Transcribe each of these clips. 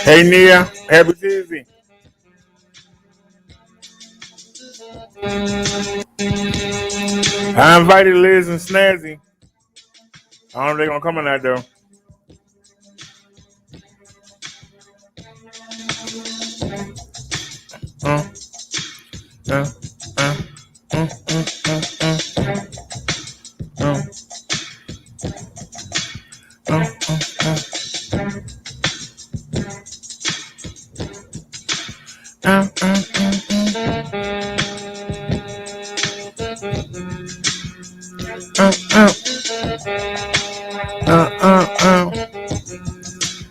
Hey Nia, happy Tuesday. I invited Liz and Snazzy. I don't know if they're gonna come in that though. Uh, uh, uh,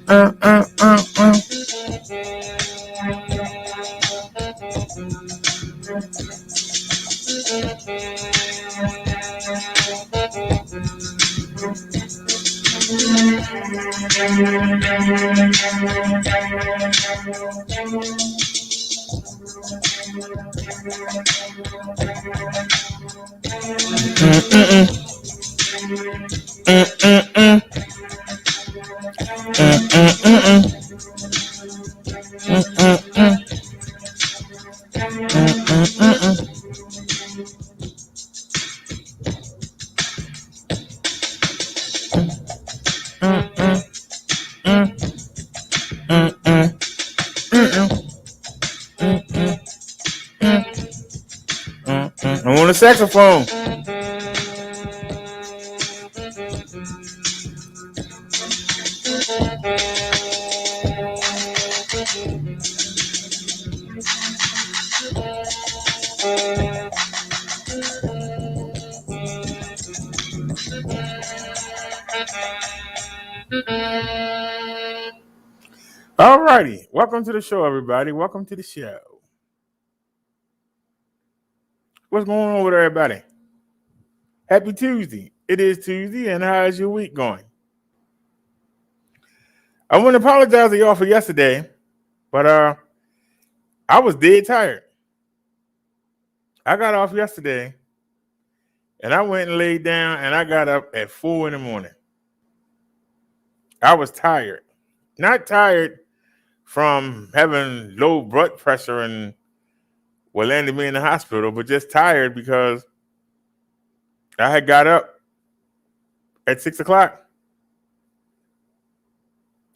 uh, uh, uh, I'm on the saxophone. All righty. Welcome to the show, everybody. Welcome to the show. What's going on with everybody? Happy Tuesday. It is Tuesday, and how's your week going? I want to apologize to y'all for yesterday, but I was dead tired. I got off yesterday, and I went and laid down, and I got up at 4 in the morning. I was tired. Not tired from having low blood pressure and what landed me in the hospital, but just tired because I had got up at 6 o'clock,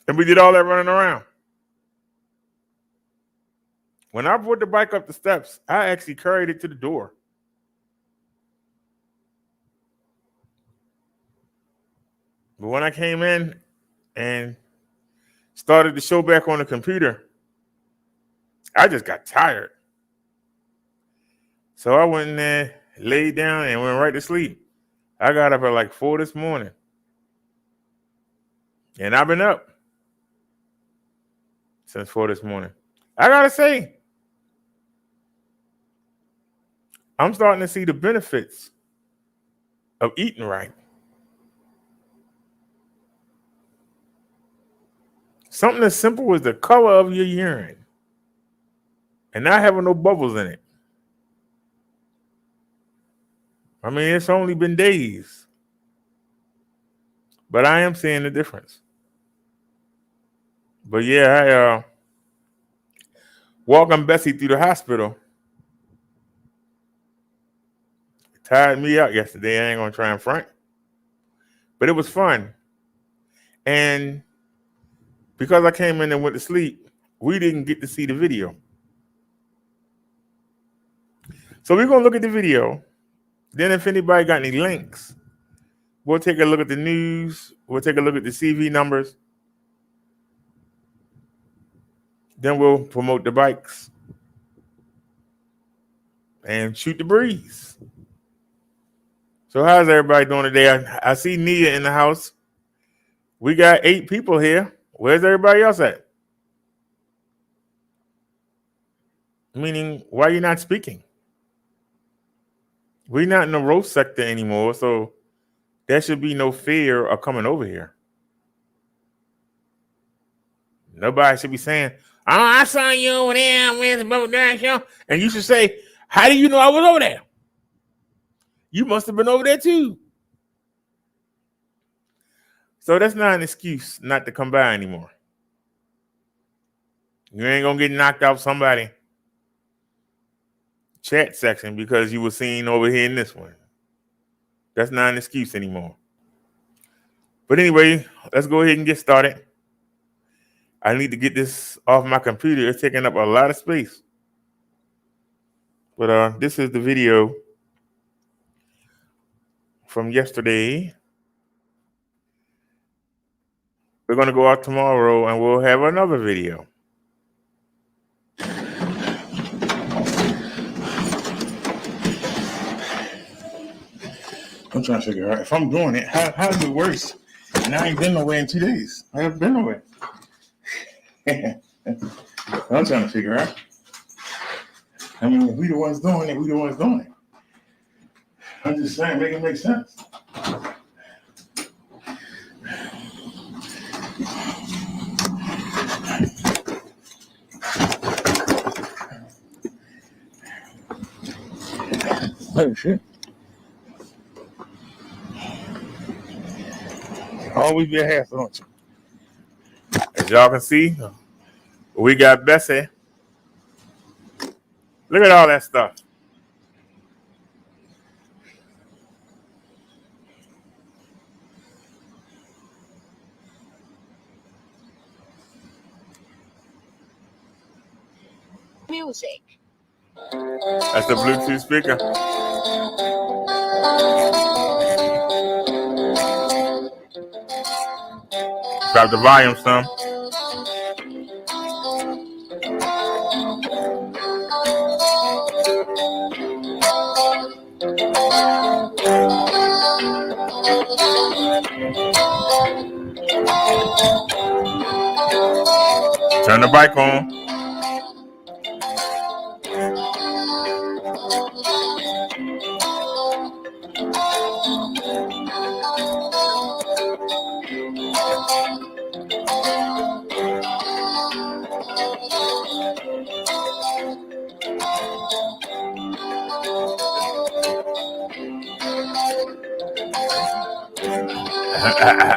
and we did all that running around. When I brought the bike up the steps, I actually carried it to the door. But when I came in and started the show back on the computer, I just got tired. So I went in there, laid down, and went right to sleep. I got up at like 4 this morning. And I've been up since 4 this morning. I gotta say, I'm starting to see the benefits of eating right. Something as simple as the color of your urine and not having no bubbles in it. I mean, it's only been days, but I am seeing the difference. But yeah, I walking Bessie through the hospital tired me out yesterday. I ain't gonna try and front, but it was fun. And because I came in and went to sleep, we didn't get to see the video. So we're gonna look at the video. Then if anybody got any links, we'll take a look at the news. We'll take a look at the CV numbers. Then we'll promote the bikes and shoot the breeze. So how's everybody doing today? I see Nia in the house. We got 8 people here. Where's everybody else at? Meaning, why are you not speaking? We're not in the roast sector anymore, so there should be no fear of coming over here. Nobody should be saying, "Oh, I saw you over there with the boat drag show," and you should say, "How do you know I was over there? You must have been over there too." So that's not an excuse not to come by anymore. You ain't gonna get knocked out somebody chat section because you were seen over here in this one. That's not an excuse anymore. But anyway, let's go ahead and get started. I need to get this off my computer. It's taking up a lot of space. But this is the video from yesterday. We're going to go out tomorrow and we'll have another video. I'm trying to figure out if I'm doing it, how is it worse? And I ain't been nowhere in 2 days. I haven't been nowhere. I'm trying to figure out. I mean, if we the ones doing it, we the ones doing it. I'm just saying, make it make sense. Oh, shit. Always be a hassle, don't you? As y'all can see, we got Bessie. Look at all that stuff. Music. That's the Bluetooth speaker. Drop the volume some. Turn the bike on.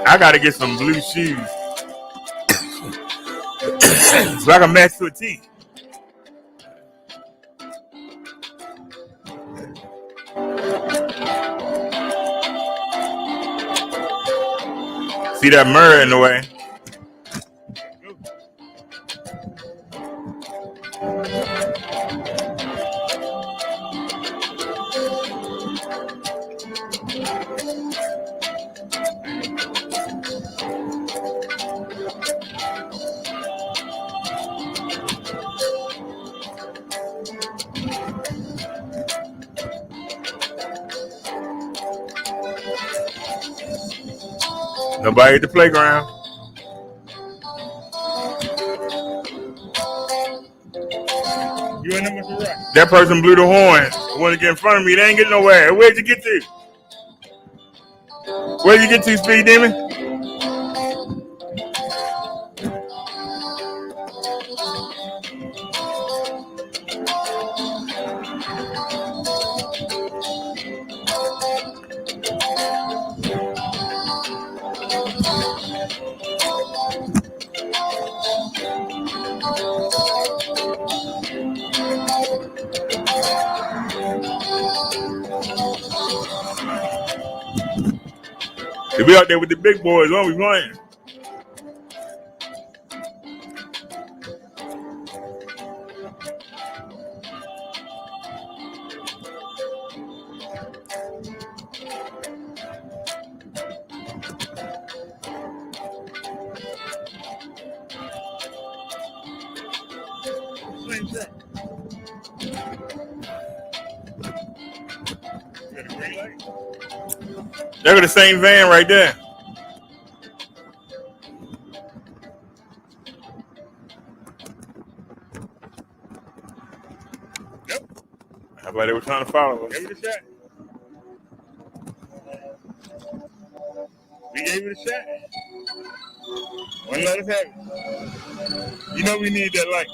I gotta get some blue shoes so I can match to a tee. See that mirror in the way? Nobody at the playground. You ain't know what to write. That person blew the horn. Want to get in front of me. They ain't getting nowhere. Where'd you get to? Where'd you get to, Speed Demon? If we out there with the big boys, won't we playing? Same truck. You got a green light? They're the same van right there. Yep. How about they were trying to follow us? Gave it a shot. We gave it a shot. Wouldn't let us have it. You know we need that light.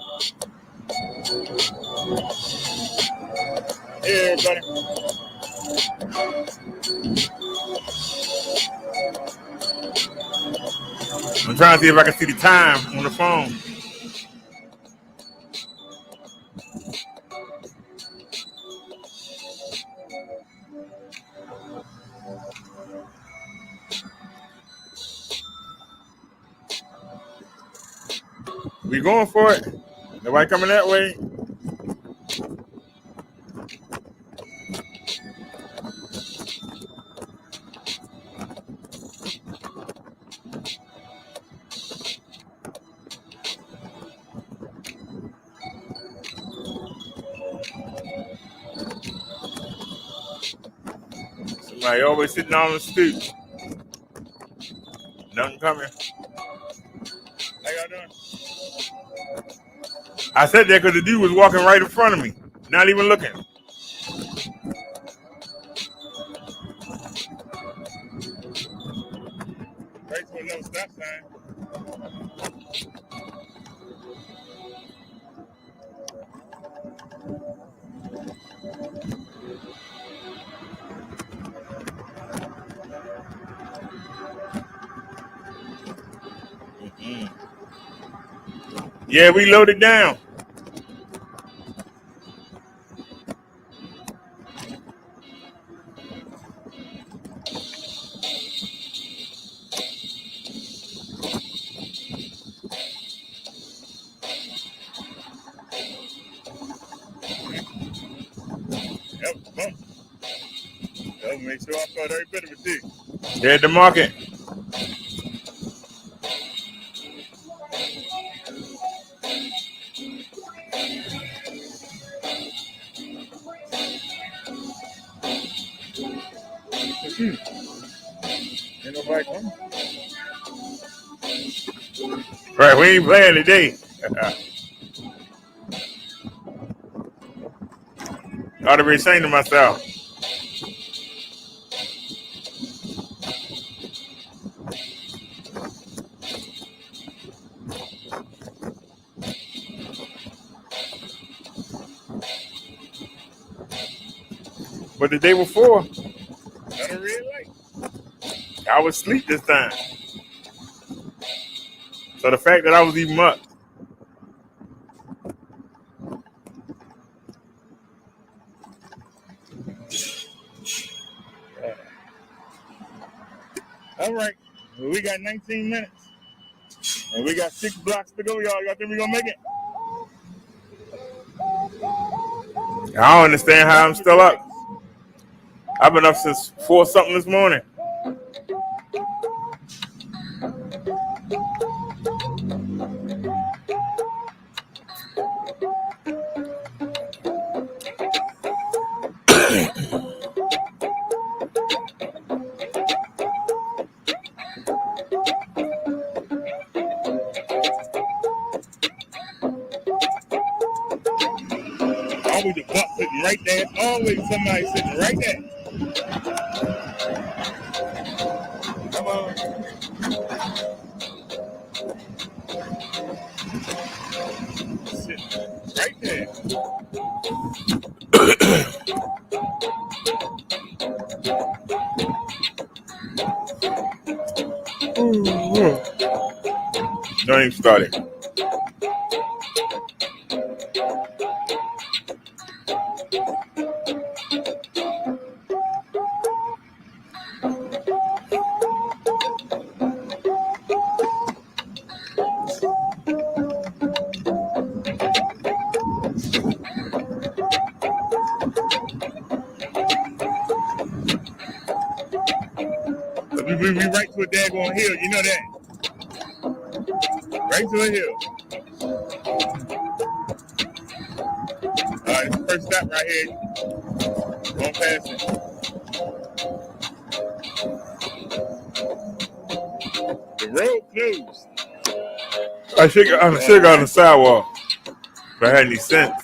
Hey, everybody. I'm trying to see if I can see the time on the phone. We going for it. Nobody coming that way. Somebody always sitting on the stoop. Nothing coming. How y'all doing? I said that because the dude was walking right in front of me, not even looking. Right to another stop sign. Yeah, we loaded down. Yep, bump. Yep, make sure I caught every bit of it too. They're at the market. Ain't nobody coming. Right, we ain't playing today. I ought to be ashamed of myself. But the day before, Got a red light. I was asleep this time. So the fact that I was even up. All right. Well, we got 19 minutes. And we got 6 blocks to go, y'all. Y'all think we gonna make it? I don't understand how I'm still up. I've been up since 4 something this morning. always a butt sitting right there. Always somebody sitting right there. Come on. Sitting right there. Don't even start it. We right to a daggone hill, you know that. Right to a hill. Alright, first stop right here. Going past it. The road closed. I should got on the sidewalk. If I had any sense.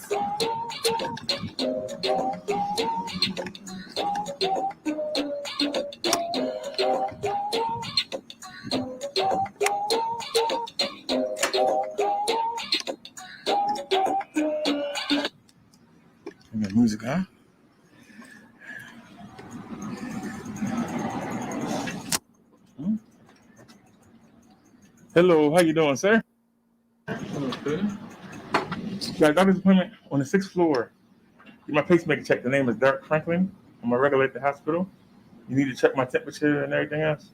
Music, huh? Hello, how you doing, sir? Okay. Got a doctor's appointment on the 6th floor. Get my pacemaker checked. The name is Derek Franklin. I'm a regular at the hospital. You need to check my temperature and everything else.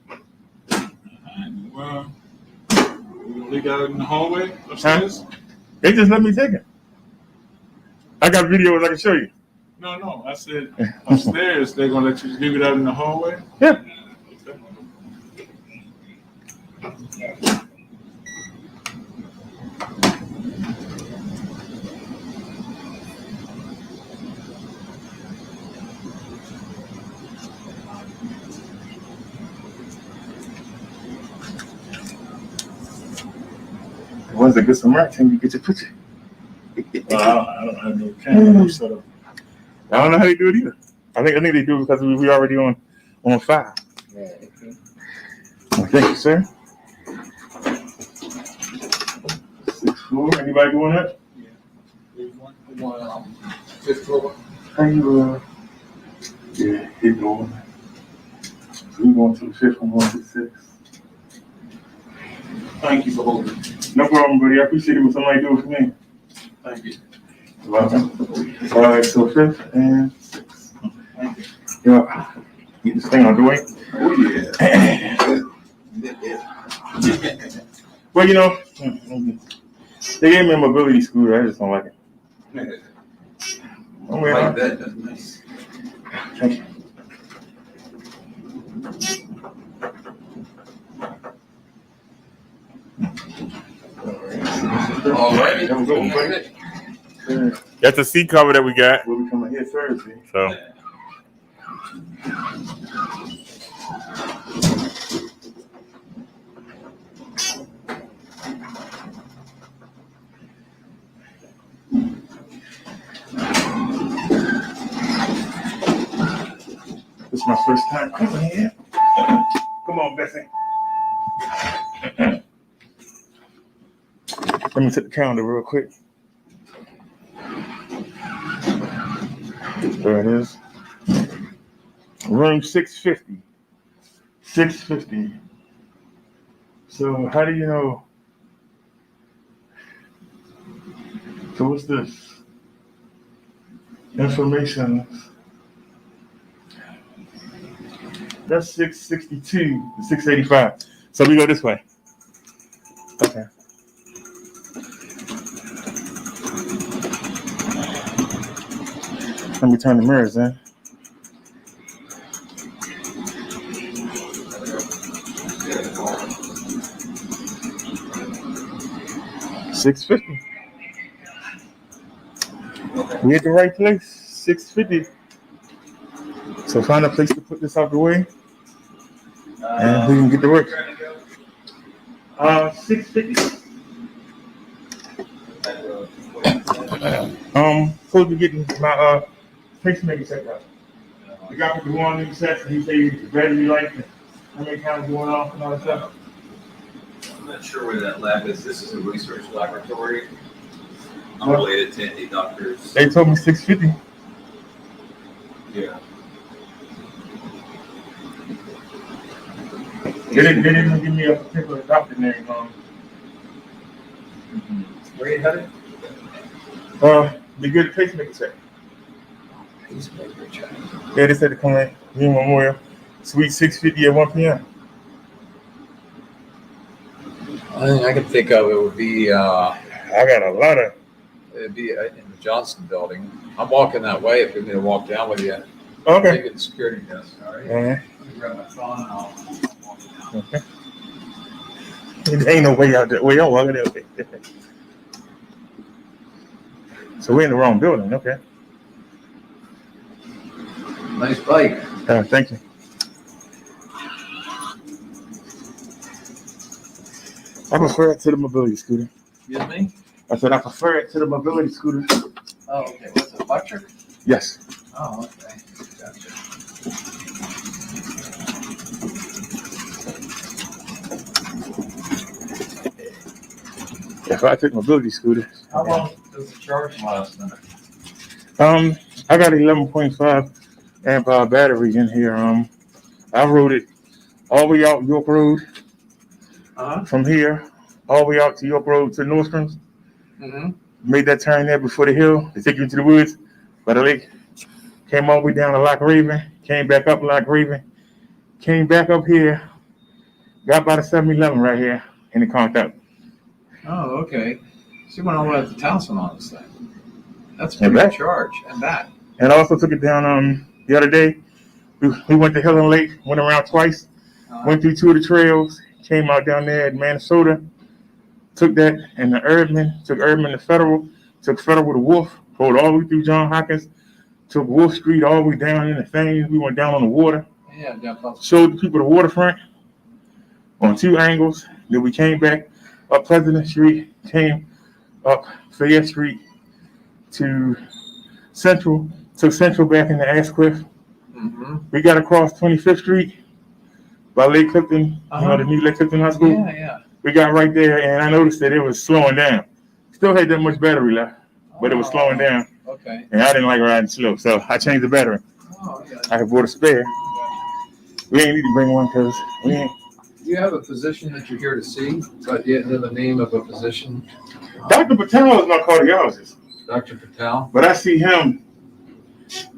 Well, you leave that in the hallway upstairs? They just let me take it. I got videos I can show you. No. I said upstairs. They're gonna let you leave it out in the hallway. Yeah. Once they get some right, can you get your picture? I don't have no camera set up. I don't know how they do it either. I think they do it because we already on file. Yeah, okay. Well, thank you, sir. 6th floor. Anybody going up? Yeah. 5th floor. How you yeah, hit going. So we going to the 5th, I'm going to the 6th. Thank you for holding. No problem, buddy. I appreciate it when somebody do it for me. Thank you. You're welcome. All right, so 5th and 6th. Thank you. Yeah. Get this thing out the way. Oh yeah. Well, you know, they gave me a mobility scooter. I just don't like it. I like that. That's nice. Thank you. All right. There we go, buddy. That's the seat cover that we got. We'll be coming here Thursday. So this is my first time coming here. Come on, Bessie. Let me take the calendar real quick. There it is. Room 650. 650. So how do you know? So what's this? Information. That's 662 to 685. So we go this way. Okay. Let me turn the mirrors in. $650. We at the right place. $650. So find a place to put this out the way, and we can get to work. $650. Supposed to be getting my pacemaker checked out. The guy put the one in the chest and he said the battery life and how many times going off and all that stuff. I'm not sure where that lab is. This is a research laboratory. I'm related to any doctors. They told me 650. Yeah. They didn't even give me a particular doctor name. Where you headed? They get a pacemaker check. Pacemaker check. Yeah, they said to come in Union Memorial, Suite 650 at 1 p.m. Only thing I can think of it would be I got a lot of. it'd be in the Johnson building. I'm walking that way. If you're going to walk down with you, Okay. take it to the security desk. All right. Uh-huh. Let me grab my phone and I'll walk you down. Okay. There ain't no way out there. Way y'all walking there. Okay. So we're in the wrong building. Okay. Nice bike. Thank you. I prefer it to the mobility scooter. Excuse me? I said I prefer it to the mobility scooter. Oh, okay. What's it, electric? Yes. Oh, okay. Gotcha. If I take mobility scooter. How long does the charge last? I got 11.5 amp hour battery in here. I rode it all the way out York Road. From here, all the way out to York Road to Nordstrom's. Mm-hmm. Made that turn there before the hill to take you into the woods by the lake. Came all the way down to Loch Raven. Came back up Loch Raven. Came back up here. Got by the 7-Eleven right here in the contact. Oh, okay. So you went all the way up to Towson on this thing. That's And pretty back. charge. And back. And I also took it down the other day. We went to Hill and Lake, went around twice, went through 2 of the trails, came out down there at Minnesota, took that and the Erdman, took Erdman to Federal, took Federal to Wolf, rode all the way through John Hopkins, took Wolf Street all the way down in the thing. We went down on the water, Yeah, down close. showed the people the waterfront on 2 angles. Then we came back up President Street, came up Fayette Street to Central, took Central back into Asquith. Mm-hmm. We got across 25th Street by Lake Clifton, the new Lake Clifton High School. Yeah, yeah. We got right there, and I noticed that it was slowing down. Still had that much battery left, but it was slowing down, Okay. and I didn't like riding slow, so I changed the battery. Oh, yeah. I bought a spare. We ain't need to bring one because we ain't. Do you have a physician that you're here to see, but yet know the name of a physician? Dr. Patel is my cardiologist, Dr. Patel? but I see him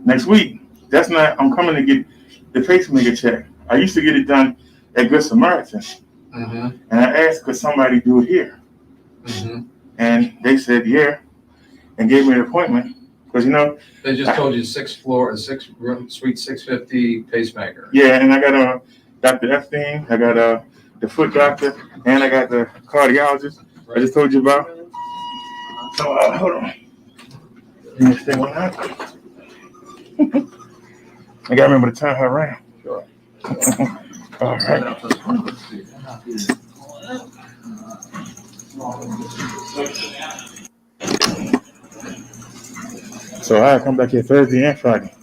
next week. That's not. I'm coming to get the pacemaker check. I used to get it done at Good Samaritan, Mm-hmm. and I asked, could somebody do it here? Mm-hmm. And they said, yeah, and gave me an appointment. Because, They just told you 6th floor, suite 650 pacemaker. yeah, and I got Dr. Epstein, I got the foot doctor, and I got the cardiologist I just told you about. So, hold on. Give me this thing one out. I got to remember to turn her around. Sure. All right. So I come back here Thursday and Friday.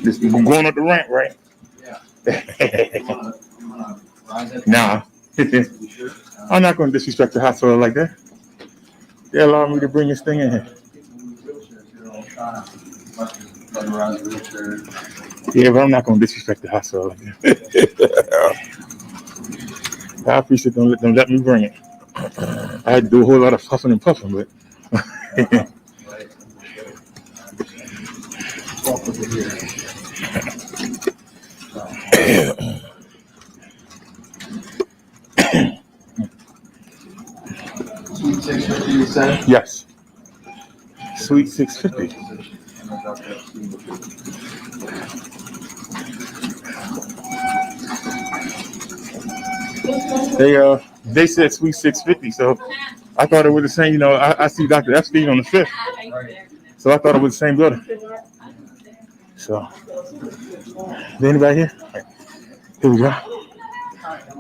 This people going up the ramp, right? Yeah. Nah. I'm not going to disrespect the hospital like that. They allowed me to bring this thing in here. Yeah, but I'm not going to disrespect the hospital like that. I appreciate them let me bring it. I had to do a whole lot of puffing and puffing, but. Suite 650, you said? Yes. Suite 650. They said Suite 650, so I thought it was the same. I see Dr. Epstein on the 5th, so I thought it was the same building. So, is anybody here? Right. Here we go.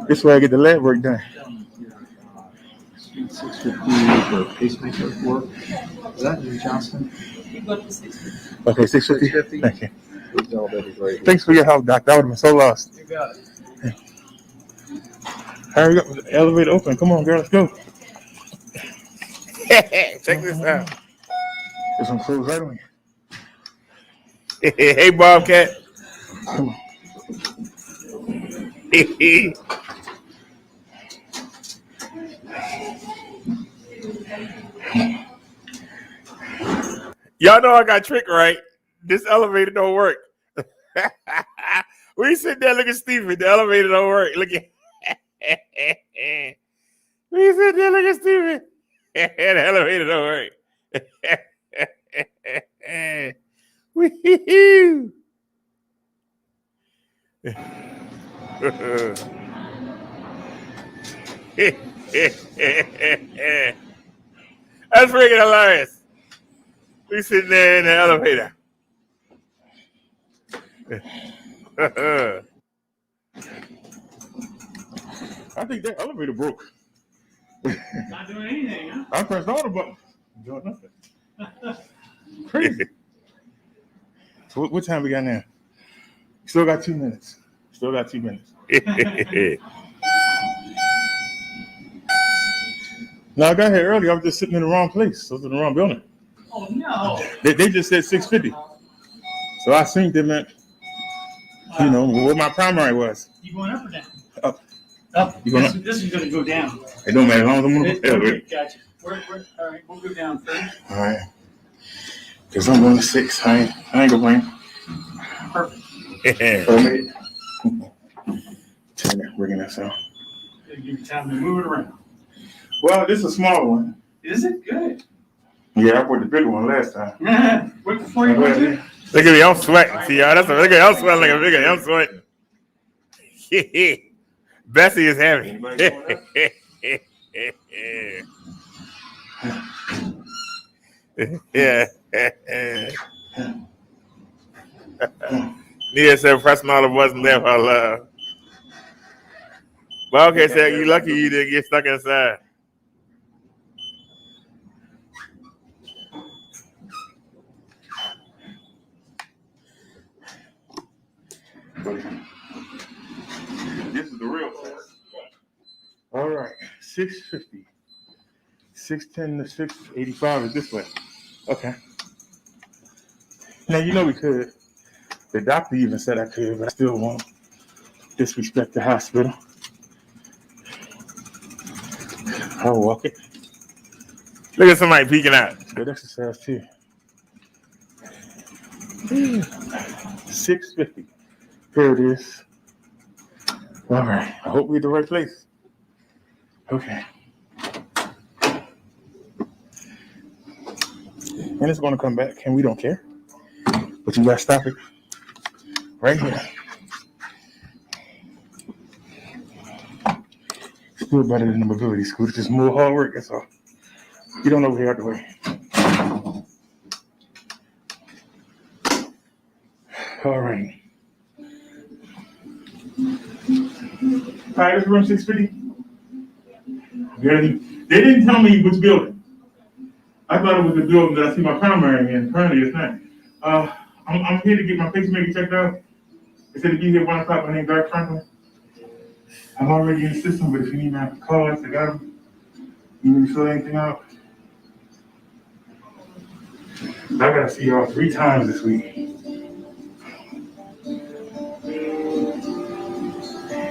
This is where I get the lab work done. 650 for pacemaker work. Is that in Johnston? You go to 650. Okay, 650. 650. Thank you. These elevators right here. Thanks for your help, Doc. That would have been so lost. You got it. Hurry up. The elevator open. Come on, girl. Let's go. Check this out. There's some clothes right on you. Hey, Bobcat. Come on. Y'all know I got tricked, right? This elevator don't work. We sit there looking stupid. The elevator don't work. Look at. We sit there looking stupid. The elevator don't work. Wee-hoo. That's freaking hilarious. We sitting there in the elevator. I think that elevator broke. Not doing anything, huh? I pressed all the buttons. Doing nothing. Crazy. So what time we got now? Still got 2 minutes. Still got 2 minutes. No, I got here early. I was just sitting in the wrong place. I was in the wrong building. Oh, no. They just said 650. So I assumed they meant, you know, where my primary was. You going up or down? Up. Up. You going up? This is going to go down. It don't matter as long as I'm on the elevator. Gotcha. All right, we'll go down first. All right. Because I'm going to 6. I ain't complaining. Perfect. Turn that, bringing that sound. Give you time to move it around. Well, this is a small one. Is it good? Yeah, I bought the bigger one last time. Wait before you go to it. Look at me, I'm sweating. See, y'all, that's a look at I'm sweating like a bigger. I'm sweating. Bessie is heavy. Anybody going Yeah. Nia said pressing all the buttons there for love. But okay, said you lucky you didn't get stuck inside. This is the real test. All right, 650. 610 to 685 is this way. Okay. Now, you know we could. The doctor even said I could, but I still won't disrespect the hospital. I'll walk it. Look at somebody peeking out. Good exercise, too. 650. Here it is. All right. I hope we're at the right place. Okay. And it's going to come back, and we don't care. But you got to stop it right here. Still better than the mobility scooter. Just more hard work, that's all. Get on over here out the way. All right. All right, this is room 650. They didn't tell me which building. I thought it was the building that I see my primary in. Apparently it's not. I'm here to get my pacemaker checked out. They said to be here 1 o'clock. My name's Dark Franklin. I'm already in the system, but if you need my cards, I got them. You need to fill anything out? I gotta see y'all 3 times this week.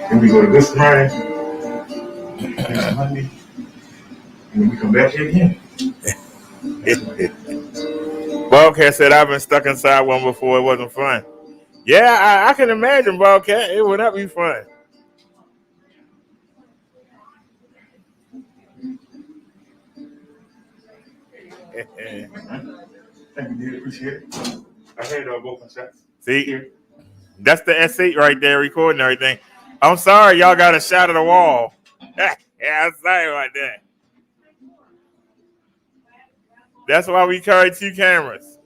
Then we go to Good Samaritan next Monday, and then we come back here again. Bobcat said I've been stuck inside one before. It wasn't fun. Yeah, I can imagine, Bobcat. It would not be fun. Thank you, dude. Appreciate it. I had both my shots. See, Here. that's the S8 right there recording everything. I'm sorry, y'all got a shot of the wall. Yeah, I'm sorry about that. That's why we carry 2 cameras.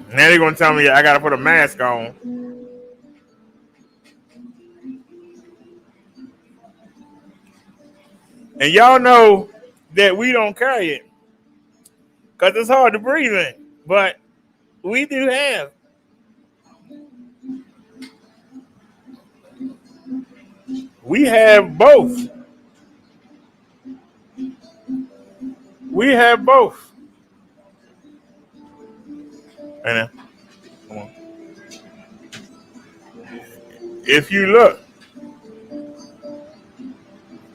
Now they're gonna tell me I gotta put a mask on. And y'all know that we don't carry it because it's hard to breathe in. But we do have. We have both. We have both. And come on. If you look,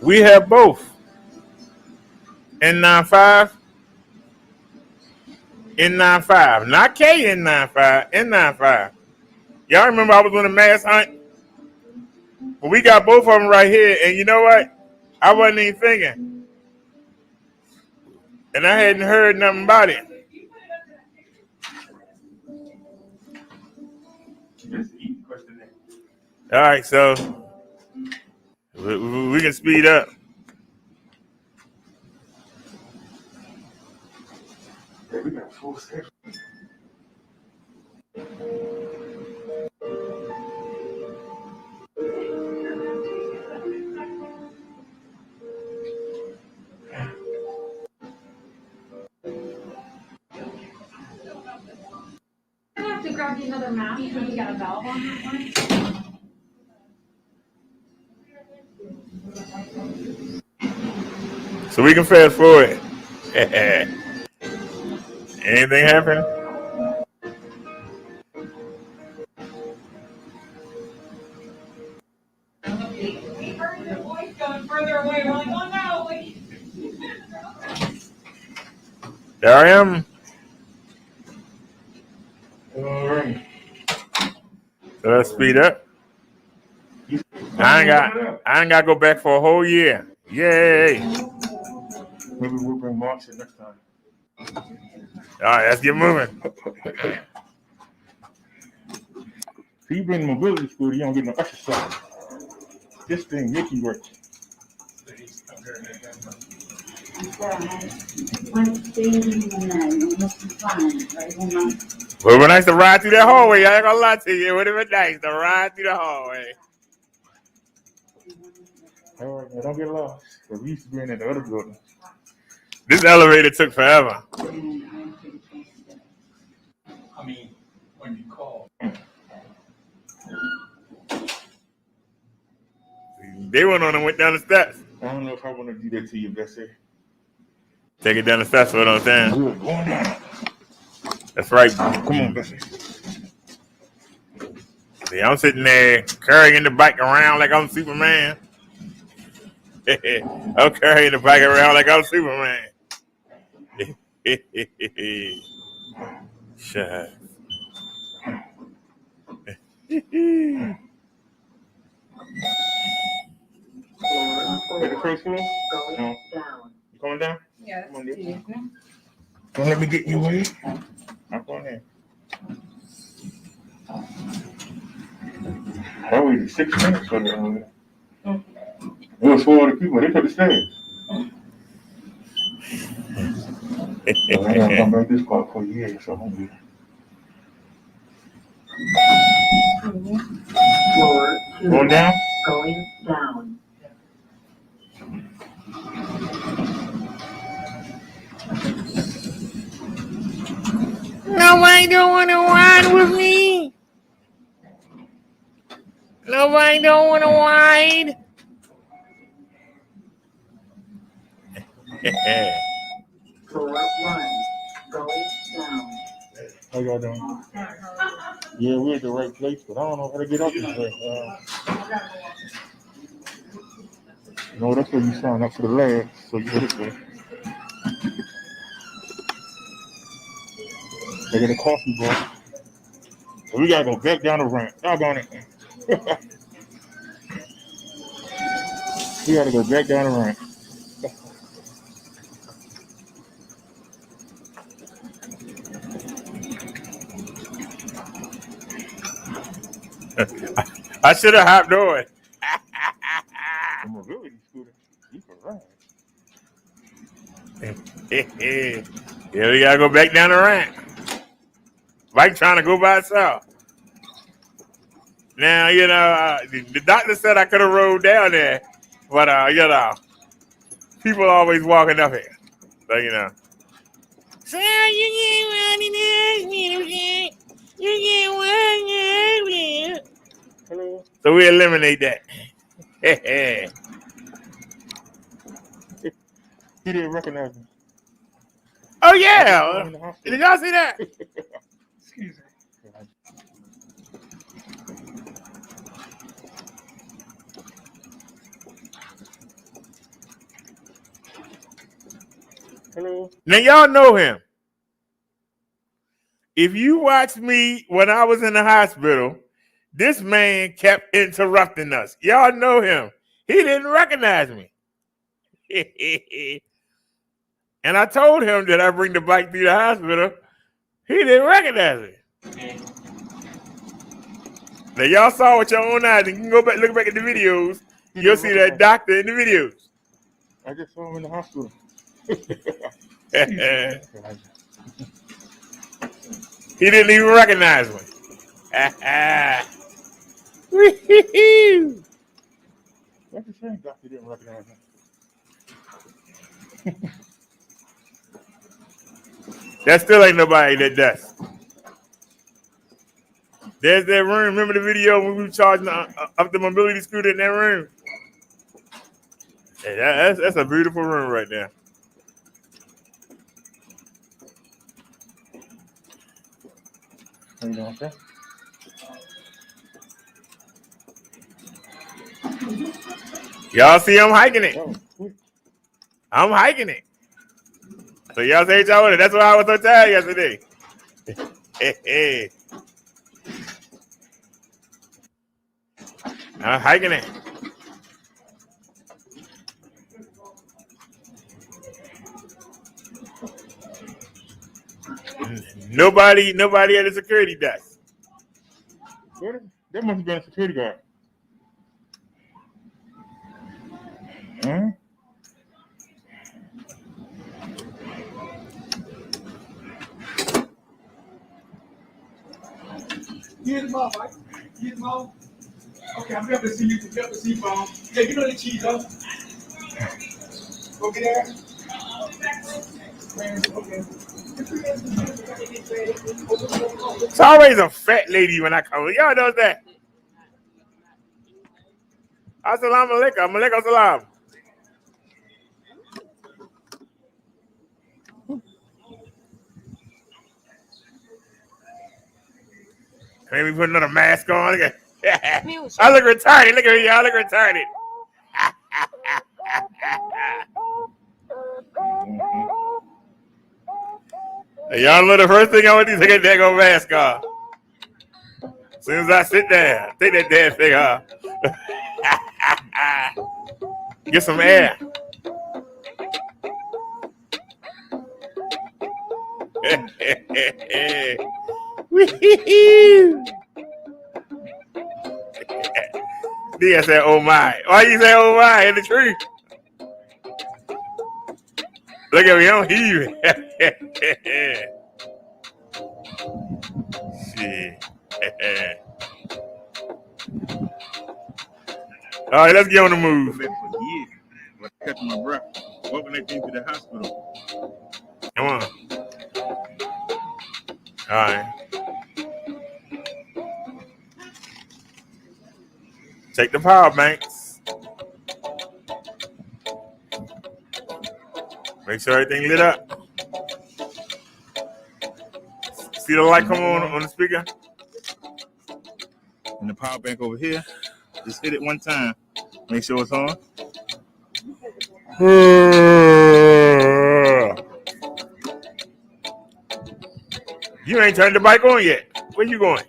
we have both. N95, N95, not KN95, N95. Y'all remember I was on the mass hunt? Well, we got both of them right here, and you know what? I wasn't even thinking, and I hadn't heard nothing about it. All right, so we can speed up. We got full schedule. I have to grab you another map when you got a valve on that one. So we can fast forward. Anything happen? Your voice going further away. We're like, oh no. There I am. All right. So let's speed up. I ain't got to go back for a whole year. Yay! Maybe we'll bring Marks in next time. All right, let's get moving. If you bring the mobility scooter, you don't get no exercise. This thing make you work. Well, it was nice to ride through that hallway. I ain't gonna lie to you. It would have been nice to ride through the hallway. All right, now don't get lost. Because we used to be in the other building. This elevator took forever. I mean, when you call. They went on and went down the steps. I don't know if I want to do that to you, Bessie. Take it down the steps, what I'm saying. Good, going down. That's right. Come on, Bessie. See, I'm sitting there carrying the bike around like I'm Superman. I'm carrying the bike around like I'm Superman. Shut up. At the first floor? No. You coming down? Yeah. Come on, dear. Don't let me get in your way. I'm going in. That was 6 minutes for the It was 4 other people. They took the stairs. So I gotta come back this part for years, so I'm good. Floor two. Going down? Going down. Nobody don't want to ride with me. Nobody don't want to ride. Floor one. Going down. How y'all doing? Yeah, we're at the right place, but I don't know how to get up this way. No, that's where you sign up for the lab, so you go this way. They get a coffee bar. So we gotta go back down the ramp. Doggone it. We gotta go back down the ramp. I should have hopped on it. The mobility scooter, you can ride. Yeah, we gotta go back down the ramp. Mike trying to go by itself. Now, you know, the doctor said I could have rode down there, but, you know, People always walking up here. So, you know. So you get one in this, you get one. Hello. So we eliminate that. He didn't recognize me. Oh I just saw him yeah. in the Did hospital. y'all see that? Excuse me. Hello. Now y'all know him. If you watch me when I was in the hospital, this man kept interrupting us. Y'all know him. He didn't recognize me. And I told him that I bring the bike through the hospital. He didn't recognize me. Now y'all saw with your own eyes, and you can go back, look back at the videos. You'll see that doctor in the videos. I just saw him in the hospital. He didn't even recognize me. That's a shame doctor didn't recognize him. That still ain't nobody that does. There's that room. Remember the video when we were charging up the mobility scooter in that room? Yeah, that's a beautiful room right there. How you doing, okay? Y'all see I'm hiking it. Oh, sweet. I'm hiking it. So y'all say y'all with it. That's why I was so tired yesterday. I'm hiking it. Nobody at the security desk. That must have been a security guard. Huh? Here's the ball, Mike. Here's the ball. Okay, I'm happy to see you. I'm happy to see you, ball. Yeah, you know the cheese, though. Go get there. Okay. It's always a fat lady when I come. Y'all know that. Assalamu alaikum. Alaikum salam. Maybe put another mask on. I look retarded. Look at me, y'all. I look retarded. Y'all know the first thing I want to do is take that daggone mask off. As soon as I sit down, take that damn thing off. Get some air. Dia said, oh my. Why you say oh my in the tree? Look at me, I'm heaving. Shit. All right, let's get on the move. For years, but catching my breath, walking that thing to the hospital. Come on. All right. Take the power banks. Make sure everything lit up. See the light come on the speaker? And the power bank over here, just hit it one time. Make sure it's on. You ain't turned the bike on yet. Where you going?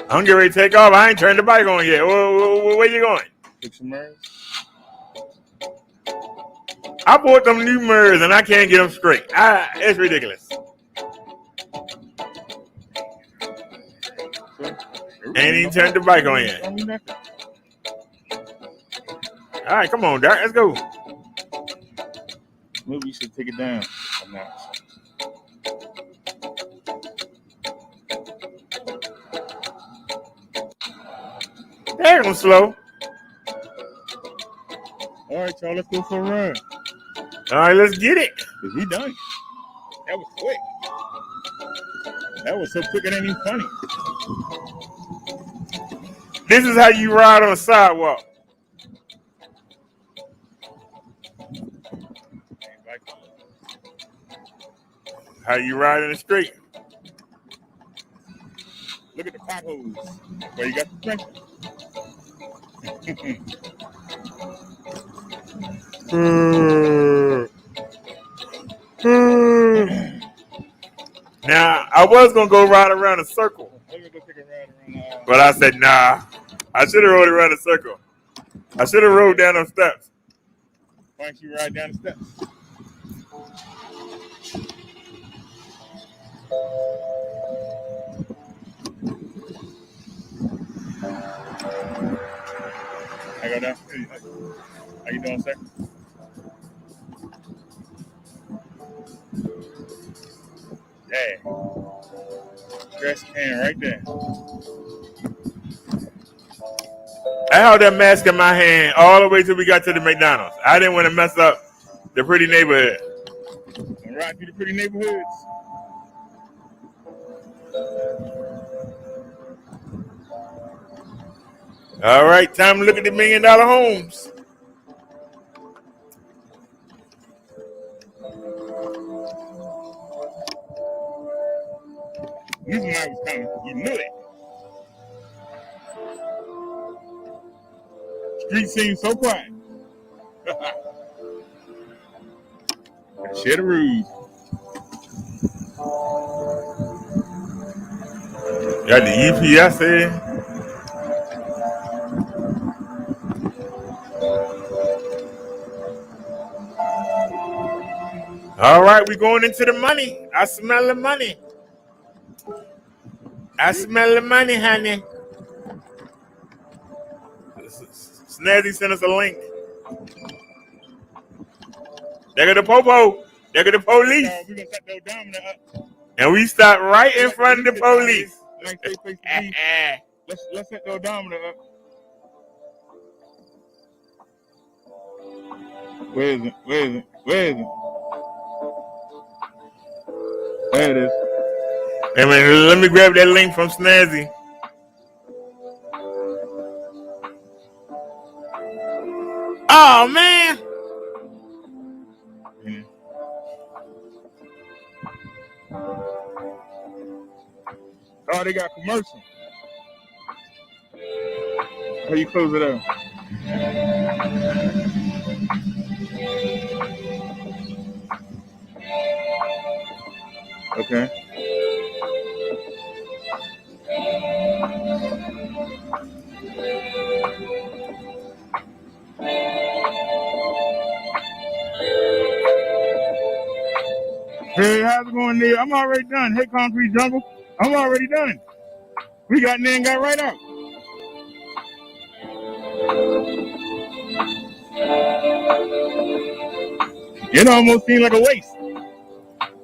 I'm getting ready to take off. I ain't turned the bike on yet. Where you going? Fix some mirrors. I bought them new mirrors and I can't get them straight. It's ridiculous. Ain't even turned the bike on yet. All right, come on, Dark. Let's go. Maybe we should take it down a notch. Damn slow. All right, y'all, let's go for a run. All right, let's get it. Cause we done. That was quick. That was so quick it ain't even funny. This is how you ride on the sidewalk. How you ride in the street. Look at the potholes. Where you got the pressure. Now, I was going to go ride around a circle. Let me go take a ride around. But I said, nah. I should have rode around a circle. I should have rode down those steps. Why don't you ride down the steps? I go down. How you doing, sir? Yeah. Trash can right there. I held that mask in my hand all the way till we got to the McDonald's. I didn't want to mess up the pretty neighborhood. And ride through the pretty neighborhoods. All right, time to look at the $1 million homes. You knew I was coming. You knew it. Street seems so quiet. Share the rules. Got the EPS in. All right, we're going into the money. I smell the money. I smell the money, honey. Snazzy sent us a link. There go the popo. There go the police. We're going to set the odometer up. And we stopped right in front of the police. Like they face the beef. Let's set the odometer up. Where is it? Where is it? Where is it? There it is. Hey man, let me grab that link from Snazzy. Oh man. Yeah. Oh, they got commercial. How you close it out? Okay. Hey, how's it going there? I'm already done. Hey, Concrete Jungle. I'm already done. We got in there and got right out. It almost seemed like a waste.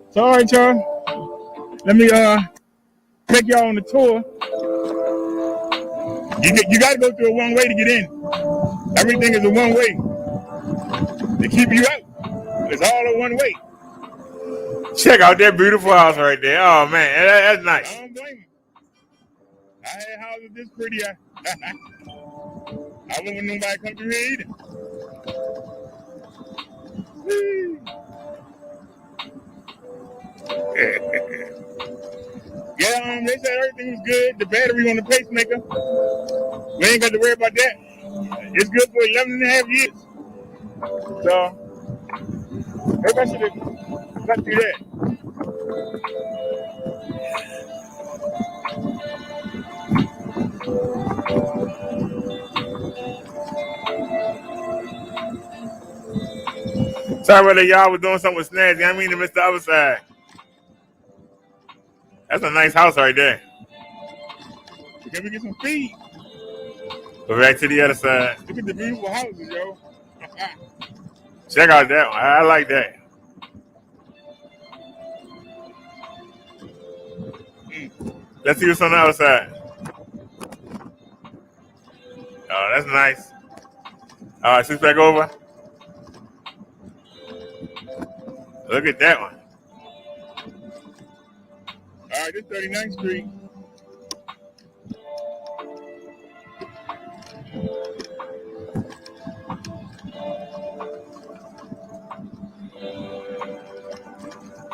It's all right, y'all. Let me take y'all on the tour. You got to go through a one way to get in. Everything is a one way. They keep you out. It's all a one way. Check out that beautiful house right there. Oh man, that's nice. I don't blame them. I had houses this pretty. I wouldn't want nobody come through here either. Yeah, they said everything was good. The battery on the pacemaker, we ain't got to worry about that. It's good for 11 and a half years. So, everybody should have got through that. Sorry whether y'all was doing something with Snazzy. I mean to miss the other side. That's a nice house right there. Can we get some feed? Go back to the other side. Look at the beautiful houses, yo. Check out that one. I like that. Let's see what's on the other side. Oh, that's nice. All right, switch back over. Look at that one. All right, this 39th Street.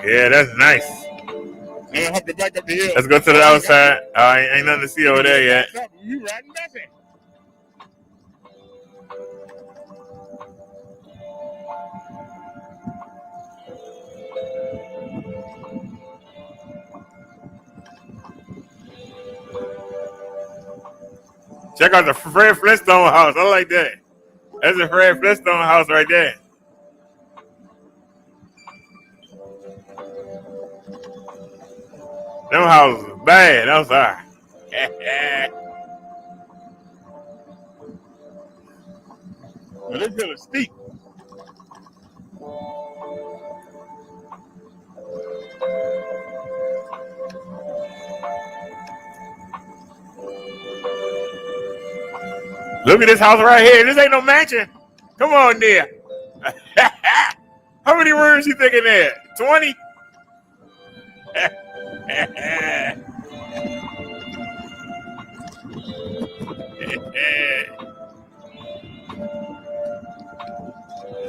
Yeah, that's nice. I'm gonna hop the bike up the hill. Let's go to the outside. Ain't nothing to see over there yet. You riding nothing. Check out the Fred Flintstone house. I like that. That's a Fred Flintstone house right there. Them houses is bad. I'm sorry. Well, this hill is steep. Look at this house right here. This ain't no mansion. Come on there. How many rooms you think in there? 20?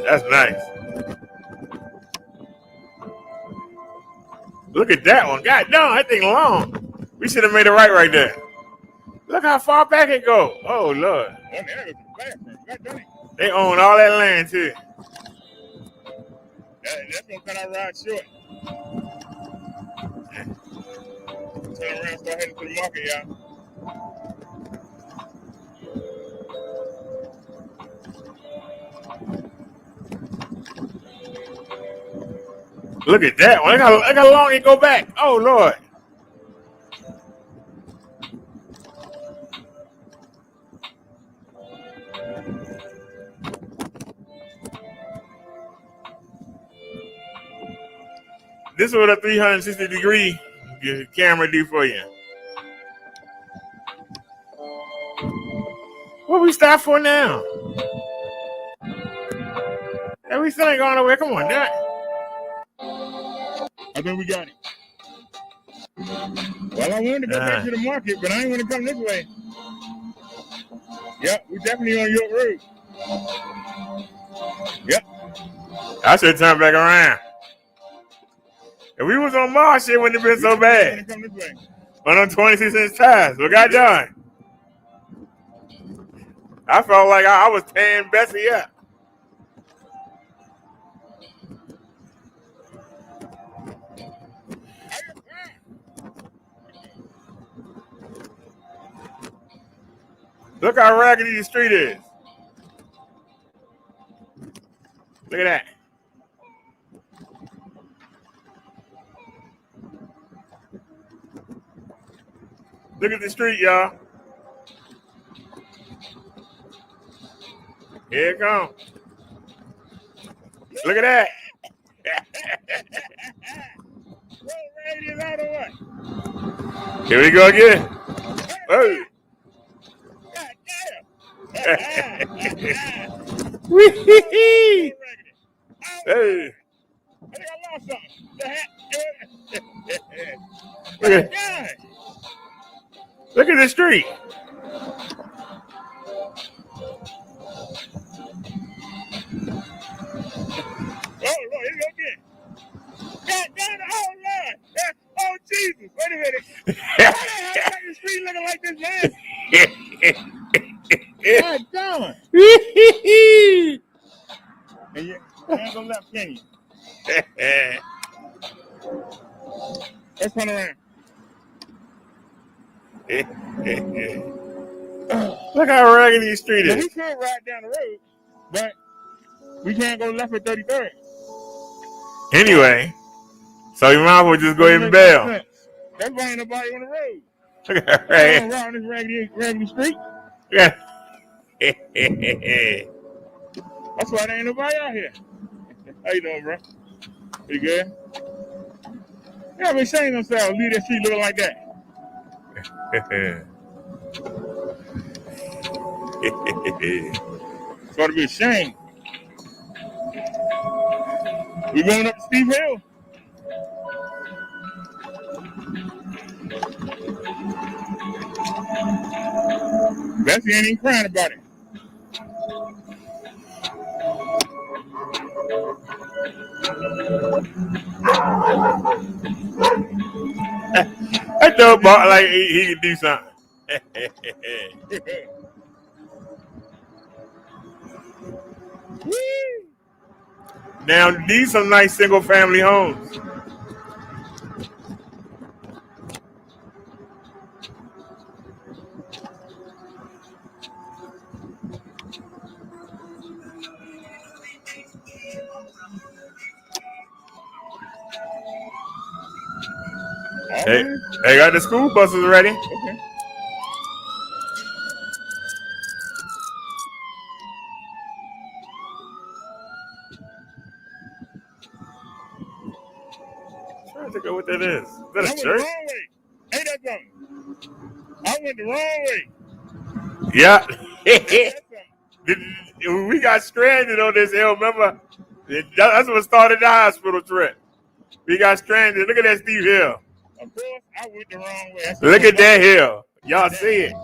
That's nice. Look at that one. God damn, that thing long. We should have made it right there. Look how far back it go. Oh, Lord. They own all that land, too. That's gonna cut our ride short. Turn around, start heading to the market, y'all. Look at that one. Look how long it go back. Oh, Lord. This is what a 360-degree camera do for you. What we stop for now? Hey, we still ain't going nowhere. Come on, Dad. I think we got it. Well, I wanted to go back to the market, but I ain't want to come this way. Yep, we definitely on your road. Yep. I should turn back around. If we was on Mars, shit wouldn't have been so bad. Come this way. On them 26-inch tires, what got done? I felt like I was tearing Bessie up. Look how raggedy the street is. Look at that. Look at the street, y'all. Here it comes. Look at that. Here we go again. Oh. Wee-hee-hee. Hey. I think I lost something. Look at the street. Oh, Lord, here we go again. God damn it, oh, Lord. Oh, Jesus. Wait a minute. Why the hell is the street looking like this, man? God damn it. And you ain't gonna left, can you? Let's turn around. Look how raggedy the street So is. we could ride down the road, but we can't go left at 33rd. Anyway, so you might as well just go ahead and bail. That's why ain't nobody on the road. Look at that Right. Around this raggedy street. Yeah. That's why there ain't nobody out here. How you doing, bro? You good? Yeah, been saying themselves, leave that street looking like that. It's going to be a shame. We going up to Steve Hill. Bessie ain't even crying about it. That dog bark like he can do something. Now these some nice single family homes. Hey, they got the school buses ready. Okay. Trying to figure out what that is. Is that I a went the church? wrong way. Ain't that something? I went the wrong way. Yeah. Ain't that something? We got stranded on this hill. Remember? That's what started the hospital trip. We got stranded. Look at that steep hill. Of course, I went the wrong way. Look at that hill. Y'all see it.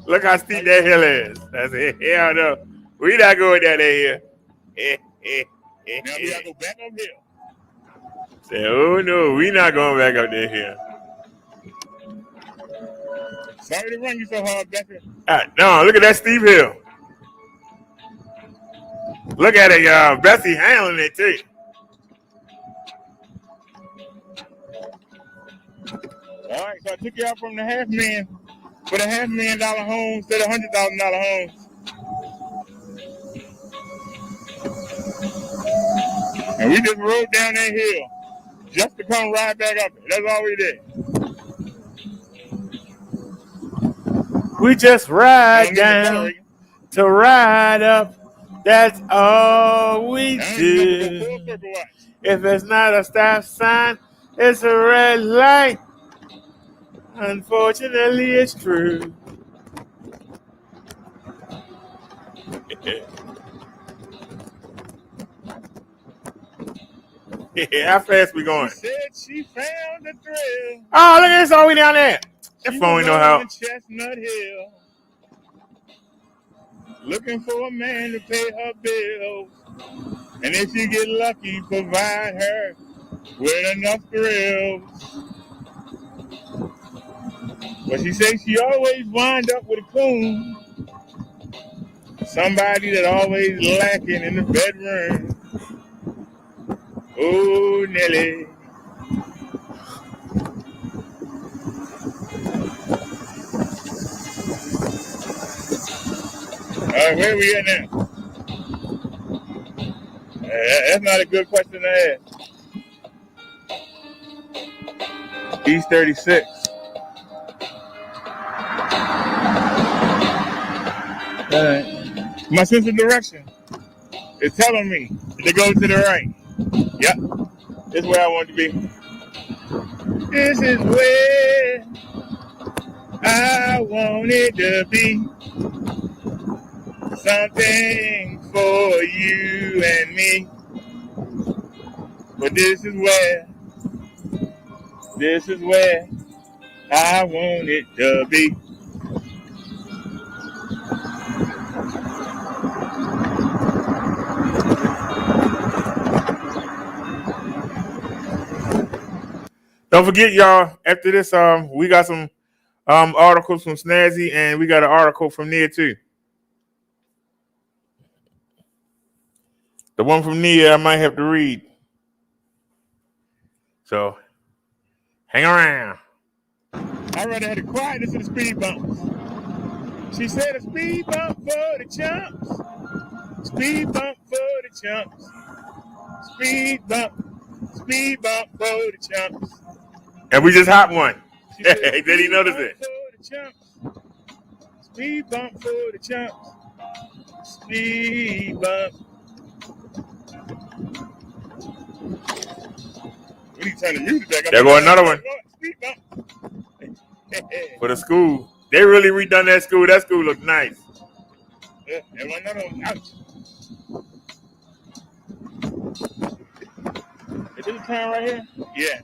Look how steep that hill is. That's it. Hell no. We not going down that hill. Now we gotta go back uphill. Say, oh no, we not going back up that hill. Sorry to run you so hard, Becca. No, look at that steep hill. Look at it, y'all. Bessie handling it too. All right, so I took you out from the $500,000 for the $500,000 homes to the $100,000 homes. And we just rode down that hill just to come right back up it. That's all we did. We just ride down to ride up. That's all we do. If it's not a stop sign, it's a red light. Unfortunately, it's true. How fast we going? She said she found the thrill. Oh, look at this all the way down there. That phone ain't no help. Chestnut Hill, looking for a man to pay her bills. And if you get lucky, provide her with enough thrills. But she says she always wind up with a coon. Somebody that always lacking in the bedroom. Oh, Nelly. All right, where are we at now? That's not a good question to ask. East 36. My sense of direction is telling me to go to the right. Yep, this is where I want to be. This is where I wanted to be. Something for you and me. But this is where I want it to be. Don't forget, y'all, after this, we got some articles from Snazzy, and we got an article from Nia too. The one from Nia I might have to read. So hang around. I'd rather have the quietness of the speed bumps. She said a speed bump for the chumps. Speed bump for the chumps. Speed bump for the chumps. And we just hopped one. Did he notice it? Speed bump for the chumps. Speed bump. We need to turn the music back up. There go another one. Speed bump. For the school. They really redone that school. That school looked nice. There was another one. Ouch. Is this a turn right here? Yeah.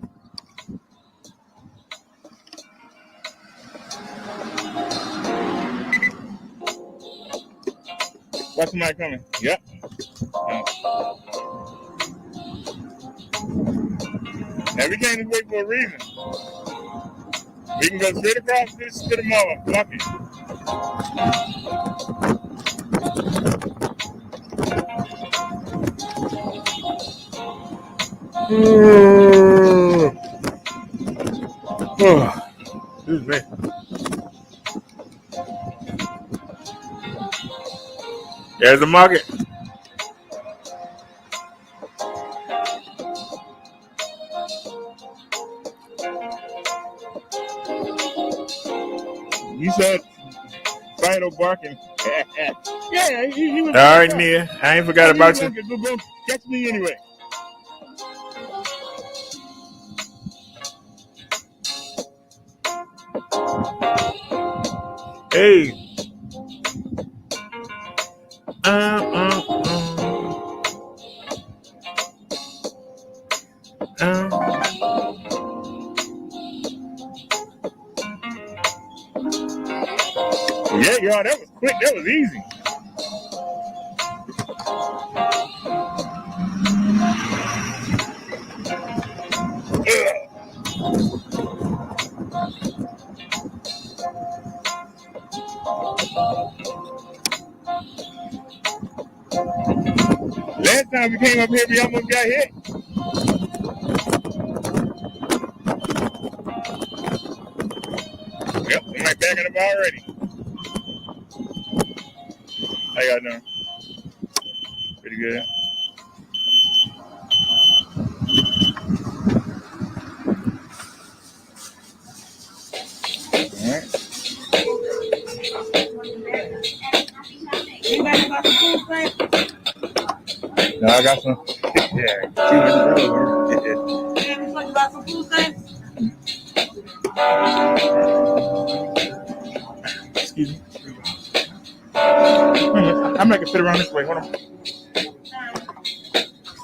Watch somebody coming. Yep. Now we came this way for a reason. We can go straight across this to the mall. Fuck it. Excuse me. There's the market. You said Fido barking. Yeah, he was. All right, Nia. I ain't forgot about you. Go catch me anyway. Hey. Yeah, y'all, that was quick. That was easy. Last time we came up here, we almost got hit. Yep, somebody backing up already. How y'all doing? Pretty good. All right. Anybody got some food stamps? No, I got some. Yeah. Anybody got some food stamps? Excuse me. I make it fit around this way. Hold on.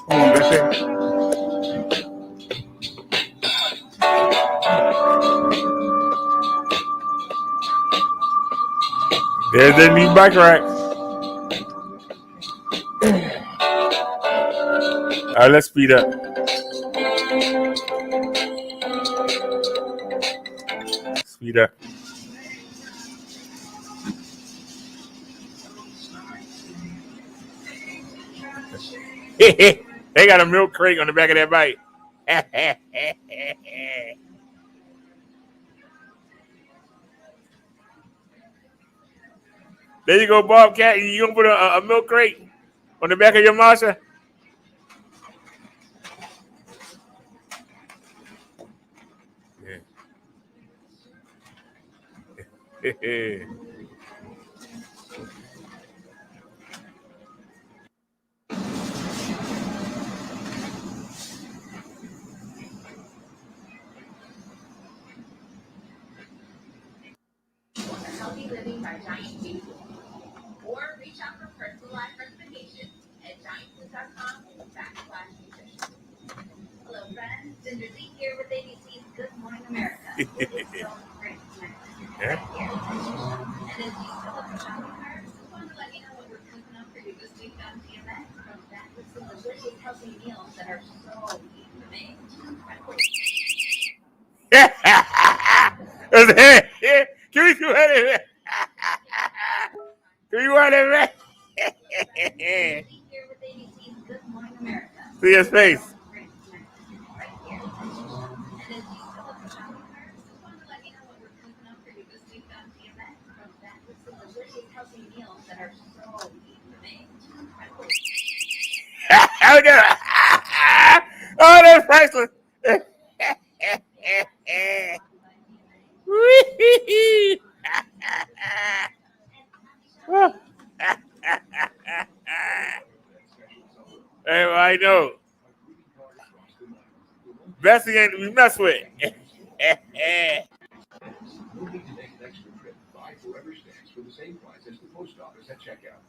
Hold on, that's it. There's the new bike rack. All right, let's speed up. Speed up. They got a milk crate on the back of that bike. There you go, Bobcat. You gonna put a milk crate on the back of your Masha? Yeah. Healthy Living by Giant Food. Or reach out for personalized recommendations at giantfood.com/nutrition. Hello, friends. Ginger Lee here with ABC's Good Morning America. Yeah. And if you still have a shopping cart, just wanted to let you know what we're cooking up for you this week on TMX. From back with some delicious healthy meals that are so easy to make. Can we go ahead and can we go ahead and see his face? Oh, that's priceless. Hey, well, I know. Bessie ain't to be messed with. No need to make an extra trip. Buy forever stamps for the same price as the post office at checkout.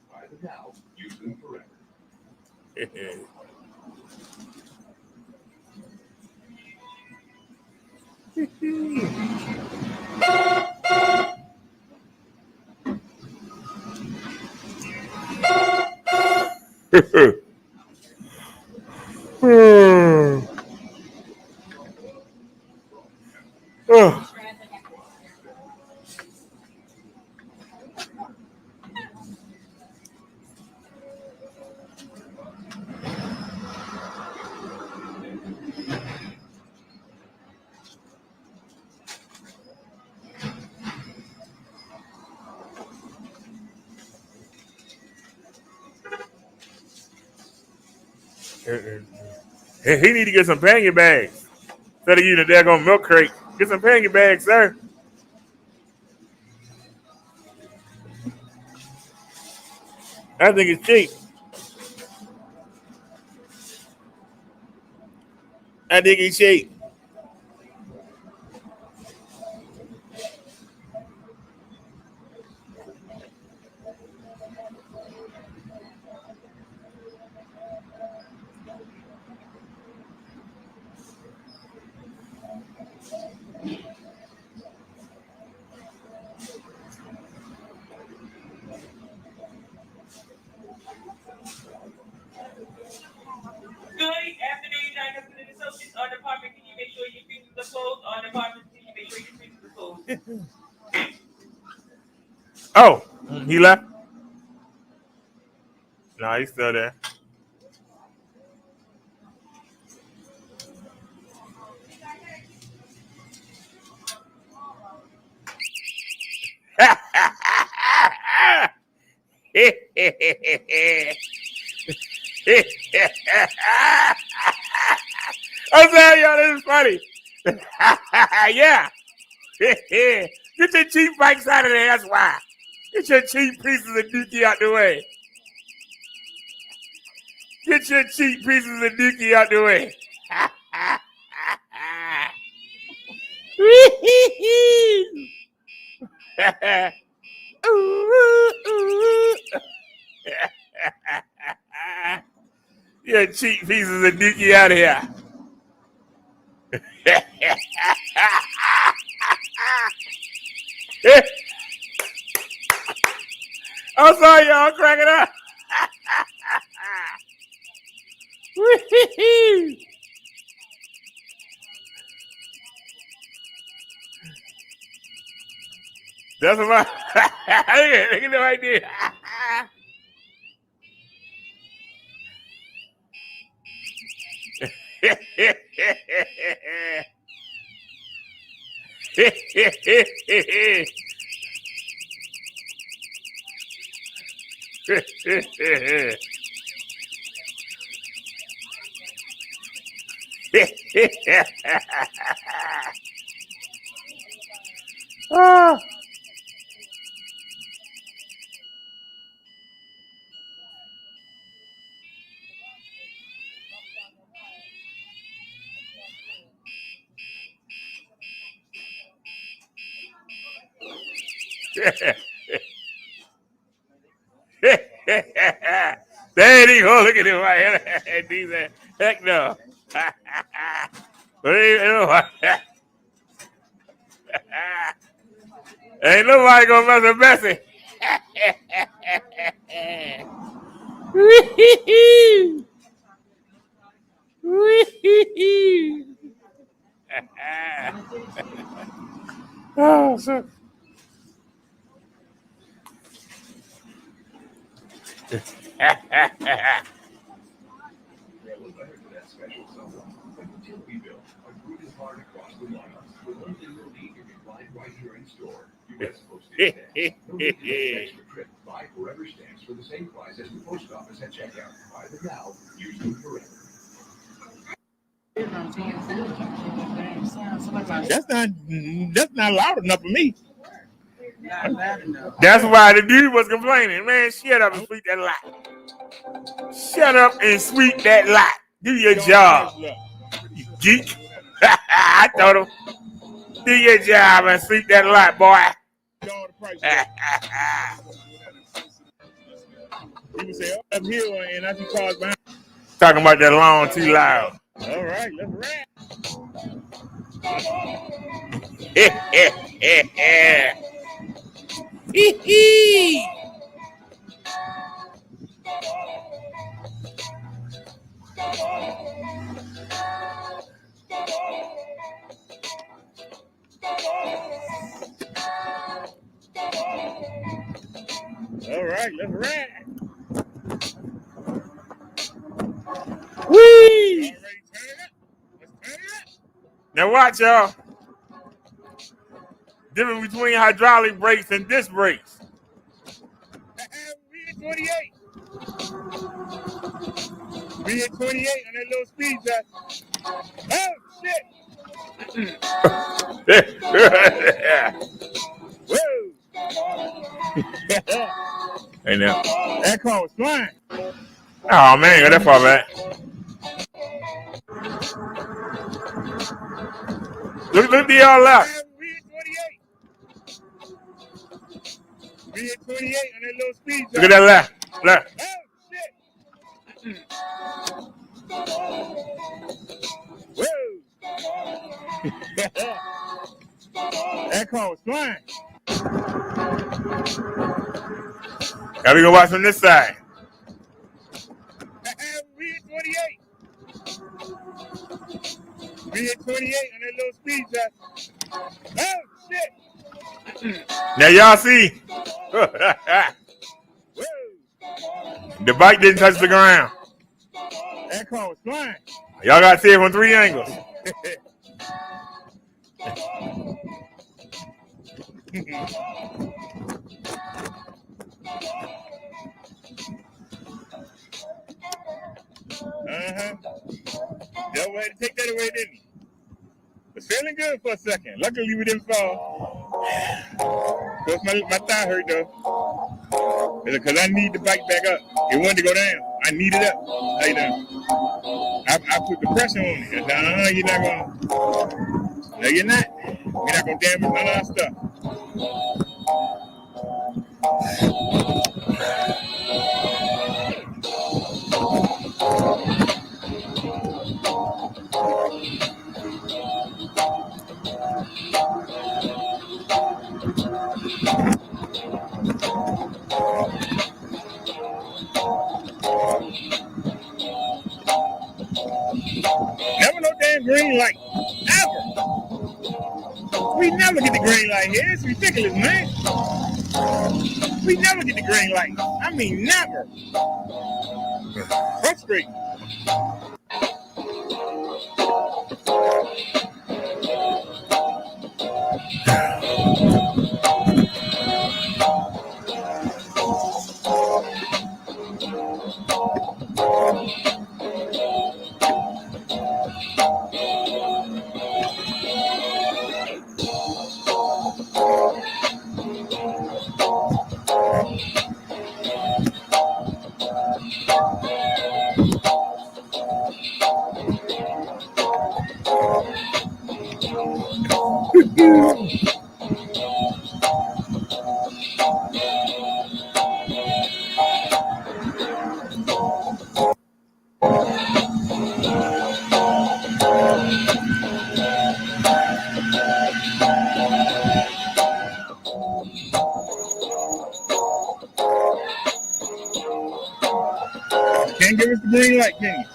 Oh. He need to get some panty bags instead of using a daggone milk crate. Get some panty bags, sir. I think it's cheap. I think it's cheap. Good afternoon, United City Associates on department. Can you make sure your freezers are closed? On department, can you make sure your freezers are closed? Oh, he left? No, he's still there. I'm sorry, y'all. This is funny. Yeah. Get your cheap bikes out of there. That's why. Get your cheap pieces of dookie out the way. Get your cheap pieces of dookie out the way. Your cheap pieces of dookie out of here. I'm sorry, y'all. I'm cracking up. That's what I get no idea. Oh. There he go. Look at him right here. He said, heck no. Ain't nobody gonna mess with Bessie. Oh, so. That's not loud enough for me. That's why the dude was complaining. Man, shut up and sweep that lot. Shut up and sweep that lot. Do your job, you geek. I told him, do your job and sweep that lot, boy. People say, oh, uphill, and I see cars behind. Talking about that long too loud. All right, let's ride. All right, let's ride. Whee! Already turn it up. Let's turn it up. Now watch, y'all. Difference between hydraulic brakes and disc brakes. We at 28. We at 28 on that little speed test. Oh, shit. Whoa. Hey now. That car was flying. Oh man, got that far back. Look to y'all left. We at 28. We at 28 on that little speed test. Look at that left. Left. Oh, shit. Whoa. That car was flying. Gotta go watch from this side. We at 28. We at 28 on that little speed test. Oh, shit. Now y'all see. Whoa. The bike didn't touch the ground. That car was flying. Y'all gotta see it from 3 angles. Y'all had to take that away, didn't he? Was feeling good for a second. Luckily, we didn't fall. Of course, my thigh hurt, though. Because I need the bike back up. It wanted to go down. I need it up. How you doing? I put the pressure on it. No, you're not going to. No, you're not. You're not going to damage none of our stuff. Never no damn green light. Ever. We never get the green light here. It's ridiculous, man. We never get the green light. I mean, never. Frustrating. Can't give us the green light, can you?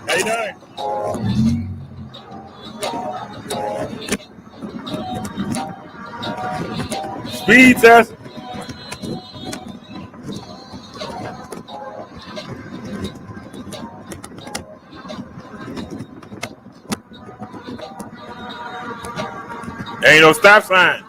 How you doing? Speed test. Ain't no stop signs.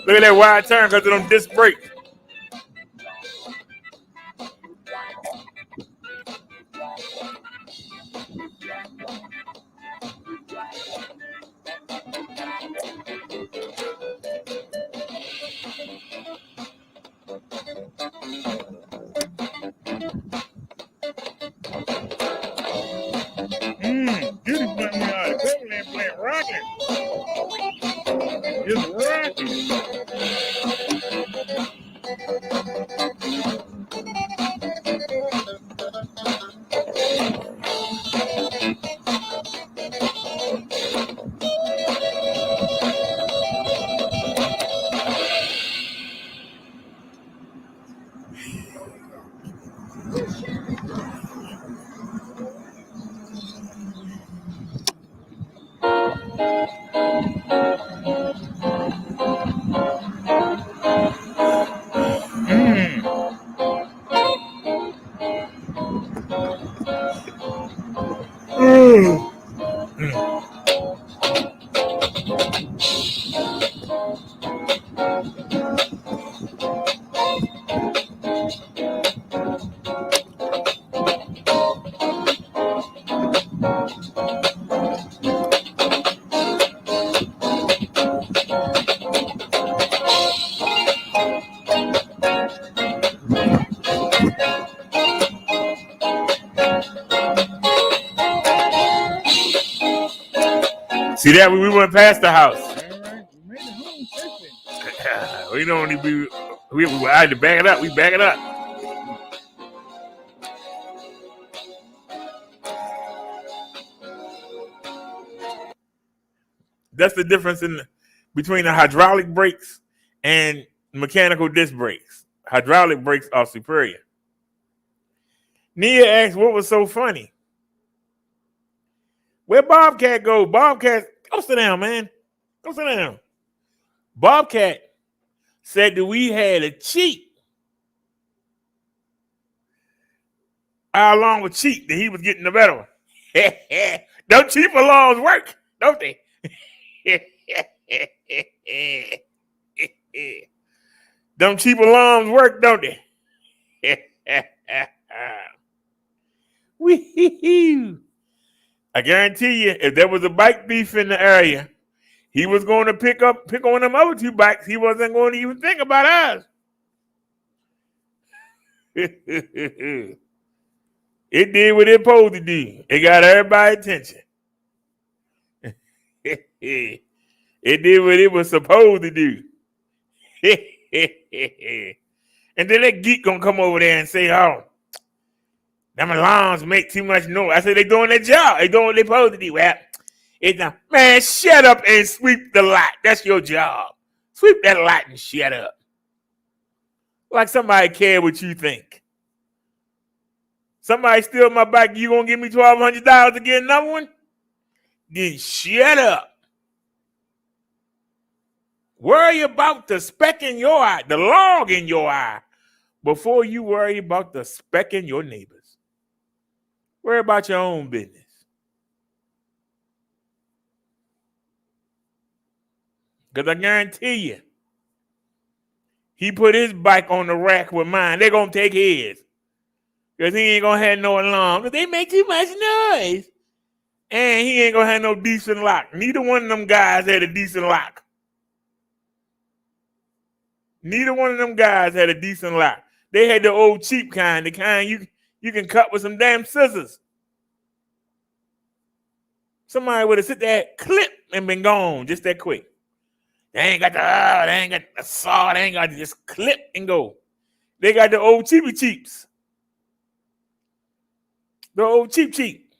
Look at that wide turn because of them disc brakes. Judy put me out. The Cleveland plant rocking. It's rocking. See that when we went past the house. All right. We made it home safely. We don't need to be. We had to back it up. We back it up. That's the difference between the hydraulic brakes and mechanical disc brakes. Hydraulic brakes are superior. Nia asked, what was so funny? Where Bobcat go? Bobcat, go sit down, man. Go sit down. Bobcat said that we had a cheat. Our alarm was cheap, that he was getting the better one. Don't cheap alarms work, don't they? Them cheap alarms work, don't they? Wee-hee-hee. I guarantee you, if there was a bike thief in the area, he was going to pick on them other two bikes. He wasn't going to even think about us. It did what it supposed to do. It got everybody's attention. It did what it was supposed to do. And then that geek gonna come over there and say, oh, them alarms make too much noise. I said, they doing their job. They doing what they supposed to do. Well, it's not, man, shut up and sweep the lot. That's your job. Sweep that lot and shut up. Like somebody care what you think. Somebody steal my bike, you gonna give me $1,200 to get another one? Then shut up. Worry about the speck in your eye, the log in your eye, before you worry about the speck in your neighbor's. Worry about your own business. Because I guarantee you, he put his bike on the rack with mine. They're going to take his. Because he ain't going to have no alarm. Because they make too much noise. And he ain't going to have no decent lock. Neither one of them guys had a decent lock. Neither one of them guys had a decent lock. They had the old cheap kind, the kind you can cut with some damn scissors. Somebody would have sit there, clip, and been gone just that quick. They ain't got the saw, they ain't got to just clip and go. They got the old cheapy cheaps. The old cheap.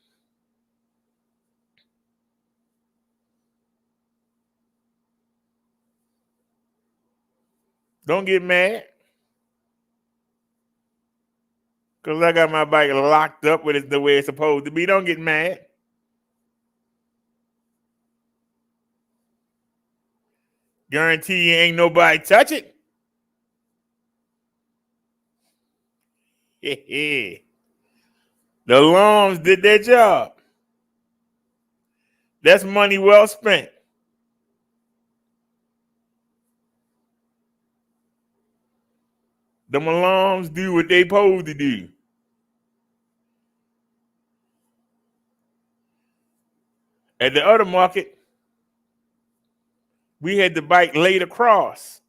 Don't get mad. Because I got my bike locked up with it the way it's supposed to be. Don't get mad. Guarantee you ain't nobody touch it. The alarms did their job. That's money well spent. Them alarms do what they supposed to do. At the other market, we had the bike laid across.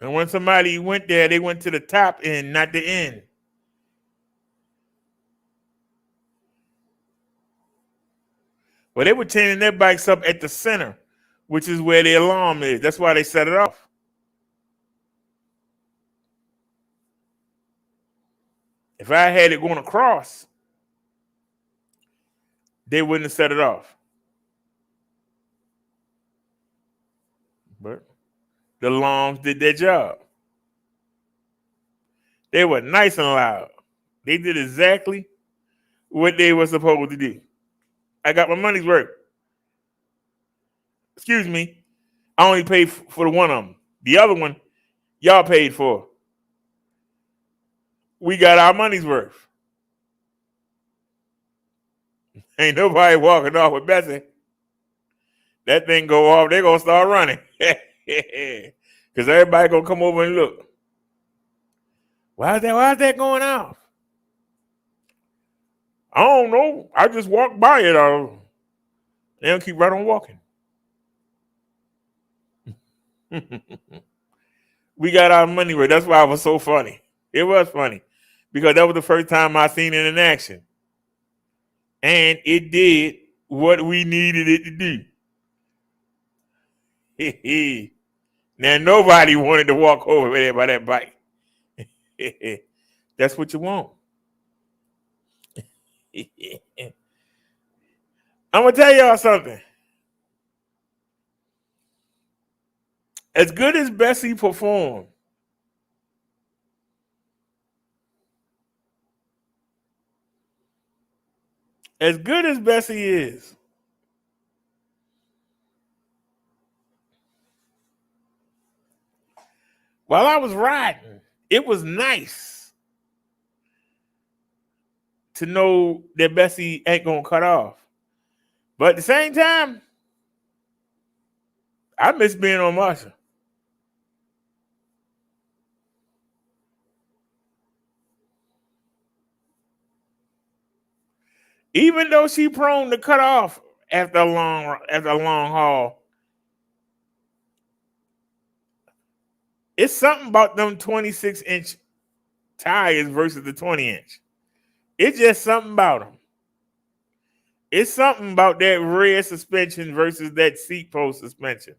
And when somebody went there, they went to the top end, not the end. But they were chaining their bikes up at the center, which is where the alarm is. That's why they set it off. If I had it going across, they wouldn't have set it off. But the alarms did their job. They were nice and loud. They did exactly what they were supposed to do. I got my money's worth. Excuse me. I only paid for the one of them. The other one, y'all paid for. We got our money's worth. Ain't nobody walking off with Bessie. That thing go off, they gonna start running. Because everybody gonna come over and look. Why is that going off? I don't know. I just walked by it. They don't keep right on walking. We got our money worth. That's why it was so funny. It was funny. Because that was the first time I seen it in action. And it did what we needed it to do. Now, nobody wanted to walk over there by that bike. That's what you want. I'm going to tell y'all something. As good as Bessie performed, as good as Bessie is, while I was riding, it was nice to know that Bessie ain't going to cut off. But at the same time, I miss being on Marsha. Even though she prone to cut off after a long haul, it's something about them 26-inch tires versus the 20-inch. It's just something about them. It's something about that rear suspension versus that seat post suspension.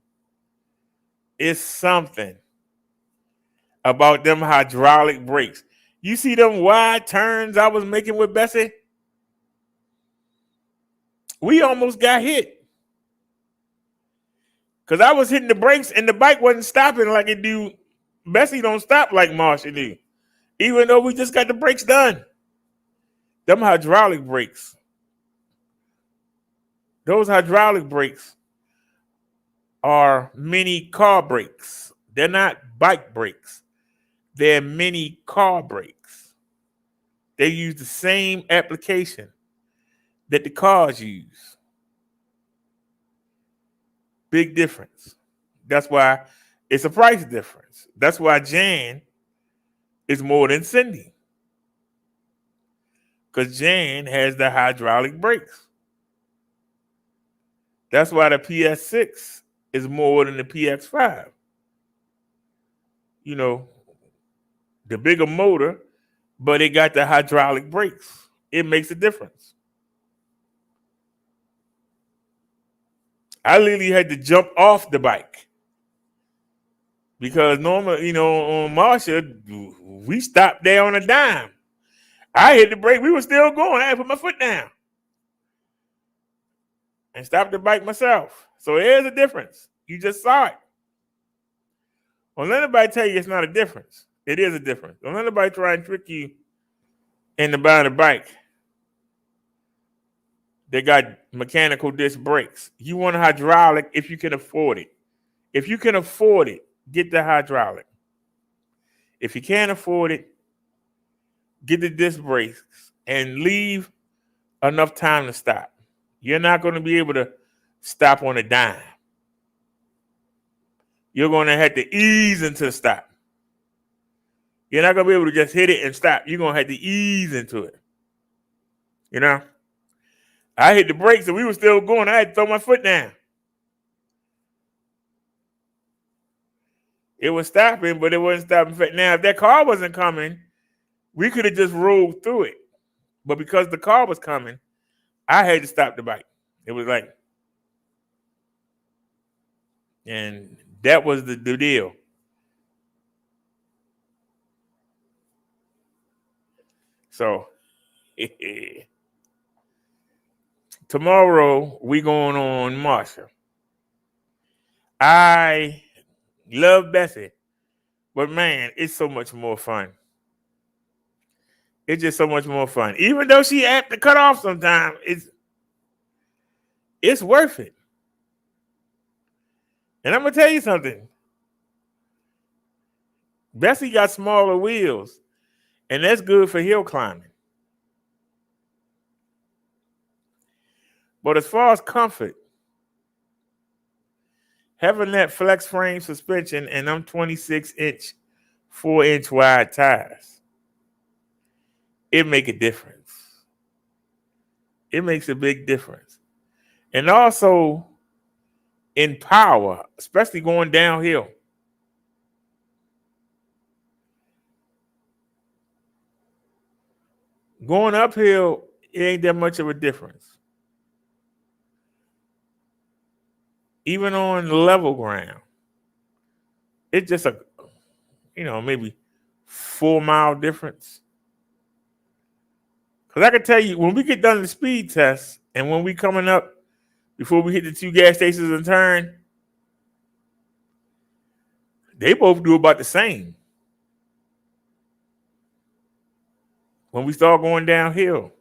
It's something about them hydraulic brakes. You see them wide turns I was making with Bessie? We almost got hit. Because I was hitting the brakes and the bike wasn't stopping like it do. Bessie don't stop like Marsha do. Even though we just got the brakes done. Them hydraulic brakes. Those hydraulic brakes are mini car brakes. They're not bike brakes. They're mini car brakes. They use the same application that the cars use. Big difference. That's why it's a price difference. That's why Jan is more than Cindy. Because Jan has the hydraulic brakes. That's why the PS6 is more than the PX5. You know, the bigger motor, but it got the hydraulic brakes. It makes a difference. I literally had to jump off the bike. Because normally, on Marsha, we stopped there on a dime. I hit the brake. We were still going. I had to put my foot down. and stopped the bike myself. So there's a difference. You just saw it. Don't let anybody tell you it's not a difference. It is a difference. Don't let anybody try and trick you into buying a bike. They got mechanical disc brakes. You want a hydraulic if you can afford it. If you can afford it, get the hydraulic. If you can't afford it, get the disc brakes and leave enough time to stop. You're not going to be able to stop on a dime. You're going to have to ease into the stop. You're not going to be able to just hit it and stop. You're going to have to ease into it. You know? I hit the brakes and we were still going. I had to throw my foot down. It was stopping, but it wasn't stopping. Now, if that car wasn't coming, we could have just rolled through it. But because the car was coming, I had to stop the bike. It was like, and that was the deal. So, tomorrow we going on Marsha. I love Bessie, but man, it's so much more fun. It's just so much more fun. Even though she apt to cut off sometimes, it's worth it. And I'm gonna tell you something. Bessie got smaller wheels, and that's good for hill climbing. But as far as comfort, having that flex frame suspension and them 26-inch, 4-inch wide tires, it make a difference. It makes a big difference. And also in power, especially going downhill. Going uphill, it ain't that much of a difference. Even on level ground, it's just maybe 4 mile difference. Because I can tell you, when we get done the speed test and when we coming up before we hit the 2 gas stations and turn, they both do about the same. When we start going downhill,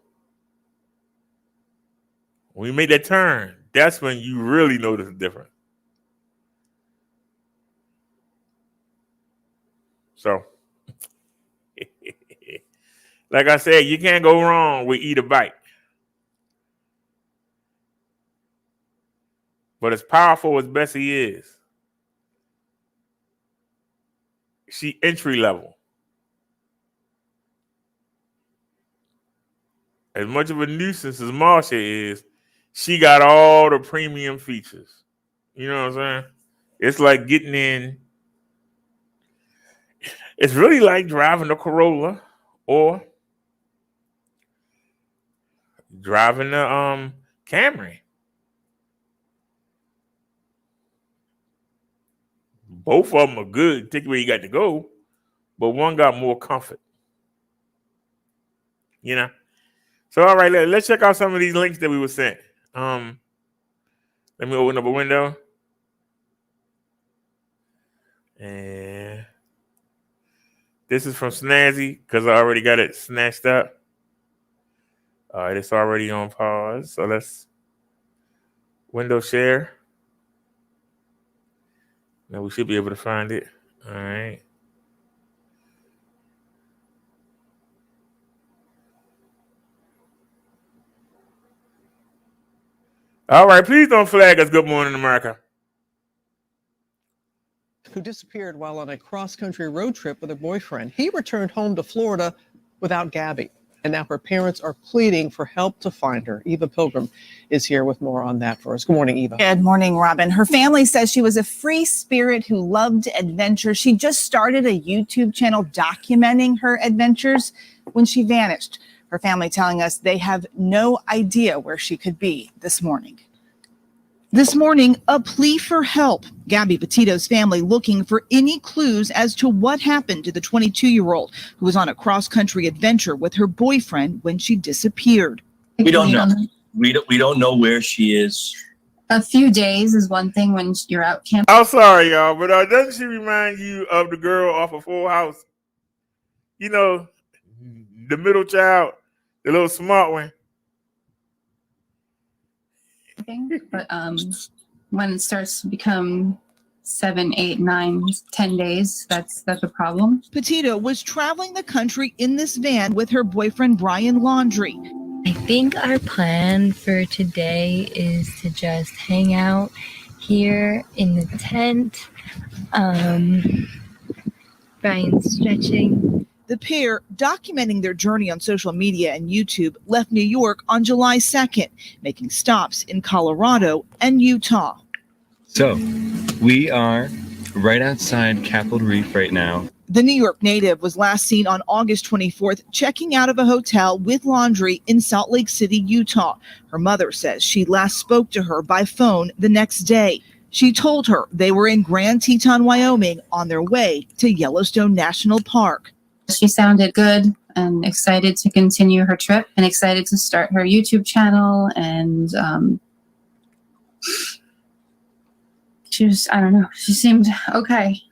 when we make that turn, that's when you really notice the difference. So, like I said, you can't go wrong with either bike. But as powerful as Bessie is, she entry level. As much of a nuisance as Marsha is, she got all the premium features. You know what I'm saying? It's like getting in. It's really like driving a Corolla or driving a Camry. Both of them are good. Take you where you got to go, but one got more comfort. You know. So all right, let's check out some of these links that we were sent. Let me open up a window. And this is from Snazzy because I already got it snatched up. All right, it's already on pause. So let's window share. Now we should be able to find it. All right. All right, please don't flag us Good Morning America. Who disappeared while on a cross-country road trip with her boyfriend. He returned home to Florida without Gabby, and now her parents are pleading for help to find her. Eva Pilgrim is here with more on that for us. Good morning, Eva. Good morning, Robin. Her family says she was a free spirit who loved adventure. She just started a YouTube channel documenting her adventures when she vanished. Her family telling us they have no idea where she could be this morning. This morning, a plea for help. Gabby Petito's family looking for any clues as to what happened to the 22-year-old who was on a cross-country adventure with her boyfriend when she disappeared. We don't know. We don't know where she is. A few days is one thing when you're out camping. I'm sorry, y'all, but doesn't she remind you of the girl off of Full House? You know, the middle child, the little smart one. But when it starts to become 7, 8, 9, 10 days, that's a problem. Petito was traveling the country in this van with her boyfriend, Brian Laundrie. I think our plan for today is to just hang out here in the tent. Brian's stretching. The pair, documenting their journey on social media and YouTube, left New York on July 2nd, making stops in Colorado and Utah. So, we are right outside Capitol Reef right now. The New York native was last seen on August 24th checking out of a hotel with Laundrie in Salt Lake City, Utah. Her mother says she last spoke to her by phone the next day. She told her they were in Grand Teton, Wyoming, on their way to Yellowstone National Park. She sounded good and excited to continue her trip and excited to start her YouTube channel. And she was, I don't know, she seemed okay.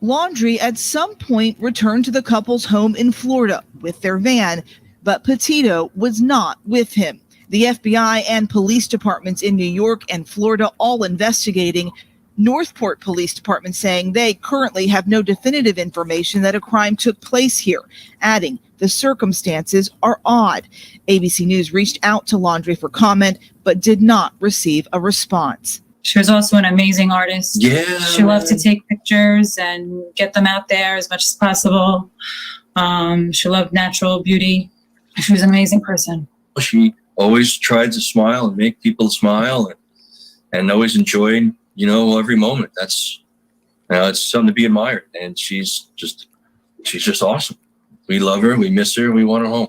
Laundrie at some point returned to the couple's home in Florida with their van, but Petito was not with him. The FBI and police departments in New York and Florida all investigating. Northport Police Department saying they currently have no definitive information that a crime took place here, adding the circumstances are odd. ABC News reached out to Laundrie for comment, but did not receive a response. She was also an amazing artist. Yeah. She loved to take pictures and get them out there as much as possible. She loved natural beauty. She was an amazing person. She always tried to smile and make people smile and always enjoyed, every moment. That's, it's something to be admired. And she's just awesome. We love her. We miss her. We want her home.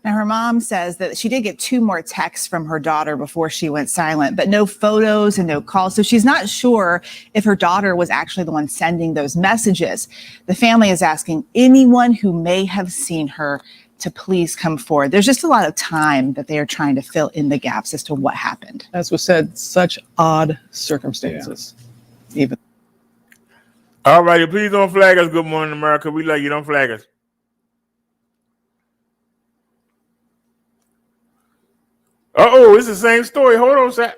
Now, her mom says that she did get 2 more texts from her daughter before she went silent, but no photos and no calls. So she's not sure if her daughter was actually the one sending those messages. The family is asking anyone who may have seen her to please come forward. There's just a lot of time that they are trying to fill in the gaps as to what happened. As was said, such odd circumstances. Even. All righty, please don't flag us. Good morning, America. We love you. Don't flag us. It's the same story. Hold on, Zach.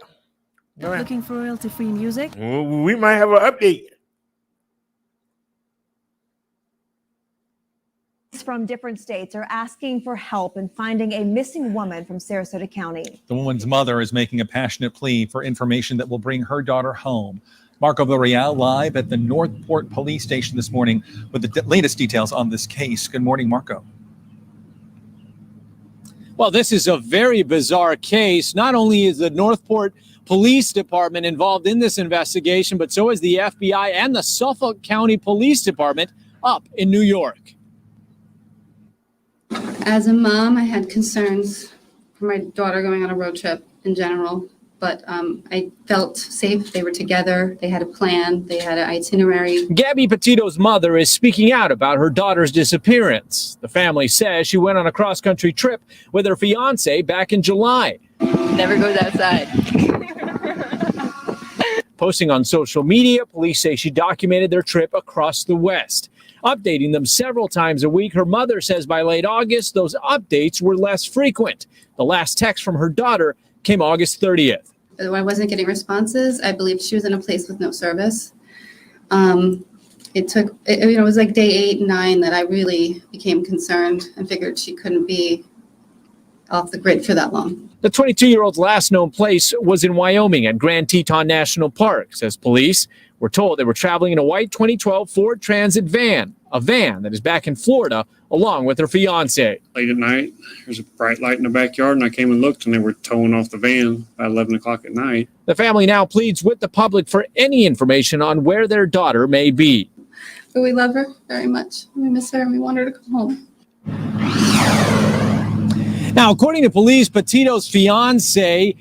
Looking for royalty-free music? We might have an update. From different states are asking for help in finding a missing woman from Sarasota County. The woman's mother is making a passionate plea for information that will bring her daughter home. Marco Villarreal live at the Northport Police Station this morning with the latest details on this case. Good morning, Marco. Well, this is a very bizarre case. Not only is the Northport Police Department involved in this investigation, but so is the FBI and the Suffolk County Police Department up in New York. As a mom, I had concerns for my daughter going on a road trip in general, but I felt safe. They were together. They had a plan. They had an itinerary. Gabby Petito's mother is speaking out about her daughter's disappearance. The family says she went on a cross-country trip with her fiance back in July. Never goes outside. Posting on social media, police say she documented their trip across the West, updating them several times a week. Her mother says by late August, those updates were less frequent. The last text from her daughter came August 30th. I wasn't getting responses. I believe she was in a place with no service. It was like day 8, 9 that I really became concerned and figured she couldn't be off the grid for that long. The 22-year-old's last known place was in Wyoming at Grand Teton National Park, says police. We're told they were traveling in a white 2012 Ford Transit van, a van that is back in Florida, along with her fiance. Late at night, there's a bright light in the backyard, and I came and looked, and they were towing off the van by 11 o'clock at night. The family now pleads with the public for any information on where their daughter may be. But we love her very much. We miss her, and we want her to come home. Now, according to police, Petito's fiance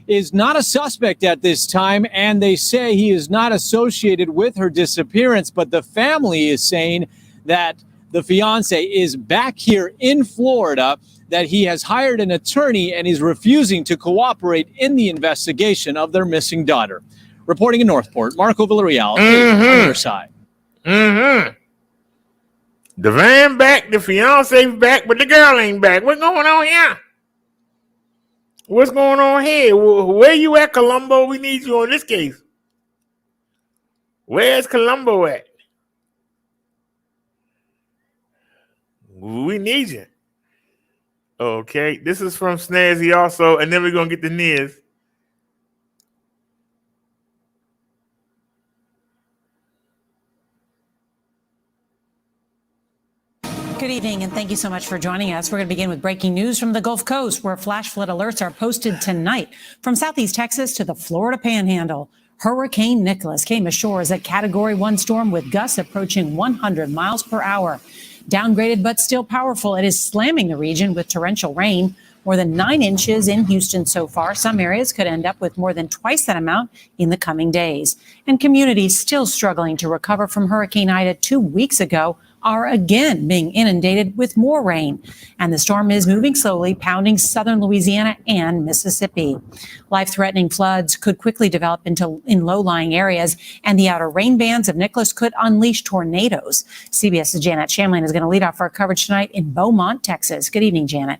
is not a suspect at this time, and they say he is not associated with her disappearance, but the family is saying that The fiance is back here in Florida, that he has hired an attorney and is refusing to cooperate in the investigation of their missing daughter. Reporting in Northport, Marco Villarreal, on your side. The van back, the fiance back, but the girl ain't back. What's going on here? What's going on here? Where you at, Columbo? We need you on this case. Where's Columbo at? We need you. Okay, this is from Snazzy also, and then we're going to get the Niz. Good evening, and thank you so much for joining us. We're going to begin with breaking news from the Gulf Coast, where flash flood alerts are posted tonight. From southeast Texas to the Florida Panhandle, Hurricane Nicholas came ashore as a Category 1 storm with gusts approaching 100 miles per hour. Downgraded but still powerful, it is slamming the region with torrential rain. More than 9 inches in Houston so far. Some areas could end up with more than twice that amount in the coming days. And communities still struggling to recover from Hurricane Ida 2 weeks ago are again being inundated with more rain. And the storm is moving slowly, pounding southern Louisiana and Mississippi. Life-threatening floods could quickly develop in low-lying areas, and the outer rain bands of Nicholas could unleash tornadoes. CBS's Janet Shamlin is going to lead off our coverage tonight in Beaumont, Texas. Good evening, Janet.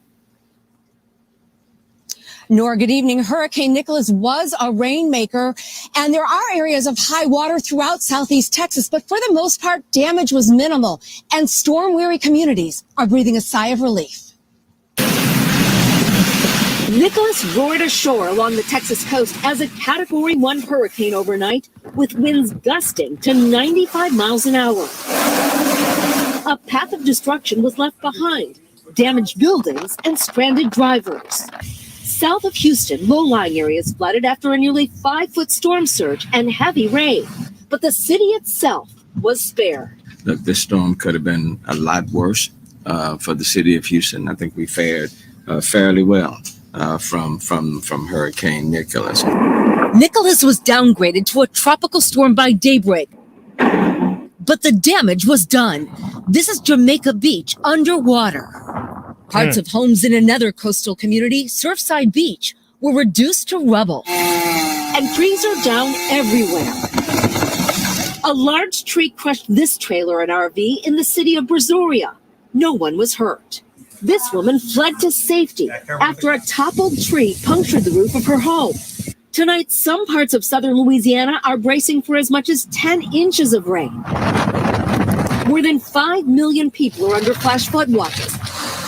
Nora, good evening. Hurricane Nicholas was a rainmaker, and there are areas of high water throughout southeast Texas, but for the most part, damage was minimal, and storm-weary communities are breathing a sigh of relief. Nicholas roared ashore along the Texas coast as a Category 1 hurricane overnight, with winds gusting to 95 miles an hour. A path of destruction was left behind, damaged buildings and stranded drivers. South of Houston, low-lying areas flooded after a nearly 5-foot storm surge and heavy rain. But the city itself was spared. Look, this storm could have been a lot worse for the city of Houston. I think we fared fairly well from Hurricane Nicholas. Nicholas was downgraded to a tropical storm by daybreak, but the damage was done. This is Jamaica Beach underwater. Parts of homes in another coastal community, Surfside Beach, were reduced to rubble. And trees are down everywhere. A large tree crushed this trailer and RV in the city of Brazoria. No one was hurt. This woman fled to safety after a toppled tree punctured the roof of her home. Tonight, some parts of southern Louisiana are bracing for as much as 10 inches of rain. More than 5 million people are under flash flood watches.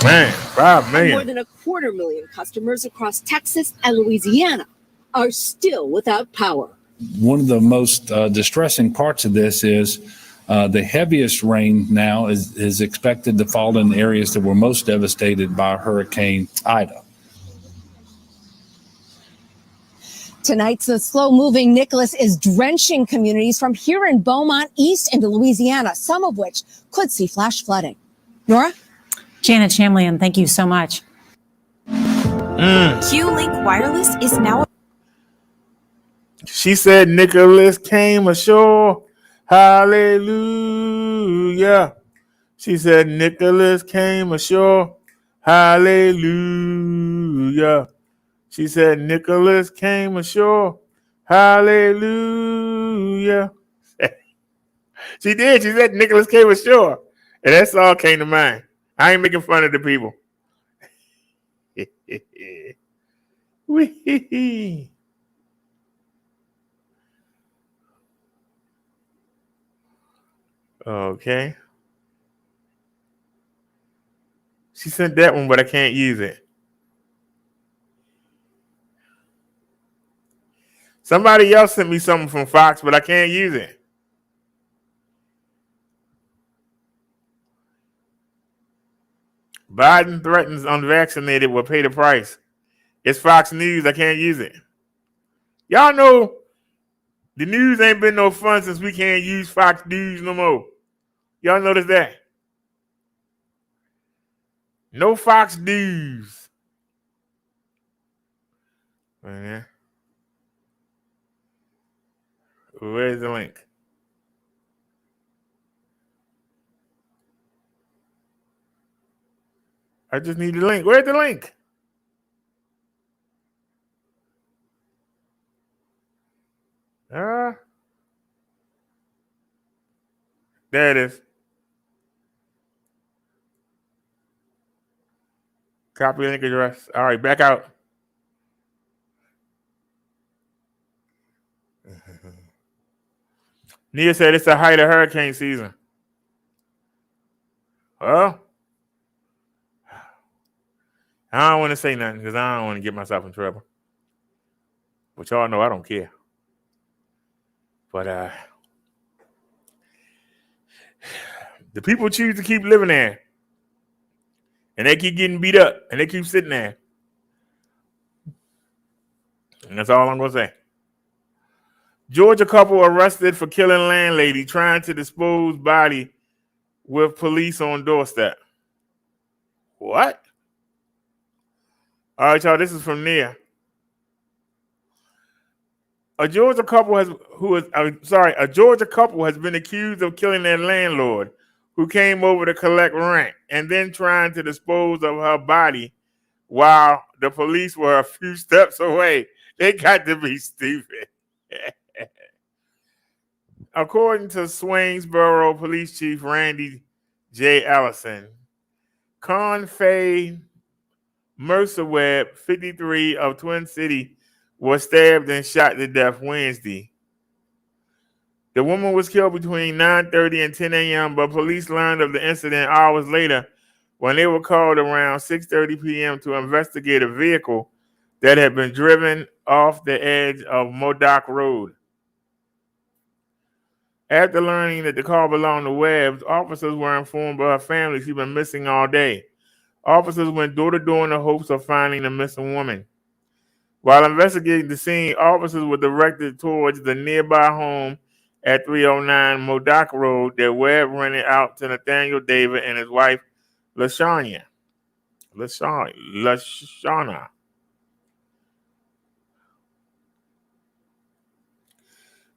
Man, 5 million. More than 250,000 customers across Texas and Louisiana are still without power. One of the most distressing parts of this is the heaviest rain now is expected to fall in areas that were most devastated by Hurricane Ida. Tonight's the slow-moving Nicholas is drenching communities from here in Beaumont east into Louisiana, some of which could see flash flooding. Nora? Janet Shamlian, thank you so much. Q-Link Wireless is now. She said Nicholas came ashore. Hallelujah. She said Nicholas came ashore. Hallelujah. She said Nicholas came ashore. Hallelujah. She did. She said Nicholas came ashore. And that song came to mind. I ain't making fun of the people. Wee. Okay. She sent that one, but I can't use it. Somebody else sent me something from Fox, but I can't use it. Biden threatens unvaccinated will pay the price. It's Fox News. I can't use it. Y'all know the news ain't been no fun since we can't use Fox News no more. Y'all notice that? No Fox News. Okay. Where's the link? I just need the link. Where's the link? There it is. Copy link address. All right, back out. Nia said it's the height of hurricane season. Well, I don't want to say nothing because I don't want to get myself in trouble. But y'all know I don't care. But the people choose to keep living there. And they keep getting beat up. And they keep sitting there. And that's all I'm going to say. Georgia couple arrested for killing landlady trying to dispose body with police on doorstep. What? All right, y'all, this is from Nia. A Georgia couple has been accused of killing their landlord who came over to collect rent and then trying to dispose of her body while the police were a few steps away. They got to be stupid. According to Swainsboro Police Chief Randy J. Allison, Confaye Mercerweb, 53 of Twin City, was stabbed and shot to death Wednesday. The woman was killed between 9:30 and 10 a.m., but police learned of the incident hours later when they were called around 6:30 p.m. to investigate a vehicle that had been driven off the edge of Modoc Road. After learning that the car belonged to Webbs, officers were informed by her family she'd been missing all day. Officers went door to door in the hopes of finding the missing woman. While investigating the scene, officers were directed towards the nearby home at 309 Modoc Road that Webb rented out to Nathaniel David and his wife, LaShawna.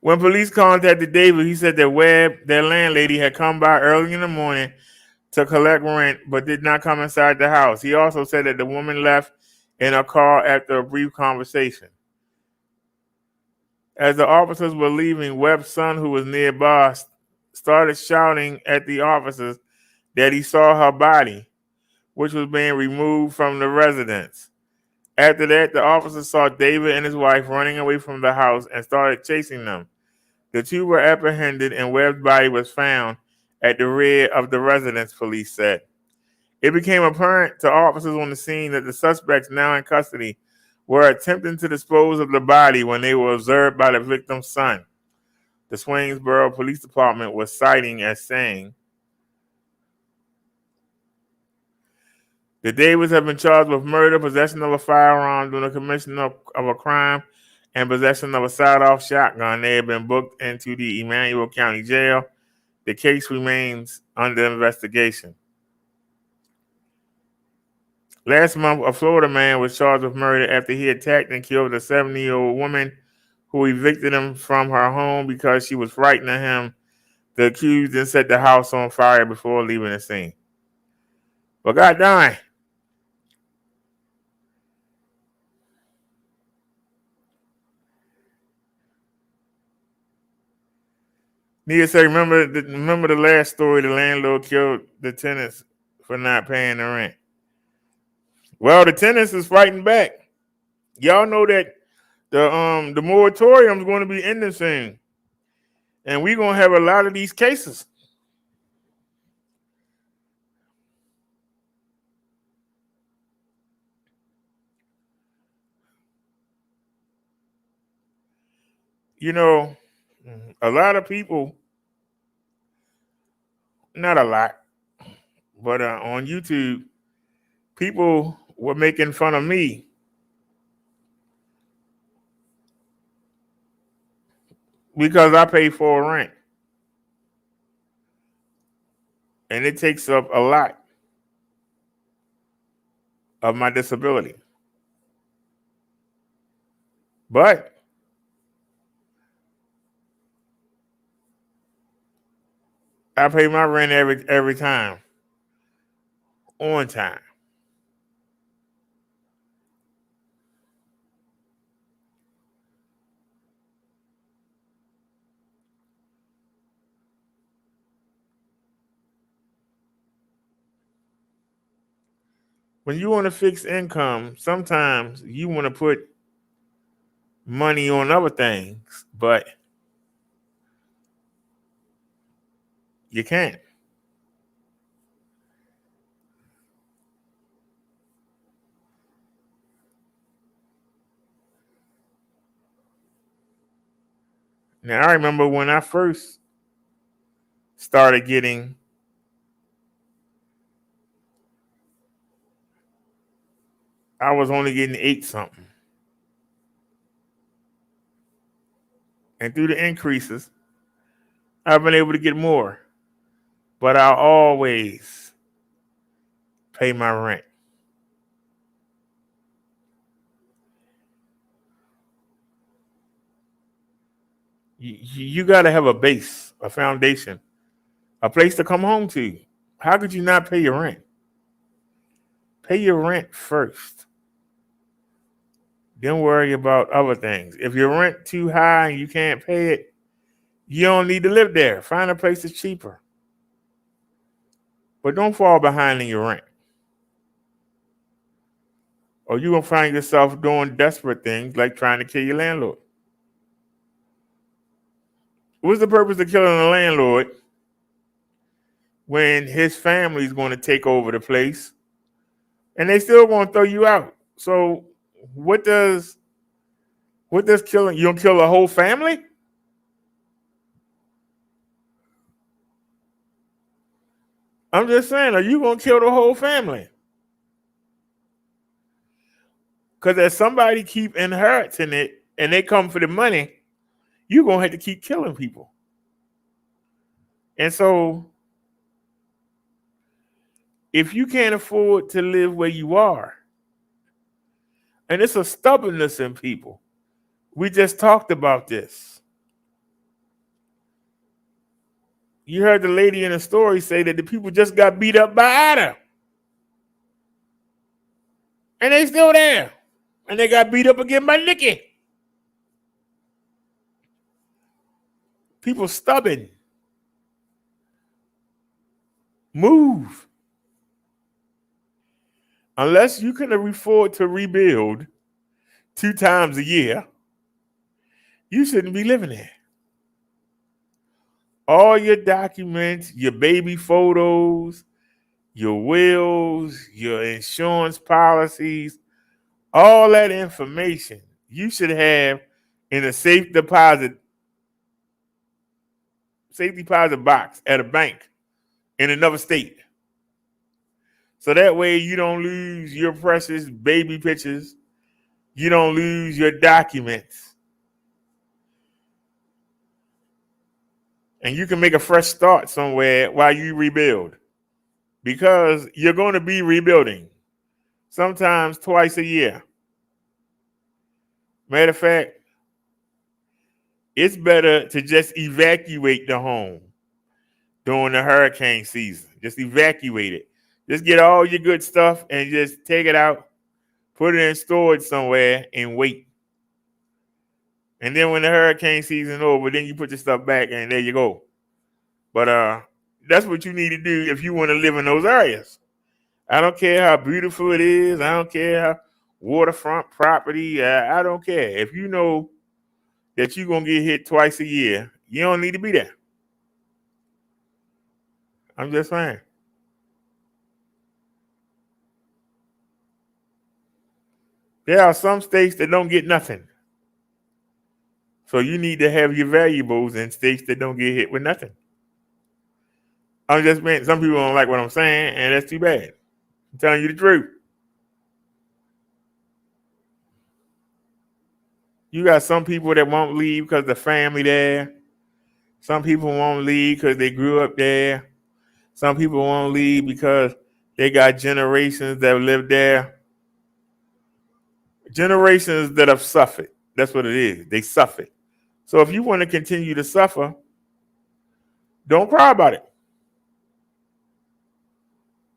When police contacted David, he said that Webb, their landlady, had come by early in the morning to collect rent, but did not come inside the house. He also said that the woman left in a car after a brief conversation. As the officers were leaving, Webb's son, who was nearby, started shouting at the officers that he saw her body, which was being removed from the residence. After that, the officers saw David and his wife running away from the house and started chasing them. The two were apprehended and Webb's body was found at the rear of the residence, police said. It became apparent to officers on the scene that the suspects, now in custody, were attempting to dispose of the body when they were observed by the victim's son. The Swainsboro Police Department was citing as saying, the Davids have been charged with murder, possession of a firearm during the commission of a crime, and possession of a sawed-off shotgun. They have been booked into the Emmanuel County Jail. The case remains under investigation. Last month, a Florida man was charged with murder after he attacked and killed a 70-year-old woman who evicted him from her home because she was frightening him. The accused then set the house on fire before leaving the scene. But God darn. Nia say, remember the last story, the landlord killed the tenants for not paying the rent. Well, the tenants is fighting back. Y'all know that the moratorium is going to be ending soon. And we're going to have a lot of these cases. You know, a lot of people, not a lot, but on YouTube, people were making fun of me because I pay full rent. And it takes up a lot of my disability. But I pay my rent every time, on time. When you want a fixed income, sometimes you want to put money on other things, but you can't. Now, I remember when I first started getting I was only getting 8 something. And through the increases, I've been able to get more. But I always pay my rent. You got to have a base, a foundation, a place to come home to. How could you not pay your rent? Pay your rent first. Then worry about other things. If your rent too high and you can't pay it, you don't need to live there. Find a place that's cheaper. But don't fall behind in your rent. Or you're going to find yourself doing desperate things like trying to kill your landlord. What's the purpose of killing a landlord when his family's going to take over the place and they still going to throw you out? So what does killing, you gonna kill a whole family? I'm just saying, are you gonna kill the whole family? Because if somebody keep inheriting it and they come for the money, you're gonna have to keep killing people. And so if you can't afford to live where you are, and it's a stubbornness in people. We just talked about this. You heard the lady in the story say that the people just got beat up by Ada. And they still there. And they got beat up again by Nikki. People stubborn. Move. Unless you can afford to rebuild 2 times a year, you shouldn't be living there. All your documents, your baby photos, your wills, your insurance policies, all that information you should have in a safe deposit box at a bank in another state. So that way you don't lose your precious baby pictures. You don't lose your documents. And you can make a fresh start somewhere while you rebuild. Because you're going to be rebuilding. Sometimes twice a year. Matter of fact, it's better to just evacuate the home during the hurricane season. Just evacuate it. Just get all your good stuff and just take it out, put it in storage somewhere, and wait. And then when the hurricane season is over, then you put your stuff back, and there you go. But that's what you need to do if you want to live in those areas. I don't care how beautiful it is. I don't care how waterfront property. I don't care. If you know that you're going to get hit twice a year, you don't need to be there. I'm just saying. There are some states that don't get nothing. So you need to have your valuables in states that don't get hit with nothing. I'm just saying, some people don't like what I'm saying, and that's too bad. I'm telling you the truth. You got some people that won't leave because the family there. Some people won't leave because they grew up there. Some people won't leave because they got generations that live there. Generations that have suffered. That's what it is. They suffered. So if you want to continue to suffer, don't cry about it.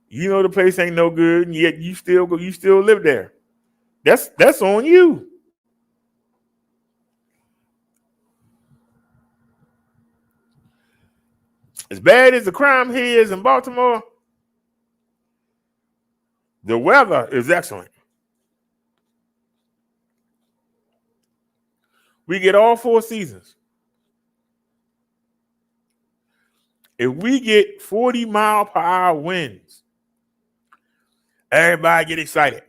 You know the place ain't no good, and yet you still live there. That's on you. As bad as the crime here is in Baltimore, The weather is excellent. We get all 4 seasons. If we get 40-mile-per-hour winds, everybody get excited.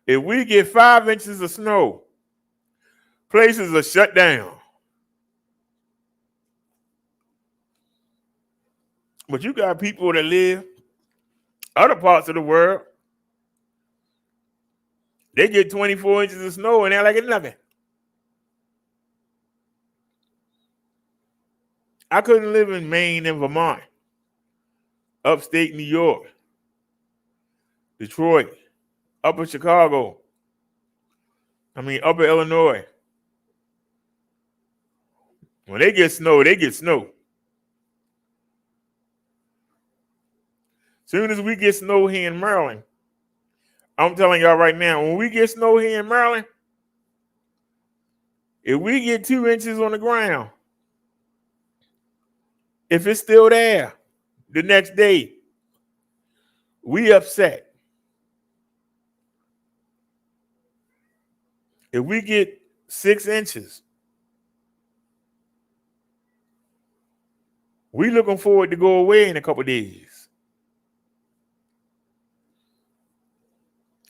If we get 5 inches of snow, places are shut down. But you got people that live other parts of the world, they get 24 inches of snow and they're like it's nothing. I couldn't live in Maine and Vermont, upstate New York, Detroit, upper Chicago, upper Illinois. When they get snow, they get snow. Soon as we get snow here in Maryland, I'm telling y'all right now, when we get snow here in Maryland, if we get 2 inches on the ground, if it's still there the next day, we upset. If we get 6 inches, we looking forward to go away in a couple days.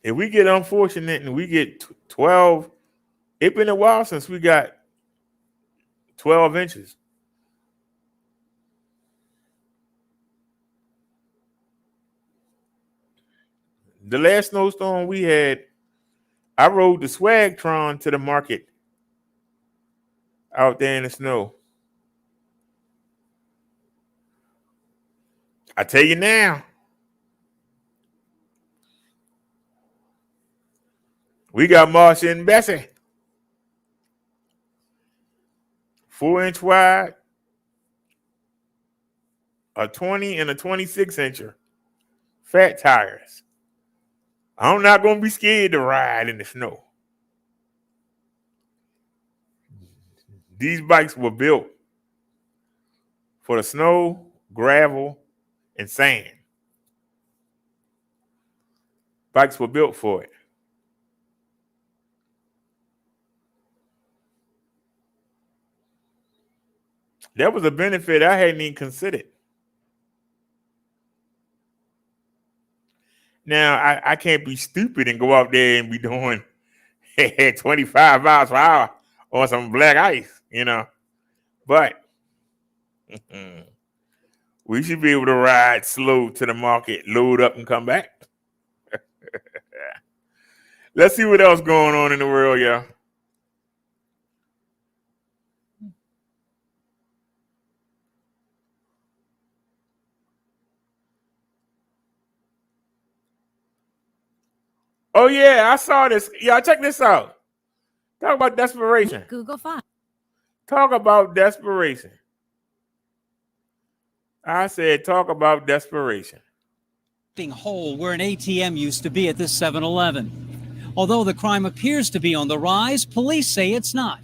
If we get unfortunate and we get 12, it's been a while since we got 12 inches. The last snowstorm we had, I rode the Swagtron to the market out there in the snow. I tell you now, we got Marsha and Bessie. 4-inch wide, a 20 and a 26-incher, fat tires. I'm not going to be scared to ride in the snow. These bikes were built for the snow, gravel, and sand. Bikes were built for it. That was a benefit I hadn't even considered. Now, I can't be stupid and go out there and be doing 25 miles per hour on some black ice, But we should be able to ride slow to the market, load up, and come back. Let's see what else going on in the world, y'all. Oh, yeah, I saw this. Y'all, check this out. Talk about desperation. Google Find. Talk about desperation. I said talk about desperation. Hole where an ATM used to be at this 7-Eleven. Although the crime appears to be on the rise, police say it's not.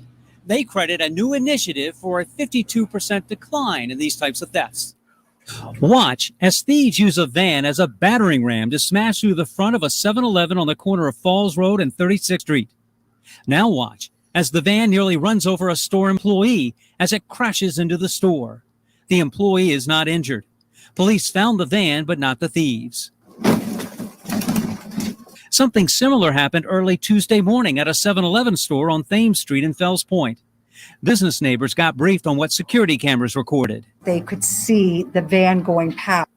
They credit a new initiative for a 52% decline in these types of thefts. Watch as thieves use a van as a battering ram to smash through the front of a 7-Eleven on the corner of Falls Road and 36th Street. Now watch as the van nearly runs over a store employee as it crashes into the store. The employee is not injured. Police found the van, but not the thieves. Something similar happened early Tuesday morning at a 7-Eleven store on Thames Street in Fells Point. Business neighbors got briefed on what security cameras recorded. They could see the van going past.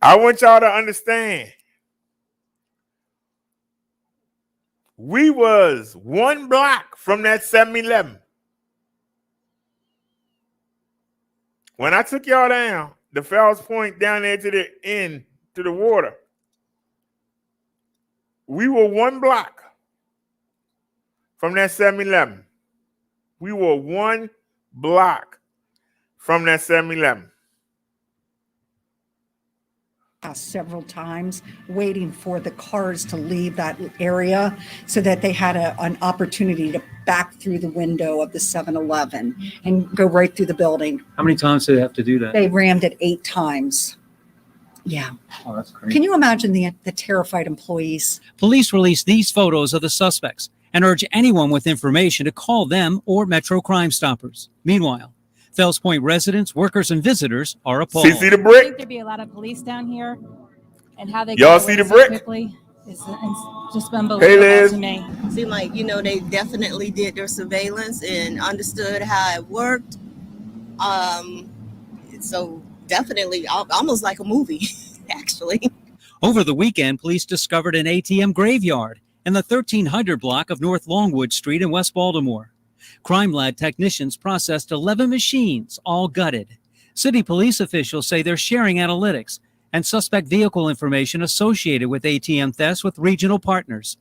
I want y'all to understand. We was 1 block from that 7-Eleven. When I took y'all down, the Fells Point down there to the end, to the water, we were 1 block from that 7-Eleven. We were 1 block from that 7-Eleven. Several times waiting for the cars to leave that area so that they had an opportunity to back through the window of the 7-Eleven and go right through the building. How many times did they have to do that? They rammed it 8 times. Yeah. Oh, that's crazy. Can you imagine the terrified employees? Police released these photos of the suspects and urge anyone with information to call them or Metro Crime Stoppers. Meanwhile, Fells Point residents, workers, and visitors are appalled. See the I brick? think there'd be a lot of police down here, and how they Y'all got see away the so brick? quickly is just Hey, unbelievable Liz. to me. Seemed like, they definitely did their surveillance and understood how it worked. So definitely almost like a movie, actually. Over the weekend, police discovered an ATM graveyard in the 1300 block of North Longwood Street in West Baltimore. Crime lab technicians processed 11 machines, all gutted. City police officials say they're sharing analytics and suspect vehicle information associated with ATM thefts with regional partners.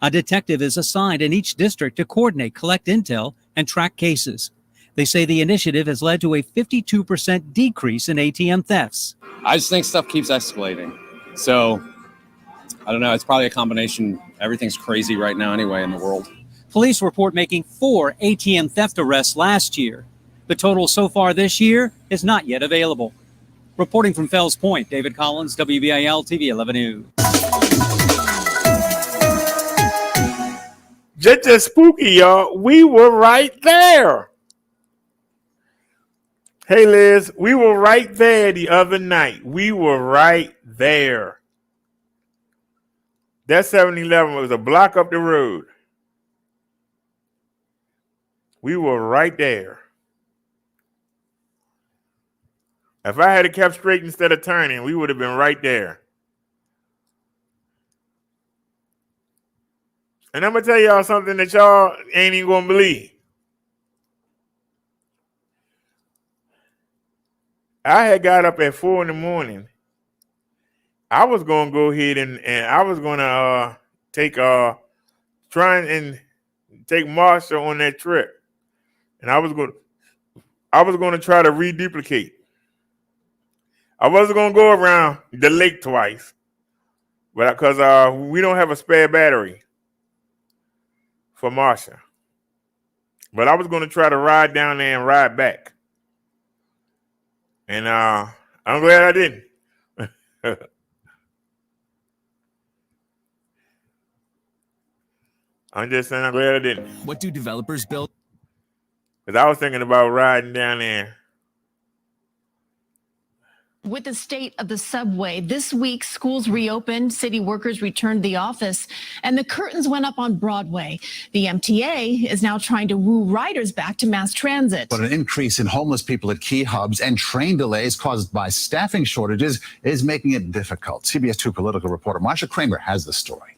A detective is assigned in each district to coordinate, collect intel, and track cases. They say the initiative has led to a 52% decrease in ATM thefts. I just think stuff keeps escalating. So, I don't know. It's probably a combination. Everything's crazy right now anyway in the world. Police report making 4 ATM theft arrests last year. The total so far this year is not yet available. Reporting from Fells Point, David Collins, WVIL TV 11 News. Just spooky, y'all. We were right there. Hey, Liz, we were right there the other night. We were right there. That 7-Eleven was a block up the road. We were right there. If I had kept straight instead of turning, we would have been right there. And I'm going to tell y'all something that y'all ain't even going to believe. I had got up at 4 a.m. I was going to go ahead and I was going to try and take Marsha on that trip. And I was going to try to reduplicate. I wasn't going to go around the lake twice, but because we don't have a spare battery for Marsha. But I was going to try to ride down there and ride back. And I'm glad I didn't. I'm just saying I'm glad I didn't. What do developers build? Because I was thinking about riding down there. With the state of the subway, this week schools reopened, city workers returned to the office, and the curtains went up on Broadway. The MTA is now trying to woo riders back to mass transit. But an increase in homeless people at key hubs and train delays caused by staffing shortages is making it difficult. CBS 2 political reporter Marsha Kramer has the story.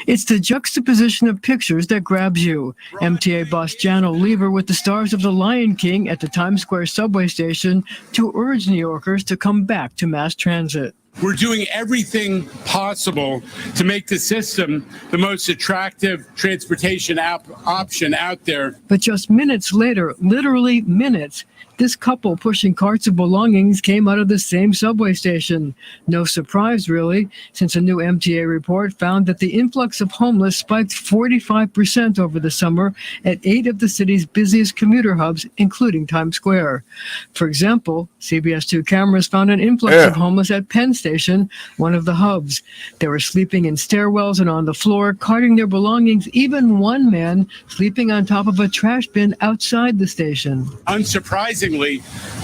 It's the juxtaposition of pictures that grabs you. MTA boss Jan Oliver with the stars of The Lion King at the Times Square subway station to urge New Yorkers to come back to mass transit. We're doing everything possible to make the system the most attractive transportation option out there. But just minutes later, literally minutes, this couple pushing carts of belongings came out of the same subway station. No surprise, really, since a new MTA report found that the influx of homeless spiked 45% over the summer at 8 of the city's busiest commuter hubs, including Times Square. For example, CBS 2 cameras found an influx of homeless at Penn Station, one of the hubs. They were sleeping in stairwells and on the floor, carting their belongings, even one man sleeping on top of a trash bin outside the station. Unsurprisingly,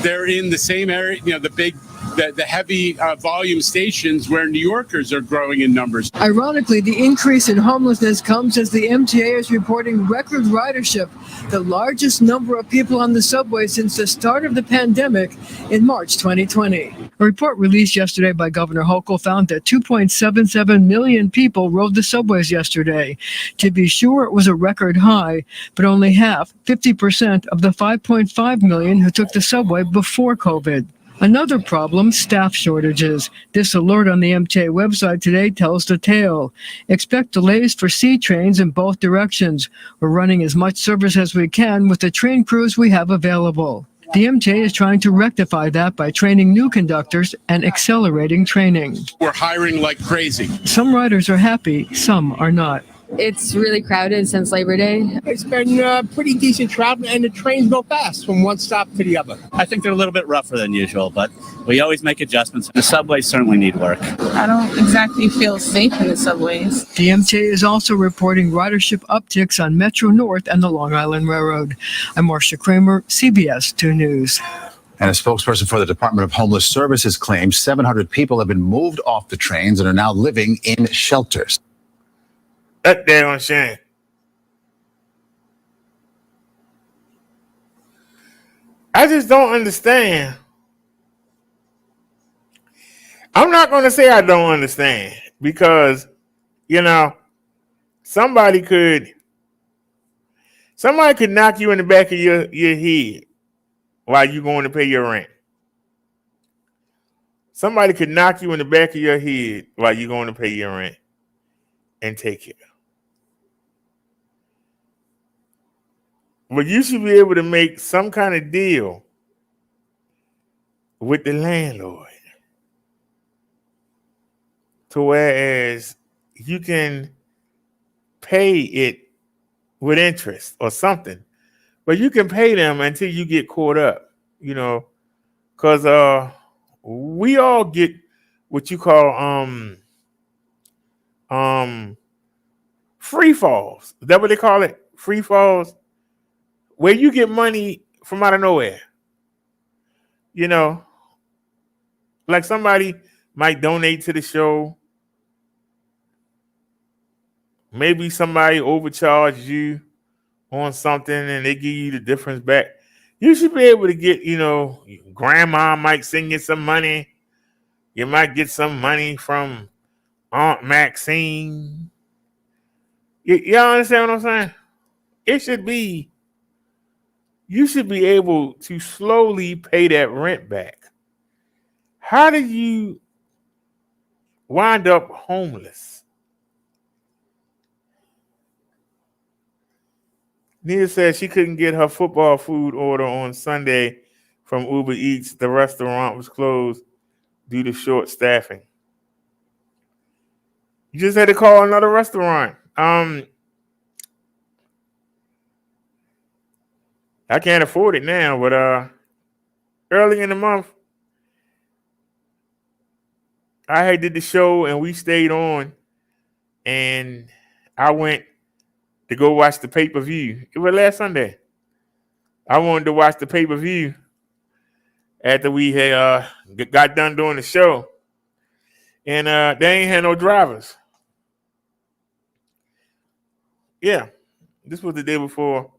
they're in the same area, the heavy volume stations where New Yorkers are growing in numbers. Ironically, the increase in homelessness comes as the MTA is reporting record ridership, the largest number of people on the subway since the start of the pandemic in March 2020. A report released yesterday by Governor Hochul found that 2.77 million people rode the subways yesterday. To be sure, it was a record high, but only half, 50% of the 5.5 million who took the subway before COVID. Another problem, staff shortages. This alert on the MTA website today tells the tale. Expect delays for C trains in both directions. We're running as much service as we can with the train crews we have available. The MTA is trying to rectify that by training new conductors and accelerating training. We're hiring like crazy. Some riders are happy, some are not. It's really crowded since Labor Day. It's been pretty decent travel, and the trains go fast from one stop to the other. I think they're a little bit rougher than usual, but we always make adjustments. The subways certainly need work. I don't exactly feel safe in the subways. The MTA is also reporting ridership upticks on Metro North and the Long Island Railroad. I'm Marcia Kramer, CBS 2 News. And a spokesperson for the Department of Homeless Services claims 700 people have been moved off the trains and are now living in shelters. That damn shame. I just don't understand. I'm not going to say I don't understand because, somebody could knock you in the back of your head while you're going to pay your rent. Somebody could knock you in the back of your head while you're going to pay your rent and take it. But you should be able to make some kind of deal with the landlord to whereas you can pay it with interest or something. But you can pay them until you get caught up, because we all get what you call free falls. Is that what they call it? Free falls? Where you get money from out of nowhere. Like somebody might donate to the show. Maybe somebody overcharged you on something and they give you the difference back. You should be able to get, grandma might send you some money. You might get some money from Aunt Maxine. Y'all understand what I'm saying? You should be able to slowly pay that rent back. How do you wind up homeless? Nia said she couldn't get her football food order on Sunday from Uber Eats. The restaurant was closed due to short staffing. You just had to call another restaurant. I can't afford it now, but early in the month, I did the show and we stayed on, and I went to go watch the pay-per-view. It was last Sunday. I wanted to watch the pay-per-view after we had got done doing the show, and they ain't had no drivers. Yeah, this was the day before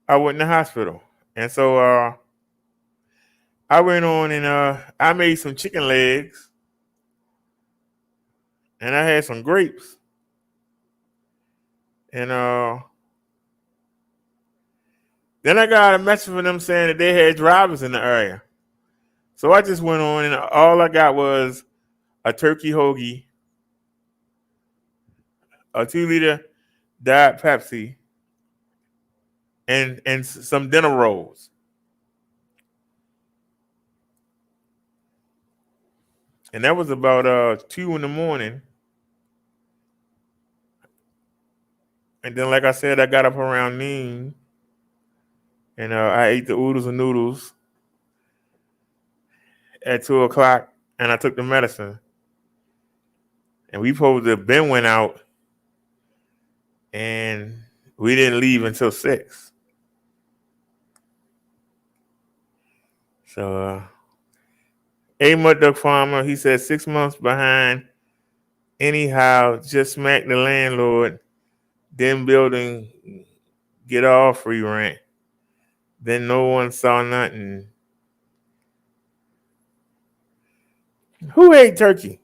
I went in the hospital. And so I went on and I made some chicken legs and I had some grapes. And then I got a message from them saying that they had drivers in the area. So I just went on and all I got was a turkey hoagie, a 2-liter Diet Pepsi, and some dinner rolls. And that was about 2 a.m. And then, like I said, I got up around noon and I ate the oodles and noodles at 2:00 and I took the medicine. And we supposed to Ben went out and we didn't leave until 6. So, A Mud Duck Farmer, he said 6 months behind. Anyhow, just smack the landlord. Then building, get all free rent. Then no one saw nothing. Who ate turkey?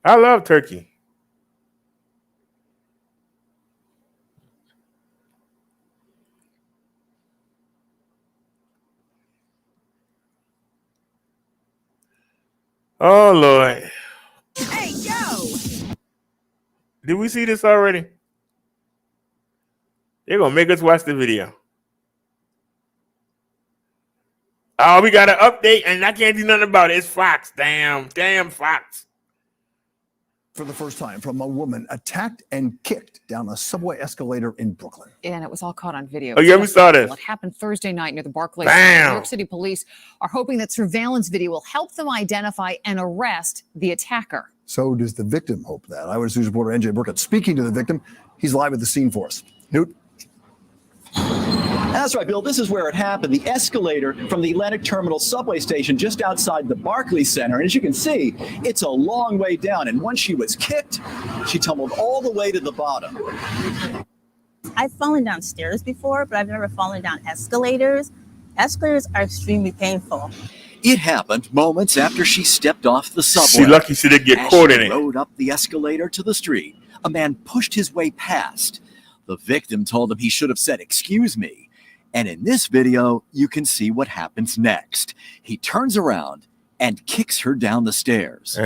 I love turkey. Oh, Lord. Hey, yo! Did we see this already? They're going to make us watch the video. Oh, we got an update, and I can't do nothing about it. It's Fox. Damn Fox. For the first time from a woman attacked and kicked down a subway escalator in Brooklyn. And it was all caught on video. Oh, yeah, we saw this. It happened Thursday night near the Barclays. Bam. New York City police are hoping that surveillance video will help them identify and arrest the attacker. So does the victim hope that. Eyewitness News reporter NJ Burkett speaking to the victim. He's live at the scene for us. Newt. That's right, Bill. This is where it happened. The escalator from the Atlantic Terminal subway station just outside the Barclays Center. And as you can see, it's a long way down. And once she was kicked, she tumbled all the way to the bottom. I've fallen down stairs before, but I've never fallen down escalators. Escalators are extremely painful. It happened moments after she stepped off the subway. She lucky she didn't get As caught she in it. rode up the escalator to the street, a man pushed his way past. The victim told him he should have said, "Excuse me." And in this video, you can see what happens next. He turns around and kicks her down the stairs.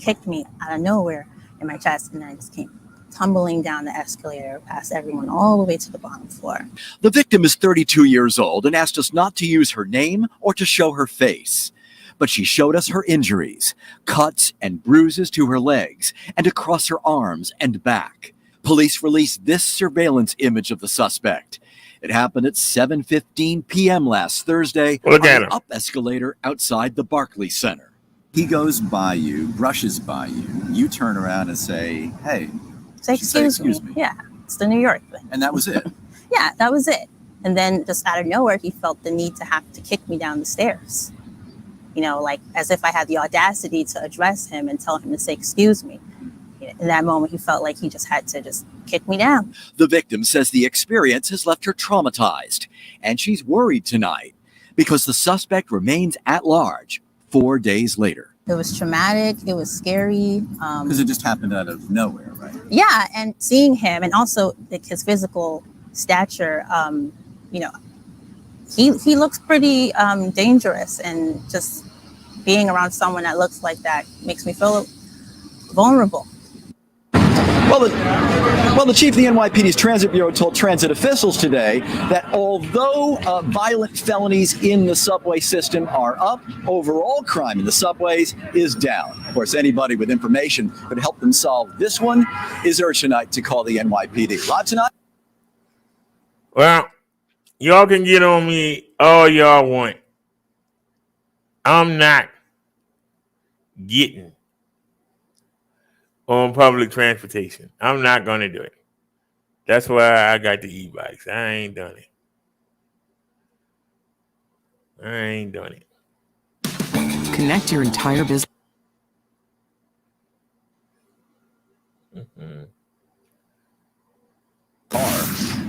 Kicked me out of nowhere in my chest, and I just came tumbling down the escalator past everyone all the way to the bottom floor. The victim is 32 years old and asked us not to use her name or to show her face. But she showed us her injuries, cuts and bruises to her legs and across her arms and back. Police released this surveillance image of the suspect. It happened at 7:15 p.m. last Thursday on an up escalator outside the Barclays Center. He goes by you, brushes by you. You turn around and say, "Hey." Say, excuse me. Yeah, it's the New York thing. And that was it. Yeah, that was it. And then just out of nowhere, he felt the need to have to kick me down the stairs. You know, like as if I had the audacity to address him and tell him to say, "Excuse me." In that moment, he felt like he just had to just kick me down. The victim says the experience has left her traumatized, and she's worried tonight because the suspect remains at large 4 days later. It was traumatic. It was scary. Because it just happened out of nowhere, right? Yeah, and seeing him, and also like his physical stature, you know, he looks pretty dangerous, and just being around someone that looks like that makes me feel vulnerable. Well, the chief of the NYPD's Transit Bureau told transit officials today that although violent felonies in the subway system are up, overall crime in the subways is down. Of course, anybody with information could help them solve this one is urged tonight to call the NYPD. Live tonight. Well, y'all can get on me all y'all want. I'm not getting on public transportation. I'm not going to do it. That's why I got the e-bikes. I ain't done it. Connect your entire business.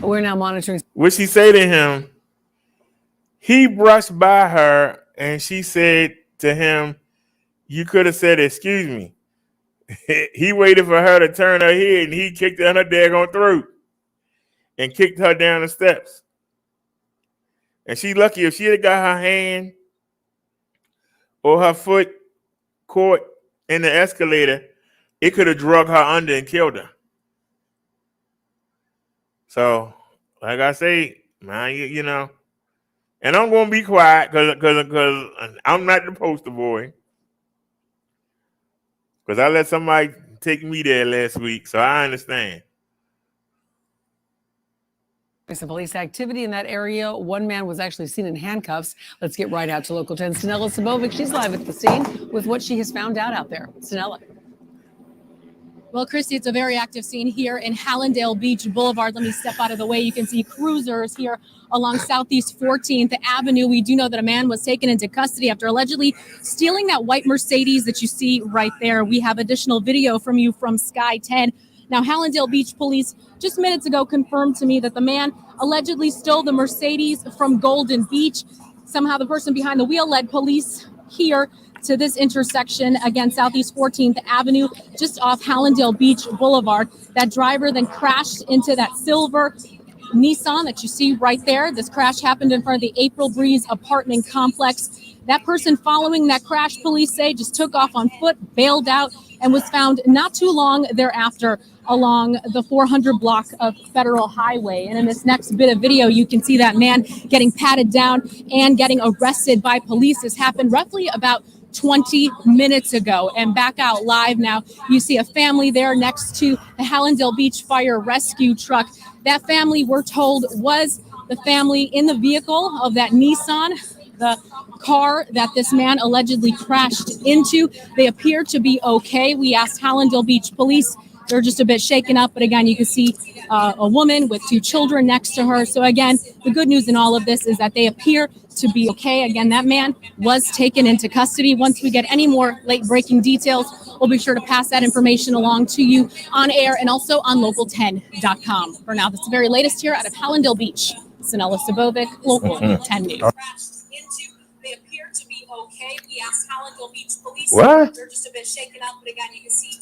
We're now monitoring. What she say to him? He brushed by her and she said to him, "You could have said, 'Excuse me.'" He waited for her to turn her head and he kicked her in her daggone throat and kicked her down the steps. And she lucky if she had got her hand or her foot caught in the escalator, it could have drug her under and killed her. So, like I say, man, you know, and I'm going to be quiet because I'm not the poster boy. Because I let somebody take me there last week, so I understand. There's some police activity in that area. One man was actually seen in handcuffs. Let's get right out to Local 10. Stanella Sabovic, she's live at the scene with what she has found out there. Stanella. Well, Christy, it's a very active scene here in Hallandale Beach Boulevard. Let me step out of the way. You can see cruisers here along Southeast 14th Avenue. We do know that a man was taken into custody after allegedly stealing that white Mercedes that you see right there. We have additional video from you from Sky 10. Now, Hallandale Beach Police just minutes ago confirmed to me that the man allegedly stole the Mercedes from Golden Beach. Somehow the person behind the wheel led police here to this intersection, again, Southeast 14th Avenue, just off Hallandale Beach Boulevard. That driver then crashed into that silver Nissan that you see right there. This crash happened in front of the April Breeze apartment complex. That person following that crash, police say, just took off on foot, bailed out, and was found not too long thereafter along the 400 block of Federal Highway. And in this next bit of video, you can see that man getting patted down and getting arrested by police. This happened roughly about 20 minutes ago. And back out live now, you see a family there next to the Hallandale Beach Fire Rescue truck. That family, we're told, was the family in the vehicle of that Nissan, the car that this man allegedly crashed into. They appear to be okay. We asked Hallandale Beach Police. They're just a bit shaken up, but again, you can see a woman with 2 children next to her. So again, the good news in all of this is that they appear to be okay. Again, that man was taken into custody. Once we get any more late-breaking details, we'll be sure to pass that information along to you on air and also on local10.com. For now, that's the very latest here out of Hallandale Beach. Sanella Sabovic, Local 10 News. They appear to be okay. We asked Hallandale Beach Police. What? They're just a bit shaken up, but again, you can see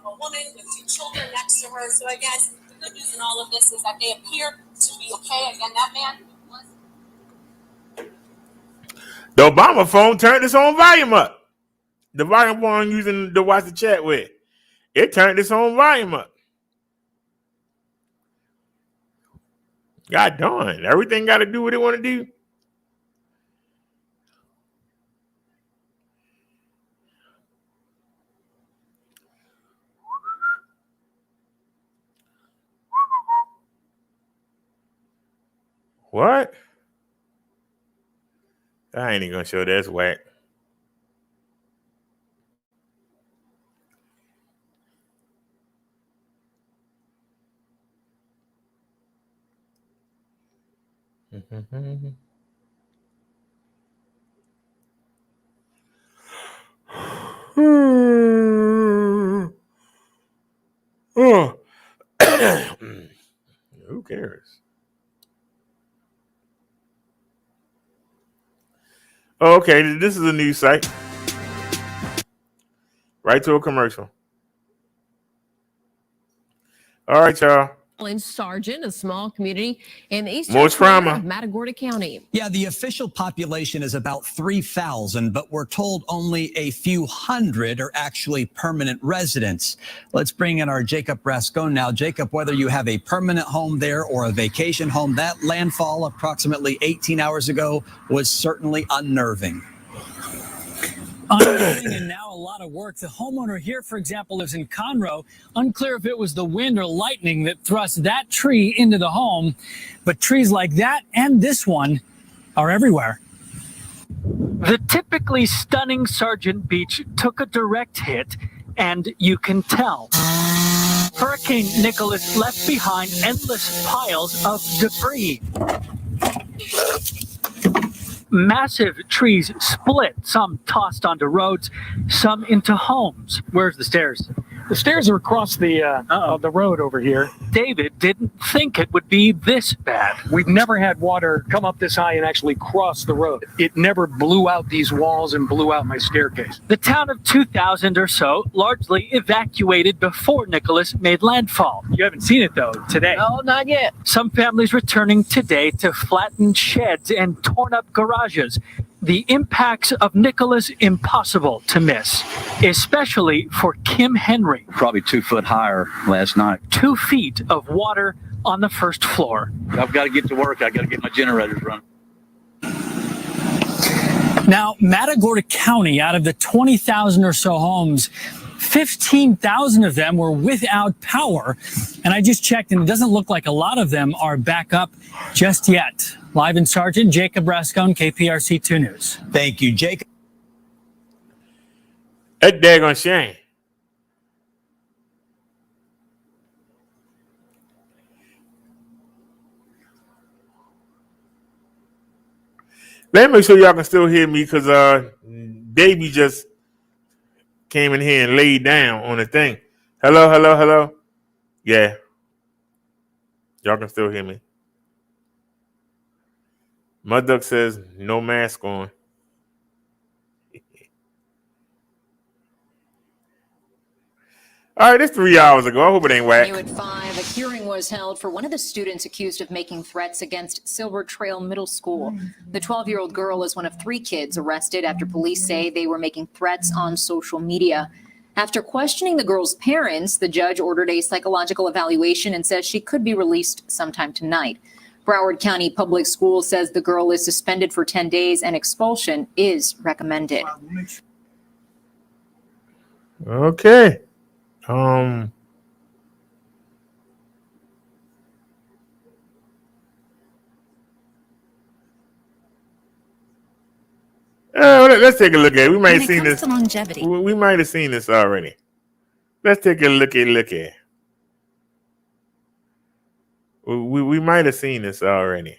a woman with 2 children next to her. So again, the good news in all of this is that they appear to be okay. Again, that man was... The Obama phone turned its own volume up. The volume I'm using to watch the chat with. It turned its own volume up. God darn. Everything got to do what it want to do. What? I ain't even gonna show that's whack. Oh. Who cares? Okay, this is a news site. Right to a commercial. All right, y'all. In Sargent, a small community in the eastern More corner trauma. of Matagorda County. Yeah, the official population is about 3,000, but we're told only a few hundred are actually permanent residents. Let's bring in our Jacob Rascone now. Jacob, whether you have a permanent home there or a vacation home, that landfall approximately 18 hours ago was certainly unnerving. Unnerving and now a lot of work. The homeowner here, for example, lives in Conroe. Unclear if it was the wind or lightning that thrust that tree into the home. But trees like that and this one are everywhere. The typically stunning Sargent Beach took a direct hit, and you can tell. Hurricane Nicholas left behind endless piles of debris. Massive trees split, some tossed onto roads, some into homes. Where's the stairs? The stairs are across the road over here. David didn't think it would be this bad. We've never had water come up this high and actually cross the road. It never blew out these walls and blew out my staircase. The town of 2,000 or so largely evacuated before Nicholas made landfall. You haven't seen it, though, today. No, not yet. Some families returning today to flattened sheds and torn up garages. The impacts of Nicholas impossible to miss, especially for Kim Henry. Probably 2 foot higher last night. 2 feet of water on the first floor. I've got to get to work. I've got to get my generators running. Now, Matagorda County, out of the 20,000 or so homes, 15,000 of them were without power. And I just checked, and it doesn't look like a lot of them are back up just yet. Live in Sargent, Jacob Rascone, KPRC 2 News. Thank you, Jacob. That daggone shame. Let me make sure y'all can still hear me, because Davey just came in here and laid down on the thing. Hello, hello, hello. Yeah. Y'all can still hear me. My duck says no mask on. All right, it's 3 hours ago. I hope it ain't whack. New at 5, a hearing was held for one of the students accused of making threats against Silver Trail Middle School. The 12-year-old girl is one of 3 kids arrested after police say they were making threats on social media. After questioning the girl's parents, the judge ordered a psychological evaluation and says she could be released sometime tonight. Broward County Public Schools says the girl is suspended for 10 days and expulsion is recommended. Okay. Let's take a look at it. We might have seen this. We might have seen this already. Let's take a look at. We might have seen this already.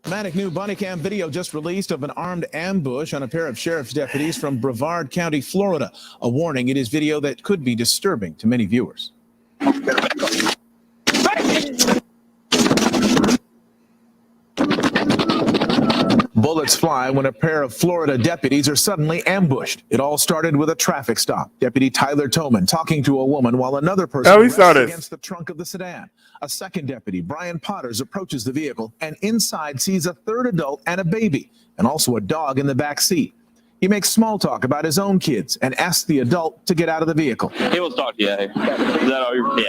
Dramatic new body cam video just released of an armed ambush on a pair of sheriff's deputies from Brevard County, Florida. A warning, it is video that could be disturbing to many viewers. Bullets fly when a pair of Florida deputies are suddenly ambushed. It all started with a traffic stop. Deputy Tyler Toman talking to a woman while another person rests against the trunk of the sedan. A second deputy, Brian Potters, approaches the vehicle and inside sees a third adult and a baby, and also a dog in the back seat. He makes small talk about his own kids and asks the adult to get out of the vehicle. He wants to talk to you. Hey. Is that all you're?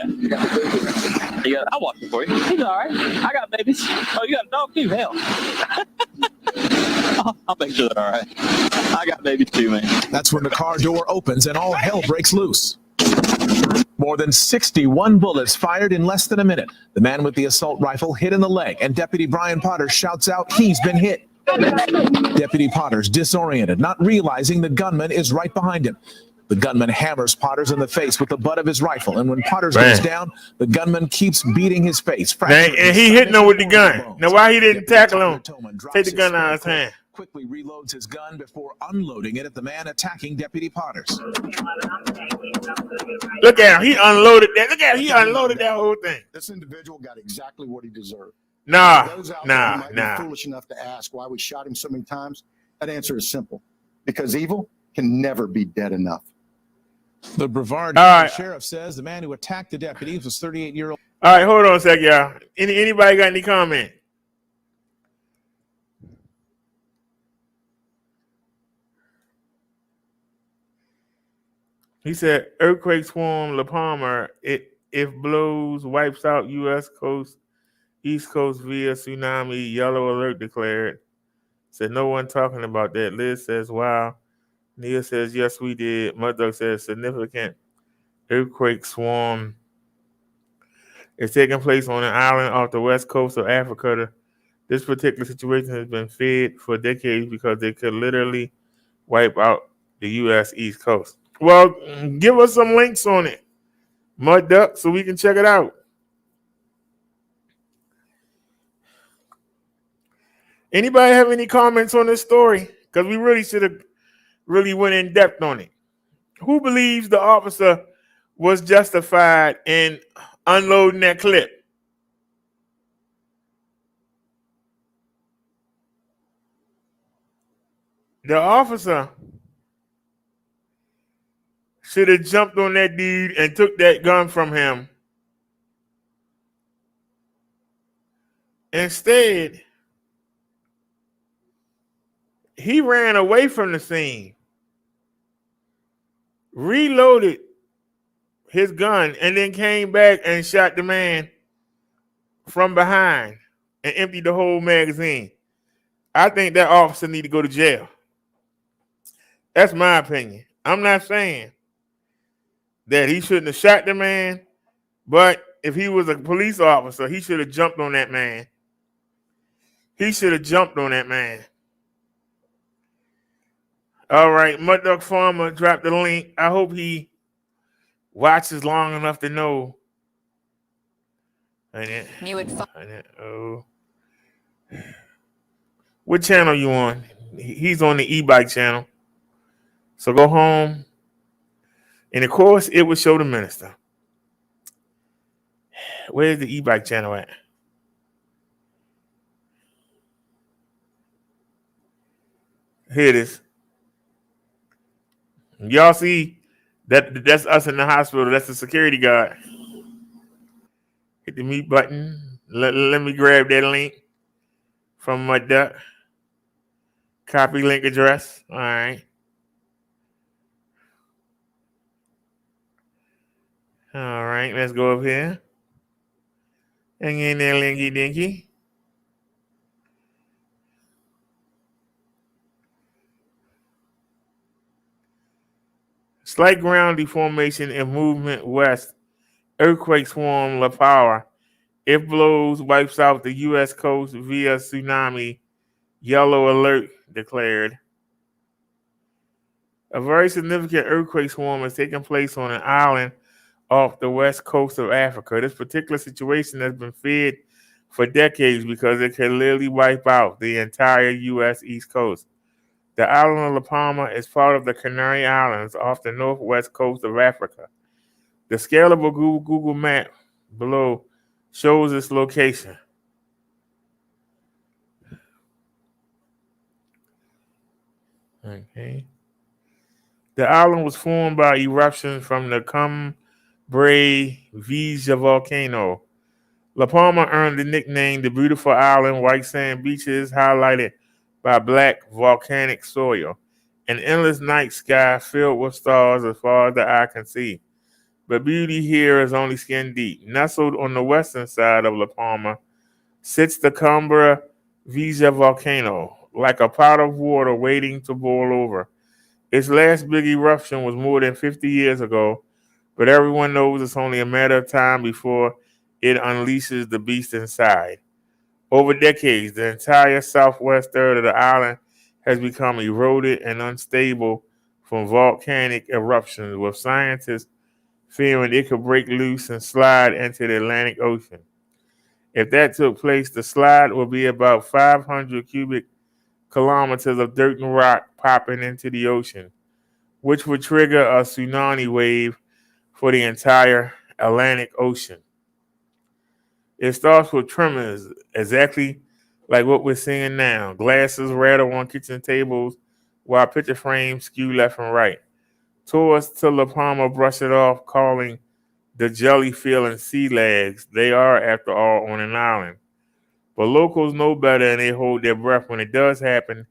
Yeah. I'll watch it for you. He's all right. I got babies. Oh, you got a dog too? Hell. I'll make sure they're all right. I got babies too, man. That's when the car door opens and all hell breaks loose. More than 61 bullets fired in less than a minute. The man with the assault rifle hit in the leg, and Deputy Brian Potter shouts out he's been hit. Deputy Potter's disoriented, not realizing the gunman is right behind him. The gunman hammers Potters in the face with the butt of his rifle, and when Potters goes down, the gunman keeps beating his face. And he hitting him with the gun. Now, why he didn't tackle him? Take the gun out of his hand. Quickly reloads his gun before unloading it at the man attacking Deputy Potters. Look at him. He unloaded that. Look at him. He unloaded that whole thing. This individual got exactly what he deserved. Nah. Foolish enough to ask why we shot him so many times. That answer is simple. Because evil can never be dead enough. The Brevard sheriff says the man who attacked the deputies was 38-year-old. All right, hold on a sec, y'all. Anybody got any comment? He said, earthquake swarm La Palma. If blows, wipes out U.S. coast, East Coast via tsunami, yellow alert declared. Said no one talking about that. Liz says, wow. Neil says, yes, we did. Mudduck says, significant earthquake swarm is taking place on an island off the west coast of Africa. This particular situation has been fed for decades because they could literally wipe out the U.S. East Coast. Well, give us some links on it, Mudduck, so we can check it out. Anybody have any comments on this story? Because we really should have went in depth on it. Who believes the officer was justified in unloading that clip? The officer should have jumped on that dude and took that gun from him. Instead, he ran away from the scene, reloaded his gun, and then came back and shot the man from behind and emptied the whole magazine. I think that officer need to go to jail. That's my opinion. I'm not saying that he shouldn't have shot the man, but if he was a police officer, he should have jumped on that man. He should have jumped on that man. All right, Mudduck Farmer dropped the link. I hope he watches long enough to know. What channel you on? He's on the Ebike channel. So go home. And of course, it will show the minister. Where's the Ebike channel at? Here it is. Y'all see that's us in the hospital. That's the security guard. Hit the mute button. Let me grab that link from my duck. Copy link address. All right. All right, let's go up here. Hang in there, Linky Dinky. Slight ground deformation and movement west. Earthquake swarm La Power. If blows, wipes out the U.S. coast via tsunami. Yellow alert declared. A very significant earthquake swarm has taken place on an island off the west coast of Africa. This particular situation has been feared for decades because it can literally wipe out the entire U.S. East Coast. The island of La Palma is part of the Canary Islands off the northwest coast of Africa. The scalable Google map below shows its location. Okay. The island was formed by eruptions from the Cumbre Vieja volcano. La Palma earned the nickname the beautiful island, white sand beaches highlighted by black volcanic soil, an endless night sky filled with stars as far as the eye can see. But beauty here is only skin deep. Nestled on the western side of La Palma sits the Cumbre Vieja volcano, like a pot of water waiting to boil over. Its last big eruption was more than 50 years ago, but everyone knows it's only a matter of time before it unleashes the beast inside. Over decades, the entire southwest third of the island has become eroded and unstable from volcanic eruptions, with scientists fearing it could break loose and slide into the Atlantic Ocean. If that took place, the slide would be about 500 cubic kilometers of dirt and rock popping into the ocean, which would trigger a tsunami wave for the entire Atlantic Ocean. It starts with tremors, exactly like what we're seeing now. Glasses rattle on kitchen tables while picture frames skew left and right. Tourists to La Palma brush it off, calling the jelly-filling sea legs. They are, after all, on an island. But locals know better and they hold their breath. When it does happen,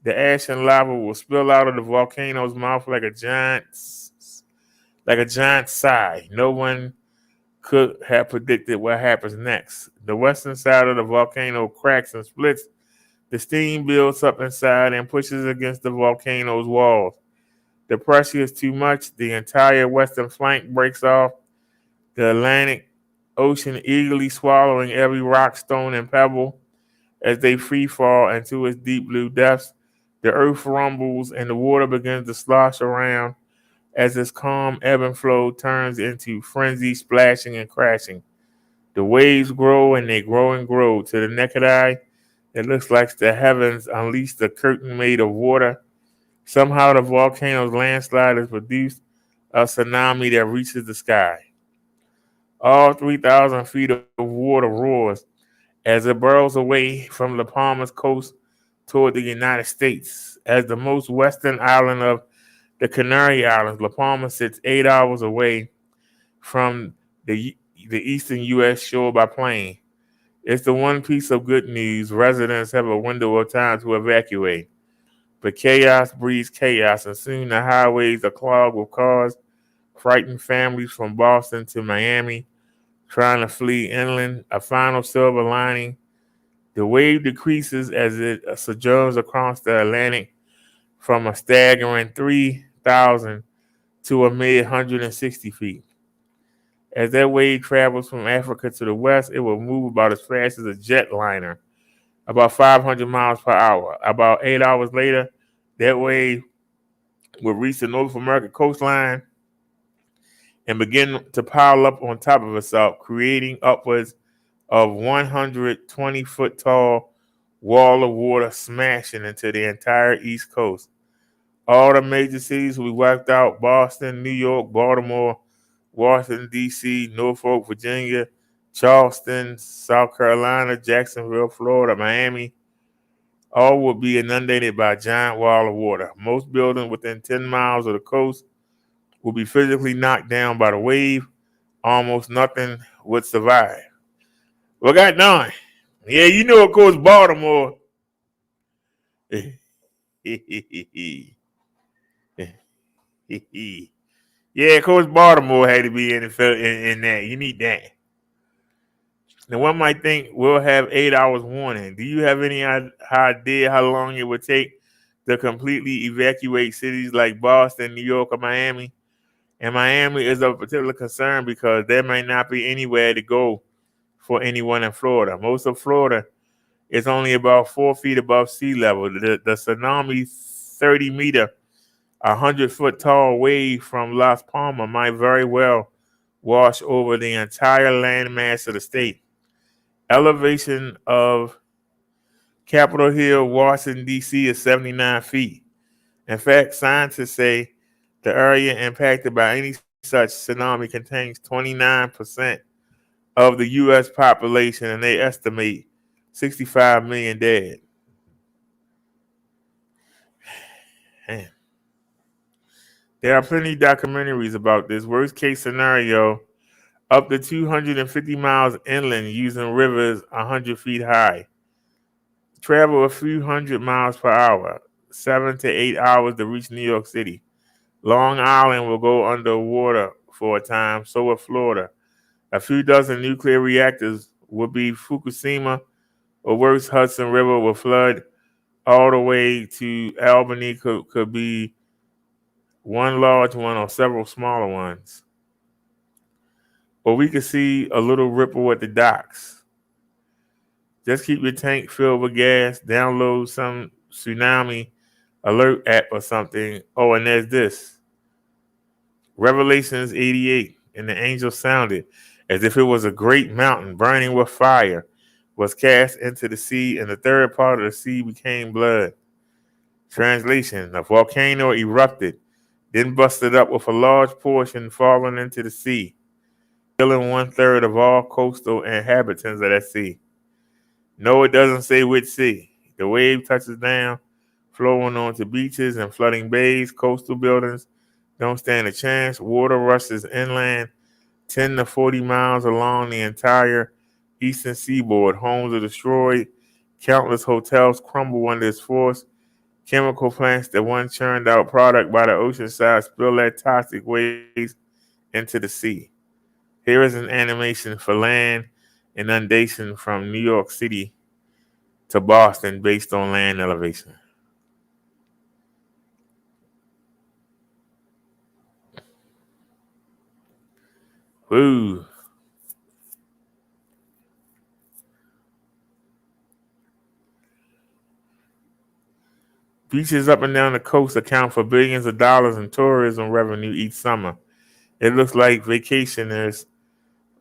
the ash and lava will spill out of the volcano's mouth like a giant sigh. No one could have predicted what happens next. The western side of the volcano cracks and splits. The steam builds up inside and pushes against the volcano's walls. The pressure is too much. The entire western flank breaks off. The Atlantic Ocean eagerly swallowing every rock, stone, and pebble as they free fall into its deep blue depths. The earth rumbles and the water begins to slosh around as its calm ebb and flow turns into frenzy, splashing and crashing. The waves grow and they grow and grow. To the naked eye, it looks like the heavens unleashed a curtain made of water. Somehow the volcano's landslide has produced a tsunami that reaches the sky. All 3,000 feet of water roars as it burrows away from La Palma's coast toward the United States. As the most western island of the Canary Islands, La Palma sits 8 hours away from the eastern U.S. shore by plane. It's the one piece of good news. Residents have a window of time to evacuate. But chaos breeds chaos, and soon the highways are clogged with cars, frightened families from Boston to Miami trying to flee inland. A final silver lining. The wave decreases as it sojourns across the Atlantic from a staggering 3,000 to a mere 160 feet. As that wave travels from Africa to the west, it will move about as fast as a jetliner, about 500 miles per hour. About 8 hours later, that wave will reach the North American coastline and begin to pile up on top of itself, creating upwards of 120-foot tall wall of water smashing into the entire East Coast. All the major cities will be wiped out: Boston, New York, Baltimore, Washington, D.C., Norfolk, Virginia, Charleston, South Carolina, Jacksonville, Florida, Miami. All will be inundated by a giant wall of water. Most buildings within 10 miles of the coast will be physically knocked down by the wave. Almost nothing would survive. What got done? Yeah, you know, of course, Baltimore. Yeah, of course, Baltimore had to be in that. You need that. Now, one might think we'll have 8 hours warning. Do you have any idea how long it would take to completely evacuate cities like Boston, New York, or Miami? And Miami is of particular concern because there may not be anywhere to go for anyone in Florida. Most of Florida is only about 4 feet above sea level. The tsunami 30-meter, 100-foot tall wave from Las Palmas might very well wash over the entire landmass of the state. Elevation of Capitol Hill, Washington, D.C. is 79 feet. In fact, scientists say the area impacted by any such tsunami contains 29% of the U.S. population, and they estimate 65 million dead. Man. There are plenty of documentaries about this. Worst case scenario, up to 250 miles inland using rivers 100 feet high. Travel a few hundred miles per hour, 7 to 8 hours to reach New York City. Long Island will go underwater for a time, so will Florida. A few dozen nuclear reactors will be Fukushima, or worse, Hudson River will flood all the way to Albany, could be one large one or several smaller ones. Or we could see a little ripple at the docks. Just keep your tank filled with gas, download some tsunami alert app or something. Oh, and there's this. Revelations 88, and the angel sounded as if it was a great mountain burning with fire, was cast into the sea, and the third part of the sea became blood. Translation: a volcano erupted, then busted up with a large portion falling into the sea, killing 1/3 of all coastal inhabitants of that sea. No, it doesn't say which sea. The wave touches down, flowing onto beaches and flooding bays. Coastal buildings don't stand a chance. Water rushes inland 10 to 40 miles along the entire eastern seaboard. Homes are destroyed. Countless hotels crumble under its force. Chemical plants that once churned out product by the ocean side spill their toxic waste into the sea. Here is an animation for land inundation from New York City to Boston based on land elevation. Woo. Beaches up and down the coast account for billions of dollars in tourism revenue each summer. It looks like vacationers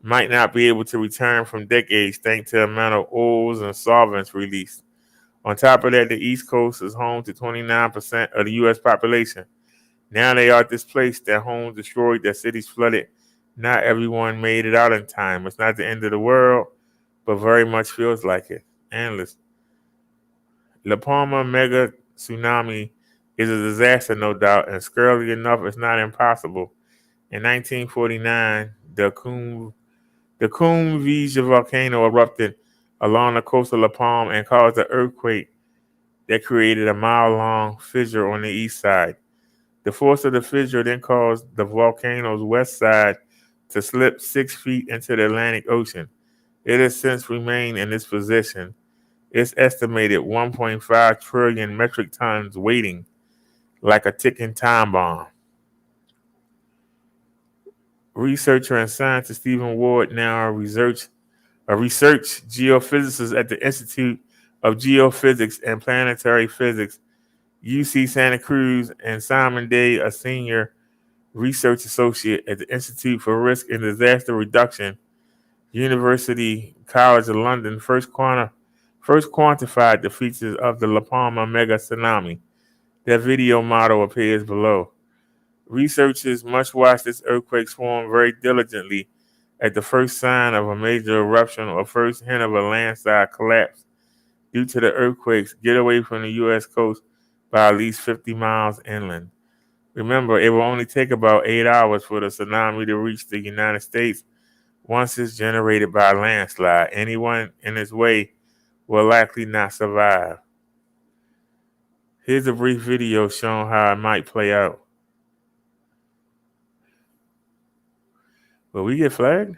might not be able to return from decades thanks to the amount of oils and solvents released. On top of that, the East Coast is home to 29% of the U.S. population. Now they are displaced, their homes destroyed, their cities flooded. Not everyone made it out in time. It's not the end of the world, but very much feels like it. Endless. La Palma mega tsunami is a disaster, no doubt, and scarily enough, it's not impossible. In 1949, the Cumbre volcano erupted along the coast of La Palma and caused an earthquake that created a mile-long fissure on the east side. The force of the fissure then caused the volcano's west side to slip 6 feet into the Atlantic Ocean. It has since remained in this position. It's estimated 1.5 trillion metric tons waiting like a ticking time bomb. Researcher and scientist Stephen Ward, now a research geophysicist at the Institute of Geophysics and Planetary Physics, UC Santa Cruz, and Simon Day, a senior research associate at the Institute for Risk and Disaster Reduction, University College of London, first quantified the features of the La Palma mega tsunami. Their video model appears below. Researchers must watch this earthquake swarm very diligently at the first sign of a major eruption or first hint of a landslide collapse. Due to the earthquakes, get away from the U.S. coast by at least 50 miles inland. Remember, it will only take about 8 hours for the tsunami to reach the United States once it's generated by a landslide. Anyone in its way will likely not survive. Here's a brief video showing how it might play out. Will we get flagged?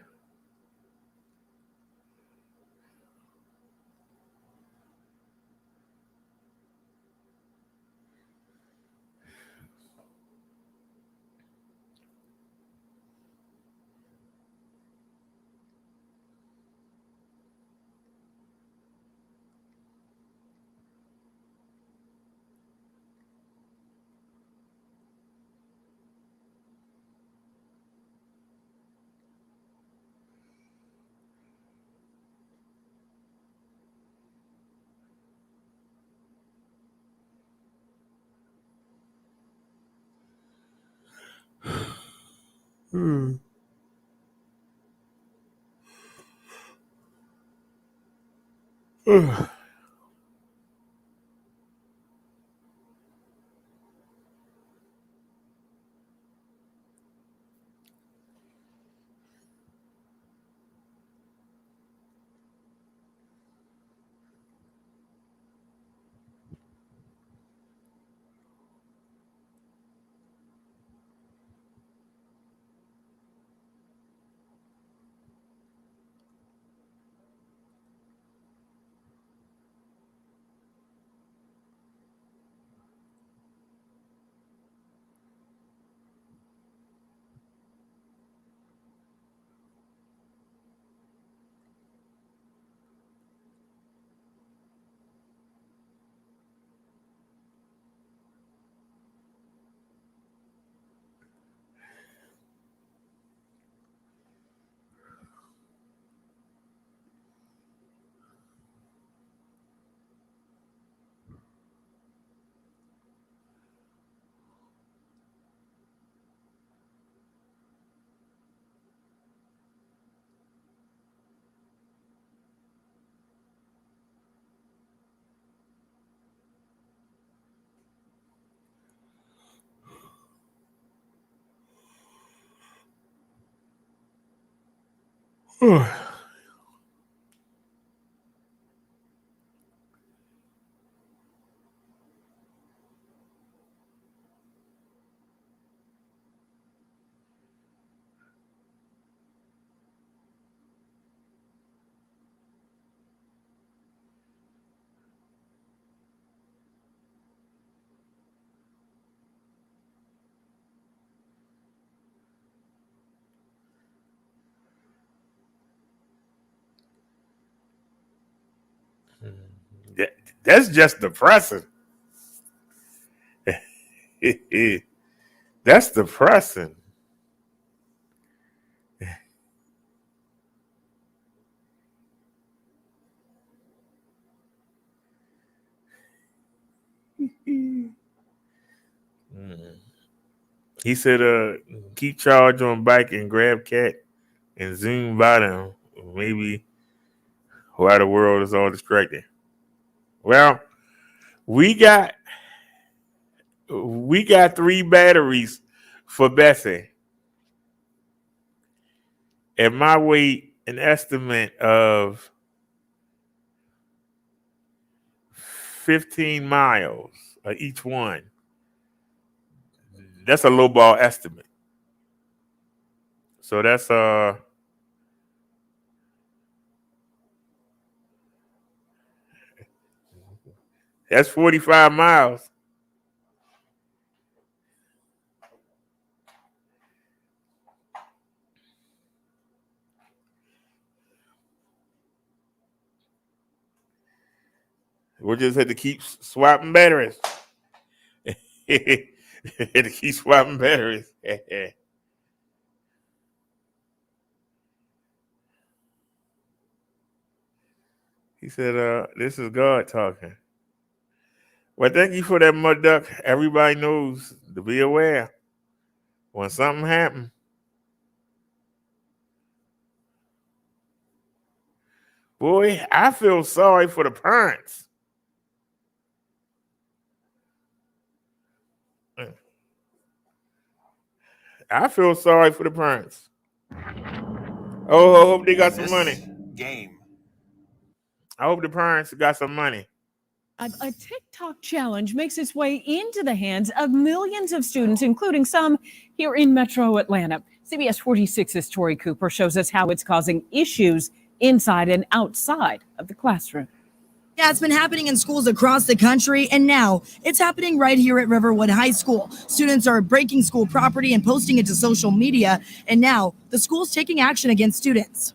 That's just depressing. That's depressing. He said, keep charge on bike and grab cat and zoom by them. Maybe while the world is all distracted. Well, we got 3 batteries for Bessie. At my weight, an estimate of 15 miles each one. That's a lowball estimate. So that's 45 miles. We'll just have to keep swapping batteries. Had to keep swapping batteries. He said, this is God talking. Well, thank you for that, Mud Duck. Everybody knows to be aware when something happens. Boy, I feel sorry for the parents. I feel sorry for the parents. Oh, I hope they got some money. Game. I hope the parents got some money. A TikTok challenge makes its way into the hands of millions of students, including some here in Metro Atlanta. CBS 46's Tori Cooper shows us how it's causing issues inside and outside of the classroom. Yeah, it's been happening in schools across the country, and now it's happening right here at Riverwood High School. Students are breaking school property and posting it to social media, and now the school's taking action against students.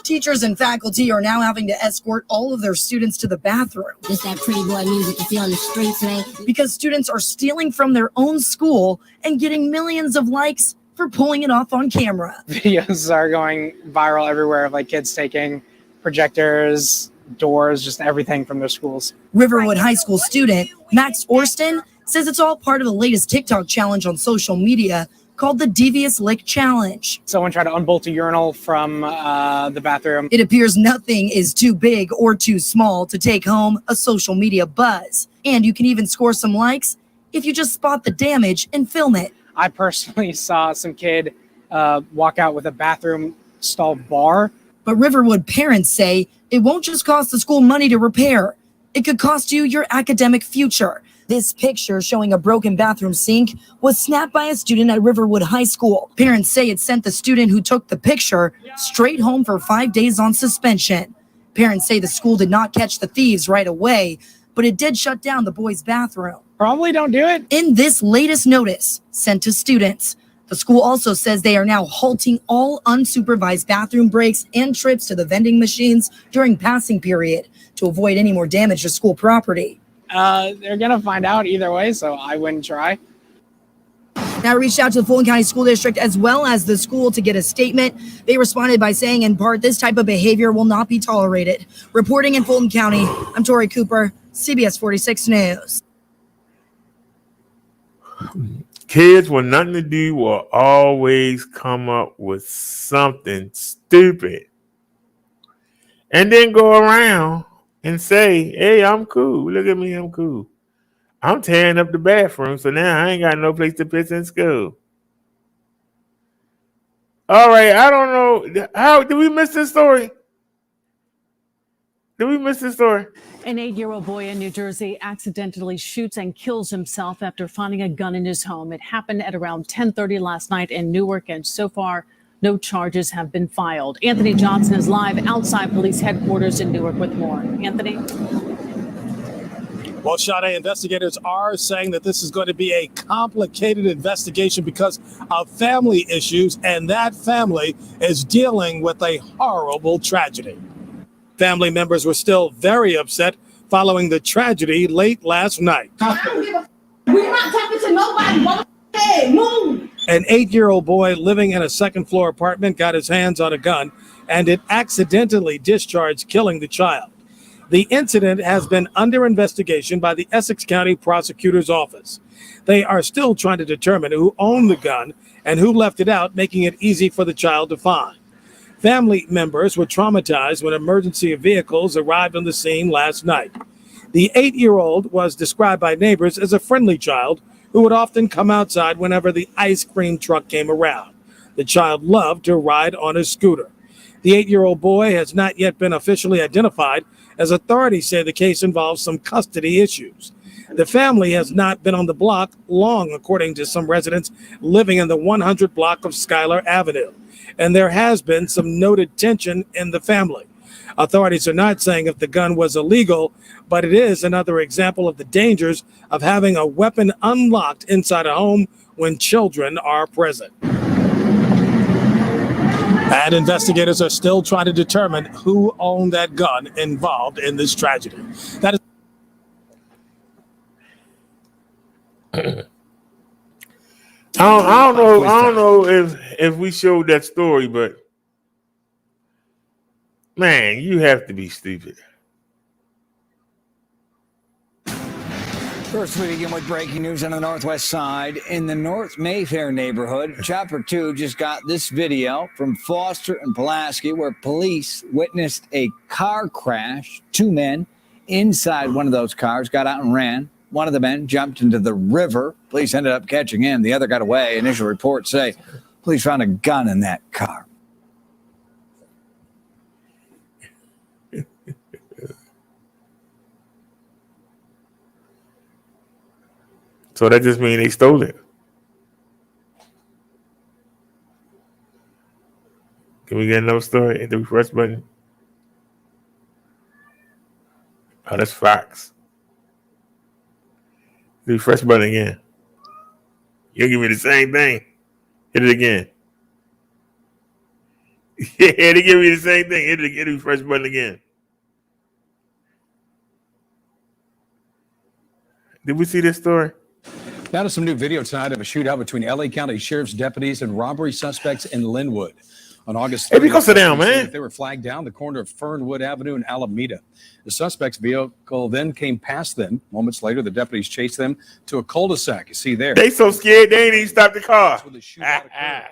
Teachers and faculty are now having to escort all of their students to the bathroom. Just that pretty boy music you see on the streets, man. Because students are stealing from their own school and getting millions of likes for pulling it off on camera. Videos are going viral everywhere of like kids taking projectors, doors, just everything from their schools. Riverwood High School student Max Orston says it's all part of the latest TikTok challenge on social media called the Devious Lick Challenge. Someone tried to unbolt a urinal from the bathroom. It appears nothing is too big or too small to take home a social media buzz. And you can even score some likes if you just spot the damage and film it. I personally saw some kid walk out with a bathroom stall bar. But Riverwood parents say it won't just cost the school money to repair. It could cost you your academic future. This picture showing a broken bathroom sink was snapped by a student at Riverwood High School. Parents say it sent the student who took the picture straight home for 5 days on suspension. Parents say the school did not catch the thieves right away, but it did shut down the boys' bathroom. Probably don't do it. In this latest notice sent to students, the school also says they are now halting all unsupervised bathroom breaks and trips to the vending machines during passing period to avoid any more damage to school property. They're going to find out either way, so I wouldn't try. Now, I reached out to the Fulton County School District as well as the school to get a statement. They responded by saying, in part, this type of behavior will not be tolerated. Reporting in Fulton County, I'm Tori Cooper, CBS 46 News. Kids with nothing to do will always come up with something stupid and then go around and say, hey, I'm cool. Look at me, I'm cool. I'm tearing up the bathroom, so now I ain't got no place to piss in school. All right, I don't know. How did we miss this story? Did we miss this story? An 8-year-old boy in New Jersey accidentally shoots and kills himself after finding a gun in his home. It happened at around 10:30 last night in Newark, and so far, no charges have been filed. Anthony Johnson is live outside police headquarters in Newark with more. Anthony? Well, Sade, investigators are saying that this is going to be a complicated investigation because of family issues, and that family is dealing with a horrible tragedy. Family members were still very upset following the tragedy late last night. We're not talking to nobody. Hey, move. An 8-year-old boy living in a second-floor apartment got his hands on a gun, and it accidentally discharged, killing the child. The incident has been under investigation by the Essex County Prosecutor's Office. They are still trying to determine who owned the gun and who left it out, making it easy for the child to find. Family members were traumatized when emergency vehicles arrived on the scene last night. The 8-year-old was described by neighbors as a friendly child who would often come outside whenever the ice cream truck came around. The child loved to ride on his scooter. The 8-year-old boy has not yet been officially identified, as authorities say the case involves some custody issues. The family has not been on the block long, according to some residents living in the 100 block of Schuyler Avenue. And there has been some noted tension in the family. Authorities are not saying if the gun was illegal, but it is another example of the dangers of having a weapon unlocked inside a home when children are present. And investigators are still trying to determine who owned that gun involved in this tragedy. That is. I don't know if we showed that story, but man, you have to be stupid. First, we begin with breaking news on the northwest side. In the North Mayfair neighborhood, Chapter 2 just got this video from Foster and Pulaski where police witnessed a car crash. 2 men inside one of those cars got out and ran. One of the men jumped into the river. Police ended up catching him. The other got away. Initial reports say police found a gun in that car. So that just means they stole it. Can we get another story? Hit the refresh button. Oh, that's Fox. The refresh button again. You'll give me the same thing. Hit it again. Yeah, they give me the same thing. Hit the refresh button again. Did we see this story? Now to some new video tonight of a shootout between LA County Sheriff's deputies and robbery suspects in Linwood. On August Hey, 30th, because sit down, deputies say man. that they were flagged down the corner of Fernwood Avenue and Alameda. The suspect's vehicle then came past them. Moments later, the deputies chased them to a cul-de-sac. You see there. They so scared they ain't even stopped the car. That's where the shootout occurred.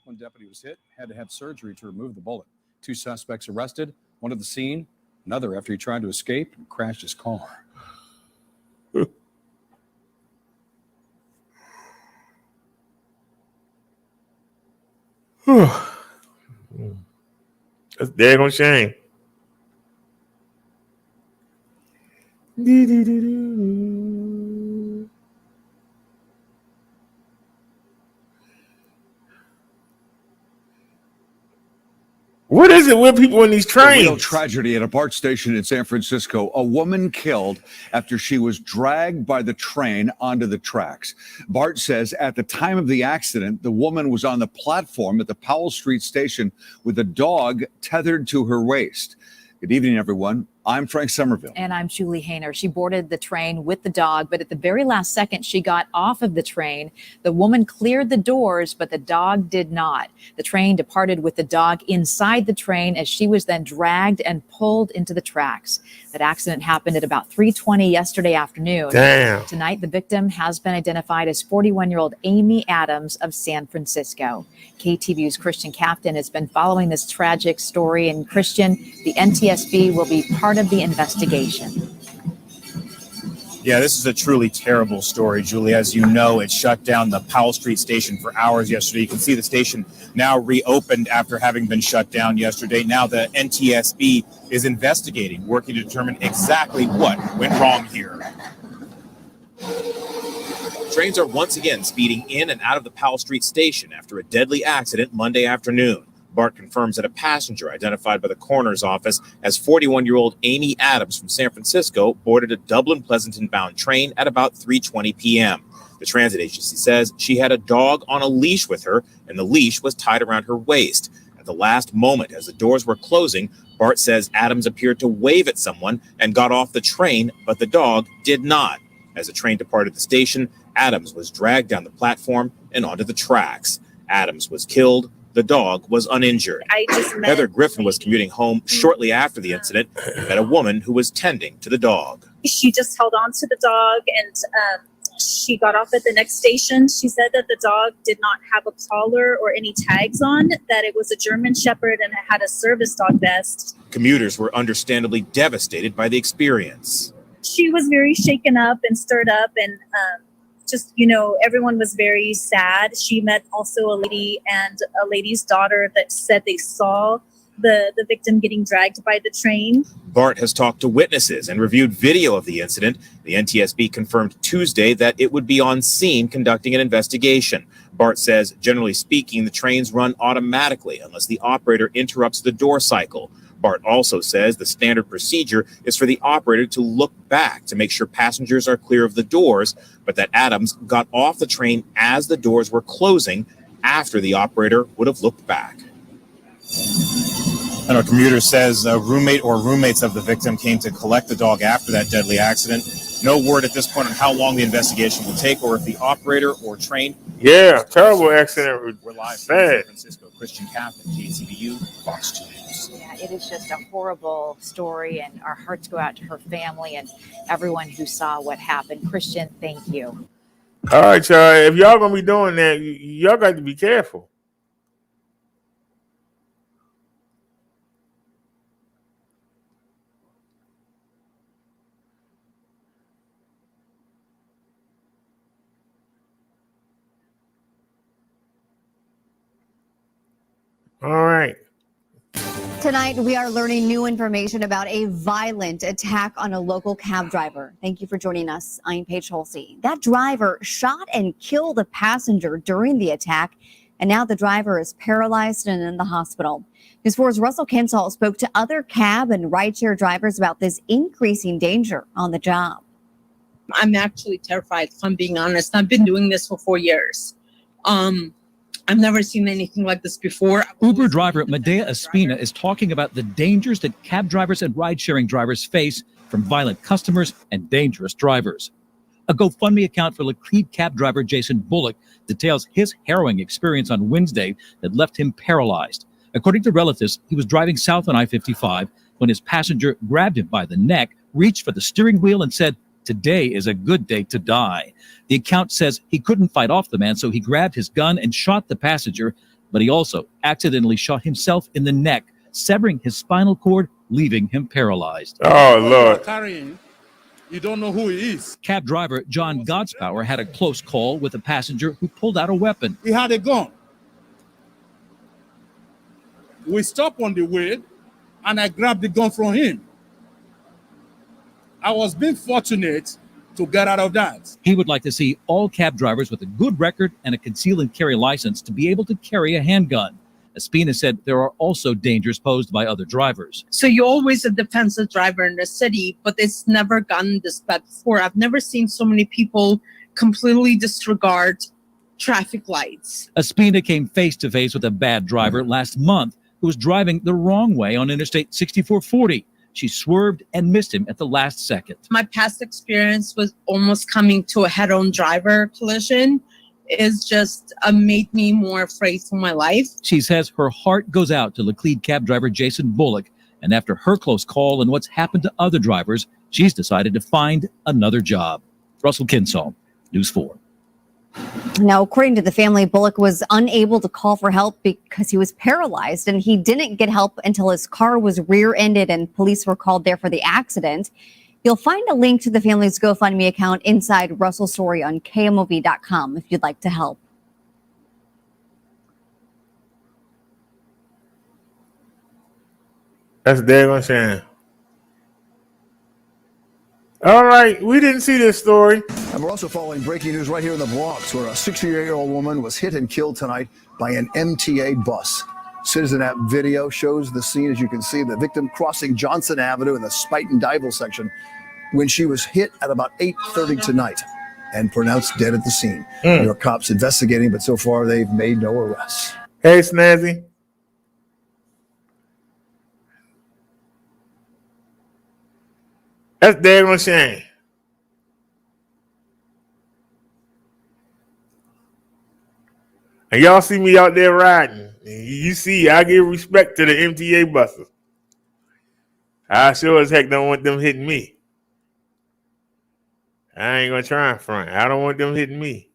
One deputy was hit, had to have surgery to remove the bullet. 2 suspects arrested, one at the scene, another after he tried to escape and crashed his car. That's daggone shame. What is it with people in these A real trains? tragedy at a BART station in San Francisco. A woman killed after she was dragged by the train onto the tracks. BART says at the time of the accident, the woman was on the platform at the Powell Street station with a dog tethered to her waist. Good evening, everyone. I'm Frank Somerville. And I'm Julie Hayner. She boarded the train with the dog, but at the very last second, she got off of the train. The woman cleared the doors, but the dog did not. The train departed with the dog inside the train as she was then dragged and pulled into the tracks. That accident happened at about 3:20 yesterday afternoon. Damn. Tonight, the victim has been identified as 41-year-old Amy Adams of San Francisco. KTVU's Christian Captain has been following this tragic story. And Christian, the NTSB will be part of the investigation. Yeah, this is a truly terrible story, Julie. As you know, it shut down the Powell Street station for hours yesterday. You can see the station now reopened after having been shut down yesterday. Now the NTSB is investigating, working to determine exactly what went wrong here. Trains are once again speeding in and out of the Powell Street station after a deadly accident Monday afternoon. BART confirms that a passenger identified by the coroner's office as 41-year-old Amy Adams from San Francisco boarded a Dublin-Pleasanton-bound train at about 3:20 p.m. The transit agency says she had a dog on a leash with her, and the leash was tied around her waist. At the last moment, as the doors were closing, BART says Adams appeared to wave at someone and got off the train, but the dog did not. As the train departed the station, Adams was dragged down the platform and onto the tracks. Adams was killed. The dog was uninjured. Heather Griffin was commuting home shortly after the incident and met a woman who was tending to the dog. She just held on to the dog and she got off at the next station. She said that the dog did not have a collar or any tags on, that it was a German Shepherd and it had a service dog vest. Commuters were understandably devastated by the experience. She was very shaken up and stirred up, and everyone was very sad. She met also a lady and a lady's daughter that said they saw the victim getting dragged by the train. BART has talked to witnesses and reviewed video of the incident. The NTSB confirmed Tuesday that it would be on scene conducting an investigation. BART says, generally speaking, the trains run automatically unless the operator interrupts the door cycle. BART also says the standard procedure is for the operator to look back to make sure passengers are clear of the doors, but that Adams got off the train as the doors were closing after the operator would have looked back. And our commuter says a roommate or roommates of the victim came to collect the dog after that deadly accident. No word at this point on how long the investigation will take or if the operator or train. Yeah, terrible accident. We're live from San Francisco. Christian Captain, KTVU, Fox 2 News. Yeah, it is just a horrible story, and our hearts go out to her family and everyone who saw what happened. Christian, thank you. All right, y'all. If y'all gonna be doing that, y'all got to be careful. All right. Tonight, we are learning new information about a violent attack on a local cab driver. Thank you for joining us. I'm Paige Holsey. That driver shot and killed a passenger during the attack, and now the driver is paralyzed and in the hospital. News 4's Russell Kinsall spoke to other cab and rideshare drivers about this increasing danger on the job. I'm actually terrified, if I'm being honest. I've been doing this for 4 years. I've never seen anything like this before. Uber driver Medea Espina is talking about the dangers that cab drivers and ride-sharing drivers face from violent customers and dangerous drivers. A GoFundMe account for lead cab driver Jason Bullock details his harrowing experience on Wednesday that left him paralyzed. According to relatives, he was driving south on I-55 when his passenger grabbed him by the neck, reached for the steering wheel, and said, "Today is a good day to die." The account says he couldn't fight off the man, so he grabbed his gun and shot the passenger, but he also accidentally shot himself in the neck, severing his spinal cord, leaving him paralyzed. Oh, Lord. Carrying, you don't know who he is. Cab driver John Godspower had a close call with a passenger who pulled out a weapon. He had a gun. We stopped on the way, and I grabbed the gun from him. I was being fortunate to get out of that. He would like to see all cab drivers with a good record and a conceal and carry license to be able to carry a handgun. Espina said there are also dangers posed by other drivers. So you're always a defensive driver in the city, but it's never gotten this bad before. I've never seen so many people completely disregard traffic lights. Espina came face to face with a bad driver last month who was driving the wrong way on Interstate 6440. She swerved and missed him at the last second. My past experience was almost coming to a head-on driver collision is just made me more afraid for my life. She says her heart goes out to Laclede cab driver Jason Bullock, and after her close call and what's happened to other drivers, she's decided to find another job. Russell Kinsall, News 4. Now, according to the family, Bullock was unable to call for help because he was paralyzed, and he didn't get help until his car was rear-ended and police were called there for the accident. You'll find a link to the family's GoFundMe account inside Russell's story on KMOV.com if you'd like to help. That's daggone shame. All right, we didn't see this story. And we're also following breaking news right here in the Bronx, where a 68-year-old woman was hit and killed tonight by an MTA bus. Citizen app video shows the scene. As you can see, the victim crossing Johnson Avenue in the Spite and Dival section when she was hit at about 8:30 tonight and pronounced dead at the scene. There are cops investigating, but so far they've made no arrests. Hey, Snazzy. That's daggone shame. And y'all see me out there riding. You see, I give respect to the MTA buses. I sure as heck don't want them hitting me. I ain't gonna try and front. I don't want them hitting me.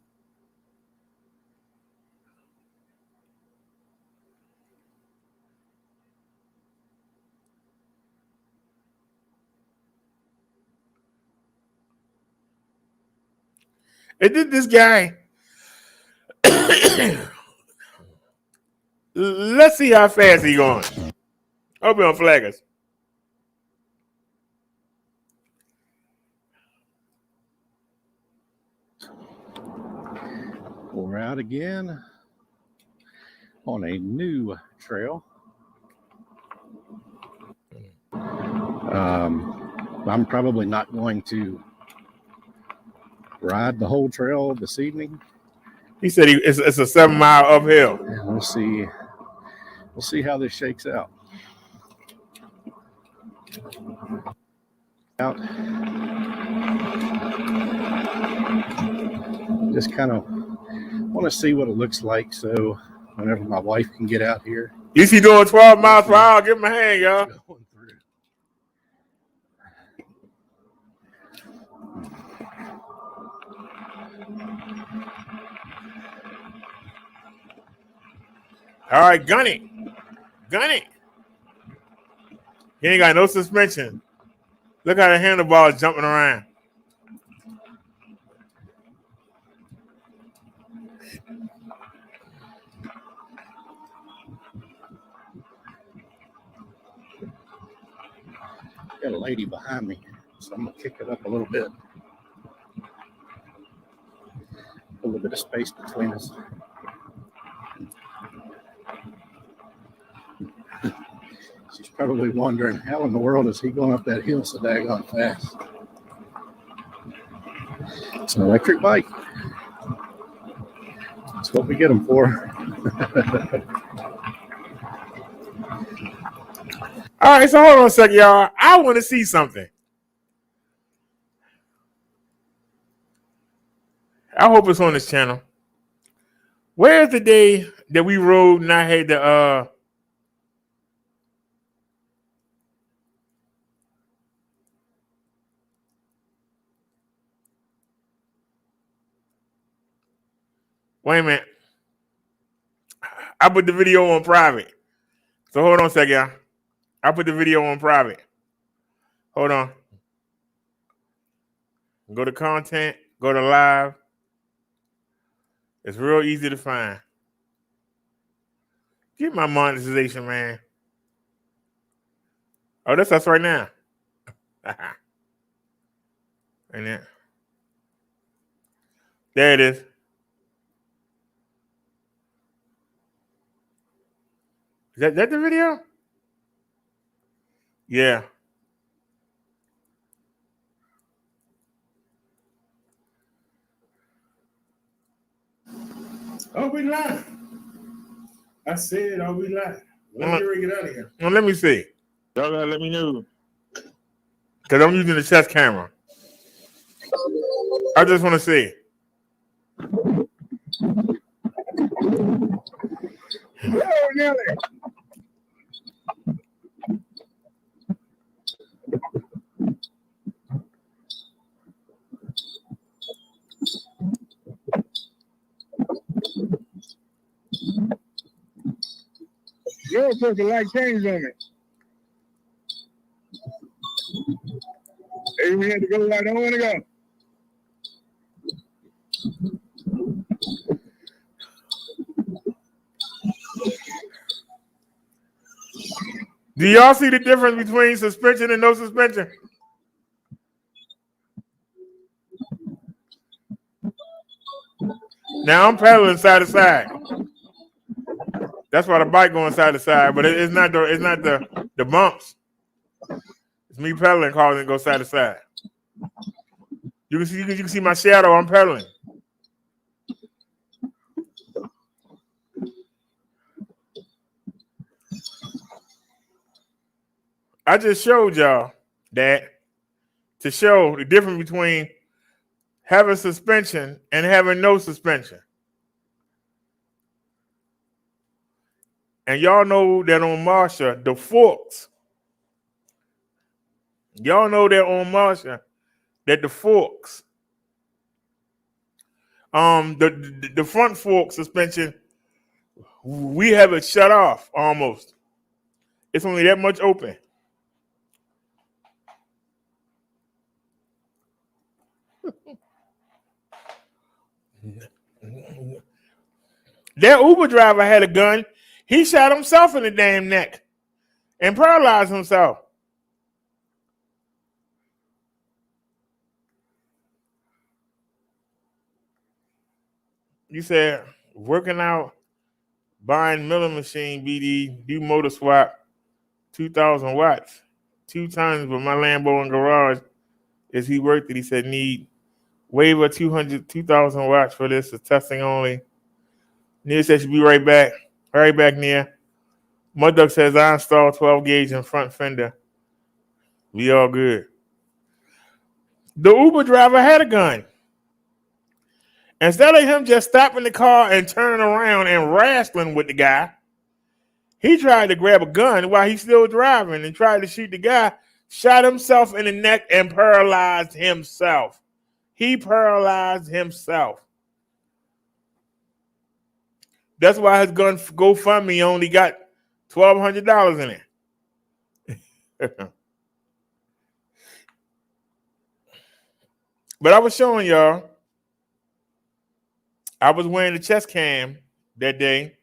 And then this guy, let's see how fast he going. Hope he don't flag us. We're out again on a new trail. I'm probably not going to ride the whole trail this evening. He said it's a 7-mile uphill. And we'll see how this shakes out. Just kind of want to see what it looks like, so whenever my wife can get out here. You see doing 12 miles per hour, give him a hand, y'all. All right, gun it. Gun it. He ain't got no suspension. Look how the handlebars jumping around. Got a lady behind me, so I'm gonna kick it up a little bit. A little bit of space between us. She's probably wondering how in the world is he going up that hill so daggone fast. It's an electric bike. That's what we get them for. All right, so hold on a second, y'all. I want to see something. I hope it's on this channel. Where's the day that we rode and I had Wait a minute. I put the video on private. So hold on a second, y'all. I put the video on private. Hold on. Go to content. Go to live. It's real easy to find. Get my monetization, man. Oh, that's us right now. And then, there it is. Is that the video? Yeah. Oh, we live. I said, oh, we live. Let me get out of here. Well, let me see. Y'all gotta let me know. Because I'm using the chest camera. I just want to see. Oh, Nelly. You're supposed to like change on it. Hey, we had to go. I don't want to go. Do y'all see the difference between suspension and no suspension? Now I'm pedaling side to side. That's why the bike going side to side, but it's not the bumps. It's me pedaling, causing it to go side to side. You can see my shadow. I'm pedaling. I just showed y'all that to show the difference between having suspension and having no suspension. And y'all know that on Marsha, the forks. Y'all know that on Marsha, that the forks, the front fork suspension, we have it shut off almost. It's only that much open. That Uber driver had a gun. He shot himself in the damn neck and paralyzed himself. You said working out, buying milling machine, BD, do motor swap, 2,000 watts, 2 tons with my Lambo in garage. As he worked it, he said need waiver 2,000 watts for this. It's testing only. Nia said she'll be right back. Right back, Nia. Mud Duck says I installed 12 gauge in front fender. We all good. The Uber driver had a gun. Instead of him just stopping the car and turning around and wrestling with the guy, he tried to grab a gun while he's still driving and tried to shoot the guy, shot himself in the neck and paralyzed himself. He paralyzed himself. That's why his gun GoFundMe only got $1,200 in it. But I was showing y'all, I was wearing the chest cam that day,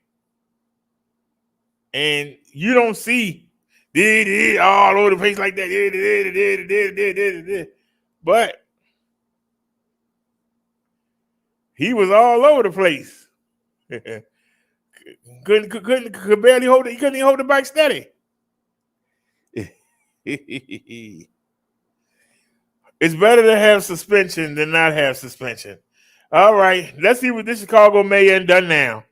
and you don't see all over the place like that. But he was all over the place. Could barely hold it. He couldn't even hold the bike steady. It's better to have suspension than not have suspension. All right, let's see what this Chicago mayor done now.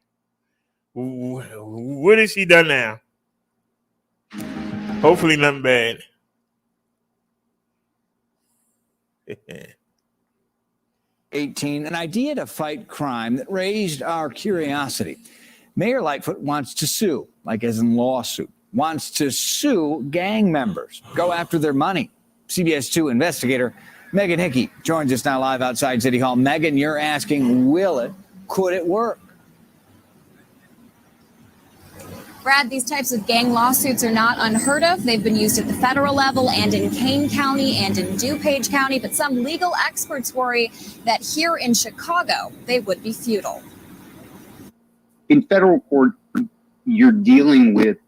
What has she done now? Hopefully nothing bad. 18, an idea to fight crime that raised our curiosity. Mayor Lightfoot wants to sue, like as in lawsuit, wants to sue gang members, go after their money. CBS 2 investigator Megan Hickey joins us now live outside City Hall. Megan, you're asking, will it Could it work? Brad, these types of gang lawsuits are not unheard of. They've been used at the federal level and in Kane County and in DuPage County, but some legal experts worry that here in Chicago, they would be futile. In federal court, you're dealing with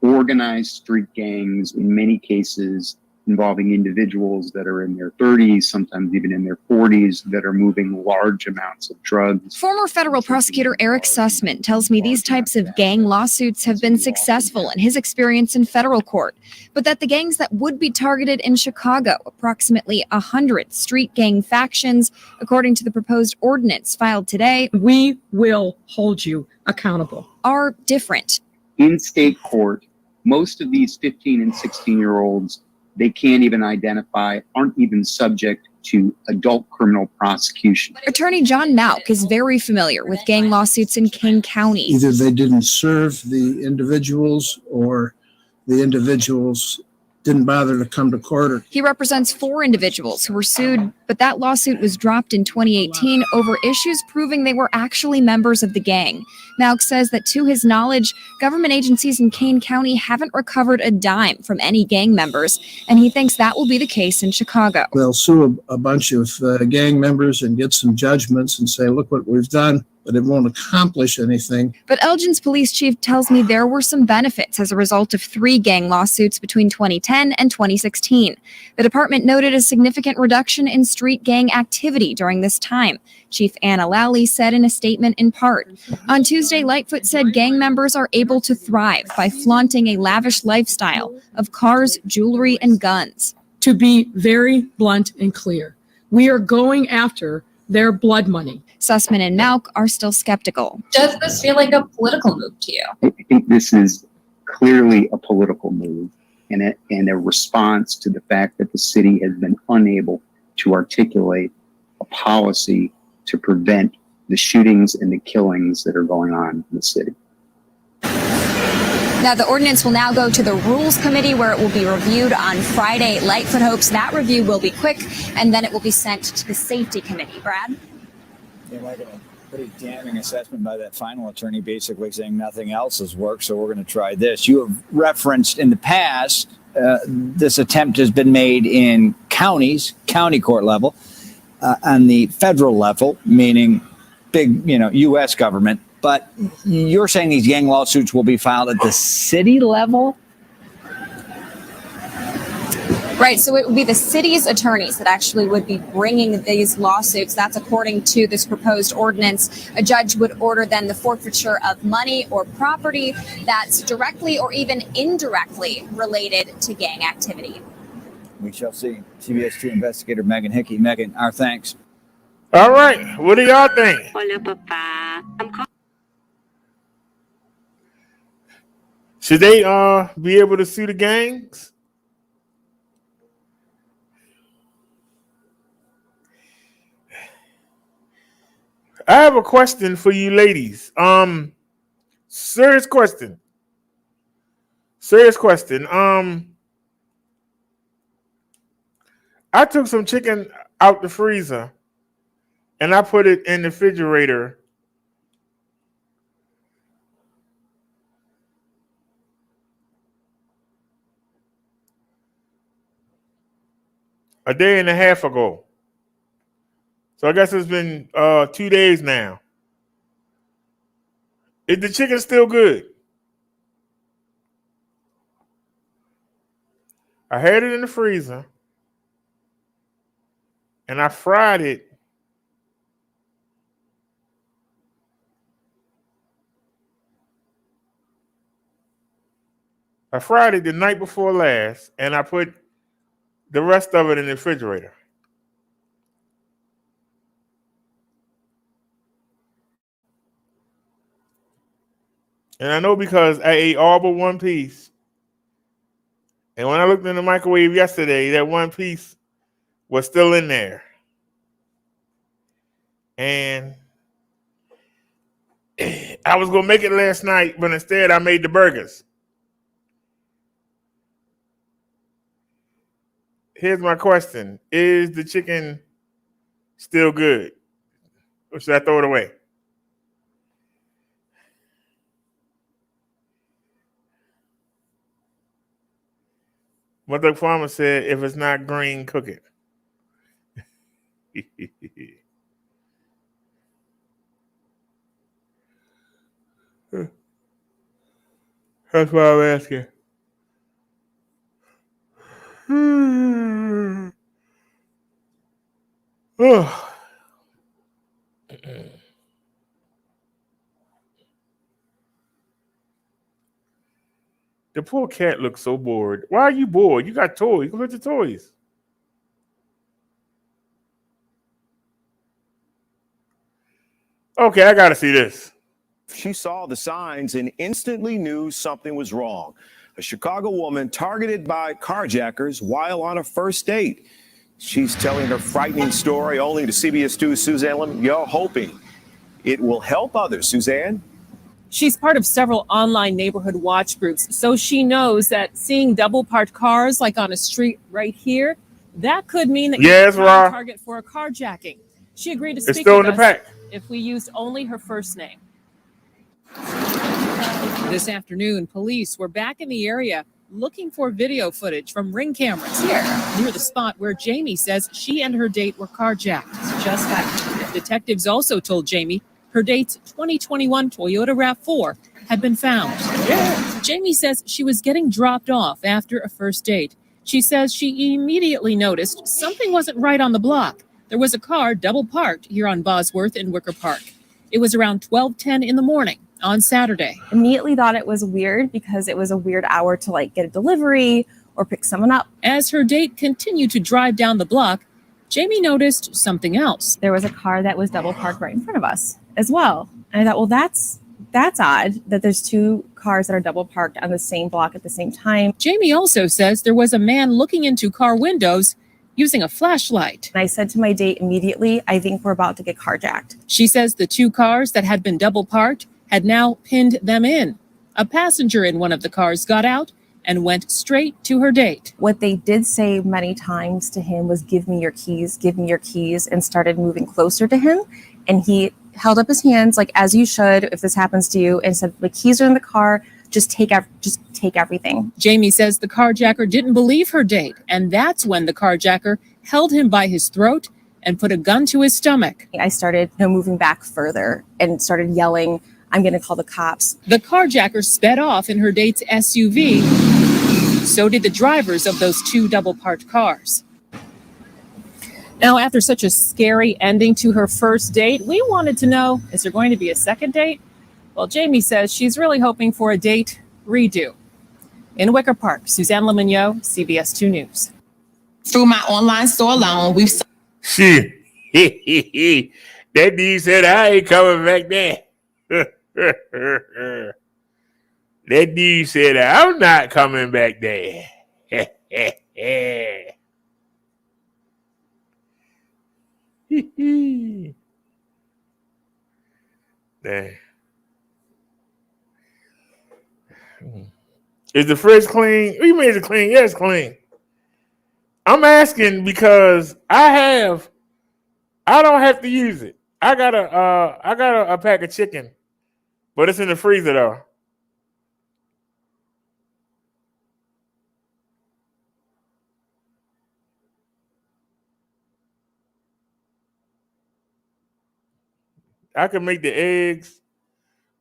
organized street gangs, in many cases involving individuals that are in their 30s, sometimes even in their 40s, that are moving large amounts of drugs. Former federal prosecutor Eric Sussman tells me these types of gang lawsuits have been successful in his experience in federal court, but that the gangs that would be targeted in Chicago, approximately 100 street gang factions, according to the proposed ordinance filed today, we will hold you accountable, are different. In state court, most of these 15 and 16-year-olds, they can't even identify, aren't even subject to adult criminal prosecution. Attorney John Mauk is very familiar with gang lawsuits in King County. Either they didn't serve the individuals or the individuals didn't bother to come to court. He represents 4 individuals who were sued, but that lawsuit was dropped in 2018 over issues proving they were actually members of the gang. Mauk says that to his knowledge, government agencies in Kane County haven't recovered a dime from any gang members, and he thinks that will be the case in Chicago. They'll sue a bunch of gang members and get some judgments and say, look what we've done, but it won't accomplish anything. But Elgin's police chief tells me there were some benefits as a result of 3 gang lawsuits between 2010 and 2016. The department noted a significant reduction in street gang activity during this time. Chief Anna Lally said in a statement in part. On Tuesday, Lightfoot said gang members are able to thrive by flaunting a lavish lifestyle of cars, jewelry, and guns. To be very blunt and clear, we are going after their blood money. Sussman and Mauk are still skeptical. Does this feel like a political move to you? I think this is clearly a political move and a response to the fact that the city has been unable to articulate a policy to prevent the shootings and the killings that are going on in the city. Now, the ordinance will now go to the Rules Committee where it will be reviewed on Friday. Lightfoot hopes that review will be quick, and then it will be sent to the Safety Committee. Brad? Yeah, like a pretty damning assessment by that final attorney, basically saying nothing else has worked, so we're going to try this. You have referenced in the past, this attempt has been made in counties, county court level, on the federal level, meaning big, U.S. government. But you're saying these gang lawsuits will be filed at the city level? Right, so it would be the city's attorneys that actually would be bringing these lawsuits. That's according to this proposed ordinance. A judge would order then the forfeiture of money or property that's directly or even indirectly related to gang activity. We shall see. CBS 2 investigator Megan Hickey. Megan, our thanks. All right, what do y'all think? Hola, papá. Should they be able to sue the gangs? I have a question for you ladies. Serious question. I took some chicken out the freezer and I put it in the refrigerator. A day and a half ago. So I guess it's been 2 days now. Is the chicken still good? I had it in the freezer and I fried it. I fried it the night before last and I put the rest of it in the refrigerator. And I know because I ate all but one piece. And when I looked in the microwave yesterday, that one piece was still in there. And I was going to make it last night, but instead I made the burgers. Here's my question. Is the chicken still good? Or should I throw it away? Mother Farmer said, if it's not green, cook it. That's why I'm asking. Oh. The poor cat looks so bored. Why are you bored? You got toys. Go get your toys. Okay, I gotta see this. She saw the signs and instantly knew something was wrong. A Chicago woman targeted by carjackers while on a first date. She's telling her frightening story only to CBS 2's Suzanne Lim. You're hoping it will help others. Suzanne? She's part of several online neighborhood watch groups, so she knows that seeing double parked cars like on a street right here, that could mean that you're a prime target for a carjacking. She agreed to speak with us if we used only her first name. This afternoon, police were back in the area looking for video footage from Ring cameras here near the spot where Jamie says she and her date were carjacked. Just that. Detectives also told Jamie her date's 2021 Toyota RAV4 had been found. Jamie says she was getting dropped off after a first date. She says she immediately noticed something wasn't right on the block. There was a car double parked here on Bosworth in Wicker Park. It was around 12:10 in the morning on Saturday. Immediately thought it was weird because it was a weird hour to like get a delivery or pick someone up. As her date continued to drive down the block, Jamie noticed something else. There was a car that was double parked right in front of us as well. And I thought, well, that's odd that there's two cars that are double parked on the same block at the same time. Jamie also says there was a man looking into car windows using a flashlight. And I said to my date immediately, I think we're about to get carjacked. She says the two cars that had been double parked had now pinned them in. A passenger in one of the cars got out and went straight to her date. What they did say many times to him was, give me your keys, and started moving closer to him. And he held up his hands, like, as you should, if this happens to you, and said, the keys are in the car, just take everything. Jamie says the carjacker didn't believe her date, and that's when the carjacker held him by his throat and put a gun to his stomach. I started moving back further and started yelling, I'm going to call the cops. The carjacker sped off in her date's SUV. So did the drivers of those two double parked cars. Now, after such a scary ending to her first date, we wanted to know, is there going to be a second date? Well, Jamie says she's really hoping for a date redo. In Wicker Park, Suzanne Lemonnier, CBS 2 News. Through my online store alone, we've... Shit. That dude said, I ain't coming back there. That dude said, I'm not coming back there. Dang. Is the fridge clean? What do you mean it's clean? Yeah, it's clean. I'm asking because I don't have to use it. I got a pack of chicken, but it's in the freezer though. I can make the eggs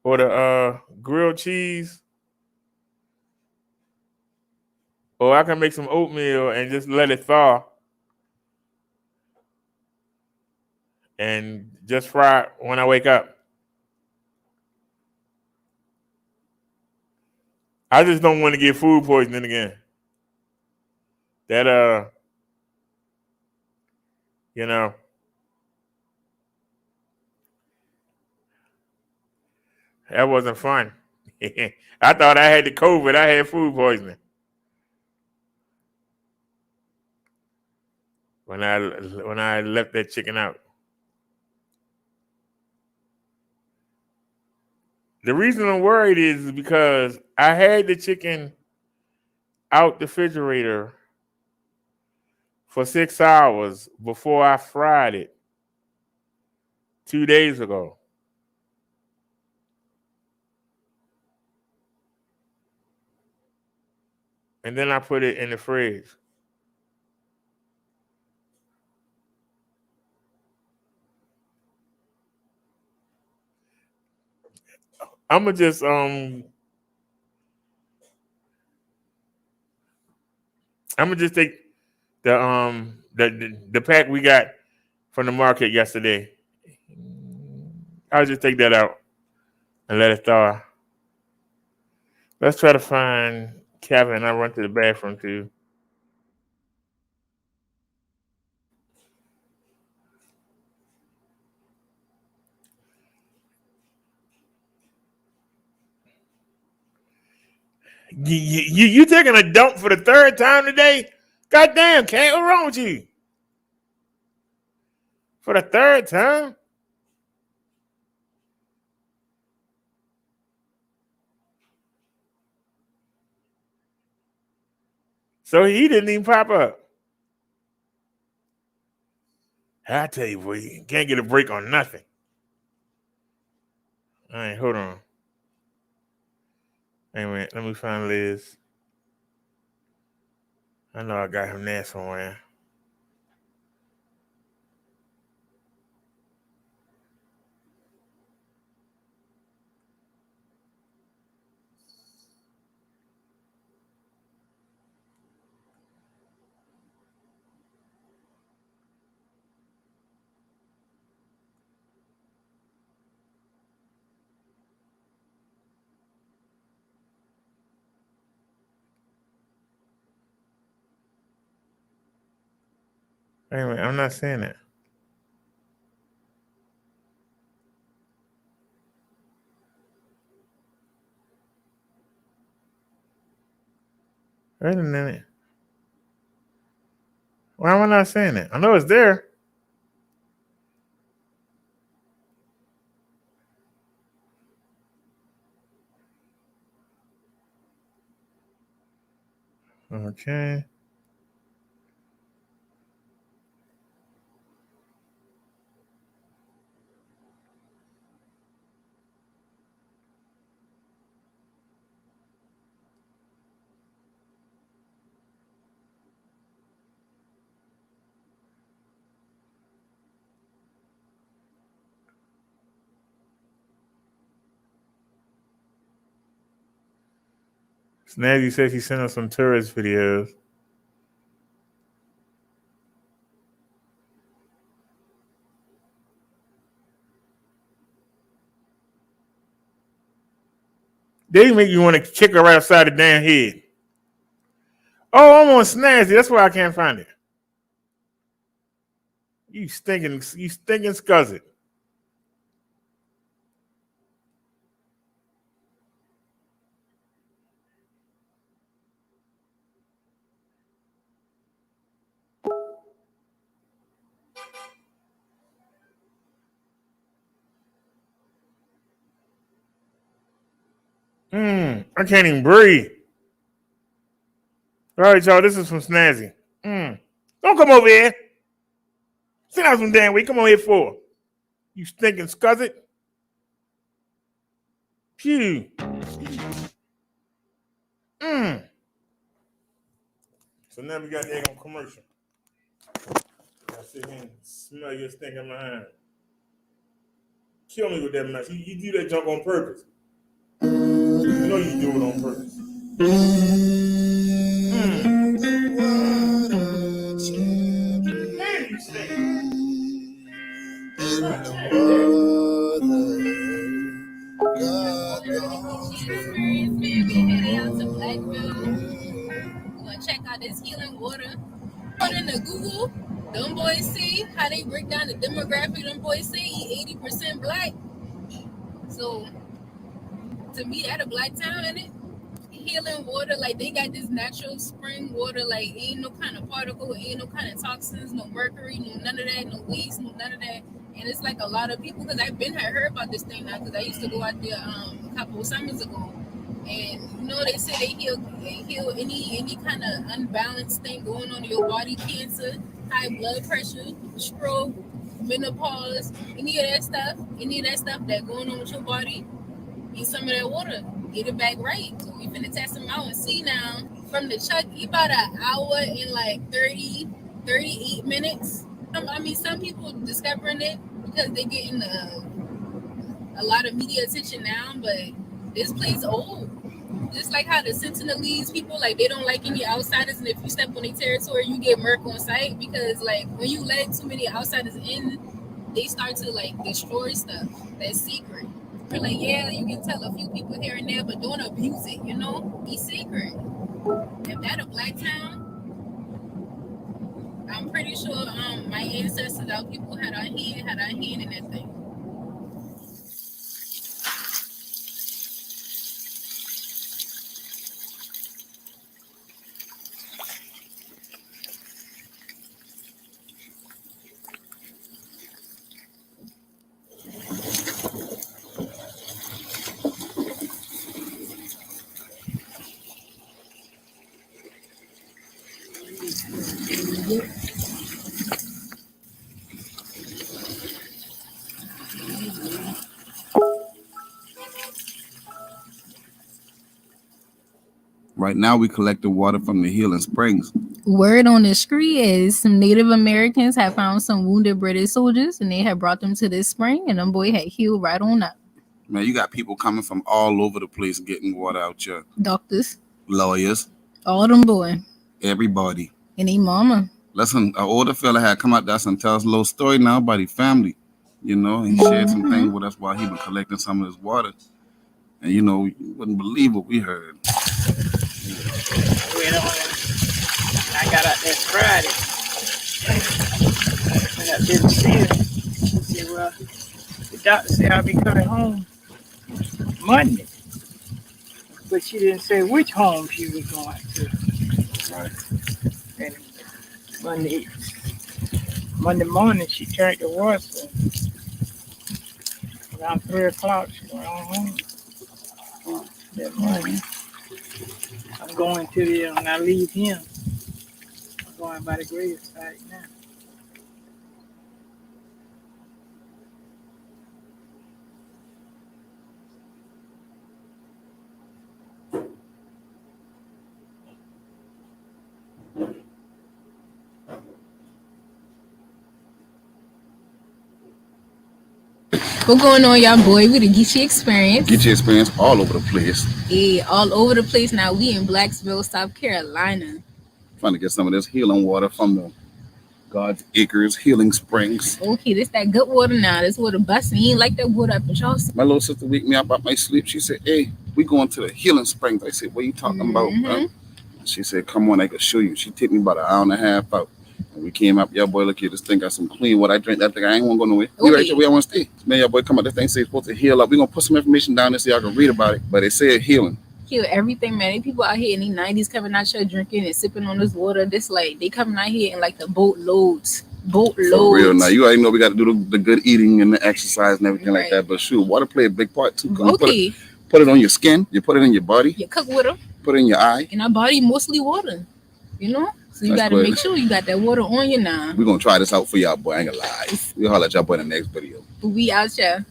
or the grilled cheese, or I can make some oatmeal and just let it thaw and just fry it when I wake up. I just don't want to get food poisoning again. That that wasn't fun. I thought I had the COVID. I had food poisoning. When I left that chicken out. The reason I'm worried is because I had the chicken out the refrigerator for 6 hours before I fried it 2 days ago. and then I put it in the fridge. I'ma just take the pack we got from the market yesterday. I'll just take that out and let it thaw. Let's try to find Kevin. I run to the bathroom too. You taking a dump for the third time today? Goddamn, Cat, what's wrong with you? For the third time? So he didn't even pop up. I tell you, boy, you can't get a break on nothing. All right, hold on. Wait a minute, let me find Liz. I know I got him there somewhere. Wait a minute, I'm not saying that. Wait a minute. Why am I not saying that? I know it's there. Okay. Snazzy says he sent us some tourist videos. They make you want to kick her right outside the damn head. Oh, I'm on Snazzy. That's why I can't find it. You stinking scuzzard. I can't even breathe. All right, y'all, this is from Snazzy. Don't come over here. Sit down some damn way. Come on here for. You stinking scuzzard. Phew. So now we got the egg on commercial. I sit here and smell your stinking behind. Kill me with that mess. You do that junk on purpose. You know you do it on purpose. Man, you stink. Check out this healing water. Put in the Google. Them boys see how they break down the demographic. Them boys say 80% black. So to me, that a black town in it. Healing water, like they got this natural spring water, like ain't no kind of particle, ain't no kind of toxins, no mercury, no none of that, no waste, no none of that. And it's like a lot of people, because I've been heard about this thing now, because I used to go out there a couple of summers ago. And you know, they say they heal any kind of unbalanced thing going on in your body, cancer, high blood pressure, stroke, menopause, any of that stuff that going on with your body. Need some of that water, get it back right. So we finna test them out and see now from the truck, about an hour and like 38 minutes. I mean, some people discovering it because they getting a lot of media attention now, but this place old. Just like how the Sentinelese people, like, they don't like any outsiders, and if you step on their territory, you get murked on sight, because like when you let too many outsiders in, they start to like destroy stuff that's secret. We're like, yeah, you can tell a few people here and there, but don't abuse it, you know? Be secret. If that a black town, I'm pretty sure my ancestors, our people had our hand in that thing. Right now, we collect the water from the healing springs. Word on the street is some Native Americans have found some wounded British soldiers, and they had brought them to this spring, and them boy had healed right on up. Man, you got people coming from all over the place getting water out here. Doctors, Lawyers, all them boy, everybody. and they mama. Listen, an older fella had come out there and tell us a little story now about his family. You know, he shared some things with us while he was collecting some of his water. And, you know, you wouldn't believe what we heard. I got out there Friday. Went up there to see her. She said, well, the doctor said I'll be coming home Monday. But she didn't say which home she was going to. Right. And Monday morning, she turned the water. So around 3 o'clock, she went on home. That morning. I'm going to when I leave him, I'm going by the gravesite now. What going on, y'all, boy? We the Geechee Experience. Get your experience all over the place. Yeah, all over the place now. We in Blacksville, South Carolina. Trying to get some of this healing water from the God's Acres Healing Springs. Okay, this that good water now. This water busting. You ain't like that water up in Charleston. My little sister waked me up out my sleep. She said, hey, we going to the healing springs. I said, what are you talking about, bro? She said, come on, I can show you. She took me about an hour and a half out. And we came up, yeah, boy, look here, this thing got some clean water. I drink that thing. I ain't want to go nowhere. We right here where I want to stay. Man, yeah, boy, come on. This thing says it's supposed to heal up. We're going to put some information down there so y'all can read about it. But it said healing. Heal everything, man. They people out here in the 90s coming out here drinking and sipping on this water. This, like, they coming out here in, like, the boat loads. For real. Now, you already know we got to do the good eating and the exercise and everything like that. But shoot, water play a big part, too. Okay. Put it on your skin. You put it in your body. You cook with them. Put it in your eye. In our body, mostly water. You know? So you got to make sure you got that water on you now. We're going to try this out for y'all, boy. I ain't going to lie. We'll holler at y'all, boy, in the next video. We out here.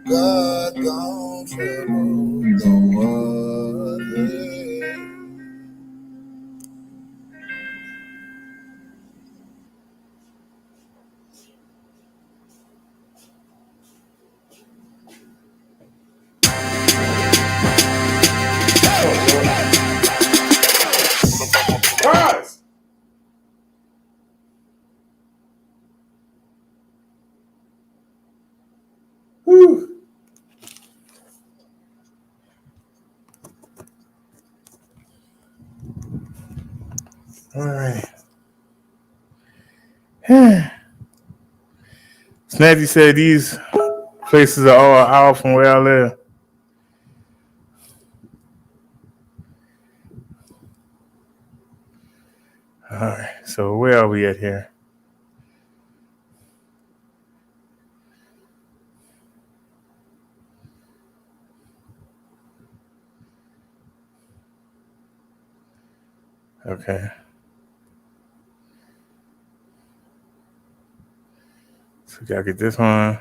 God don't trouble the water. Pause. Whew. All right. Snazzy said these places are all out from where I live. All right. So where are we at here? Okay. So we gotta get this one.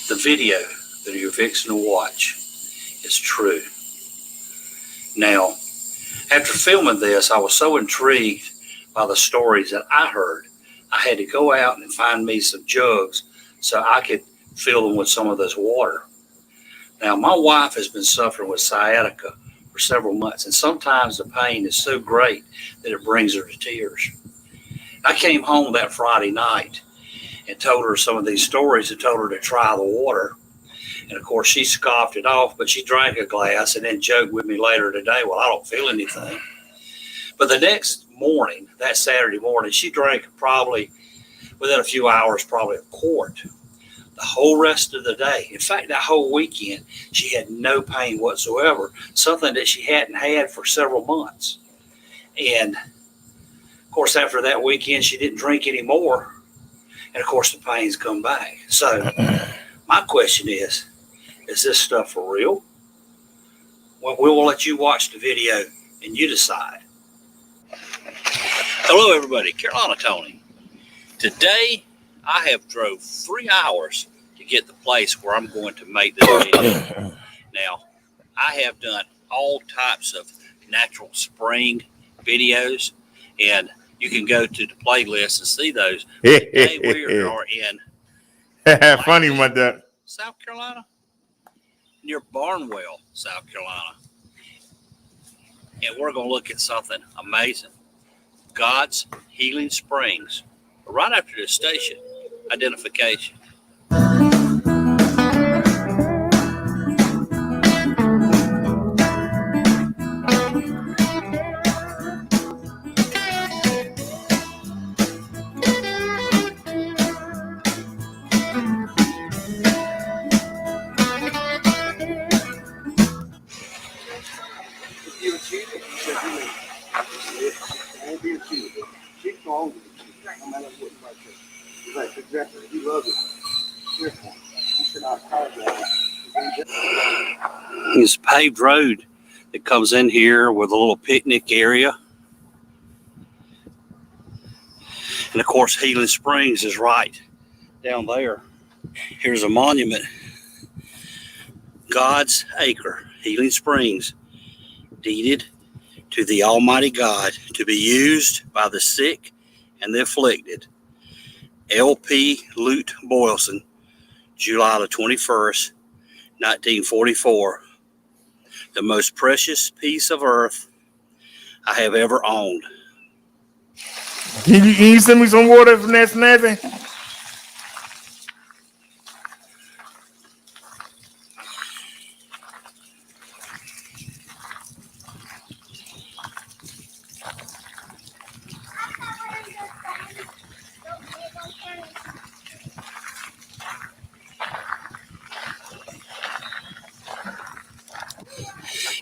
The video that you're fixing to watch is true. Now, after filming this, I was so intrigued by the stories that I heard. I had to go out and find me some jugs so I could fill them with some of this water. Now, my wife has been suffering with sciatica for several months, and sometimes the pain is so great that it brings her to tears. I came home that Friday night and told her some of these stories and told her to try the water. And of course, she scoffed it off, but she drank a glass and then joked with me later today, well, I don't feel anything. But the next morning, that Saturday morning, she drank probably, within a few hours, probably a quart. The whole rest of the day, in fact, that whole weekend, she had no pain whatsoever, something that she hadn't had for several months. And of course, after that weekend, she didn't drink anymore. And of course, the pains come back. So my question is this stuff for real? Well, we will let you watch the video and you decide. Hello, everybody. Carolina Tony. Today, I have drove 3 hours to get the place where I'm going to make this video. Now, I have done all types of natural spring videos, and you can go to the playlist and see those. Today, we are in Funny about that. South Carolina, near Barnwell, South Carolina. And we're going to look at something amazing. God's Healing Springs. Right after this station, identification. It's a paved road that comes in here with a little picnic area. And of course, Healing Springs is right down there. Here's a monument. God's Acre, Healing Springs, deeded to the Almighty God to be used by the sick and the afflicted. L.P. Lute Boylston, July the 21st, 1944. The most precious piece of earth I have ever owned. Can you send me some water from that snazzy?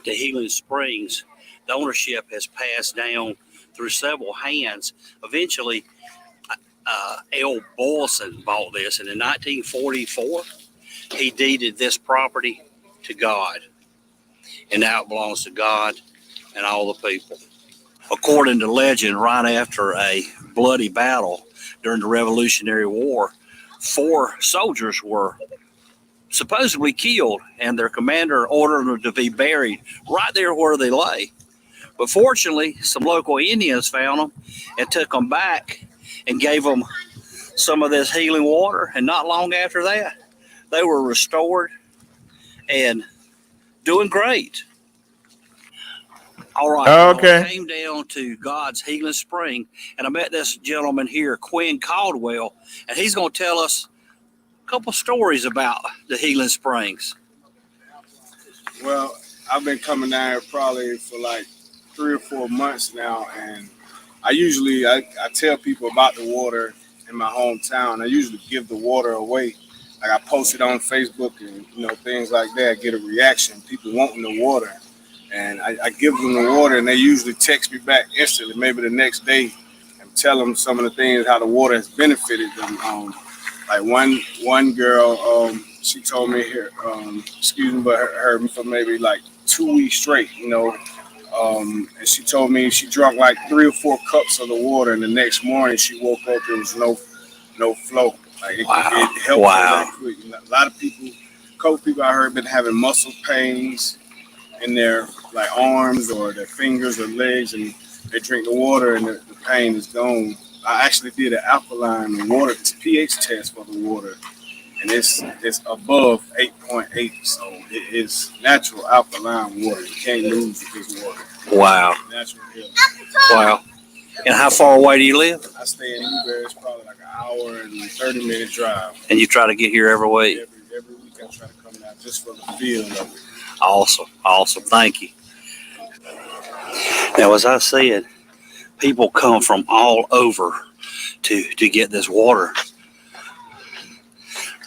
The Healing Springs, the ownership has passed down through several hands. Eventually, L. Boylston bought this, and in 1944, he deeded this property to God. And now it belongs to God and all the people. According to legend, right after a bloody battle during the Revolutionary War, 4 soldiers were supposedly killed, and their commander ordered them to be buried right there where they lay. But fortunately, some local Indians found them and took them back and gave them some of this healing water. And not long after that, they were restored and doing great. All right. Okay. I came down to God's Healing Spring, and I met this gentleman here, Quinn Caldwell, and he's going to tell us a couple stories about the Healing Springs. Well, I've been coming down here probably for like 3 or 4 months now, and I tell people about the water in my hometown. I usually give the water away. Like I post it on Facebook and things like that, get a reaction, people wanting the water. And I give them the water, and they usually text me back instantly, maybe the next day, and tell them some of the things, how the water has benefited them. Like one girl, she told me here, excuse me, but heard me for maybe like 2 weeks straight, and she told me she drank like 3 or 4 cups of the water, and the next morning she woke up, there was no flow. Like it helped her that quick. A lot of people, a couple people I heard been having muscle pains in their like arms or their fingers or legs, and they drink the water and the pain is gone. I actually did an alkaline water pH test for the water, and it's above 8.8, so it is natural alkaline water. You can't lose this water. Wow. Natural hill. Wow. And how far away do you live? I stay in Ebike. It's probably like an hour and 30-minute drive. And you try to get here every week? Every week I try to come down just for the feel of it. Awesome. Thank you. Now, as I said, people come from all over to get this water.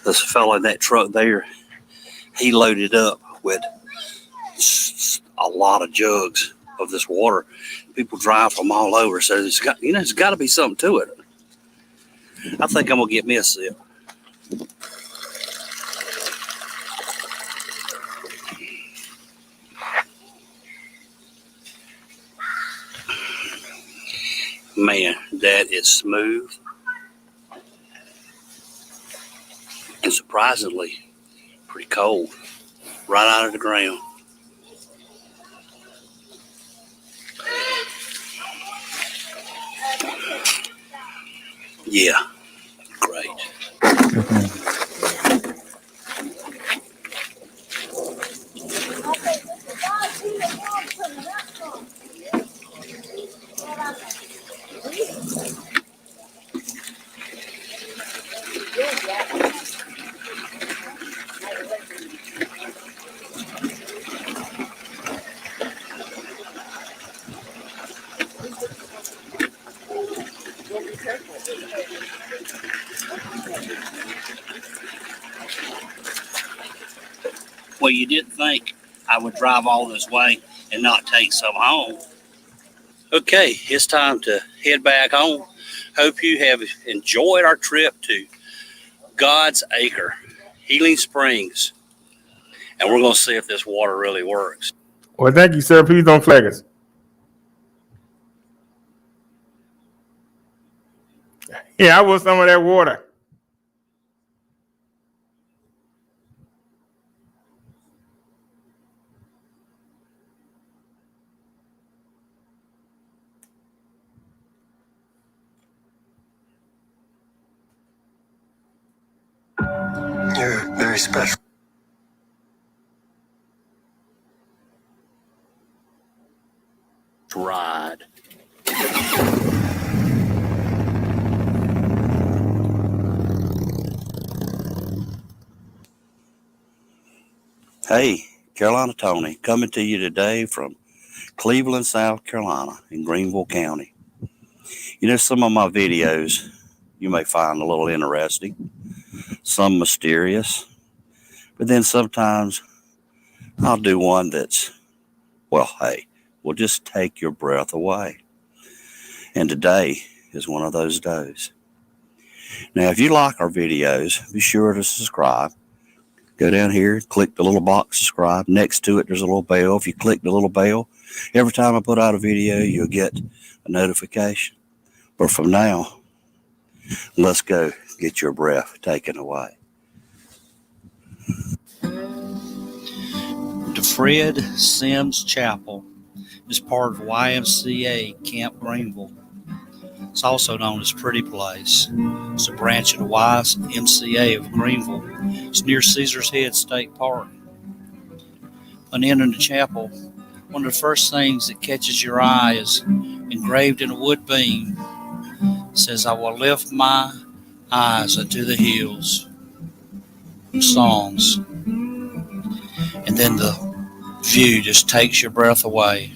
This fellow in that truck there, he loaded up with a lot of jugs of this water. People drive from all over, so there's got to be something to it. I think I'm gonna get me a sip. Man, that is smooth and surprisingly pretty cold, right out of the ground. Yeah, great. Well, you didn't think I would drive all this way and not take some home. Okay, it's time to head back home. Hope you have enjoyed our trip to God's Acre, Healing Springs. And we're going to see if this water really works. Well, thank you, sir. Please don't flag us. Yeah, I want some of that water. You're very special. Ride. Hey, Carolina Tony, coming to you today from Cleveland, South Carolina, in Greenville County. Some of my videos you may find a little interesting, some mysterious, but then sometimes I'll do one that's, will just take your breath away. And today is one of those days. Now, if you like our videos, be sure to subscribe. Go down here, click the little box subscribe. Next to it, there's a little bell. If you click the little bell, every time I put out a video, you'll get a notification. But from now, let's go get your breath taken away. DeFred Sims Chapel is part of YMCA Camp Greenville. It's also known as Pretty Place. It's a branch of the YMCA of Greenville. It's near Caesar's Head State Park. When entering the chapel, one of the first things that catches your eye is engraved in a wood beam. It says, "I will lift my eyes unto the hills." Songs. And then the view just takes your breath away.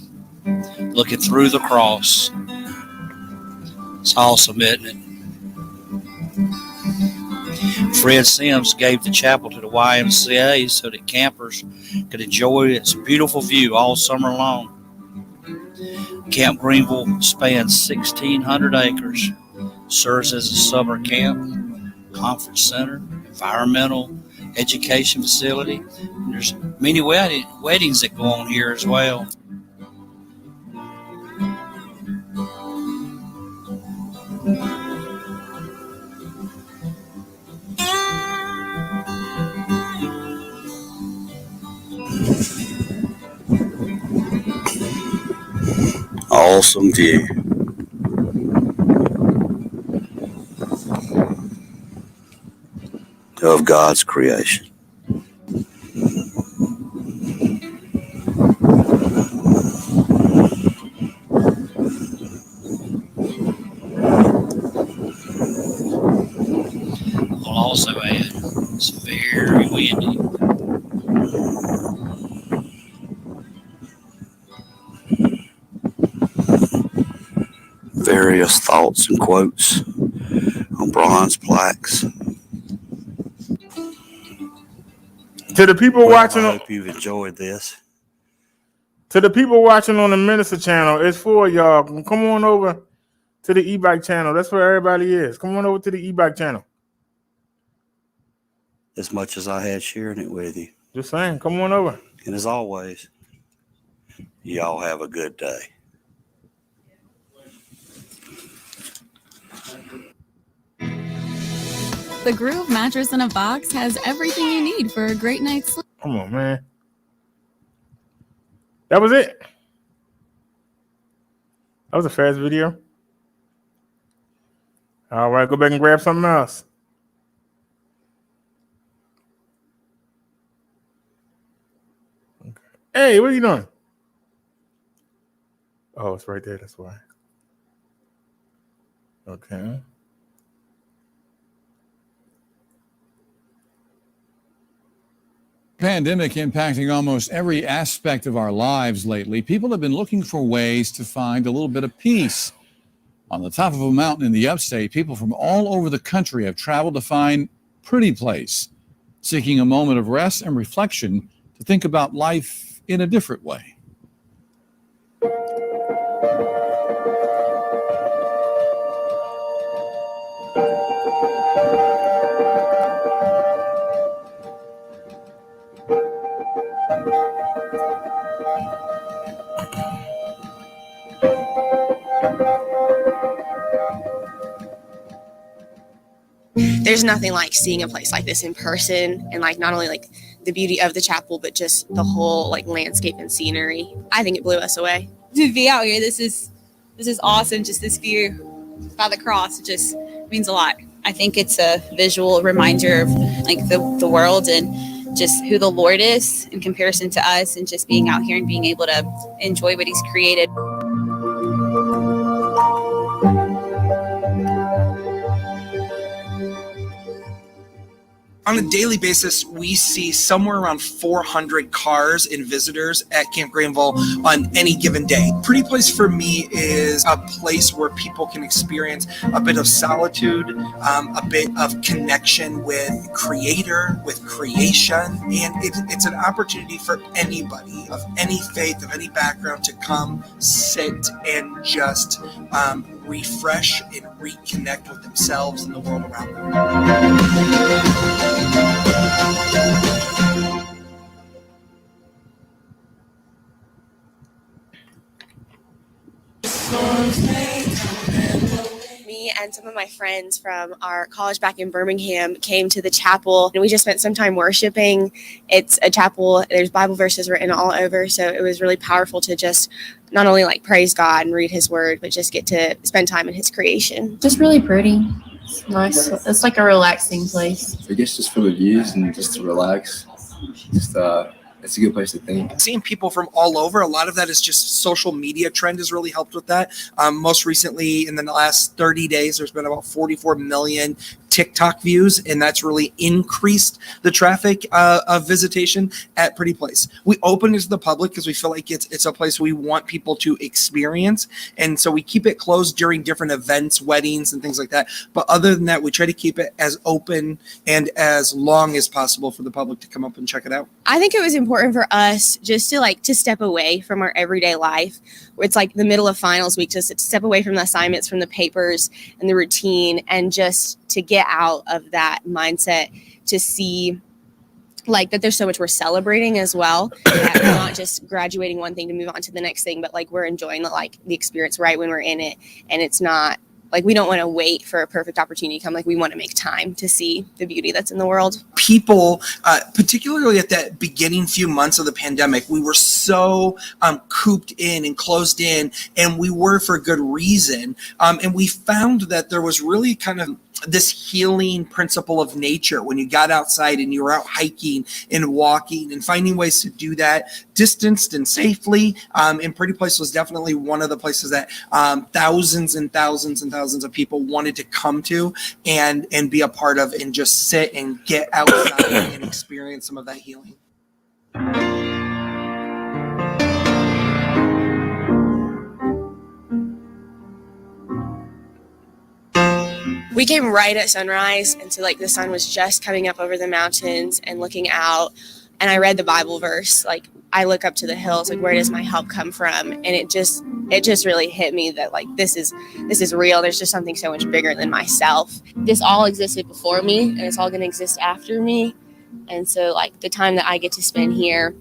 Looking through the cross. It's awesome, isn't it? Fred Sims gave the chapel to the YMCA so that campers could enjoy its beautiful view all summer long. Camp Greenville spans 1,600 acres, serves as a summer camp, conference center, environmental education facility. And there's many weddings that go on here as well. Awesome view. Of God's creation. I'll also add, it's very windy. Various thoughts and quotes on bronze plaques. To the people watching, I hope you've enjoyed this. To the people watching on the Minister channel, it's for y'all. Come on over to the Ebike channel. That's where everybody is. Come on over to the Ebike channel. As much as I had sharing it with you. Just saying, come on over. And as always, y'all have a good day. The Groove mattress in a box has everything you need for a great night's sleep. Come on, man. That was it. That was a fast video. All right, go back and grab something else. Okay. Hey, what are you doing? Oh, it's right there. That's why. Okay. Pandemic impacting almost every aspect of our lives lately. People have been looking for ways to find a little bit of peace. On the top of a mountain in the upstate, people from all over the country have traveled to find Pretty Place, seeking a moment of rest and reflection to think about life in a different way. There's nothing like seeing a place like this in person, and like not only like the beauty of the chapel, but just the whole like landscape and scenery. I think it blew us away. To be out here, this is awesome. Just this view by the cross, it just means a lot. I think it's a visual reminder of like the world and just who the Lord is in comparison to us, and just being out here and being able to enjoy what He's created. On a daily basis, we see somewhere around 400 cars and visitors at Camp Granville on any given day. Pretty Place for me is a place where people can experience a bit of solitude, a bit of connection with Creator, with creation, and it's an opportunity for anybody of any faith, of any background to come, sit, and just refresh and reconnect with themselves and the world around them. Me and some of my friends from our college back in Birmingham came to the chapel, and we just spent some time worshiping. It's a chapel, there's Bible verses written all over, so it was really powerful to just not only like praise God and read His word, but just get to spend time in His creation. Just really pretty. It's nice. It's like a relaxing place. I guess just for the views and just to relax. Just it's a good place to think. Seeing people from all over, a lot of that is just social media trend has really helped with that. Most recently, in the last 30 days, there's been about 44 million TikTok views, and that's really increased the traffic of visitation at Pretty Place. We open it to the public because we feel like it's a place we want people to experience, and so we keep it closed during different events, weddings, and things like that. But other than that, we try to keep it as open and as long as possible for the public to come up and check it out. I think it was important for us just to step away from our everyday life, where it's like the middle of finals week, just to step away from the assignments, from the papers and the routine, and just to get out of that mindset, to see like that there's so much we're celebrating as well, that we're not just graduating one thing to move on to the next thing, but like we're enjoying the experience right when we're in it. And it's not like we don't want to wait for a perfect opportunity to come. Like we want to make time to see the beauty that's in the world. People, particularly at that beginning few months of the pandemic, we were so cooped in and closed in, and we were for good reason. And we found that there was really kind of this healing principle of nature when you got outside and you were out hiking and walking and finding ways to do that distanced and safely. And Pretty Place was definitely one of the places that thousands and thousands and thousands of people wanted to come to and be a part of, and just sit and get outside and experience some of that healing. We came right at sunrise, and so like the sun was just coming up over the mountains and looking out, and I read the Bible verse, like I look up to the hills, like where does my help come from? And it just really hit me that like this is real. There's just something so much bigger than myself. This all existed before me, and it's all going to exist after me. And so like the time that I get to spend here,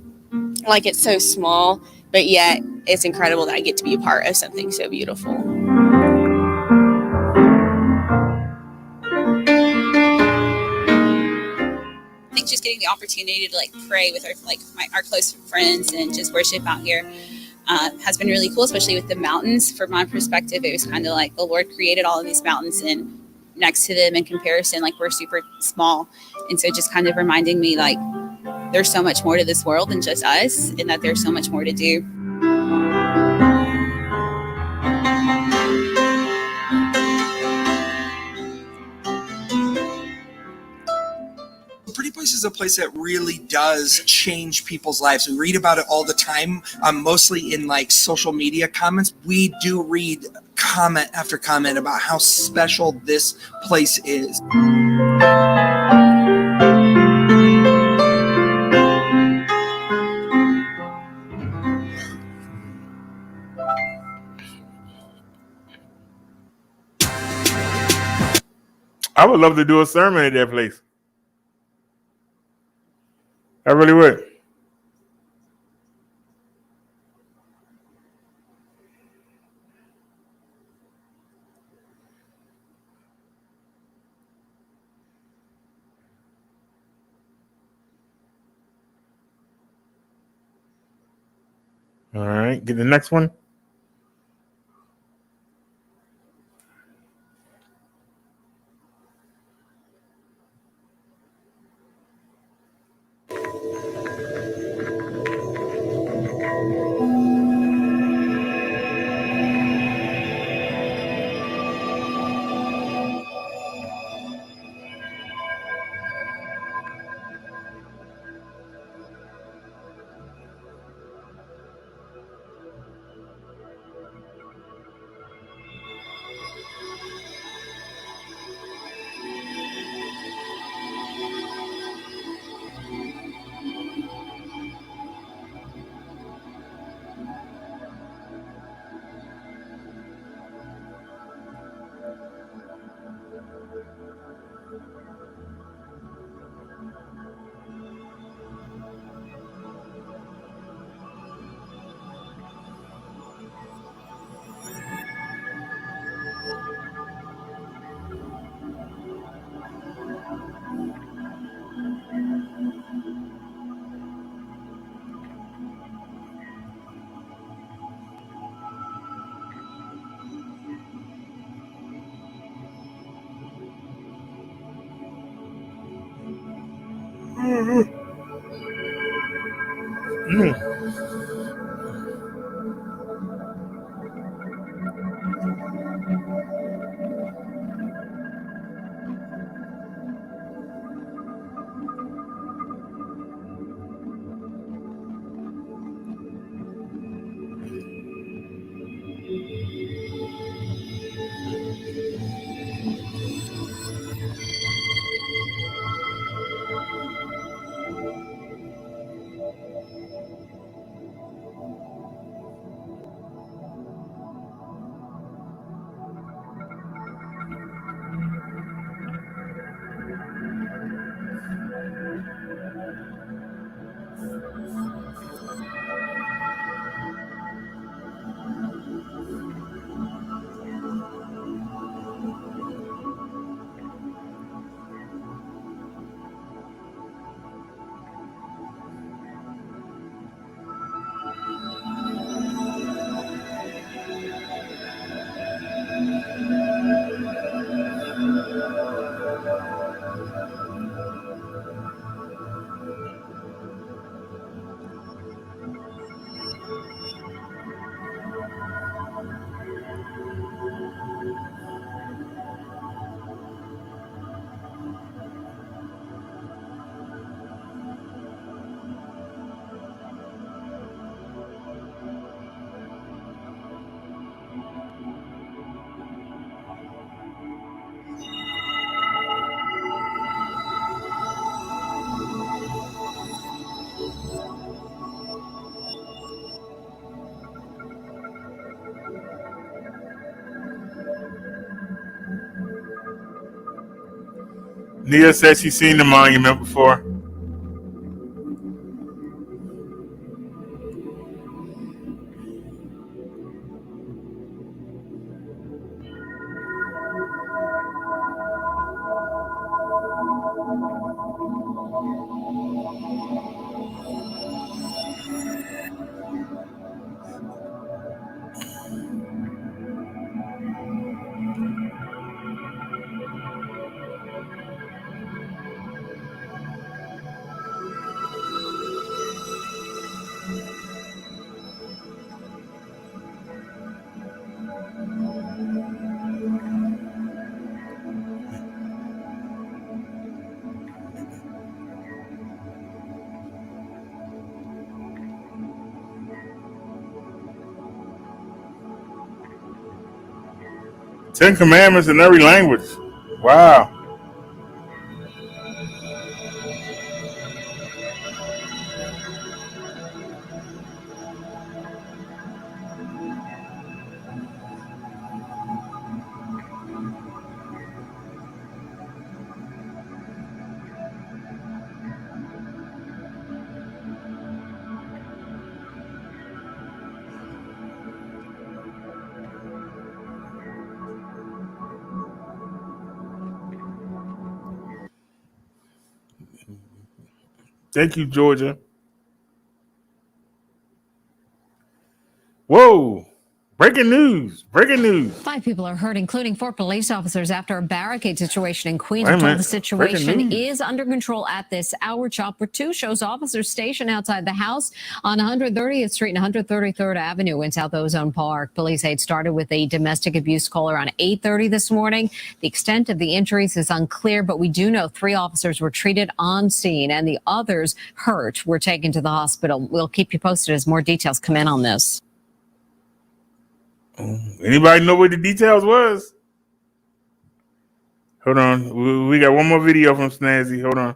like it's so small, but yet it's incredible that I get to be a part of something so beautiful. I think just getting the opportunity to like pray with our close friends and just worship out here has been really cool, especially with the mountains. From my perspective, it was kind of like the Lord created all of these mountains, and next to them in comparison, like we're super small. And so just kind of reminding me like there's so much more to this world than just us, and that there's so much more to do. Pretty Place is a place that really does change people's lives. We read about it all the time, mostly in like social media comments. We do read comment after comment about how special this place is. I would love to do a sermon at that place. I really would. All right, get the next one. Nia said she's seen the monument before. Ten Commandments in every language. Wow. Thank you, Georgia. Whoa. Breaking news. Breaking news. 5 people are hurt, including 4 police officers, after a barricade situation in Queens. Wait a We're told minute. the situation Breaking news. is under control at this hour. Chopper 2 shows officers stationed outside the house on 130th Street and 133rd Avenue in South Ozone Park. Police say it started with a domestic abuse call around 8:30 this morning. The extent of the injuries is unclear, but we do know 3 officers were treated on scene and the others hurt were taken to the hospital. We'll keep you posted as more details come in on this. Anybody know what the details was? Hold on. We got one more video from Snazzy. Hold on.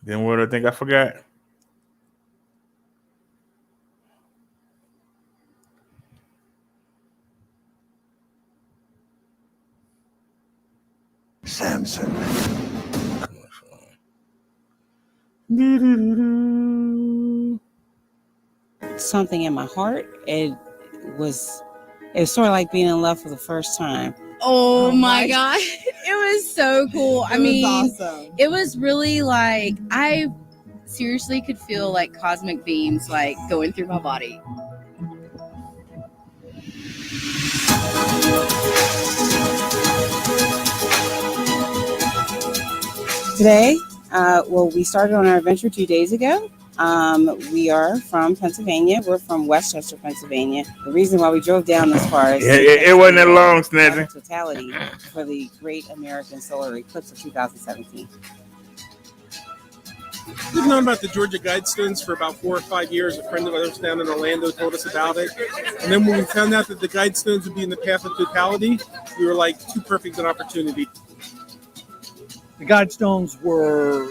Then what I think I forgot. Samson. Something in my heart. It was sort of like being in love for the first time. Oh my God. It was so cool. I mean, awesome. it was really like, I seriously could feel like cosmic beams like going through my body. Today, we started on our adventure 2 days ago. We are from Pennsylvania. We're from Westchester, Pennsylvania. The reason why we drove down this far is it wasn't that long, Snazzy. Totality for the Great American Solar Eclipse of 2017. We've known about the Georgia Guidestones for about 4 or 5 years. A friend of ours down in Orlando told us about it. And then when we found out that the Guidestones would be in the path of totality, we were like, too perfect an opportunity. The Guidestones were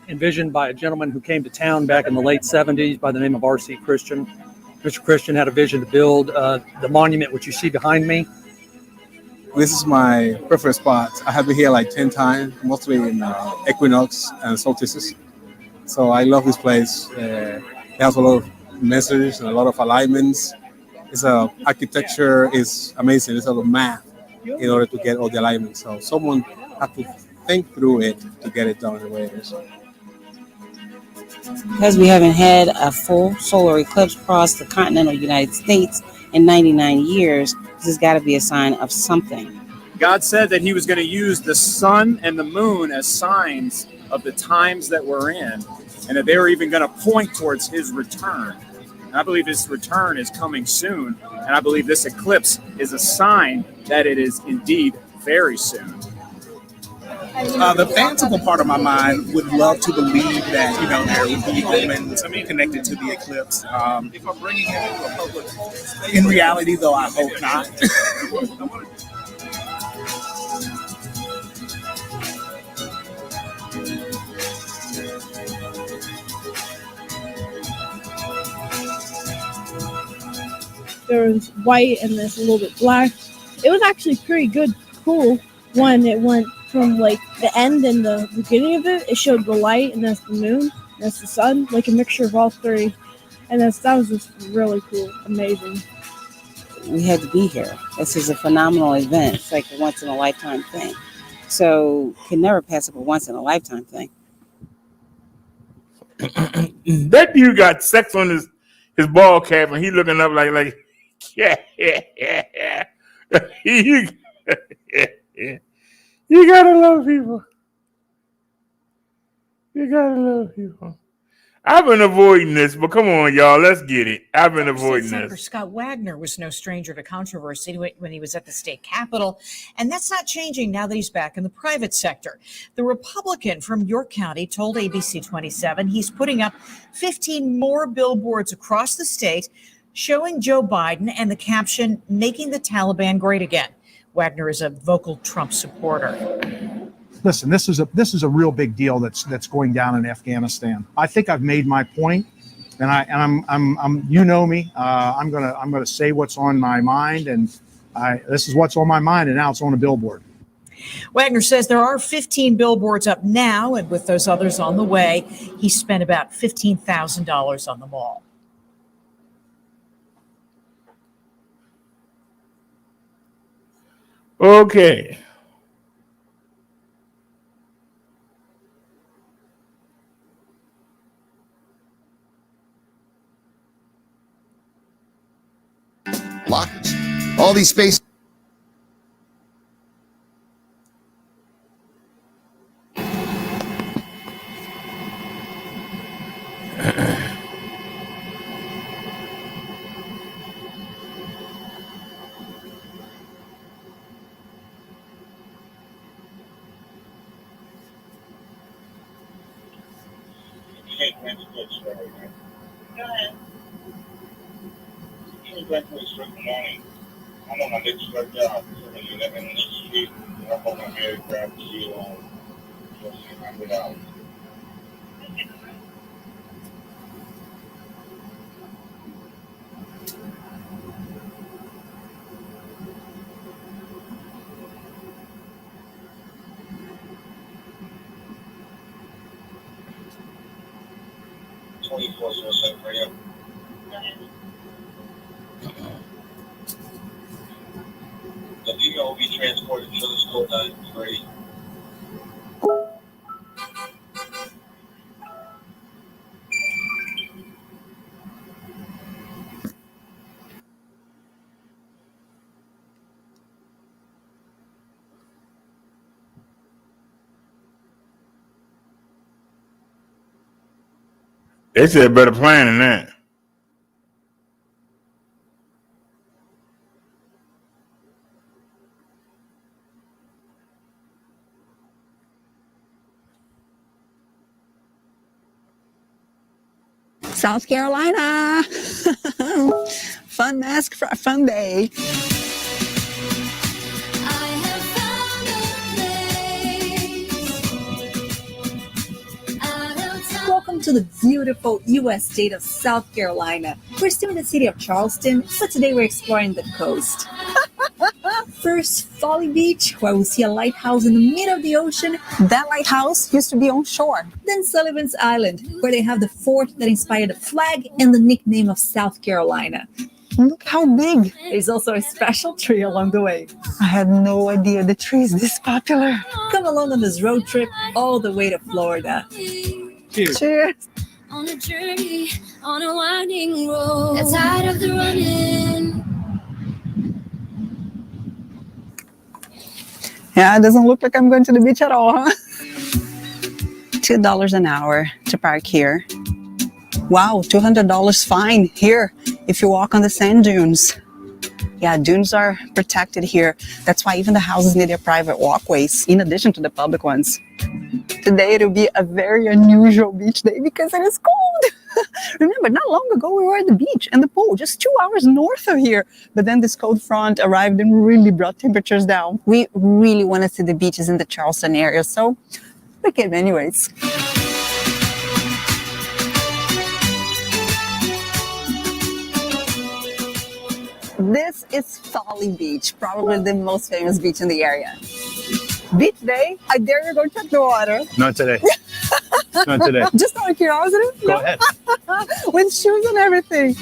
envisioned by a gentleman who came to town back in the late 70s by the name of R.C. Christian. Mr. Christian had a vision to build the monument which you see behind me. This is my preferred spot. I have been here like 10 times, mostly in equinox and solstices. So I love this place. It has a lot of messages and a lot of alignments. Architecture is amazing. There's a lot of math in order to get all the alignments. So someone had to think through it to get it done the way it is. Because we haven't had a full solar eclipse across the continental United States in 99 years, this has got to be a sign of something. God said that he was going to use the sun and the moon as signs of the times that we're in, and that they were even going to point towards his return. And I believe his return is coming soon, and I believe this eclipse is a sign that it is indeed very soon. The fanciful part of my mind would love to believe that, there would be omens connected to the eclipse. In reality, though, I hope not. There's white and there's a little bit black. it was actually pretty good, cool when it went from like the end and the beginning of it. It showed the light, and that's the moon, that's the sun, like a mixture of all three, and that was just really cool, amazing. We had to be here. This is a phenomenal event. It's like a once in a lifetime thing. So can never pass up a once in a lifetime thing. That dude got sex on his ball cap, and he looking up like yeah. you, you gotta love people. You gotta love people. I've been avoiding this, but come on, y'all, let's get it. I've been avoiding Senator this. Scott Wagner was no stranger to controversy when he was at the state capitol, and that's not changing now that he's back in the private sector. The Republican from York County told ABC 27 he's putting up 15 more billboards across the state showing Joe Biden and the caption, "Making the Taliban Great Again." Wagner is a vocal Trump supporter. Listen, this is a real big deal that's going down in Afghanistan. I think I've made my point, and I'm you know me. I'm gonna say what's on my mind, and this is what's on my mind, and now it's on a billboard. Wagner says there are 15 billboards up now, and with those others on the way, he spent about $15,000 on them all. Okay. Lockers. All these spaces. Go ahead. Back to the street morning. I'm on my next work job. I'm in the street. I'm on my married grab the shield on. So $600. The female will be transported to the school night grade. They said better plan than that. South Carolina. Fun mask for a fun day. Welcome to the beautiful U.S. state of South Carolina. We're still in the city of Charleston, but today we're exploring the coast. First, Folly Beach, where we see a lighthouse in the middle of the ocean. That lighthouse used to be on shore. Then Sullivan's Island, where they have the fort that inspired the flag and the nickname of South Carolina. Look how big. There's also a special tree along the way. I had no idea the tree is this popular. Come along on this road trip all the way to Florida. Cheers. Cheers. On a journey, on a winding road. That's tired of the running. Yeah, it doesn't look like I'm going to the beach at all, huh? $2 an hour to park here. Wow, $200 fine here if you walk on the sand dunes. Yeah, dunes are protected here. That's why even the houses need their private walkways, in addition to the public ones. Today it'll be a very unusual beach day because it is cold. Remember, not long ago we were at the beach and the pool just 2 hours north of here. But then this cold front arrived and really brought temperatures down. We really want to see the beaches in the Charleston area, so we came anyways. This is Folly Beach, probably the most famous beach in the area. Beach day, I dare you go check the water. Not today. Not today. Just out of curiosity? Go ahead. With shoes and everything.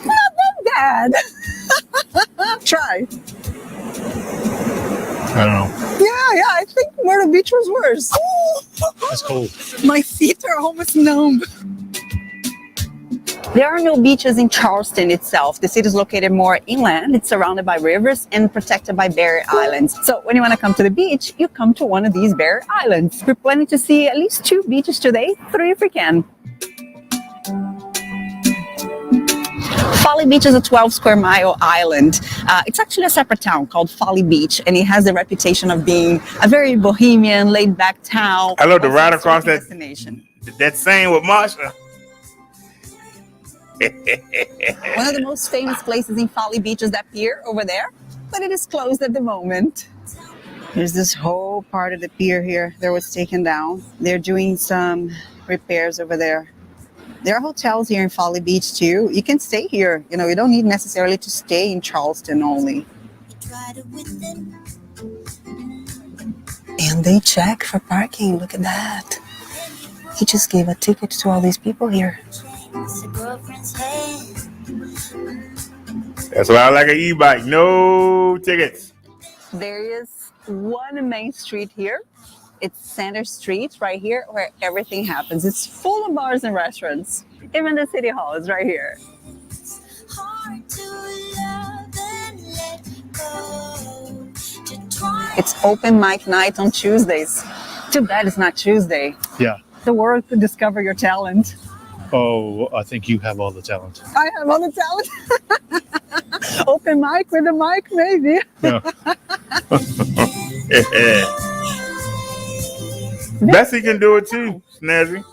Not that bad. Try. I don't know. Yeah, I think Myrtle Beach was worse. It's cold. My feet are almost numb. There are no beaches in Charleston itself. The city is located more inland. It's surrounded by rivers and protected by barrier islands. So when you want to come to the beach, you come to one of these barrier islands. We're planning to see at least 2 beaches today, 3 if we can. Folly Beach is a 12 square mile island. It's actually a separate town called Folly Beach, and it has the reputation of being a very bohemian, laid back town. I love to ride across that destination. That scene with Marsha. One of the most famous places in Folly Beach is that pier over there, but it is closed at the moment. There's this whole part of the pier here that was taken down. They're doing some repairs over there. There are hotels here in Folly Beach too. You can stay here. You know, you don't need necessarily to stay in Charleston only. And they check for parking. Look at that. He just gave a ticket to all these people here. That's why I like an e-bike. No tickets. There is one main street here. It's Center Street right here where everything happens. It's full of bars and restaurants. Even the city hall is right here. It's open mic night on Tuesdays. Too bad it's not Tuesday. Yeah. The world could discover your talent. Oh, I think you have all the talent. I have all the talent. Open mic with a mic, maybe. Yeah. Bessie can do it too, Snazzy.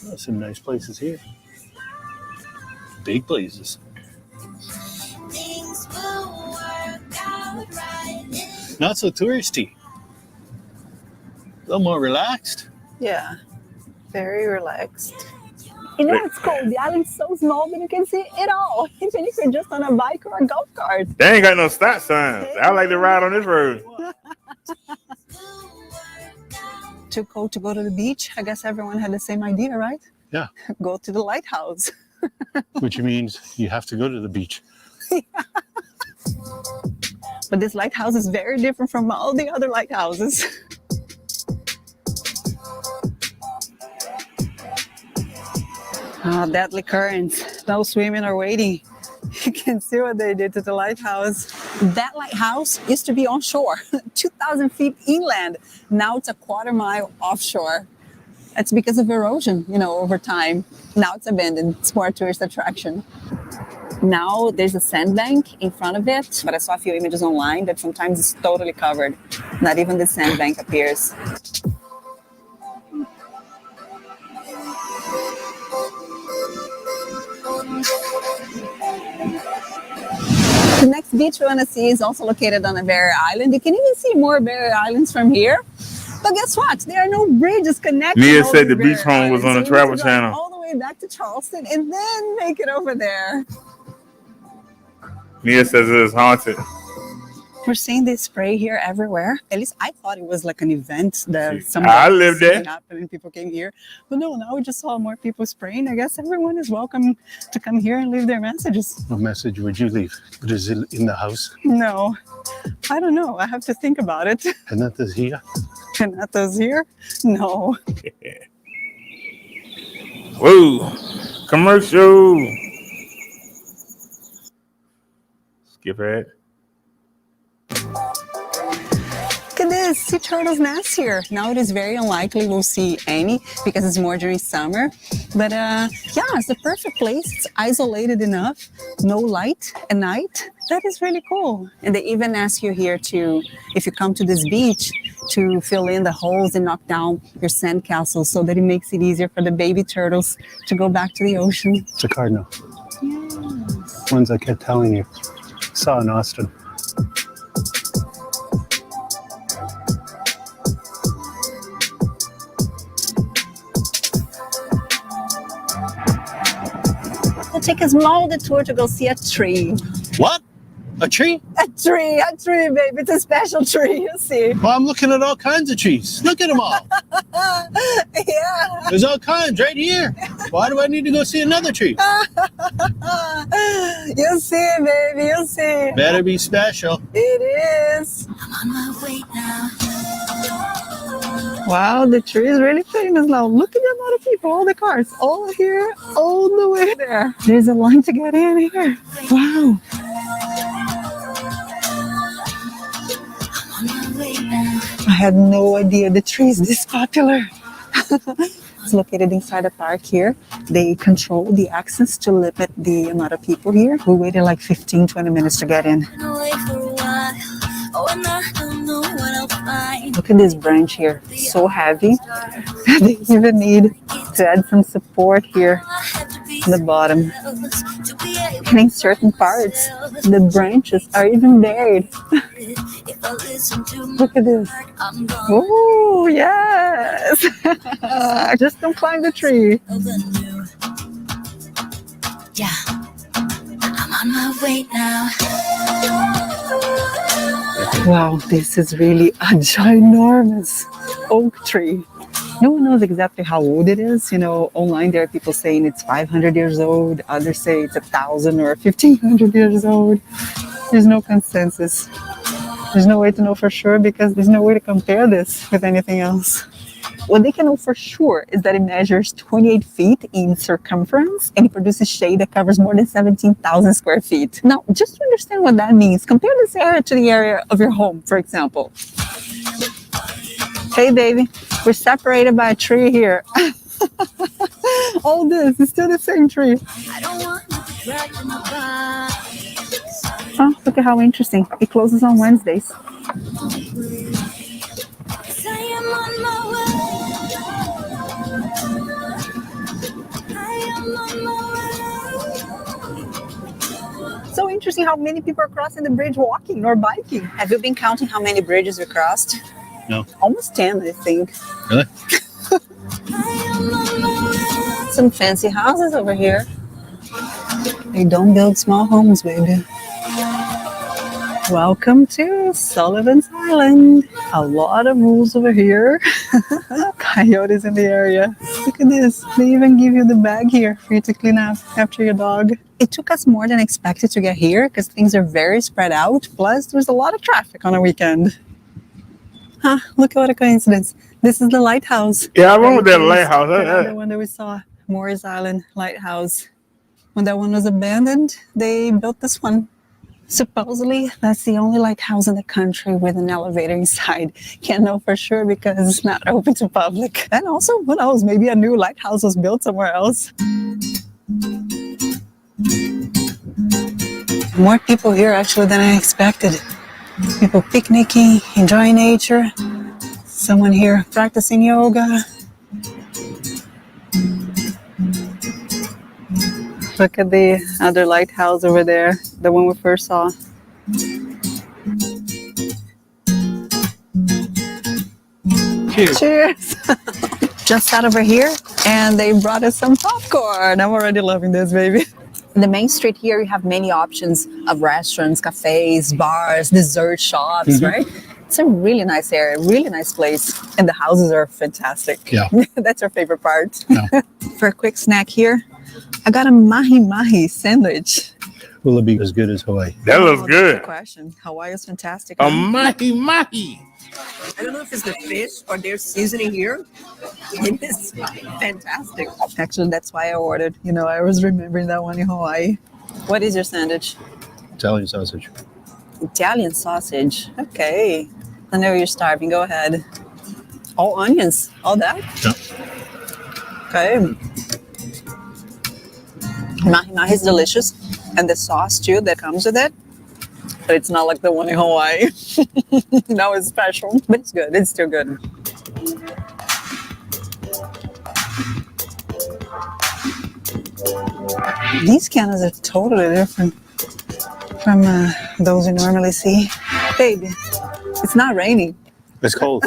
There's some nice places here. Big places. Not so touristy. A little more relaxed. Yeah, very relaxed. You know what's cool? The island's so small that you can see it all, even if you're just on a bike or a golf cart. They ain't got no stop signs. I like to ride on this road. Too cold to go to the beach? I guess everyone had the same idea, right? Yeah. Go to the lighthouse. Which means you have to go to the beach. But this lighthouse is very different from all the other lighthouses. Deadly currents. No swimming or wading. You can see what they did to the lighthouse. That lighthouse used to be on shore, 2,000 feet inland. Now it's a 1/4 mile offshore. That's because of erosion, over time. Now it's abandoned. It's more a tourist attraction. Now there's a sandbank in front of it, but I saw a few images online that sometimes it's totally covered. Not even the sandbank appears. The next beach we want to see is also located on a barrier island. You can even see more barrier islands from here. But guess what? There are no bridges connecting. Nia said the beach home was on the Travel Channel. All the way back to Charleston and then make it over there. Nia says it is haunted. We're seeing this spray here everywhere. At least I thought it was like an event that I lived there. Happened and people came here. But no, now we just saw more people spraying. I guess everyone is welcome to come here and leave their messages. What message would you leave? Is it in the house? No, I don't know. I have to think about it. And that is here? And that is here? No. Whoa, commercial. Skip ahead. Look at this, sea turtle's nest here. Now it is very unlikely we'll see any because it's more during summer. But yeah, it's the perfect place. It's isolated enough, no light at night. That is really cool. And they even ask you here to, if you come to this beach, to fill in the holes and knock down your sand castles so that it makes it easier for the baby turtles to go back to the ocean. It's a cardinal. Yes. Ones I kept telling you. Saw in Austin. We'll take a small detour to go see a tree. What? A tree? A tree, baby. It's a special tree, you see. Well, I'm looking at all kinds of trees. Look at them all. Yeah. There's all kinds right here. Why do I need to go see another tree? You'll see, baby. You'll see. Better be special. It is. I'm on my way now. Wow, the tree is really famous now. Look at the amount of people, all the cars, all here, all the way there. There's a line to get in here. Wow. I had no idea the tree is this popular. It's located inside a park here. They control the access to limit the amount of people here. We waited like 15-20 minutes to get in. Look at this branch here, so heavy. They even need to add some support here on the bottom. And in certain parts, the branches are even buried. Look at this. Oh, yes. Just don't climb the tree. Yeah, I'm on my way now. Wow, this is really a ginormous oak tree. No one knows exactly how old it is. You know, online there are people saying it's 500 years old. Others say it's 1,000 or 1,500 years old. There's no consensus. There's no way to know for sure because there's no way to compare this with anything else. What they can know for sure is that it measures 28 feet in circumference and it produces shade that covers more than 17,000 square feet. Now, just to understand what that means, compare this area to the area of your home, for example. Hey, baby, we're separated by a tree here. All this is still the same tree. Oh, look at how interesting. It closes on Wednesdays. So interesting how many people are crossing the bridge walking or biking. Have you been counting how many bridges we crossed? No. Almost 10, I think. Really? Some fancy houses over here. They don't build small homes, baby. Welcome to Sullivan's Island. A lot of rules over here. Coyotes in the area. Look at this. They even give you the bag here for you to clean up after your dog. It took us more than expected to get here because things are very spread out. Plus, there's a lot of traffic on a weekend. Huh, look at what a coincidence. This is the lighthouse. Yeah, I remember that lighthouse. The one that we saw, Morris Island Lighthouse. When that one was abandoned, they built this one. Supposedly, that's the only lighthouse in the country with an elevator inside. Can't know for sure because it's not open to public. And also, who knows, maybe a new lighthouse was built somewhere else. More people here actually than I expected. People picnicking, enjoying nature. Someone here practicing yoga. Look at the other lighthouse over there, the one we first saw. Cheers. Cheers. Just sat over here and they brought us some popcorn. I'm already loving this, baby. In the main street here, you have many options of restaurants, cafes, bars, dessert shops, right? It's a really nice area, really nice place. And the houses are fantastic. Yeah. That's our favorite part. Yeah. For a quick snack here, I got a mahi-mahi sandwich. Will it be as good as Hawaii? That looks Good good. question. Hawaii is fantastic. A mahi-mahi. I don't know if it's the fish or their seasoning here. It is fantastic. Actually, that's why I ordered. You know, I was remembering that one in Hawaii. What is your sandwich? Italian sausage. Italian sausage. Okay. I know you're starving. Go ahead. All onions. All that? Yeah. Okay. Mahi-mahi is delicious. And the sauce, too, that comes with it. But it's not like the one in Hawaii. No, it's special. But it's good. It's still good. These cannons are totally different from those you normally see. Baby, it's not raining. It's cold.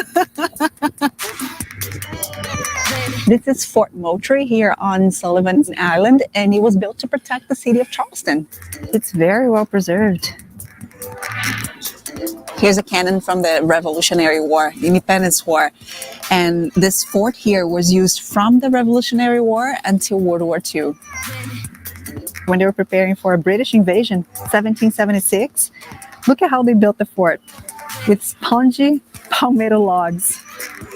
This is Fort Moultrie here on Sullivan Island, and it was built to protect the city of Charleston. It's very well preserved. Here's a cannon from the Revolutionary War, the Independence War. And this fort here was used from the Revolutionary War until World War II. When they were preparing for a British invasion, 1776, look at how they built the fort. With spongy palmetto logs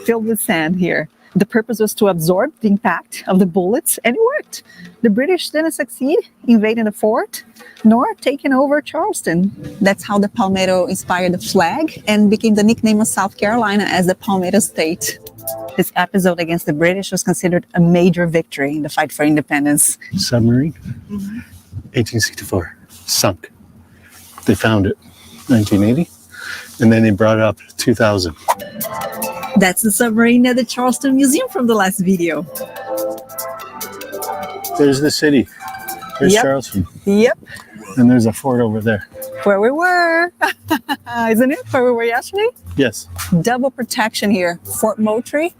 filled with sand here. The purpose was to absorb the impact of the bullets, and it worked. The British didn't succeed invading the fort, nor taking over Charleston. That's how the palmetto inspired the flag and became the nickname of South Carolina as the Palmetto State. This episode against the British was considered a major victory in the fight for independence. Submarine, 1864, sunk. They found it, 1980, and then they brought it up 2000. That's the submarine at the Charleston Museum from the last video. There's the city. There's Yep. Charleston. Yep, And there's a fort over there. where we were. Isn't it where we were yesterday? Yes. Double protection here. Fort Moultrie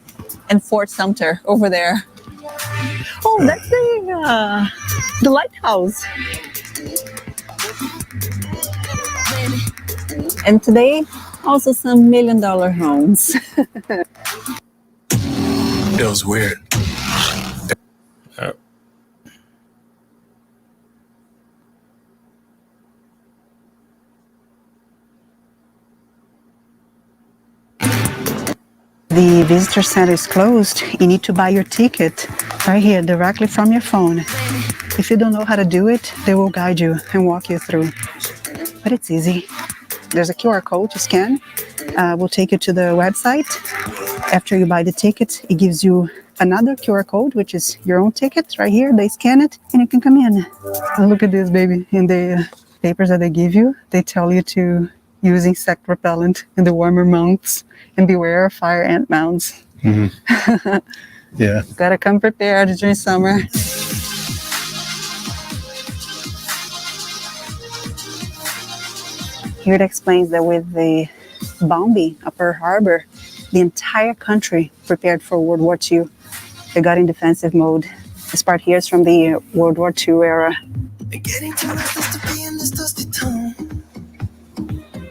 and Fort Sumter over there. Oh, that's the lighthouse. And today, also some $1 million homes. Feels weird. The visitor center is closed. You need to buy your ticket right here, directly from your phone. If you don't know how to do it, they will guide you and walk you through. But it's easy. There's a QR code to scan. We'll take you to the website. After you buy the ticket, it gives you another QR code, which is your own ticket right here. They scan it and you can come in. And look at this, baby. In the papers that they give you, they tell you to use insect repellent in the warmer months and beware of fire ant mounds. Mm-hmm. Yeah. Gotta come prepared during summer. Here it explains that with the bombing of Pearl Harbor, the entire country prepared for World War II. They got in defensive mode. This part here is from the World War II era.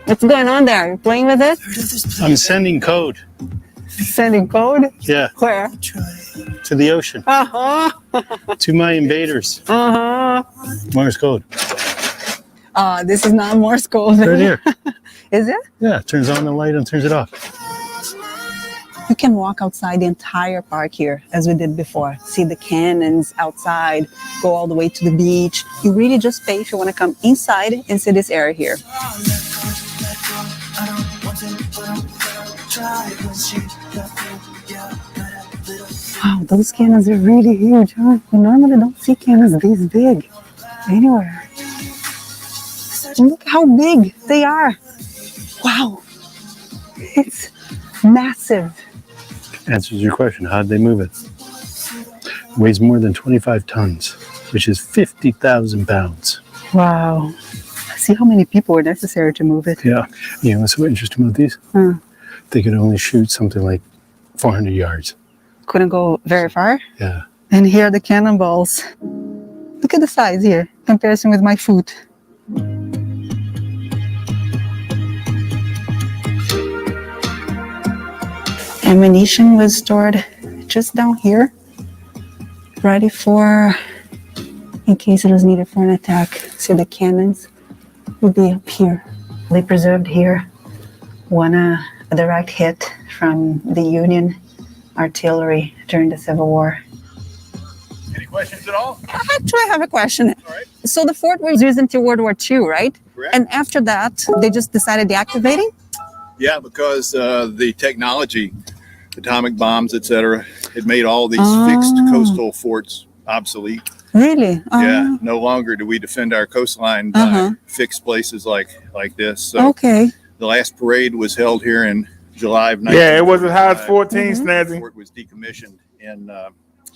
What's going on there? You playing with it? I'm sending code. Sending code? Yeah. Where? To the ocean. Uh-huh. To my invaders. Uh-huh. Morse code. This is not Morse code. Right here. Is it? Yeah, it turns on the light and turns it off. You can walk outside the entire park here, as we did before. See the cannons outside, go all the way to the beach. You really just pay if you want to come inside and see this area here. Wow, those cannons are really huge, huh? You normally don't see cannons this big anywhere. Look how big they are. Wow. It's massive. Answers your question. How'd they move it? Weighs more than 25 tons, which is 50,000 pounds. Wow. See how many people were necessary to move it. Yeah. You know what's so interesting about these? They could only shoot something like 400 yards. Couldn't go very far. Yeah. And here are the cannonballs. Look at the size here, comparison with my foot. Ammunition was stored just down here, ready for, in case it was needed for an attack. See, the cannons would be up here. They preserved here a direct hit from the Union artillery during the Civil War. Any questions at all? Actually, I have a question. So the fort was used until World War II, right? Correct. And after that, they just decided deactivating? Yeah, because the technology, atomic bombs, etc., it made all these fixed coastal forts obsolete. Really? Yeah, no longer do we defend our coastline by fixed places like this. So Okay. the last parade was held here in July of 1945. Yeah, it was as high as 14, Snazzy. The fort was decommissioned in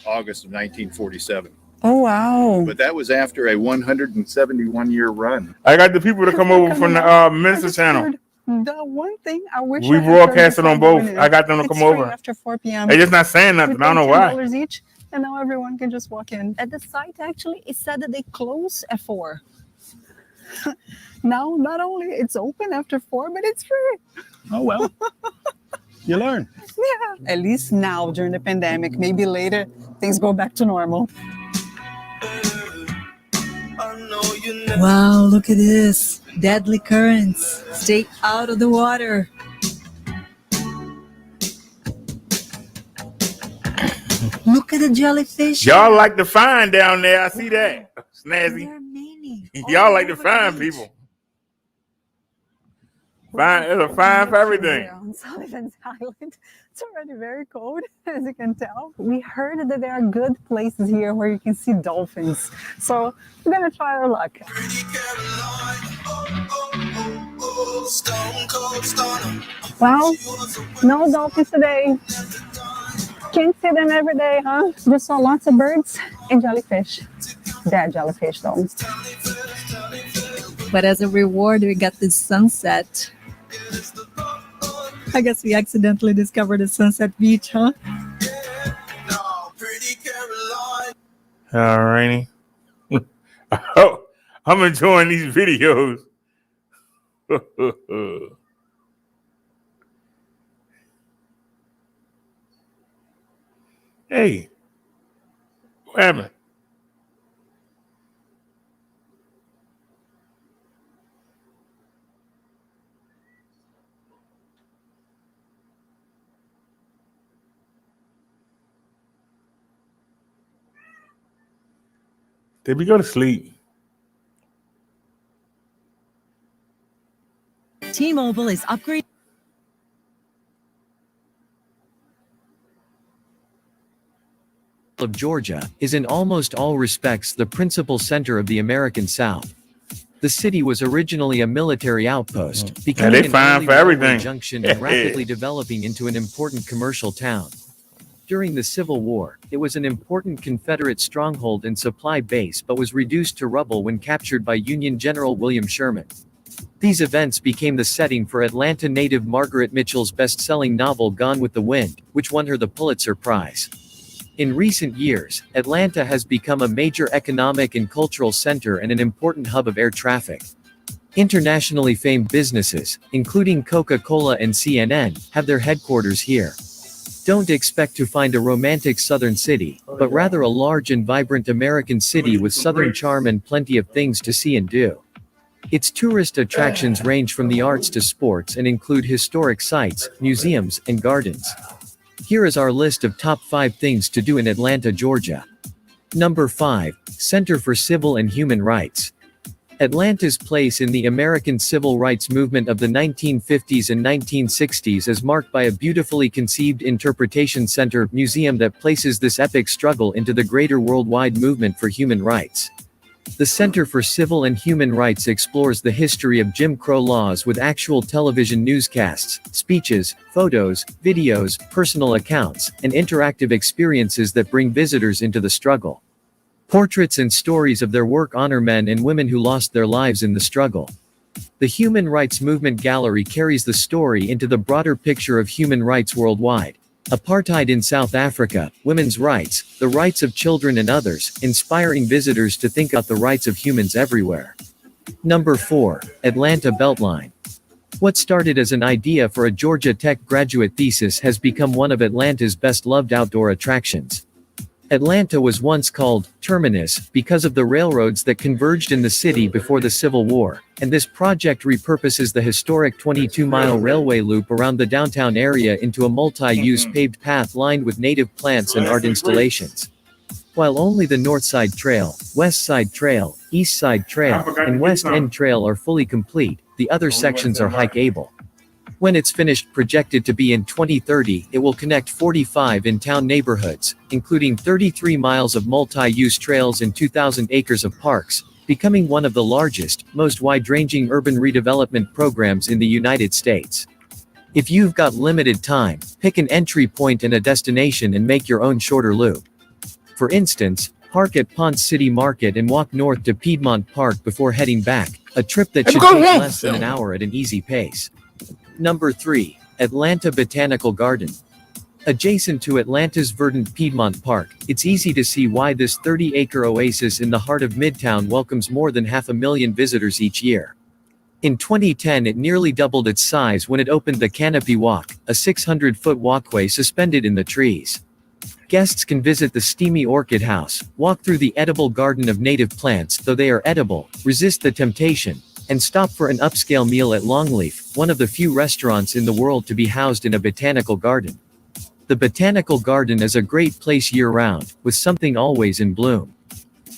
August of 1947. Oh, wow. But that was after a 171-year run. I got the people to come over from the Minister Channel. The one thing I wish We I had broadcasted on before both. going in, I got them to it's come free over. after 4 p.m. They're just not saying nothing. We I don't know paid why. $10 each, and now everyone can just walk in. At the site, actually, it said that they close at 4. Now, not only it's open after 4, but it's free. Oh, well. You learn. Yeah. At least now during the pandemic. Maybe later things go back to normal. Wow, look at this. Deadly currents. Stay out of the water. Look at the jellyfish. Y'all like to find down there. I see that. Snazzy. There are many. Y'all like to find people. There's a fine for everything. We're on Sullivan's Island. It's already very cold, as you can tell. We heard that there are good places here where you can see dolphins. So we're gonna try our luck. Well, no dolphins today. Can't see them every day, huh? Just saw lots of birds and jellyfish. Dead jellyfish, though. But as a reward, we got this sunset. I guess we accidentally discovered the Sunset Beach, huh? All righty. Oh, I'm enjoying these videos. Hey, what happened? Did we go to sleep? T-Mobile is upgrading. Of Georgia is in almost all respects the principal center of the American South. The city was originally a military outpost, becoming an early railway junction and rapidly developing into an important commercial town. During the Civil War, it was an important Confederate stronghold and supply base but was reduced to rubble when captured by Union General William Sherman. These events became the setting for Atlanta native Margaret Mitchell's best-selling novel Gone with the Wind, which won her the Pulitzer Prize. In recent years, Atlanta has become a major economic and cultural center and an important hub of air traffic. Internationally famed businesses, including Coca-Cola and CNN, have their headquarters here. Don't expect to find a romantic southern city, but rather a large and vibrant American city with southern charm and plenty of things to see and do. Its tourist attractions range from the arts to sports and include historic sites, museums, and gardens. Here is our list of top 5 things to do in Atlanta, Georgia. Number 5, Center for Civil and Human Rights. Atlanta's place in the American civil rights movement of the 1950s and 1960s is marked by a beautifully conceived interpretation center museum that places this epic struggle into the greater worldwide movement for human rights. The Center for Civil and Human Rights explores the history of Jim Crow laws with actual television newscasts, speeches, photos, videos, personal accounts, and interactive experiences that bring visitors into the struggle. Portraits and stories of their work honor men and women who lost their lives in the struggle. The Human Rights Movement Gallery carries the story into the broader picture of human rights worldwide. Apartheid in South Africa, women's rights, the rights of children and others, inspiring visitors to think about the rights of humans everywhere. Number 4, Atlanta Beltline. What started as an idea for a Georgia Tech graduate thesis has become one of Atlanta's best-loved outdoor attractions. Atlanta was once called Terminus because of the railroads that converged in the city before the Civil War, and this project repurposes the historic 22-mile railway loop around the downtown area into a multi-use paved path lined with native plants and art installations. While only the North Side Trail, West Side Trail, East Side Trail, and West End Trail are fully complete, the other sections are hike-able. When it's finished, projected to be in 2030, it will connect 45 in-town neighborhoods, including 33 miles of multi-use trails and 2,000 acres of parks, becoming one of the largest, most wide-ranging urban redevelopment programs in the United States. If you've got limited time, pick an entry point and a destination and make your own shorter loop. For instance, park at Ponce City Market and walk north to Piedmont Park before heading back, a trip that should take less than an hour at an easy pace. Number 3. Atlanta Botanical Garden. Adjacent to Atlanta's verdant Piedmont Park, it's easy to see why this 30-acre oasis in the heart of Midtown welcomes more than 500,000 visitors each year. In 2010, it nearly doubled its size when it opened the Canopy Walk, a 600-foot walkway suspended in the trees. Guests can visit the steamy orchid house, walk through the edible garden of native plants though they are edible, resist the temptation, and stop for an upscale meal at Longleaf, one of the few restaurants in the world to be housed in a botanical garden. The Botanical Garden is a great place year-round, with something always in bloom.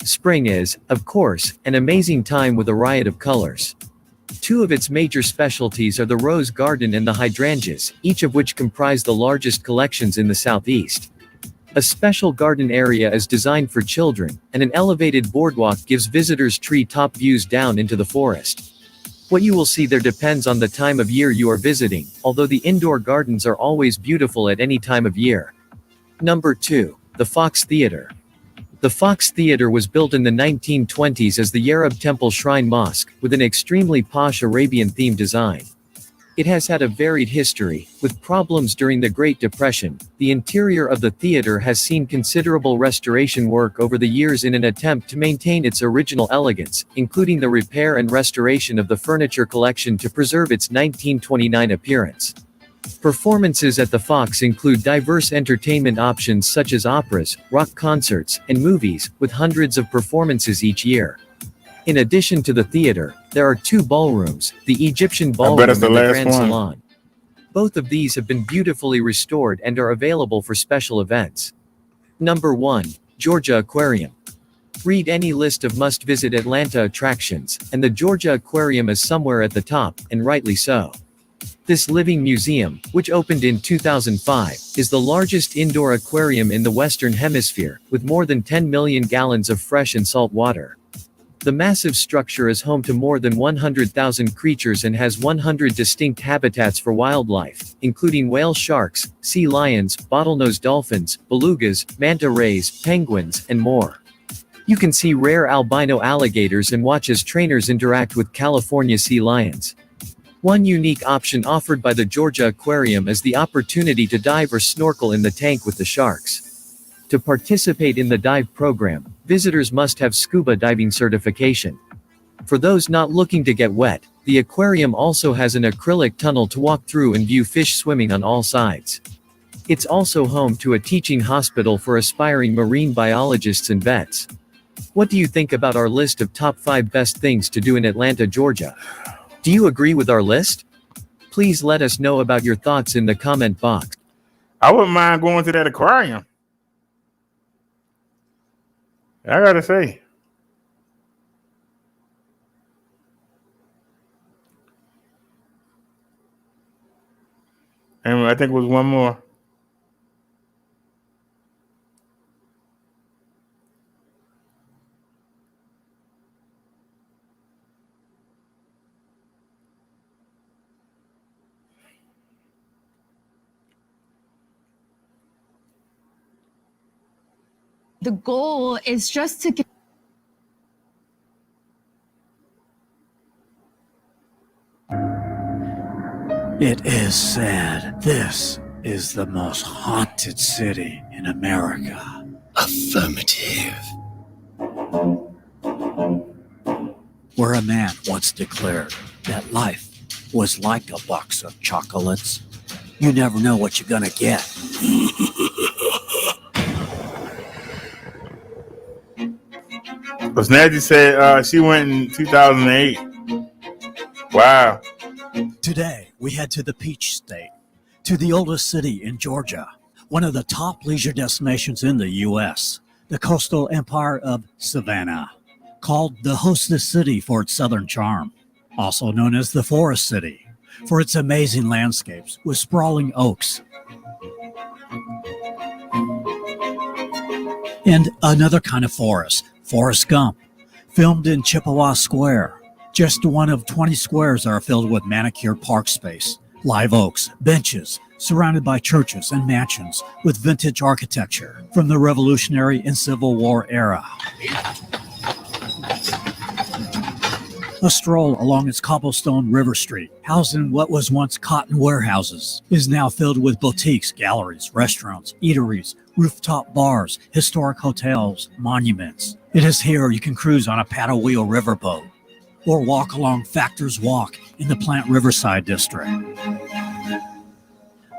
Spring is, of course, an amazing time with a riot of colors. Two of its major specialties are the Rose Garden and the hydrangeas, each of which comprise the largest collections in the Southeast. A special garden area is designed for children, and an elevated boardwalk gives visitors tree-top views down into the forest. What you will see there depends on the time of year you are visiting, although the indoor gardens are always beautiful at any time of year. Number 2. The Fox Theater. The Fox Theater was built in the 1920s as the Yarub Temple Shrine Mosque, with an extremely posh Arabian-themed design. It has had a varied history, with problems during the Great Depression. The interior of the theater has seen considerable restoration work over the years in an attempt to maintain its original elegance, including the repair and restoration of the furniture collection to preserve its 1929 appearance. Performances at the Fox include diverse entertainment options such as operas, rock concerts, and movies, with hundreds of performances each year. In addition to the theater, there are 2 ballrooms, the Egyptian Ballroom and the Grand Salon. Both of these have been beautifully restored and are available for special events. Number 1. Georgia Aquarium. Read any list of must-visit Atlanta attractions, and the Georgia Aquarium is somewhere at the top, and rightly so. This living museum, which opened in 2005, is the largest indoor aquarium in the Western Hemisphere, with more than 10 million gallons of fresh and salt water. The massive structure is home to more than 100,000 creatures and has 100 distinct habitats for wildlife, including whale sharks, sea lions, bottlenose dolphins, belugas, manta rays, penguins, and more. You can see rare albino alligators and watch as trainers interact with California sea lions. One unique option offered by the Georgia Aquarium is the opportunity to dive or snorkel in the tank with the sharks. To participate in the dive program, visitors must have scuba diving certification. For those not looking to get wet, the aquarium also has an acrylic tunnel to walk through and view fish swimming on all sides. It's also home to a teaching hospital for aspiring marine biologists and vets. What do you think about our list of top 5 best things to do in Atlanta, Georgia? Do you agree with our list? Please let us know about your thoughts in the comment box. I wouldn't mind going to that aquarium. I gotta say. And I think it was one more. The goal is just to get. It is said this is the most haunted city in America. Affirmative. Where a man once declared that life was like a box of chocolates. You never know what you're gonna get. Snazzy said she went in 2008. Wow. Today, we head to the Peach State, to the oldest city in Georgia, one of the top leisure destinations in the U.S., the coastal empire of Savannah, called the Hostess City for its southern charm, also known as the Forest City, for its amazing landscapes with sprawling oaks. And another kind of forest, Forrest Gump, filmed in Chippewa Square. Just one of 20 squares are filled with manicured park space, live oaks, benches, surrounded by churches and mansions with vintage architecture from the Revolutionary and Civil War era. A stroll along its cobblestone River Street, housed in what was once cotton warehouses, is now filled with boutiques, galleries, restaurants, eateries, rooftop bars, historic hotels, monuments. It is here you can cruise on a paddle wheel riverboat or walk along Factor's Walk in the Plant Riverside District.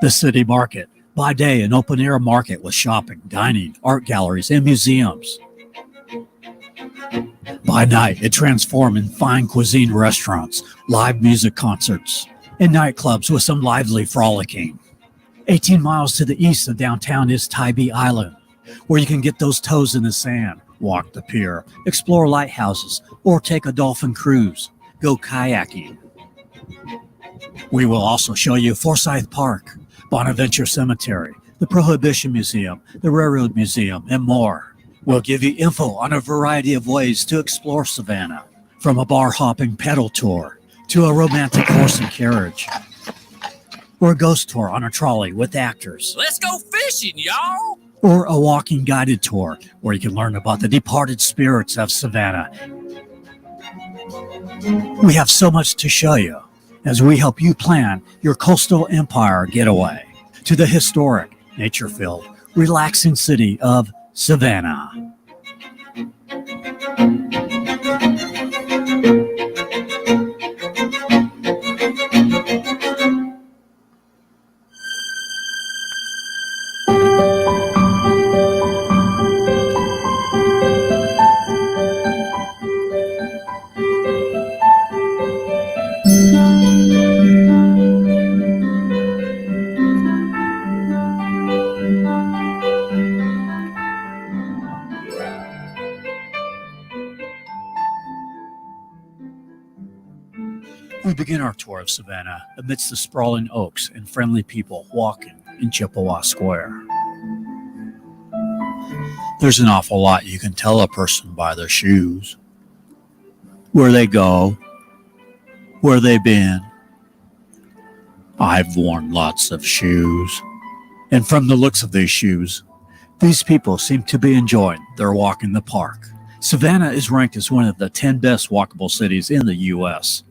The City Market, by day an open-air market with shopping, dining, art galleries, and museums. By night, it transformed in fine cuisine restaurants, live music concerts, and nightclubs with some lively frolicking. 18 miles to the east of downtown is Tybee Island, where you can get those toes in the sand, walk the pier, explore lighthouses, or take a dolphin cruise, go kayaking. We will also show you Forsyth Park, Bonaventure Cemetery, the Prohibition Museum, the Railroad Museum, and more. We'll give you info on a variety of ways to explore Savannah, from a bar-hopping pedal tour to a romantic horse and carriage, or a ghost tour on a trolley with actors. Let's go fishing, y'all! Or a walking guided tour where you can learn about the departed spirits of Savannah. We have so much to show you as we help you plan your coastal empire getaway to the historic, nature-filled, relaxing city of Savannah. We begin our tour of Savannah amidst the sprawling oaks and friendly people walking in Chippewa Square. There's an awful lot you can tell a person by their shoes. Where they go, where they've been. I've worn lots of shoes. And from the looks of these shoes, these people seem to be enjoying their walk in the park. Savannah is ranked as one of the 10 best walkable cities in the U.S.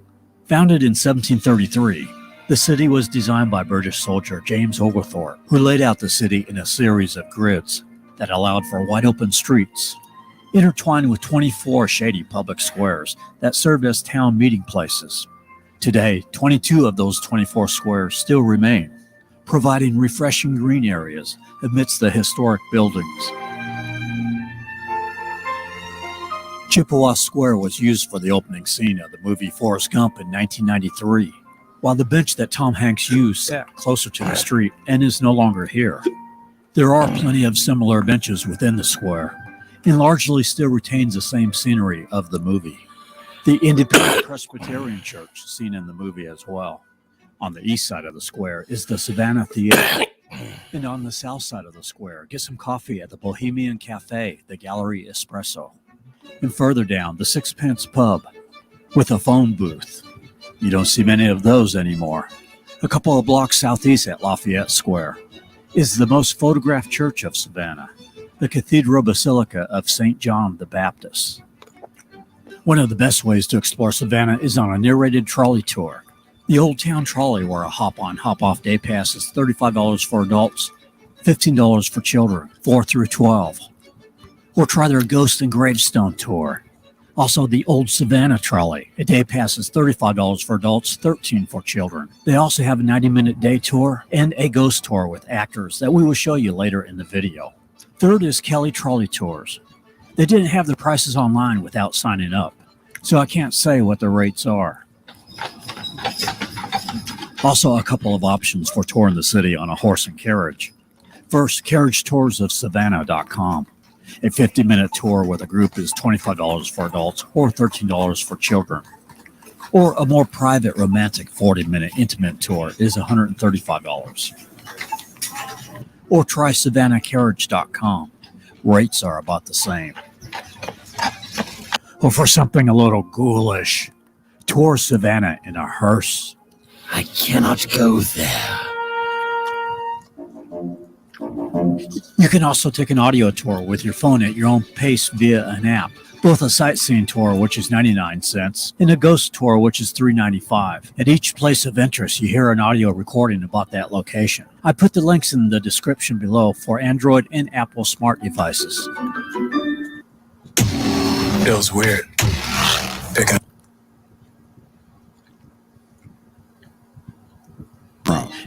Founded in 1733, the city was designed by British soldier James Oglethorpe, who laid out the city in a series of grids that allowed for wide-open streets, intertwined with 24 shady public squares that served as town meeting places. Today, 22 of those 24 squares still remain, providing refreshing green areas amidst the historic buildings. Chippewa Square was used for the opening scene of the movie Forrest Gump in 1993, while the bench that Tom Hanks used sat closer to the street and is no longer here. There are plenty of similar benches within the square, and largely still retains the same scenery of the movie. The Independent Presbyterian Church seen in the movie as well. On the east side of the square is the Savannah Theater, and on the south side of the square, get some coffee at the Bohemian Cafe, the Gallery Espresso. And further down, the Sixpence Pub with a phone booth. You don't see many of those anymore. A couple of blocks southeast at Lafayette Square is the most photographed church of Savannah, the Cathedral Basilica of St. John the Baptist. One of the best ways to explore Savannah is on a narrated trolley tour. The Old Town Trolley, where a hop-on, hop-off day pass is $35 for adults, $15 for children, 4 through 12. Or try their Ghost and Gravestone tour. Also, the Old Savannah Trolley. A day pass is $35 for adults, $13 for children. They also have a 90-minute day tour and a ghost tour with actors that we will show you later in the video. Third is Kelly Trolley Tours. They didn't have the prices online without signing up, so I can't say what the rates are. Also, a couple of options for touring the city on a horse and carriage. First, carriagetoursofsavannah.com. A 50-minute tour with a group is $25 for adults or $13 for children. Or a more private, romantic 40-minute intimate tour is $135. Or try SavannahCarriage.com. Rates are about the same. Or for something a little ghoulish, tour Savannah in a hearse. I cannot go there. You can also take an audio tour with your phone at your own pace via an app both a sightseeing tour, which is 99 cents, and a ghost tour, which is $3.95. At each place of interest, you hear an audio recording about that location. I put the links in the description below for Android and Apple smart devices. Feels weird.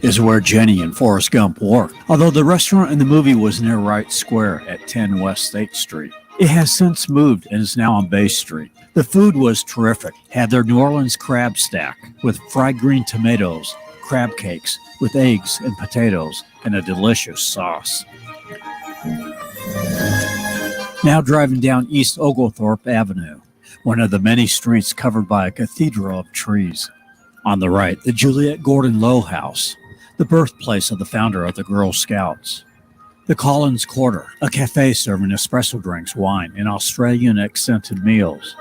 Is where Jenny and Forrest Gump worked, although the restaurant in the movie was near Wright Square at 10 West State Street. It has since moved and is now on Bay Street. The food was terrific. Had their New Orleans crab stack with fried green tomatoes, crab cakes with eggs and potatoes, and a delicious sauce. Now driving down East Oglethorpe Avenue, one of the many streets covered by a cathedral of trees. On the right, the Juliette Gordon Low House, the birthplace of the founder of the Girl Scouts. The Collins Quarter, a cafe serving espresso drinks, wine, and Australian accented meals.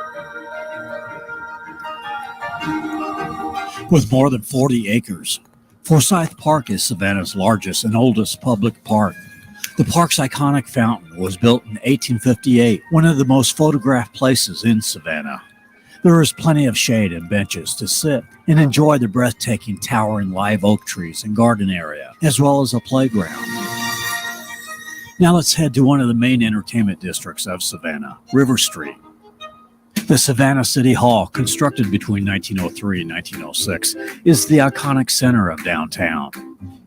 With more than 40 acres, Forsyth Park is Savannah's largest and oldest public park. The park's iconic fountain was built in 1858, one of the most photographed places in Savannah. There is plenty of shade and benches to sit and enjoy the breathtaking towering live oak trees and garden area, as well as a playground. Now let's head to one of the main entertainment districts of Savannah, River Street. The Savannah City Hall, constructed between 1903 and 1906, is the iconic center of downtown.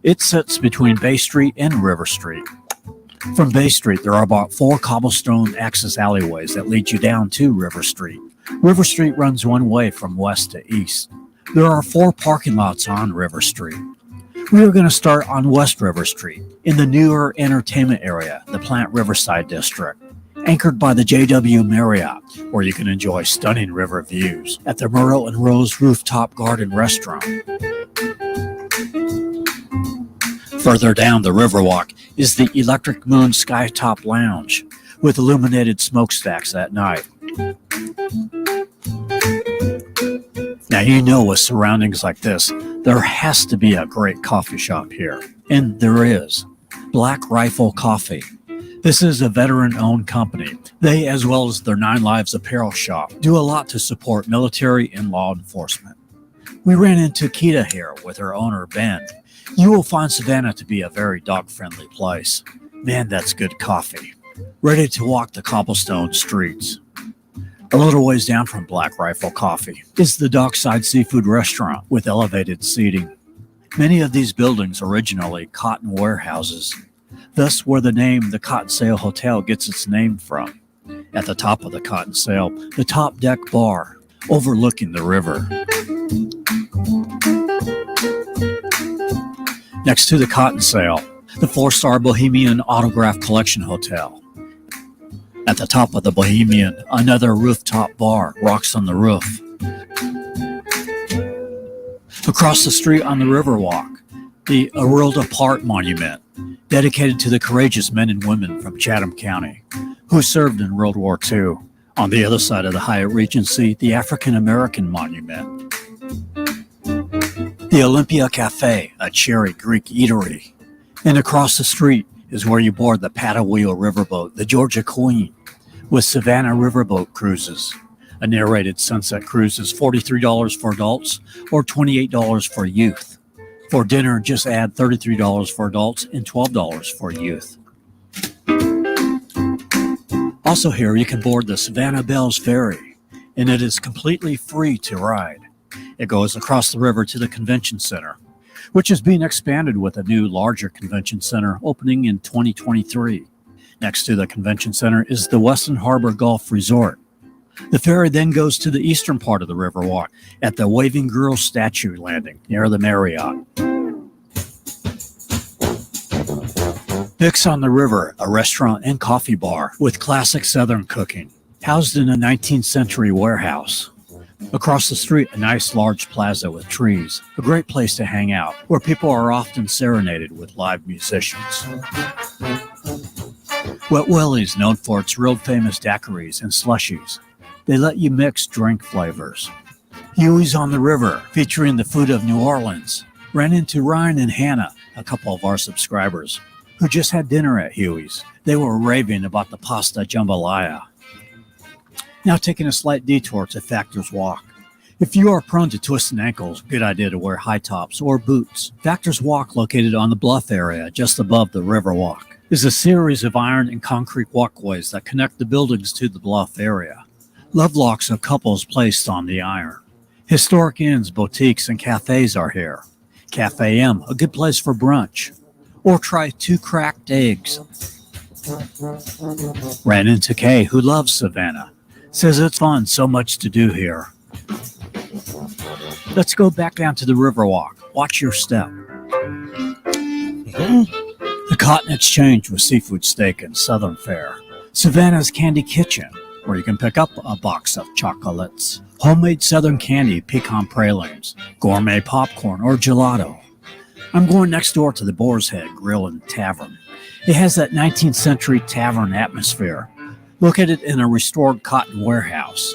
It sits between Bay Street and River Street. From Bay Street, there are about 4 cobblestone access alleyways that lead you down to River Street. River Street runs one way from west to east. There are 4 parking lots on River Street. We are going to start on West River Street in the newer entertainment area, the Plant Riverside District, anchored by the JW Marriott, where you can enjoy stunning river views at the Myrtle and Rose Rooftop Garden Restaurant. Further down the Riverwalk is the Electric Moon Skytop Lounge with illuminated smokestacks at night. Now, you know, with surroundings like this, there has to be a great coffee shop here. And there is. Black Rifle Coffee. This is a veteran-owned company. They, as well as their 9 Lives apparel shop, do a lot to support military and law enforcement. We ran into Kita here with her owner, Ben. You will find Savannah to be a very dog-friendly place. Man, that's good coffee. Ready to walk the cobblestone streets. A little ways down from Black Rifle Coffee is the Dockside Seafood Restaurant with elevated seating. Many of these buildings originally cotton warehouses, thus where the name the Cotton Sale Hotel gets its name from. At the top of the Cotton Sale, the top deck bar overlooking the river. Next to the Cotton Sale, the 4-star Bohemian Autograph Collection Hotel. At the top of the Bohemian, another rooftop bar rocks on the roof. Across the street on the Riverwalk, the Arilda Park Monument, dedicated to the courageous men and women from Chatham County who served in World War II. On the other side of the Hyatt Regency, the African American Monument. The Olympia Cafe, a cherry Greek eatery. And across the street is where you board the paddle wheel riverboat, the Georgia Queen, with Savannah Riverboat Cruises. A narrated sunset cruise is $43 for adults or $28 for youth. For dinner, just add $33 for adults and $12 for youth. Also here, you can board the Savannah Bells Ferry, and it is completely free to ride. It goes across the river to the convention center, which is being expanded with a new, larger convention center opening in 2023. Next to the convention center is the Weston Harbor Golf Resort. The ferry then goes to the eastern part of the Riverwalk at the Waving Girl Statue Landing near the Marriott. Mix on the River, a restaurant and coffee bar with classic Southern cooking, housed in a 19th century warehouse. Across the street, a nice large plaza with trees, a great place to hang out, where people are often serenaded with live musicians. Wet Willie's, known for its world-famous daiquiris and slushies. They let you mix drink flavors. Huey's on the River, featuring the food of New Orleans. Ran into Ryan and Hannah, a couple of our subscribers, who just had dinner at Huey's. They were raving about the pasta jambalaya. Now taking a slight detour to Factor's Walk. If you are prone to twisting ankles, good idea to wear high tops or boots. Factor's Walk, located on the bluff area just above the Riverwalk, is a series of iron and concrete walkways that connect the buildings to the bluff area. Love locks of couples placed on the iron. Historic inns, boutiques, and cafes are here. Cafe M, a good place for brunch. Or try 2 cracked eggs. Ran into Kay, who loves Savannah. Says it's fun, so much to do here. Let's go back down to the Riverwalk. Watch your step. The Cotton Exchange with seafood steak and Southern fare. Savannah's Candy Kitchen, where you can pick up a box of chocolates. Homemade Southern candy, pecan pralines, gourmet popcorn, or gelato. I'm going next door to the Boar's Head Grill and Tavern. It has that 19th century tavern atmosphere, located in a restored cotton warehouse.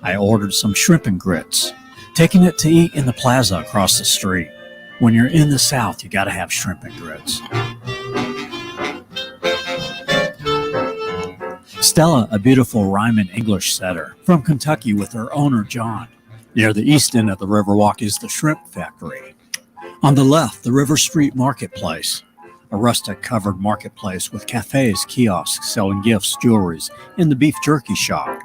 I ordered some shrimp and grits, taking it to eat in the plaza across the street. When you're in the South, you gotta have shrimp and grits. Stella, a beautiful Ryman English setter from Kentucky with her owner John. Near the east end of the Riverwalk is the Shrimp Factory. On the left, the River Street Marketplace, a rustic covered marketplace with cafes, kiosks selling gifts, jewelries, and the beef jerky shop.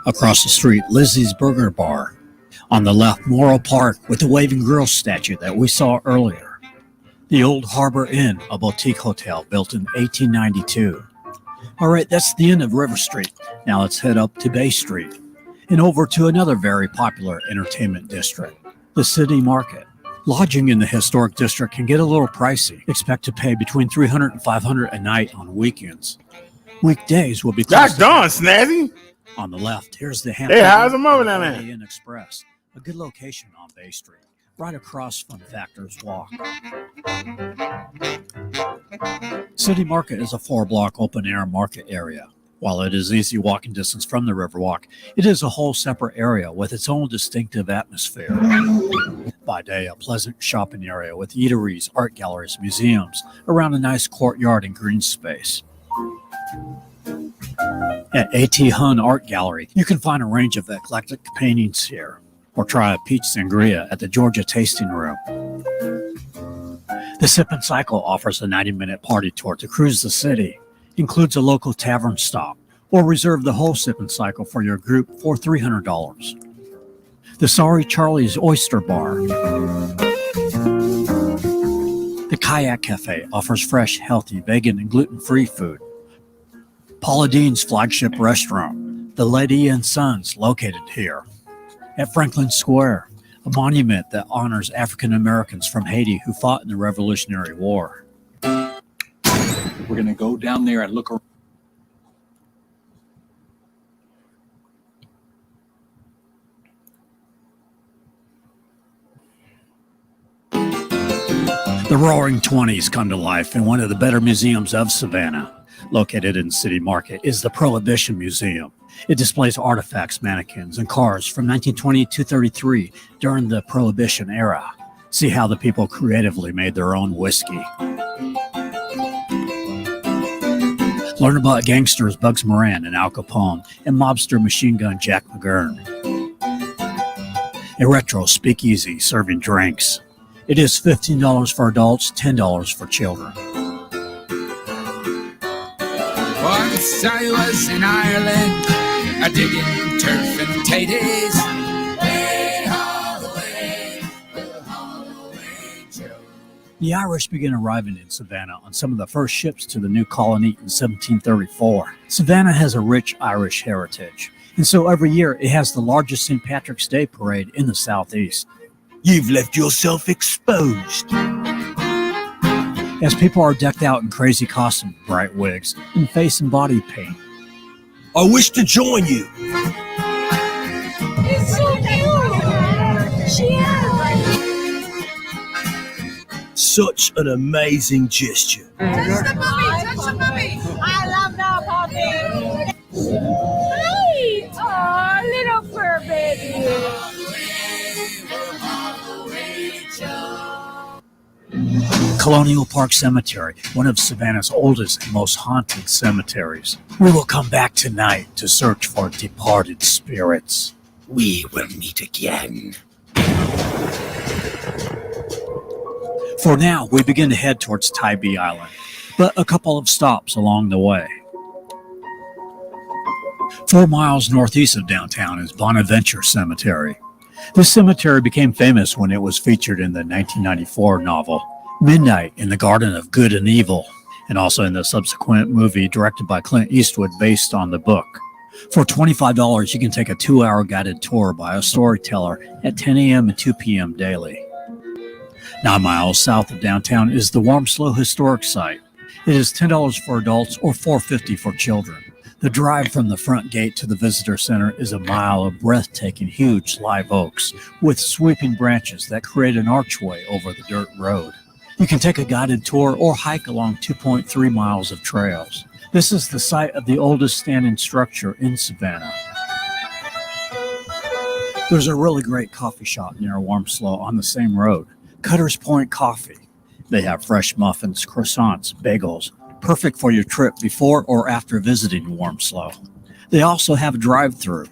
Across the street, Lizzie's Burger Bar. On the left, Morrow Park with the Waving Girl statue that we saw earlier. The Old Harbor Inn, a boutique hotel built in 1892. All right, that's the end of River Street. Now let's head up to Bay Street and over to another very popular entertainment district, the City Market. Lodging in the historic district can get a little pricey. Expect to pay between $300 and $500 a night on weekends. Weekdays will be That's done, Snazzy. On the left, here's the Hampton Hey, how's the mother down there? Inn Express, a good location on Bay Street, right across from Factor's Walk. City Market is a 4-block open-air market area. While it is easy walking distance from the Riverwalk, it is a whole separate area with its own distinctive atmosphere. By day, a pleasant shopping area with eateries, art galleries, museums, around a nice courtyard and green space. At A.T. Hun Art Gallery, you can find a range of eclectic paintings here, or try a peach sangria at the Georgia Tasting Room. The Sip and Cycle offers a 90-minute party tour to cruise the city, includes a local tavern stop, or reserve the whole Sip and Cycle for your group for $300. The Sorry Charlie's Oyster Bar. The Kayak Cafe offers fresh, healthy, vegan, and gluten-free food. Paula Dean's flagship restaurant, the Lady and Sons, located here. At Franklin Square, a monument that honors African Americans from Haiti who fought in the Revolutionary War. We're going to go down there and look around. The Roaring Twenties come to life in one of the better museums of Savannah. Located in City Market is the Prohibition Museum. It displays artifacts, mannequins, and cars from 1920 to 33 during the Prohibition era. See how the people creatively made their own whiskey. Learn about gangsters Bugs Moran and Al Capone and mobster Machine Gun Jack McGurn. A retro speakeasy serving drinks. It is $15 for adults, $10 for children. Once I was in Ireland, a digging turf and taters. Way Holloway, Holloway Joe. The Irish began arriving in Savannah on some of the first ships to the new colony in 1734. Savannah has a rich Irish heritage, and so every year it has the largest St. Patrick's Day parade in the Southeast. You've left yourself exposed. As people are decked out in crazy costumes, bright wigs, and face and body paint. I wish to join you. It's so cute. She is. Such an amazing gesture. Touch the puppy. Touch the puppy. I love that puppy. Hi. Aw, little fur baby. Colonial Park Cemetery, one of Savannah's oldest and most haunted cemeteries. We will come back tonight to search for departed spirits. We will meet again. For now, we begin to head towards Tybee Island, but a couple of stops along the way. 4 miles northeast of downtown is Bonaventure Cemetery. This cemetery became famous when it was featured in the 1994 novel Midnight in the Garden of Good and Evil, and also in the subsequent movie directed by Clint Eastwood based on the book. For $25, you can take a 2-hour guided tour by a storyteller at 10 a.m. and 2 p.m. daily. 9 miles south of downtown is the Warmslow Historic Site. It is $10 for adults or $4.50 for children. The drive from the front gate to the visitor center is a mile of breathtaking huge live oaks with sweeping branches that create an archway over the dirt road. You can take a guided tour or hike along 2.3 miles of trails. This is the site of the oldest standing structure in Savannah. There's a really great coffee shop near Warmslow on the same road, Cutter's Point Coffee. They have fresh muffins, croissants, bagels, perfect for your trip before or after visiting Warmslow. They also have a drive-through.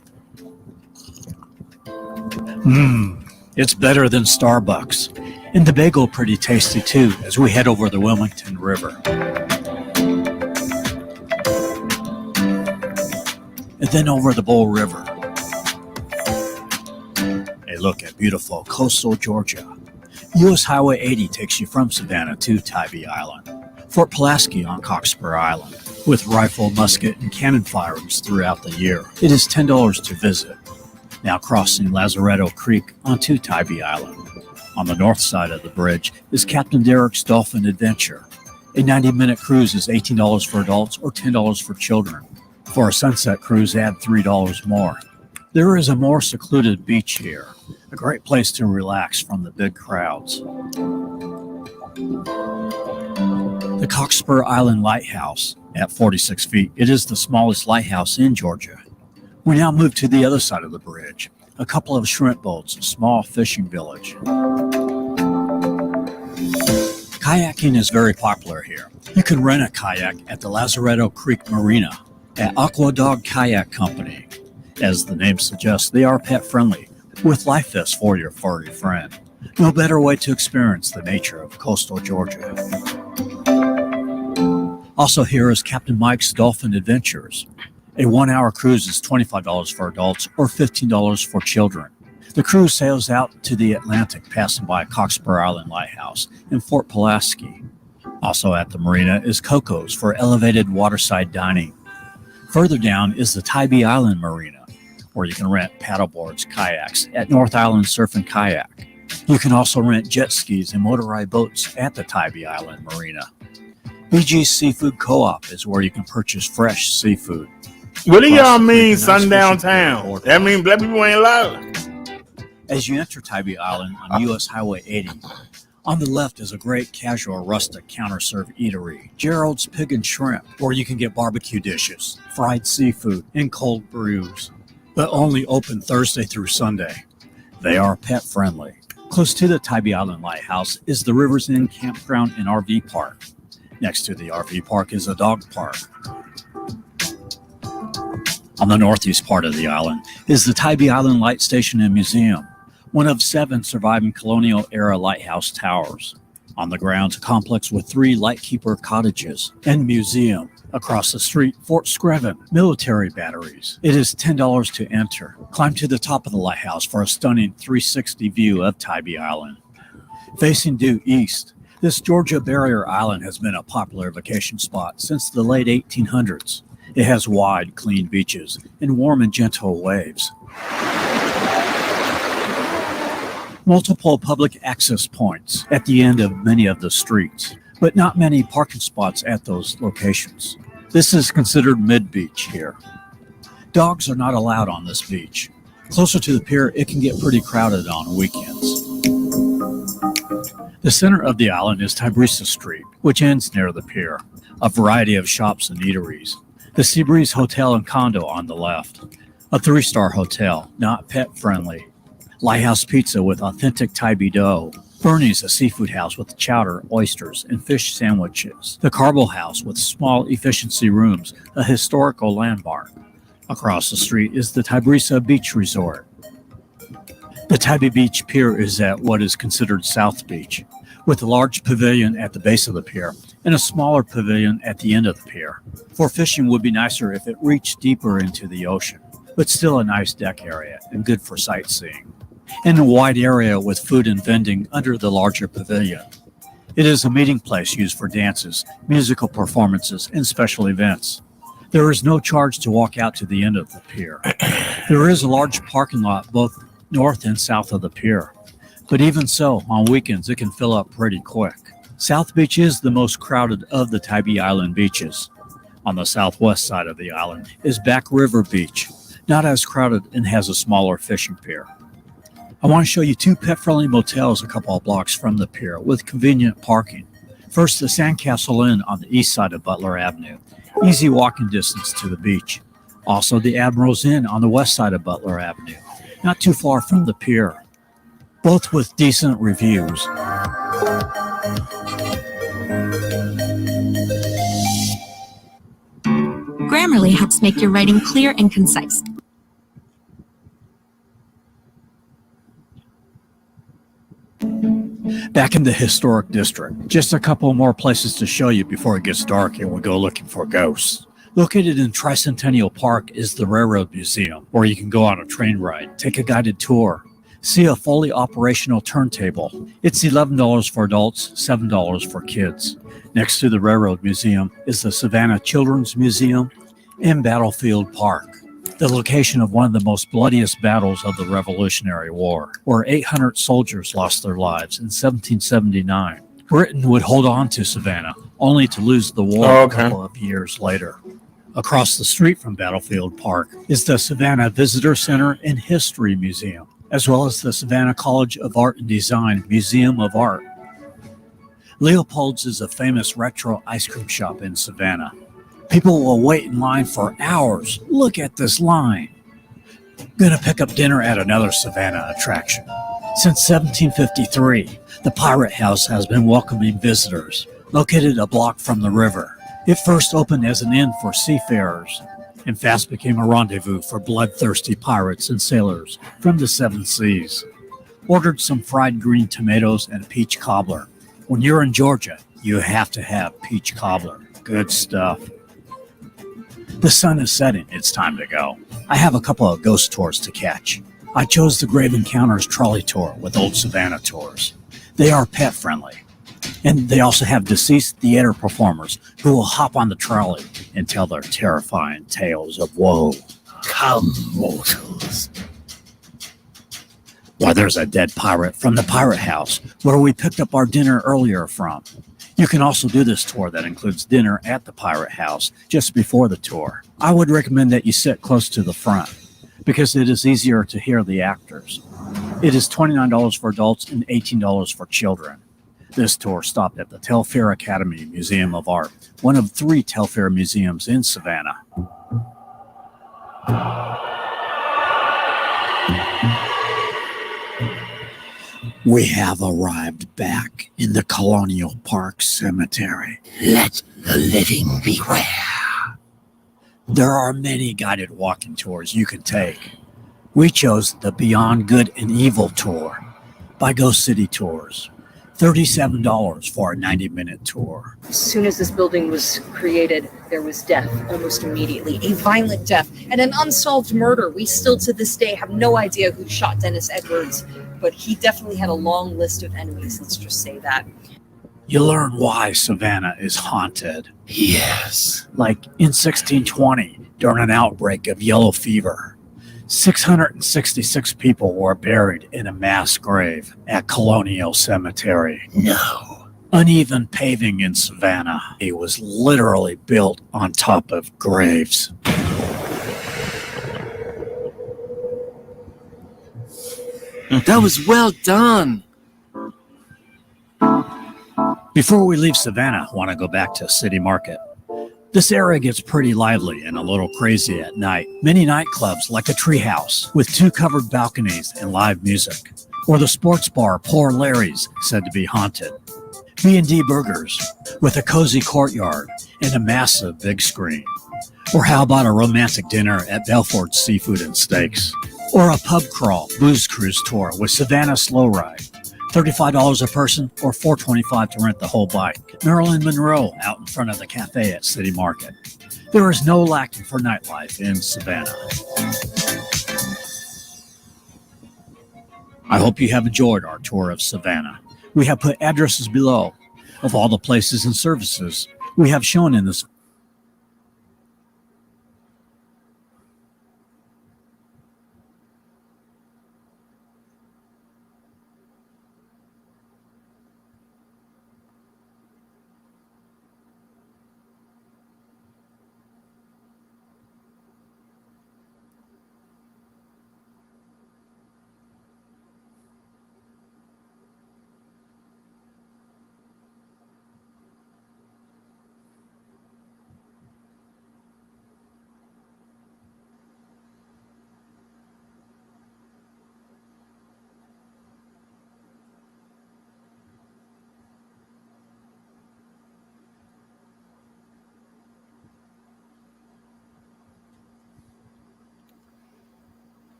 It's better than Starbucks. And the bagel pretty tasty too as we head over the Wilmington River. And then over the Bull River. A look at beautiful coastal Georgia. U.S. Highway 80 takes you from Savannah to Tybee Island. Fort Pulaski on Cockspur Island, with rifle, musket, and cannon firings throughout the year. It is $10 to visit. Now crossing Lazaretto Creek onto Tybee Island. On the north side of the bridge is Captain Derek's Dolphin Adventure. A 90-minute cruise is $18 for adults or $10 for children. For a sunset cruise, add $3 more. There is a more secluded beach here, a great place to relax from the big crowds. The Cockspur Island Lighthouse, at 46 feet, it is the smallest lighthouse in Georgia. We now move to the other side of the bridge, a couple of shrimp boats, a small fishing village. Kayaking is very popular here. You can rent a kayak at the Lazaretto Creek Marina at Aqua Dog Kayak Company. As the name suggests, they are pet-friendly, with life vests for your furry friend. No better way to experience the nature of coastal Georgia. Also here is Captain Mike's Dolphin Adventures. A 1-hour cruise is $25 for adults or $15 for children. The cruise sails out to the Atlantic, passing by Cockspur Island Lighthouse and Fort Pulaski. Also at the marina is Coco's for elevated waterside dining. Further down is the Tybee Island Marina, where you can rent paddleboards, kayaks at North Island Surf and Kayak. You can also rent jet skis and motorized boats at the Tybee Island Marina. BG's Seafood Co-op is where you can purchase fresh seafood. What do y'all mean sundown town? That mean black people ain't allowed? As you enter Tybee Island on U.S. Highway 80, on the left is a great casual rustic counter-serve eatery, Gerald's Pig and Shrimp, where you can get barbecue dishes, fried seafood, and cold brews, but only open Thursday through Sunday. They are pet-friendly. Close to the Tybee Island Lighthouse is the Rivers Inn Campground and RV Park. Next to the RV park is a dog park. On the northeast part of the island is the Tybee Island Light Station and Museum, one of 7 surviving colonial-era lighthouse towers. On the grounds, a complex with 3 lightkeeper cottages and museum. Across the street, Fort Screven military batteries. It is $10 to enter. Climb to the top of the lighthouse for a stunning 360 view of Tybee Island. Facing due east, this Georgia barrier island has been a popular vacation spot since the late 1800s. It has wide, clean beaches and warm and gentle waves. Multiple public access points at the end of many of the streets, but not many parking spots at those locations. This is considered mid-beach here. Dogs are not allowed on this beach. Closer to the pier, it can get pretty crowded on weekends. The center of the island is Tybrisa Street, which ends near the pier. A variety of shops and eateries. The Seabreeze Hotel and Condo on the left. A 3-star hotel, not pet-friendly. Lighthouse Pizza with authentic Tybee dough. Bernie's, a seafood house with chowder, oysters, and fish sandwiches. The Carbo House with small efficiency rooms, a historical landmark. Across the street is the Tybrisa Beach Resort. The Tybee Beach Pier is at what is considered South Beach, with a large pavilion at the base of the pier and a smaller pavilion at the end of the pier. For fishing would be nicer if it reached deeper into the ocean, but still a nice deck area and good for sightseeing. And a wide area with food and vending under the larger pavilion. It is a meeting place used for dances, musical performances, and special events. There is no charge to walk out to the end of the pier. There is a large parking lot both north and south of the pier. But even so, on weekends, it can fill up pretty quick. South Beach is the most crowded of the Tybee Island beaches. On the southwest side of the island is Back River Beach, not as crowded and has a smaller fishing pier. I want to show you two pet-friendly motels a couple of blocks from the pier with convenient parking. First, the Sandcastle Inn on the east side of Butler Avenue, easy walking distance to the beach. Also, the Admiral's Inn on the west side of Butler Avenue, not too far from the pier, both with decent reviews. Grammarly helps make your writing clear and concise. Back in the historic district, just a couple more places to show you before it gets dark and we go looking for ghosts. Located in Tricentennial Park is the Railroad Museum, where you can go on a train ride, take a guided tour, see a fully operational turntable. It's $11 for adults, $7 for kids. Next to the Railroad Museum is the Savannah Children's Museum and Battlefield Park, the location of one of the most bloodiest battles of the Revolutionary War, where 800 soldiers lost their lives in 1779. Britain would hold on to Savannah, only to lose the war a couple of years later. Across the street from Battlefield Park is the Savannah Visitor Center and History Museum, as well as the Savannah College of Art and Design Museum of Art. Leopold's is a famous retro ice cream shop in Savannah. People will wait in line for hours. Look at this line. Gonna pick up dinner at another Savannah attraction. Since 1753, the Pirate House has been welcoming visitors, located a block from the river. It first opened as an inn for seafarers and fast became a rendezvous for bloodthirsty pirates and sailors from the seven seas. Ordered some fried green tomatoes and peach cobbler. When you're in Georgia, you have to have peach cobbler. Good stuff. The sun is setting. It's time to go. I have a couple of ghost tours to catch. I chose the Grave Encounters trolley tour with Old Savannah Tours. They are pet friendly. And they also have deceased theater performers who will hop on the trolley and tell their terrifying tales of woe. Come, mortals. Why, there's a dead pirate from the Pirate House, where we picked up our dinner earlier from. You can also do this tour that includes dinner at the Pirate House just before the tour. I would recommend that you sit close to the front because it is easier to hear the actors. It is $29 for adults and $18 for children. This tour stopped at the Telfair Academy Museum of Art, one of 3 Telfair museums in Savannah. We have arrived back in the Colonial Park Cemetery. Let the living beware. There are many guided walking tours you can take. We chose the Beyond Good and Evil tour by Ghost City Tours. $37 for a 90-minute tour. As soon as this building was created, there was death almost immediately, a violent death and an unsolved murder. We still to this day have no idea who shot Dennis Edwards, but he definitely had a long list of enemies, let's just say that. You learn why Savannah is haunted. Yes. Like in 1620, during an outbreak of yellow fever, 666 people were buried in a mass grave at Colonial Cemetery. No. Uneven paving in Savannah. It was literally built on top of graves. That was well done. Before we leave Savannah, I want to go back to City Market. This area gets pretty lively and a little crazy at night. Many nightclubs like a Treehouse with 2 covered balconies and live music. Or the sports bar Poor Larry's, said to be haunted. B&D Burgers, with a cozy courtyard and a massive big screen. Or how about a romantic dinner at Belford's Seafood and Steaks? Or a pub crawl booze cruise tour with Savannah Slow Ride. $35 a person or $4.25 to rent the whole bike. Marilyn Monroe out in front of the cafe at City Market. There is no lacking for nightlife in Savannah. I hope you have enjoyed our tour of Savannah. We have put addresses below of all the places and services we have shown in this.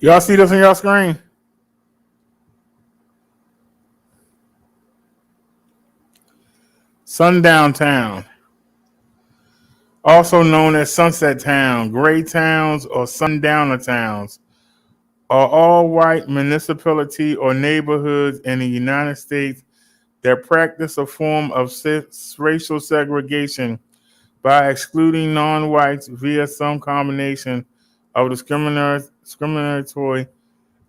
Y'all see this on your screen? Sundown Town, also known as Sunset Town, Gray Towns, or Sundowner Towns, are all white municipality or neighborhoods in the United States that practice a form of racial segregation by excluding non-whites via some combination of discriminatory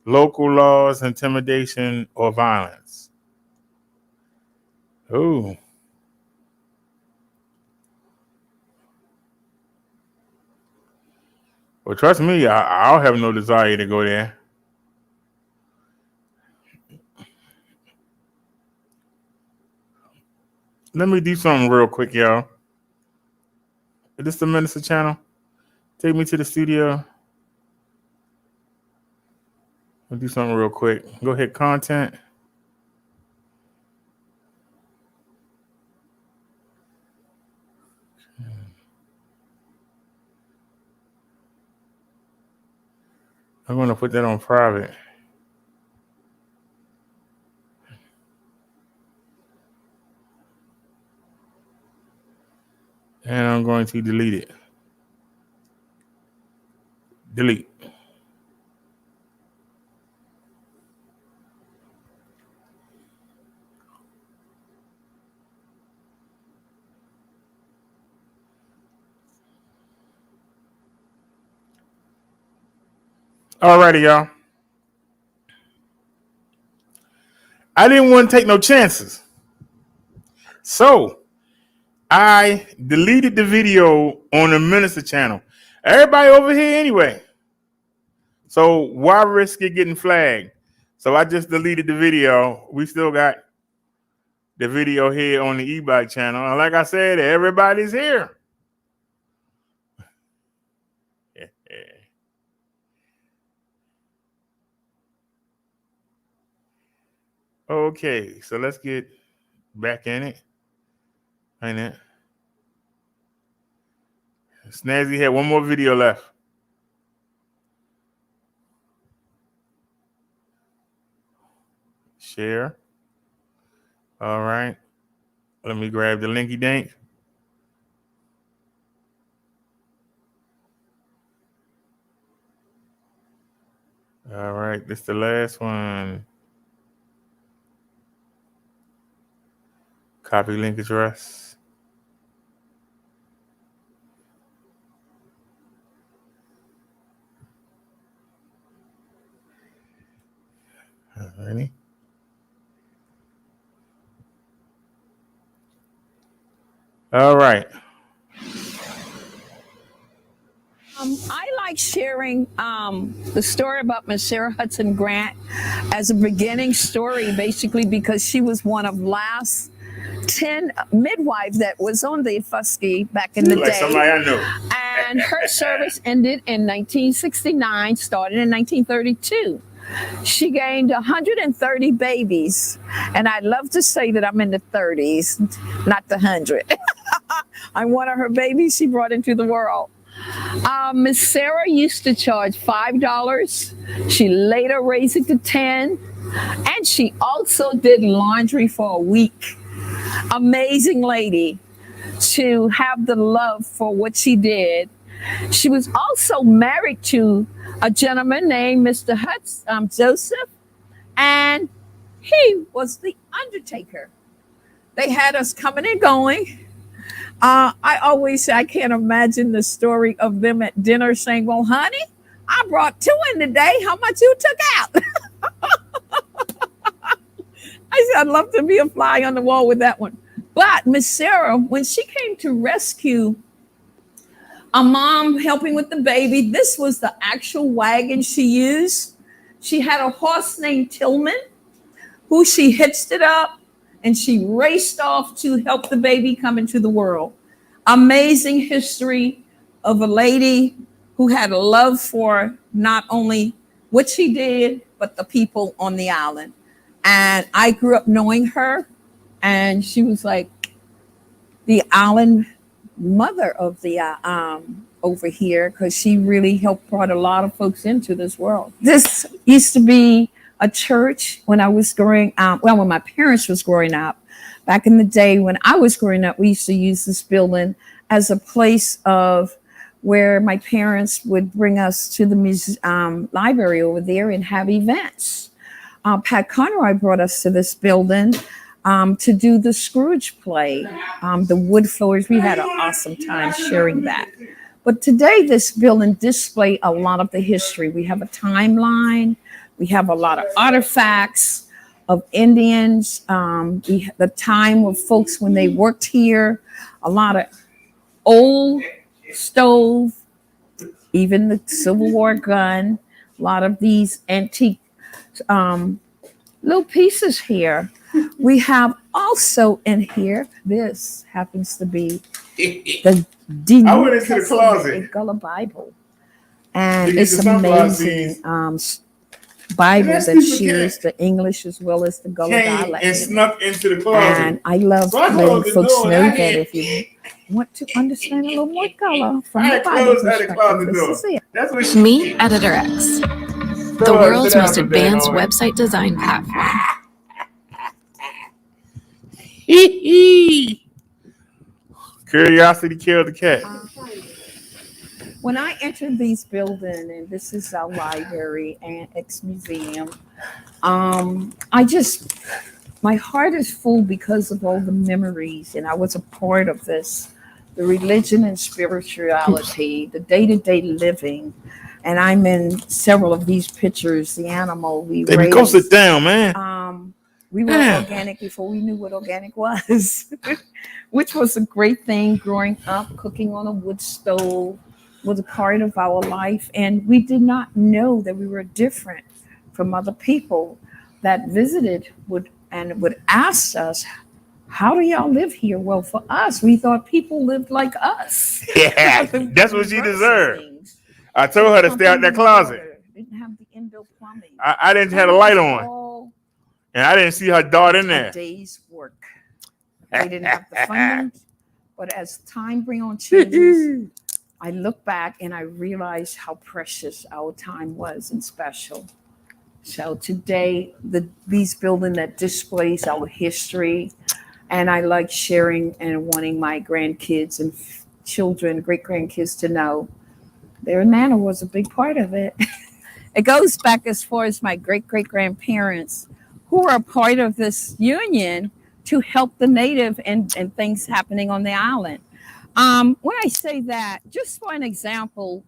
local laws, intimidation, or violence. Ooh. Well, trust me, I'll have no desire to go there. Let me do something real quick, y'all. Is this the Minister channel? Take me to the studio. I'll do something real quick. Go hit content. I'm going to put that on private. And I'm going to delete it. Delete. Alrighty, y'all. I didn't want to take no chances. So I deleted the video on the Minister channel. Everybody over here anyway. So why risk it getting flagged? So I just deleted the video. We still got the video here on the Ebike channel. And like I said, everybody's here. Okay, so let's get back in it. Ain't it? Snazzy had one more video left. Share. All right. Let me grab the linky dink. All right, this is the last one. Copy link address. Alrighty. All right. I like sharing the story about Miss Sarah Hudson Grant as a beginning story, basically because she was one of last 10 midwives that was on the Fusky back in the like day. Somebody I know. And her service ended in 1969, started in 1932. She gained 130 babies. And I love to say that I'm in the 30s, not the 100. I'm one of her babies she brought into the world. Miss Sarah used to charge $5. She later raised it to $10. And she also did laundry for a week. Amazing lady to have the love for what she did. She was also married to a gentleman named Mr. Joseph, and he was the undertaker. They had us coming and going. I always say I can't imagine the story of them at dinner saying, well, honey, I brought 2 in today. How much you took out? I said, I'd love to be a fly on the wall with that one. But Miss Sarah, when she came to rescue a mom helping with the baby, this was the actual wagon she used. She had a horse named Tillman, who she hitched it up, and she raced off to help the baby come into the world. Amazing history of a lady who had a love for not only what she did, but the people on the island. And I grew up knowing her, and she was like the island mother of the over here, because she really helped brought a lot of folks into this world. This used to be a church when I was growing up. Well, when my parents was growing up, back in the day when I was growing up, we used to use this building as a place of where my parents would bring us to the library over there and have events. Pat Conroy brought us to this building to do the Scrooge play, the wood floors. We had an awesome time sharing that. But today, this building displays a lot of the history. We have a timeline. We have a lot of artifacts of Indians, the time of folks when they worked here, a lot of old stove, even the Civil War gun, a lot of these antique little pieces here. We have also in here, this happens to be the I went into the closet. Gullah Bible. And it's amazing Bible that shares the English as well as the Gullah dialect. And snuck into the closet. And I love letting folks know that if you want to understand a little more Gullah from the Bible perspective, this is it. Meet Editor X, the world's most advanced website design platform. Curiosity killed the cat. When I entered these buildings, and this is our library and ex-museum, my heart is full because of all the memories, and I was a part of this, the religion and spirituality, the day-to-day living, and I'm in several of these pictures, the animal we raised. Baby, go sit down, man. We were organic before we knew what organic was, which was a great thing growing up. Cooking on a wood stove was a part of our life. And we did not know that we were different from other people that visited would ask us, how do y'all live here? Well, for us, we thought people lived like us. Yeah, that's what she deserved. I told her to stay out that closet. Didn't have the inbuilt plumbing. I didn't have a light on. And I didn't see her dart in there. A day's work. They didn't have the funding, but as time brings on changes, I look back and I realize how precious our time was and special. So today, these buildings that displays our history, and I like sharing and wanting my grandkids and children, great grandkids to know their Nana was a big part of it. It goes back as far as my great grandparents, who are a part of this union to help the native and things happening on the island. When I say that, just for an example,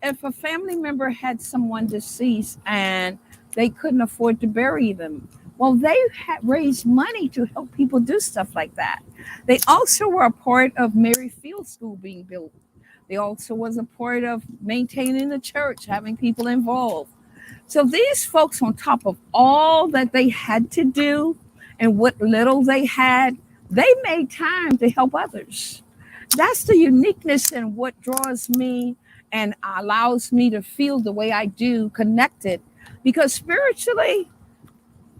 if a family member had someone deceased and they couldn't afford to bury them, well, they had raised money to help people do stuff like that. They also were a part of Mary Field School being built. They also was a part of maintaining the church, having people involved. So these folks, on top of all that they had to do and what little they had, they made time to help others. That's the uniqueness and what draws me and allows me to feel the way I do, connected, because spiritually,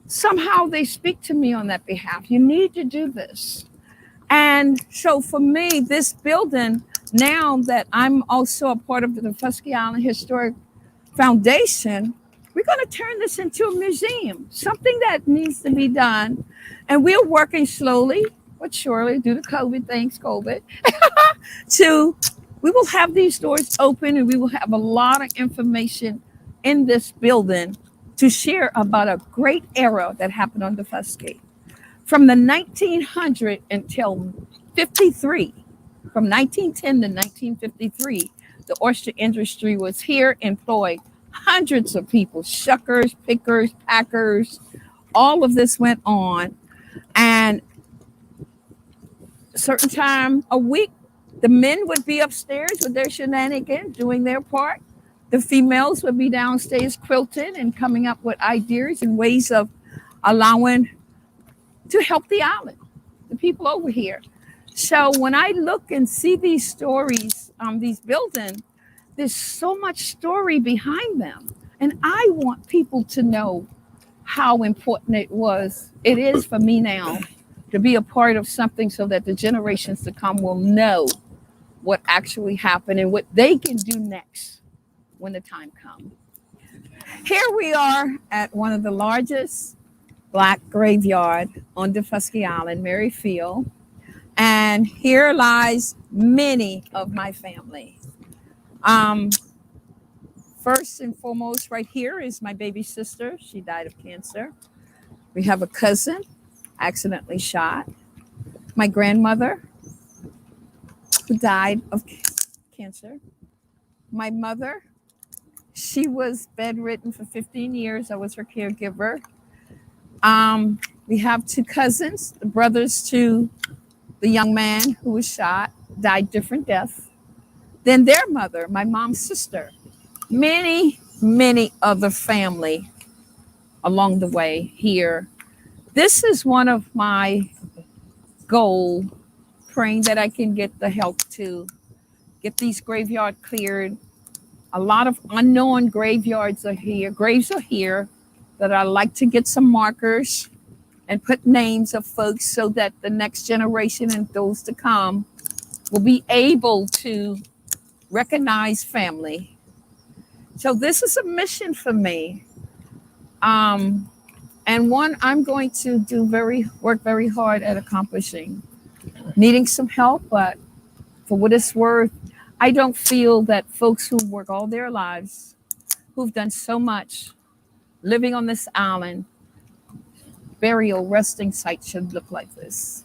somehow they speak to me on that behalf. You need to do this. And so for me, this building, now that I'm also a part of the Fusky Island Historic Foundation, we're going to turn this into a museum, something that needs to be done. And we're working slowly but surely, due to COVID, thanks COVID, we will have these doors open and we will have a lot of information in this building to share about a great era that happened on the Fusky. From the 1900 until 53, from 1910 to 1953, the oyster industry was here, employed hundreds of people, shuckers, pickers, packers. All of this went on. And a certain time a week, the men would be upstairs with their shenanigans, doing their part. The females would be downstairs quilting and coming up with ideas and ways of allowing to help the island, the people over here. So when I look and see these stories, these buildings, there's so much story behind them. And I want people to know how important it is for me now to be a part of something so that the generations to come will know what actually happened and what they can do next when the time comes. Here we are at one of the largest Black graveyard on the Fusky Island, Mary Field. And here lies many of my family. First and foremost, right here is my baby sister. She died of cancer. We have a cousin, accidentally shot. My grandmother, who died of cancer. My mother, she was bedridden for 15 years. I was her caregiver. We have two cousins, the brothers to the young man who was shot, died different deaths. Then their mother, my mom's sister, many other family along the way here. This is one of my goals, praying that I can get the help to get these graveyards cleared. A lot of unknown graves are here that I like to get some markers and put names of folks so that the next generation and those to come will be able to recognize family. So this is a mission for me. And one I'm going to work very hard at accomplishing. Needing some help, but for what it's worth, I don't feel that folks who work all their lives, who've done so much, living on this island, burial resting site should look like this.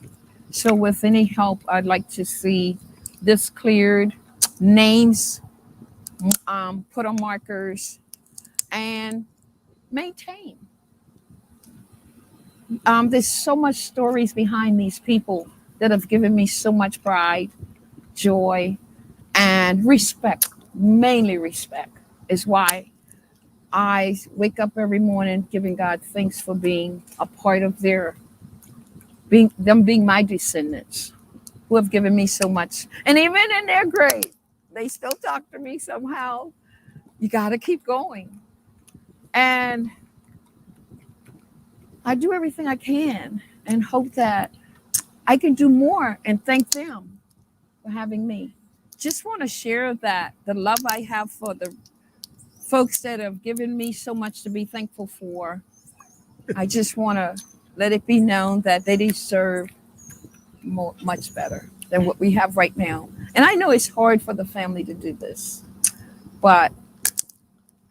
So with any help, I'd like to see this cleared, names put on markers, and maintain. There's so much stories behind these people that have given me so much pride, joy, and respect. Mainly respect is why I wake up every morning giving God thanks for being a part of being my descendants who have given me so much. And even in their grave, they still talk to me somehow. You got to keep going. And I do everything I can and hope that I can do more and thank them for having me. Just want to share that the love I have for the folks that have given me so much to be thankful for. I just want to let it be known that they deserve much better than what we have right now. And I know it's hard for the family to do this, but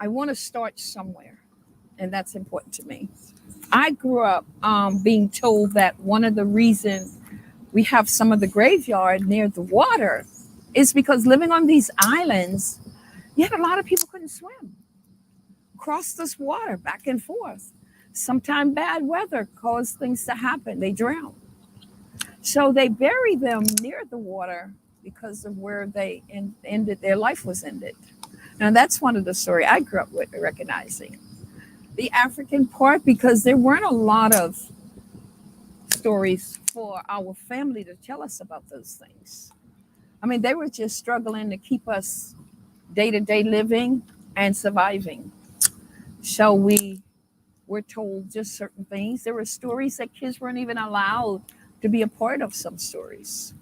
I want to start somewhere, and that's important to me. I grew up being told that one of the reasons we have some of the graveyard near the water is because living on these islands, yet a lot of people couldn't swim. Cross this water back and forth. Sometimes bad weather caused things to happen. They drown. So they bury them near the water because of where they ended, their life was ended. Now that's one of the story I grew up with, recognizing the African part, because there weren't a lot of stories for our family to tell us about those things. I mean, they were just struggling to keep us day-to-day living and surviving. So we were told just certain things. There were stories that kids weren't even allowed to be a part of, some stories,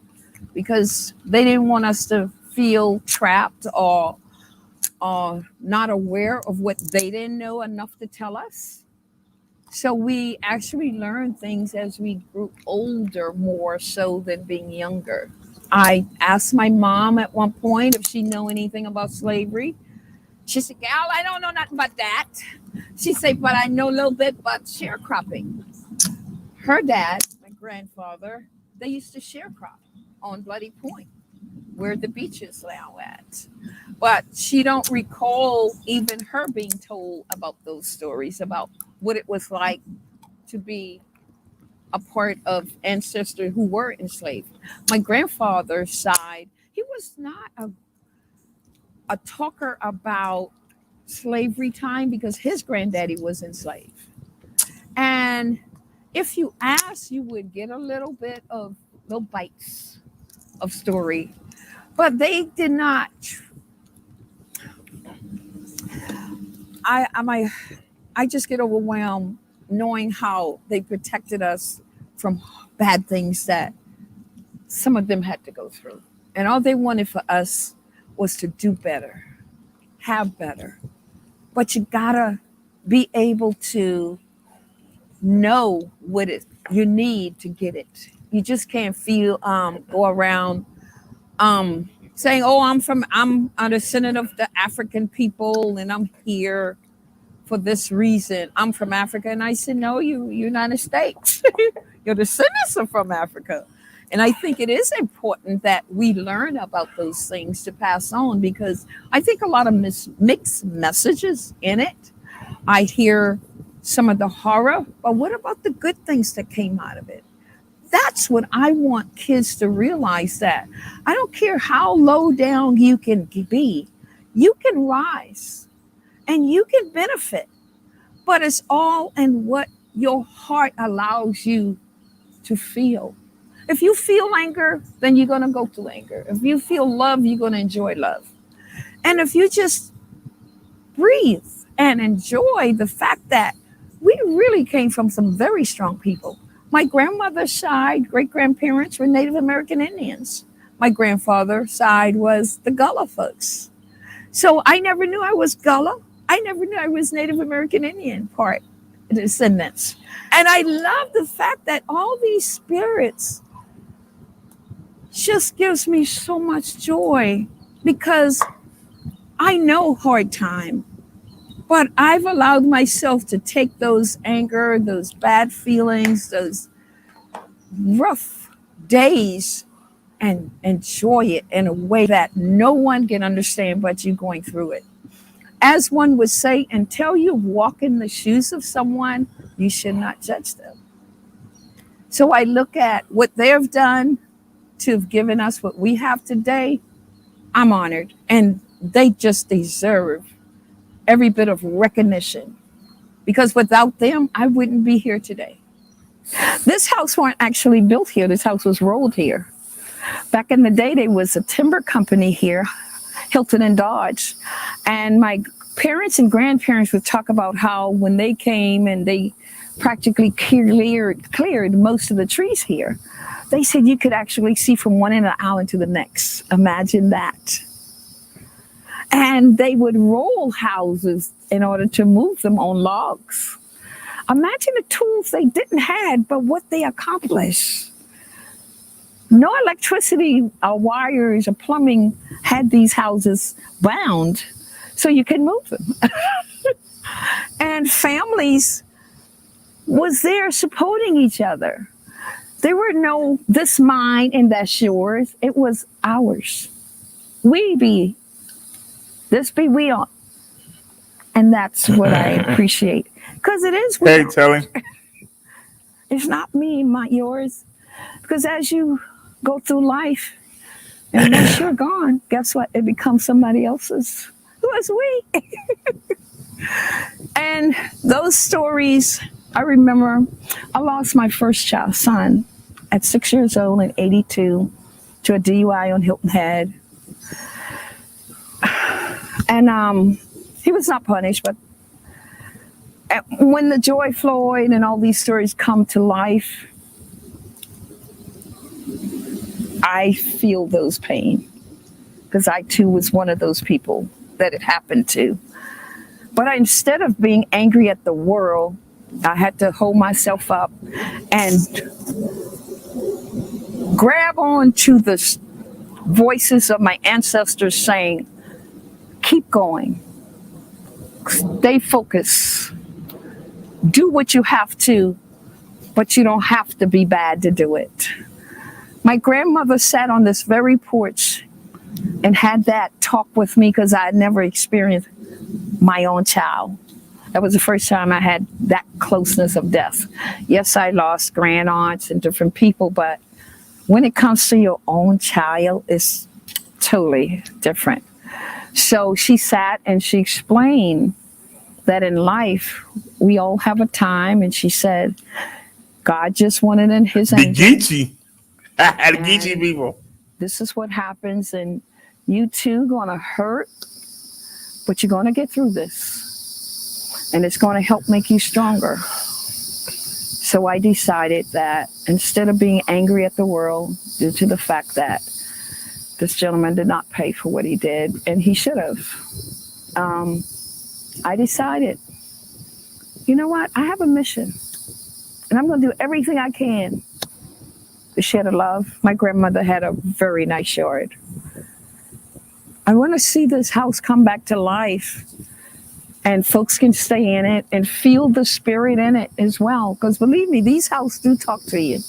because they didn't want us to feel trapped or not aware of what they didn't know enough to tell us. So we actually learned things as we grew older, more so than being younger. I asked my mom at one point if she knew anything about slavery. She said, "Gal, I don't know nothing about that." She said, "But I know a little bit about sharecropping." Her dad, my grandfather, they used to sharecrop on Bloody Point, where the beach is now at. But she don't recall even her being told about those stories, about what it was like to be a part of ancestors who were enslaved. My grandfather's side, he was not a talker about slavery time because his granddaddy was enslaved. And if you ask, you would get a little bit of little bites of story, but they did not. I just get overwhelmed knowing how they protected us from bad things that some of them had to go through. And all they wanted for us was to do better, have better. But you gotta be able to know what you need to get it. You just can't go around saying, "Oh, I'm a descendant of the African people, and I'm here for this reason. I'm from Africa." And I said, "No, you United States. Your descendants are from Africa." And I think it is important that we learn about those things to pass on, because I think a lot of mixed messages in it. I hear some of the horror, but what about the good things that came out of it? That's what I want kids to realize, that I don't care how low down you can be, you can rise and you can benefit, but it's all in what your heart allows you to feel. If you feel anger, then you're going to go through anger. If you feel love, you're going to enjoy love. And if you just breathe and enjoy the fact that we really came from some very strong people. My grandmother's side, great-grandparents were Native American Indians. My grandfather's side was the Gullah folks. So I never knew I was Gullah. I never knew I was Native American Indian part descendants. And I love the fact that all these spirits just gives me so much joy, because I know hard time, but I've allowed myself to take those anger, those bad feelings, those rough days, and enjoy it in a way that no one can understand but you going through it. As one would say, until you walk in the shoes of someone, you should not judge them. So I look at what they've done to have given us what we have today. I'm honored, and they just deserve every bit of recognition, because without them, I wouldn't be here today. This house wasn't actually built here. This house was rolled here. Back in the day, there was a timber company here, Hilton and Dodge. And my parents and grandparents would talk about how when they came and they practically cleared most of the trees here, they said you could actually see from one end of the island to the next. Imagine that. And they would roll houses in order to move them on logs. Imagine the tools they didn't have, but what they accomplished. No electricity or wires or plumbing had these houses bound so you could move them. And families was there supporting each other. There were no, this mine and that's yours. It was ours. We be, this be we on. And that's what I appreciate. Because it is. Hey, Telly. It's not me, yours. Because as you go through life, and once you're gone, guess what? It becomes somebody else's. Who is we? And those stories, I remember I lost my first child, son, at 6 years old in 82 to a DUI on Hilton Head. And he was not punished, but when the Joy Floyd and all these stories come to life, I feel those pain because I too was one of those people that it happened to. But instead of being angry at the world, I had to hold myself up and grab on to the voices of my ancestors saying, keep going, stay focused, do what you have to, but you don't have to be bad to do it. My grandmother sat on this very porch and had that talk with me because I had never experienced my own child. That was the first time I had that closeness of death. Yes, I lost granddaughters and different people, but when it comes to your own child, it's totally different. So she sat and she explained that in life, we all have a time, and she said, God just wanted in his angels. The Geechee people. This is what happens, and you too gonna hurt, but you're gonna get through this. And it's gonna help make you stronger. So I decided that instead of being angry at the world due to the fact that this gentleman did not pay for what he did, and he should have, I decided, you know what? I have a mission, and I'm going to do everything I can to share the love. My grandmother had a very nice yard. I want to see this house come back to life, and folks can stay in it and feel the spirit in it as well. Because believe me, these houses do talk to you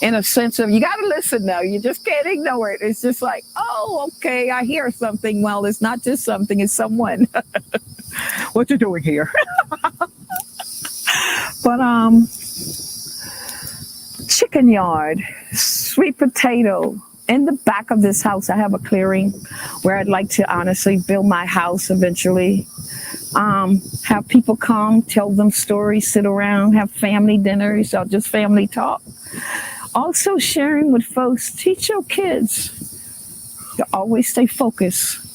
in a sense of, you got to listen now. You just can't ignore it. It's just like, oh, okay, I hear something. Well, it's not just something, it's someone. What you doing here? But chicken yard, sweet potato. In the back of this house, I have a clearing where I'd like to honestly build my house eventually. Have people come, tell them stories, sit around, have family dinners, or just family talk. Also sharing with folks, teach your kids to always stay focused.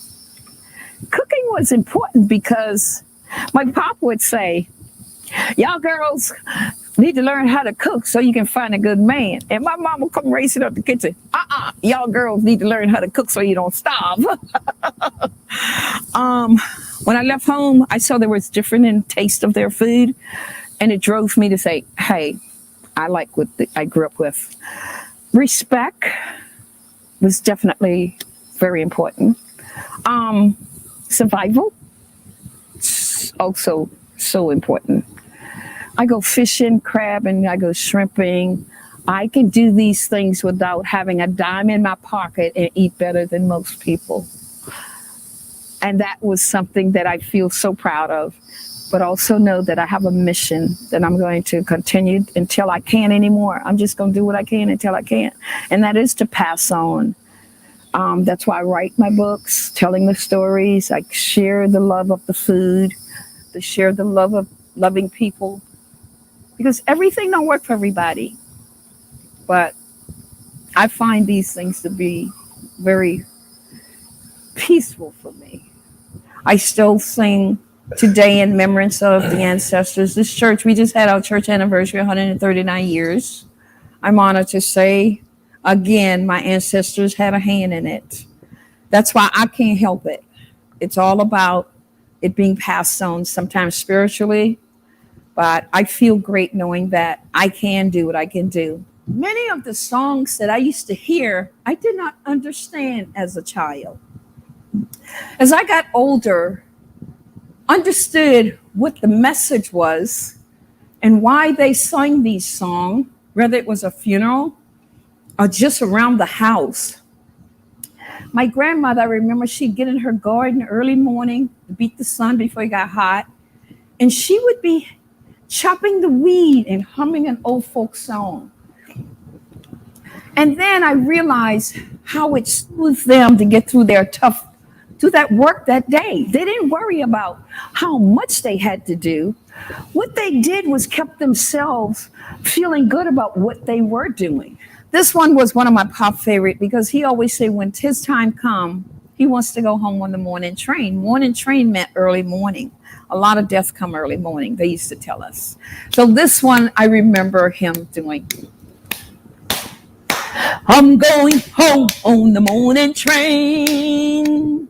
Cooking was important because my pop would say, y'all girls need to learn how to cook so you can find a good man. And my mom would come racing up the kitchen. Y'all girls need to learn how to cook so you don't starve. When I left home, I saw there was different in taste of their food. And it drove me to say, hey, I like what I grew up with. Respect was definitely very important. Survival, also so important. I go fishing, crabbing, I go shrimping. I can do these things without having a dime in my pocket and eat better than most people. And that was something that I feel so proud of, but also know that I have a mission that I'm going to continue until I can't anymore. I'm just going to do what I can until I can't. And that is to pass on. That's why I write my books, telling the stories. I share the love of the food, to share the love of loving people. Because everything don't work for everybody. But I find these things to be very peaceful for me. I still sing today in remembrance of the ancestors. This church, we just had our church anniversary, 139 years. I'm honored to say, again, my ancestors had a hand in it. That's why I can't help it. It's all about it being passed on, sometimes spiritually, but I feel great knowing that I can do what I can do. Many of the songs that I used to hear, I did not understand as a child. As I got older, understood what the message was and why they sang these songs, whether it was a funeral or just around the house. My grandmother, I remember she'd get in her garden early morning to beat the sun before it got hot, and she would be chopping the weed and humming an old folk song. And then I realized how it soothed them to get through their tough, do that work that day. They didn't worry about how much they had to do. What they did was kept themselves feeling good about what they were doing. This one was one of my pop favorite because he always said when his time come, he wants to go home on the morning train. Morning train meant early morning. A lot of deaths come early morning, they used to tell us. So this one, I remember him doing. I'm going home on the morning train.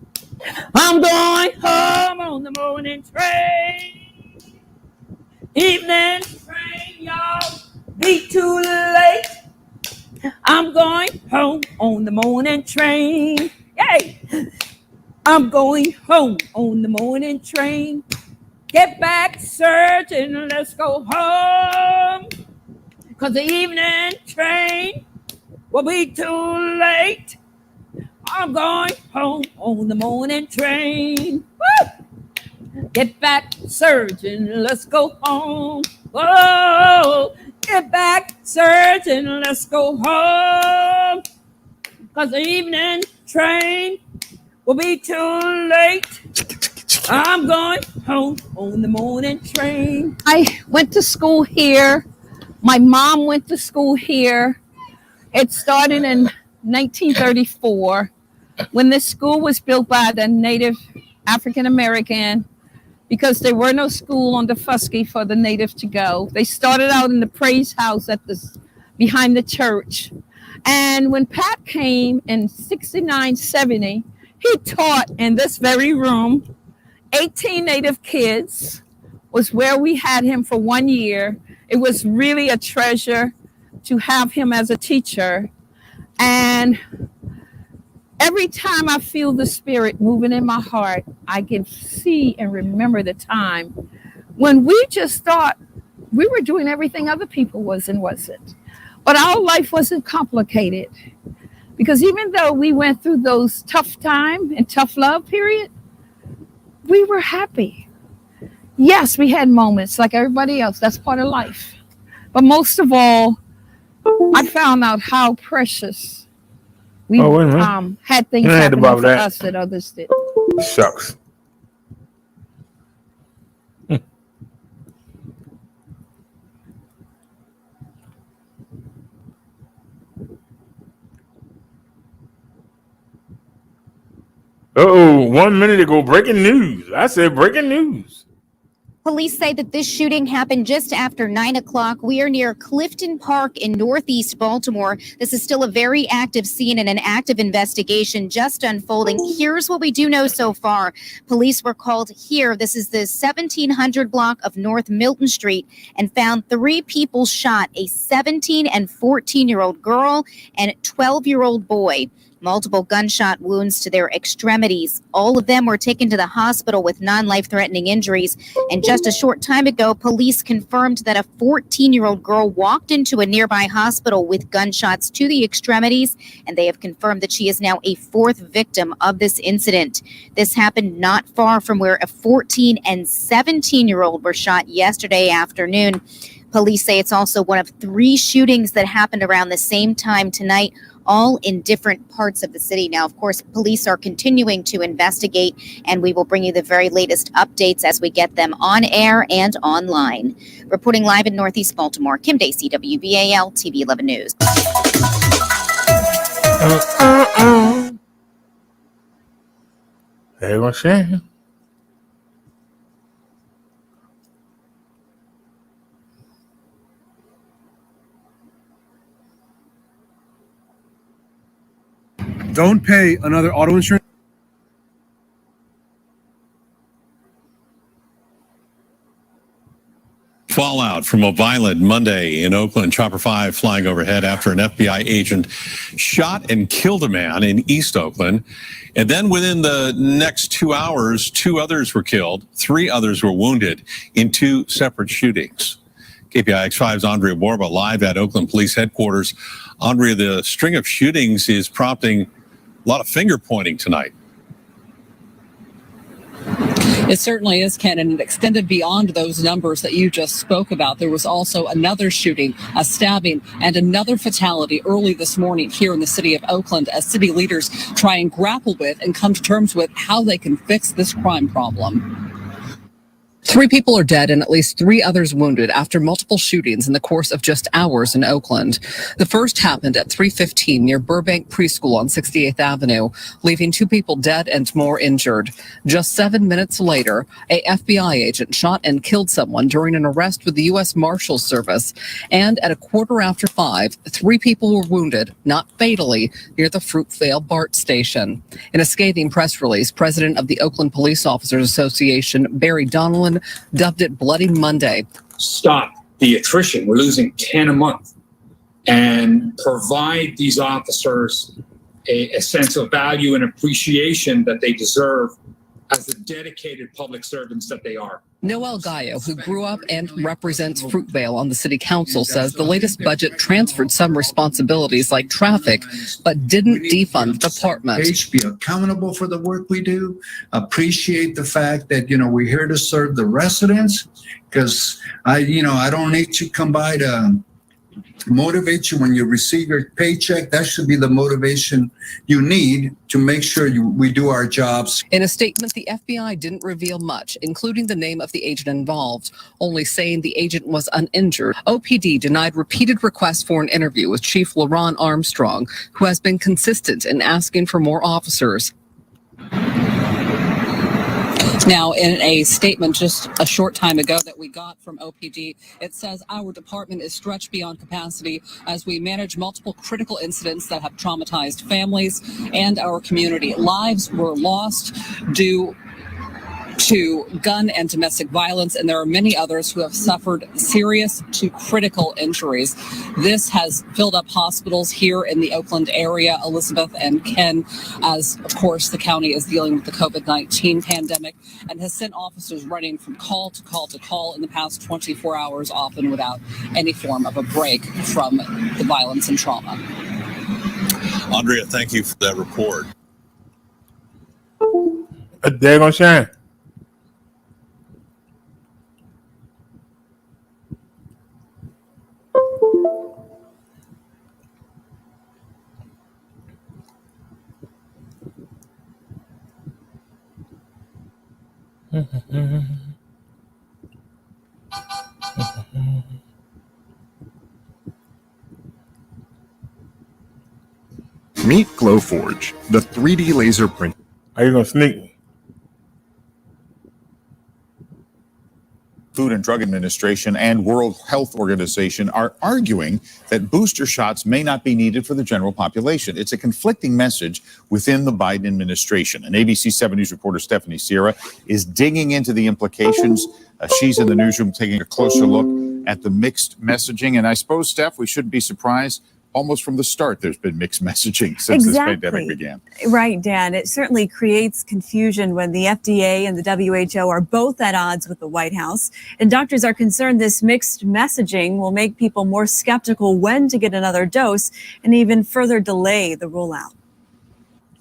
I'm going home on the morning train. Evening train, y'all, be too late. I'm going home on the morning train. Yay! I'm going home on the morning train. Get back, Surgeon, let's go home. 'Cause the evening train will be too late. I'm going home on the morning train. Woo! Get back, Surgeon, let's go home. Whoa! Get back, Surgeon, let's go home. 'Cause the evening train will be too late. I'm going home on the morning train. I went to school here. My mom went to school here. It started in 1934 when this school was built by the Native African American because there were no school on the Fusky for the Native to go. They started out in the praise house behind the church. And when Pat came in 69, 70, he taught in this very room. 18 Native kids was where we had him for 1 year. It was really a treasure to have him as a teacher. And every time I feel the spirit moving in my heart, I can see and remember the time when we just thought we were doing everything other people was and wasn't. But our life wasn't complicated because even though we went through those tough time and tough love period, we were happy. Yes, we had moments like everybody else. That's part of life. But most of all, I found out how precious we had things happen for us that others did. Shucks. Uh-oh, 1 minute ago, breaking news. I said breaking news. Police say that this shooting happened just after 9 o'clock. We are near Clifton Park in Northeast Baltimore. This is still a very active scene and an active investigation just unfolding. Here's what we do know so far. Police were called here. This is the 1700 block of North Milton Street and found 3 people shot, a 17 and 14-year-old girl and a 12-year-old boy. Multiple gunshot wounds to their extremities. All of them were taken to the hospital with non-life-threatening injuries. And just a short time ago, police confirmed that a 14-year-old girl walked into a nearby hospital with gunshots to the extremities, and they have confirmed that she is now a 4th victim of this incident. This happened not far from where a 14 and 17-year-old were shot yesterday afternoon. Police say it's also one of 3 shootings that happened around the same time tonight, all in different parts of the city. Now, of course, police are continuing to investigate, and we will bring you the very latest updates as we get them on air and online. Reporting live in Northeast Baltimore, Kim Dacey, WBAL TV 11 News. Hey, what's that? Don't pay another auto insurance. Fallout from a violent Monday in Oakland. Chopper 5 flying overhead after an FBI agent shot and killed a man in East Oakland. And then within the next 2 hours, 2 others were killed. 3 others were wounded in 2 separate shootings. KPIX5's Andrea Borba live at Oakland Police Headquarters. Andrea, the string of shootings is prompting a lot of finger pointing tonight. It certainly is, Ken, and it extended beyond those numbers that you just spoke about. There was also another shooting, a stabbing, and another fatality early this morning here in the city of Oakland as city leaders try and grapple with and come to terms with how they can fix this crime problem. 3 people are dead and at least 3 others wounded after multiple shootings in the course of just hours in Oakland. The first happened at 3:15 near Burbank Preschool on 68th Avenue, leaving 2 people dead and more injured. Just 7 minutes later, a FBI agent shot and killed someone during an arrest with the U.S. Marshals Service. And at 5:15, 3 people were wounded, not fatally, near the Fruitvale BART station. In a scathing press release, President of the Oakland Police Officers Association, Barry Donilon, dubbed it Bloody Monday. Stop the attrition. We're losing 10 a month, and provide these officers a sense of value and appreciation that they deserve as the dedicated public servants that they are. Noel Gallo, who grew up and represents Fruitvale on the city council, says the latest budget transferred some responsibilities like traffic, but didn't defund the department. Be accountable for the work we do. Appreciate the fact that, we're here to serve the residents, because I don't need to come by to motivate you when you receive your paycheck. That should be the motivation you need to make sure we do our jobs. In a statement, the FBI didn't reveal much, including the name of the agent involved, only saying the agent was uninjured. OPD denied repeated requests for an interview with Chief LaRon Armstrong, who has been consistent in asking for more officers. Now, in a statement just a short time ago that we got from OPD, it says our department is stretched beyond capacity as we manage multiple critical incidents that have traumatized families and our community. Lives were lost due to gun and domestic violence, and there are many others who have suffered serious to critical injuries. This has filled up hospitals here in the Oakland area, Elizabeth and Ken, as, of course, the county is dealing with the COVID-19 pandemic and has sent officers running from call to call to call in the past 24 hours, often without any form of a break from the violence and trauma. Andrea, thank you for that report. They're going to shine. Meet Glowforge, the 3D laser print. Are you going to sneak me? Food and Drug Administration and World Health Organization are arguing that booster shots may not be needed for the general population. It's a conflicting message within the Biden administration. And ABC 7 News reporter Stephanie Sierra is digging into the implications. She's in the newsroom taking a closer look at the mixed messaging. And I suppose, Steph, we shouldn't be surprised. Almost from the start, there's been mixed messaging since this pandemic began. Right, Dan. It certainly creates confusion when the FDA and the WHO are both at odds with the White House. And doctors are concerned this mixed messaging will make people more skeptical when to get another dose and even further delay the rollout.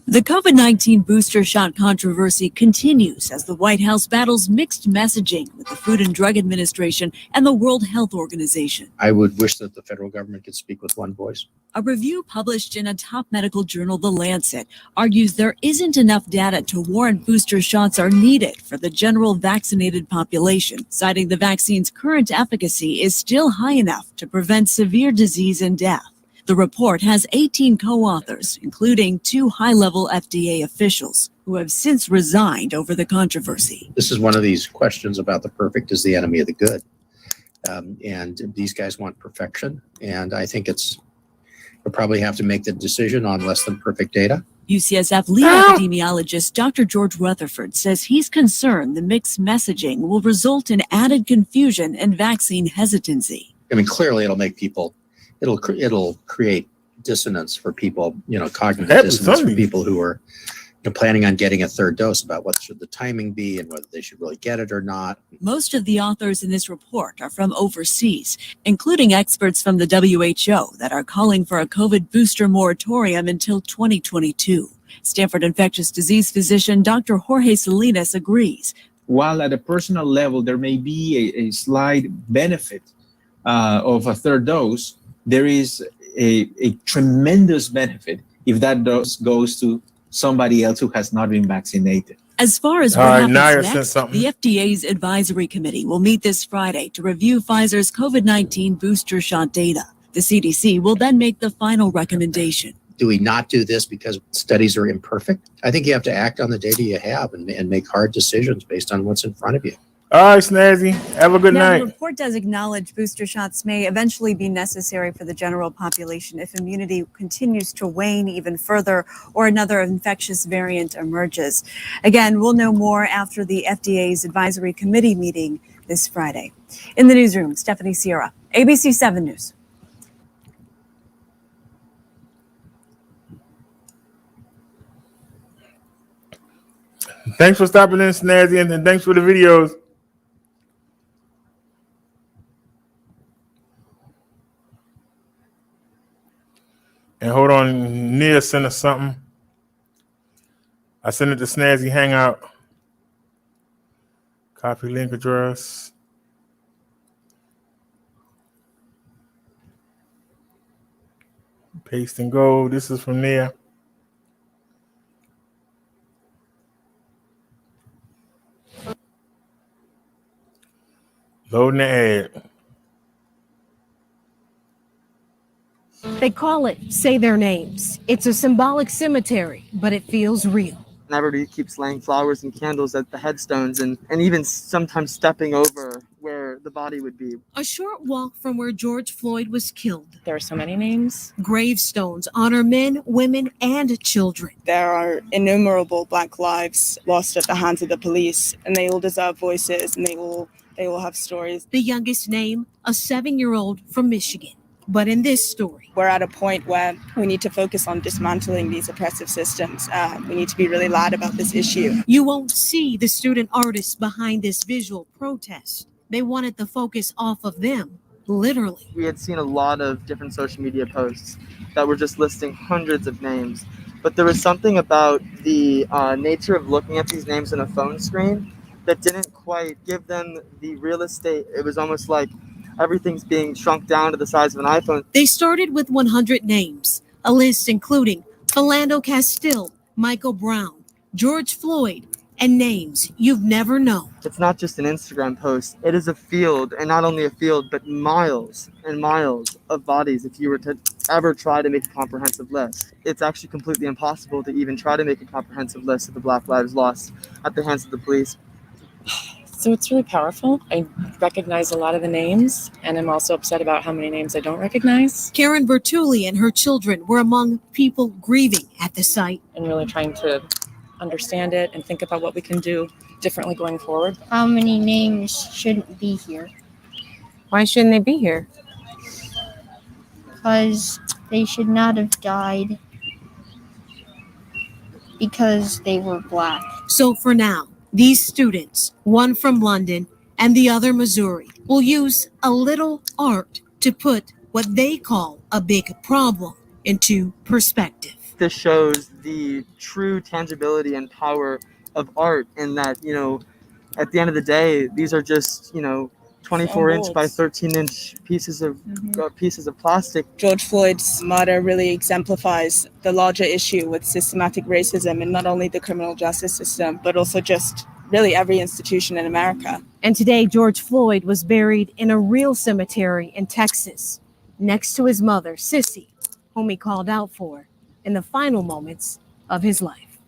The COVID-19 booster shot controversy continues as the White House battles mixed messaging with the Food and Drug Administration and the World Health Organization. I would wish that the federal government could speak with one voice. A review published in a top medical journal, The Lancet, argues there isn't enough data to warrant booster shots are needed for the general vaccinated population, citing the vaccine's current efficacy is still high enough to prevent severe disease and death. The report has 18 co-authors, including 2 high-level FDA officials, who have since resigned over the controversy. This is one of these questions about the perfect is the enemy of the good. And these guys want perfection. And I think we'll probably have to make the decision on less than perfect data. UCSF lead epidemiologist Dr. George Rutherford says he's concerned the mixed messaging will result in added confusion and vaccine hesitancy. I mean, clearly it'll make people it'll create dissonance for people, cognitive dissonance for people who are planning on getting a third dose about what should the timing be and whether they should really get it or not. Most of the authors in this report are from overseas, including experts from the WHO that are calling for a COVID booster moratorium until 2022. Stanford infectious disease physician Dr. Jorge Salinas agrees. while at a personal level there may be a slight benefit of a third dose, there is a tremendous benefit if that dose goes to somebody else who has not been vaccinated. As far as All what right, happens Naya sent next, something. the FDA's advisory committee will meet this Friday to review Pfizer's COVID-19 booster shot data. The CDC will then make the final recommendation. Do we not do this because studies are imperfect? I think you have to act on the data you have and make hard decisions based on what's in front of you. All right, Snazzy. Have a good Now, night. the report does acknowledge booster shots may eventually be necessary for the general population if immunity continues to wane even further or another infectious variant emerges. Again, we'll know more after the FDA's advisory committee meeting this Friday. In the newsroom, Stephanie Sierra, ABC 7 News. Thanks for stopping in, Snazzy, and thanks for the videos. And hold on, Nia sent us something. I sent it to Snazzy Hangout. Copy link address. Paste and go. This is from Nia. Loading the ad. They call it Say Their Names. It's a symbolic cemetery, but it feels real. Everybody keeps laying flowers and candles at the headstones and even sometimes stepping over where the body would be. A short walk from where George Floyd was killed. There are so many names. Gravestones honor men, women, and children. There are innumerable Black lives lost at the hands of the police, and they all deserve voices, and they all have stories. The youngest name, a 7-year-old from Michigan. But in this story, we're at a point where we need to focus on dismantling these oppressive systems. We need to be really loud about this issue. You won't see the student artists behind this visual protest. They wanted the focus off of them, literally. We had seen a lot of different social media posts that were just listing hundreds of names. But there was something about the nature of looking at these names on a phone screen that didn't quite give them the real estate. It was almost like everything's being shrunk down to the size of an iPhone. They started with 100 names, a list including Philando Castile, Michael Brown, George Floyd, and names you've never known. It's not just an Instagram post. It is a field, and not only a field, but miles and miles of bodies if you were to ever try to make a comprehensive list. It's actually completely impossible to even try to make a comprehensive list of the Black lives lost at the hands of the police. So it's really powerful. I recognize a lot of the names, and I'm also upset about how many names I don't recognize. Karen Bertulli and her children were among people grieving at the site. And really trying to understand it and think about what we can do differently going forward. How many names shouldn't be here? Why shouldn't they be here? Because they should not have died because they were Black. So for now, these students, one from London and the other Missouri, will use a little art to put what they call a big problem into perspective. This shows the true tangibility and power of art in that, at the end of the day, these are just, 24-inch by 13-inch pieces of plastic. George Floyd's murder really exemplifies the larger issue with systematic racism in not only the criminal justice system, but also just really every institution in America. And today, George Floyd was buried in a real cemetery in Texas, next to his mother, Sissy, whom he called out for in the final moments of his life.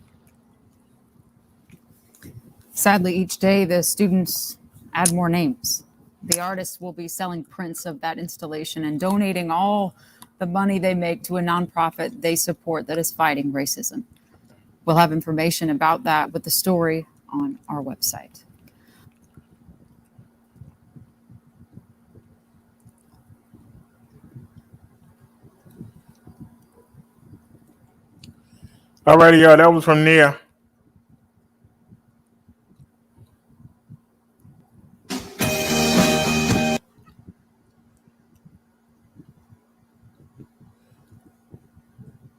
Sadly, each day the students add more names. The artists will be selling prints of that installation and donating all the money they make to a nonprofit they support that is fighting racism. We'll have information about that with the story on our website. All righty, y'all. That was from Nia.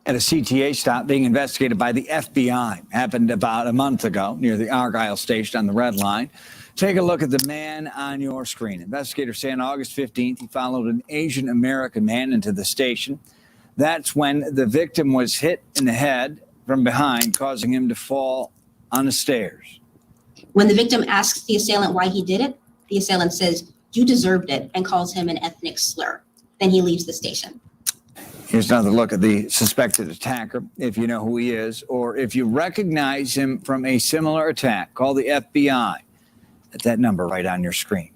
At a CTA stop being investigated by the FBI. Happened about a month ago near the Argyle station on the Red Line. Take a look at the man on your screen. Investigators say on August 15th, he followed an Asian American man into the station. That's when the victim was hit in the head from behind, causing him to fall on the stairs. When the victim asks the assailant why he did it, the assailant says, "You deserved it," and calls him an ethnic slur. Then he leaves the station. Here's another look at the suspected attacker. If you know who he is, or if you recognize him from a similar attack, call the FBI at that number right on your screen.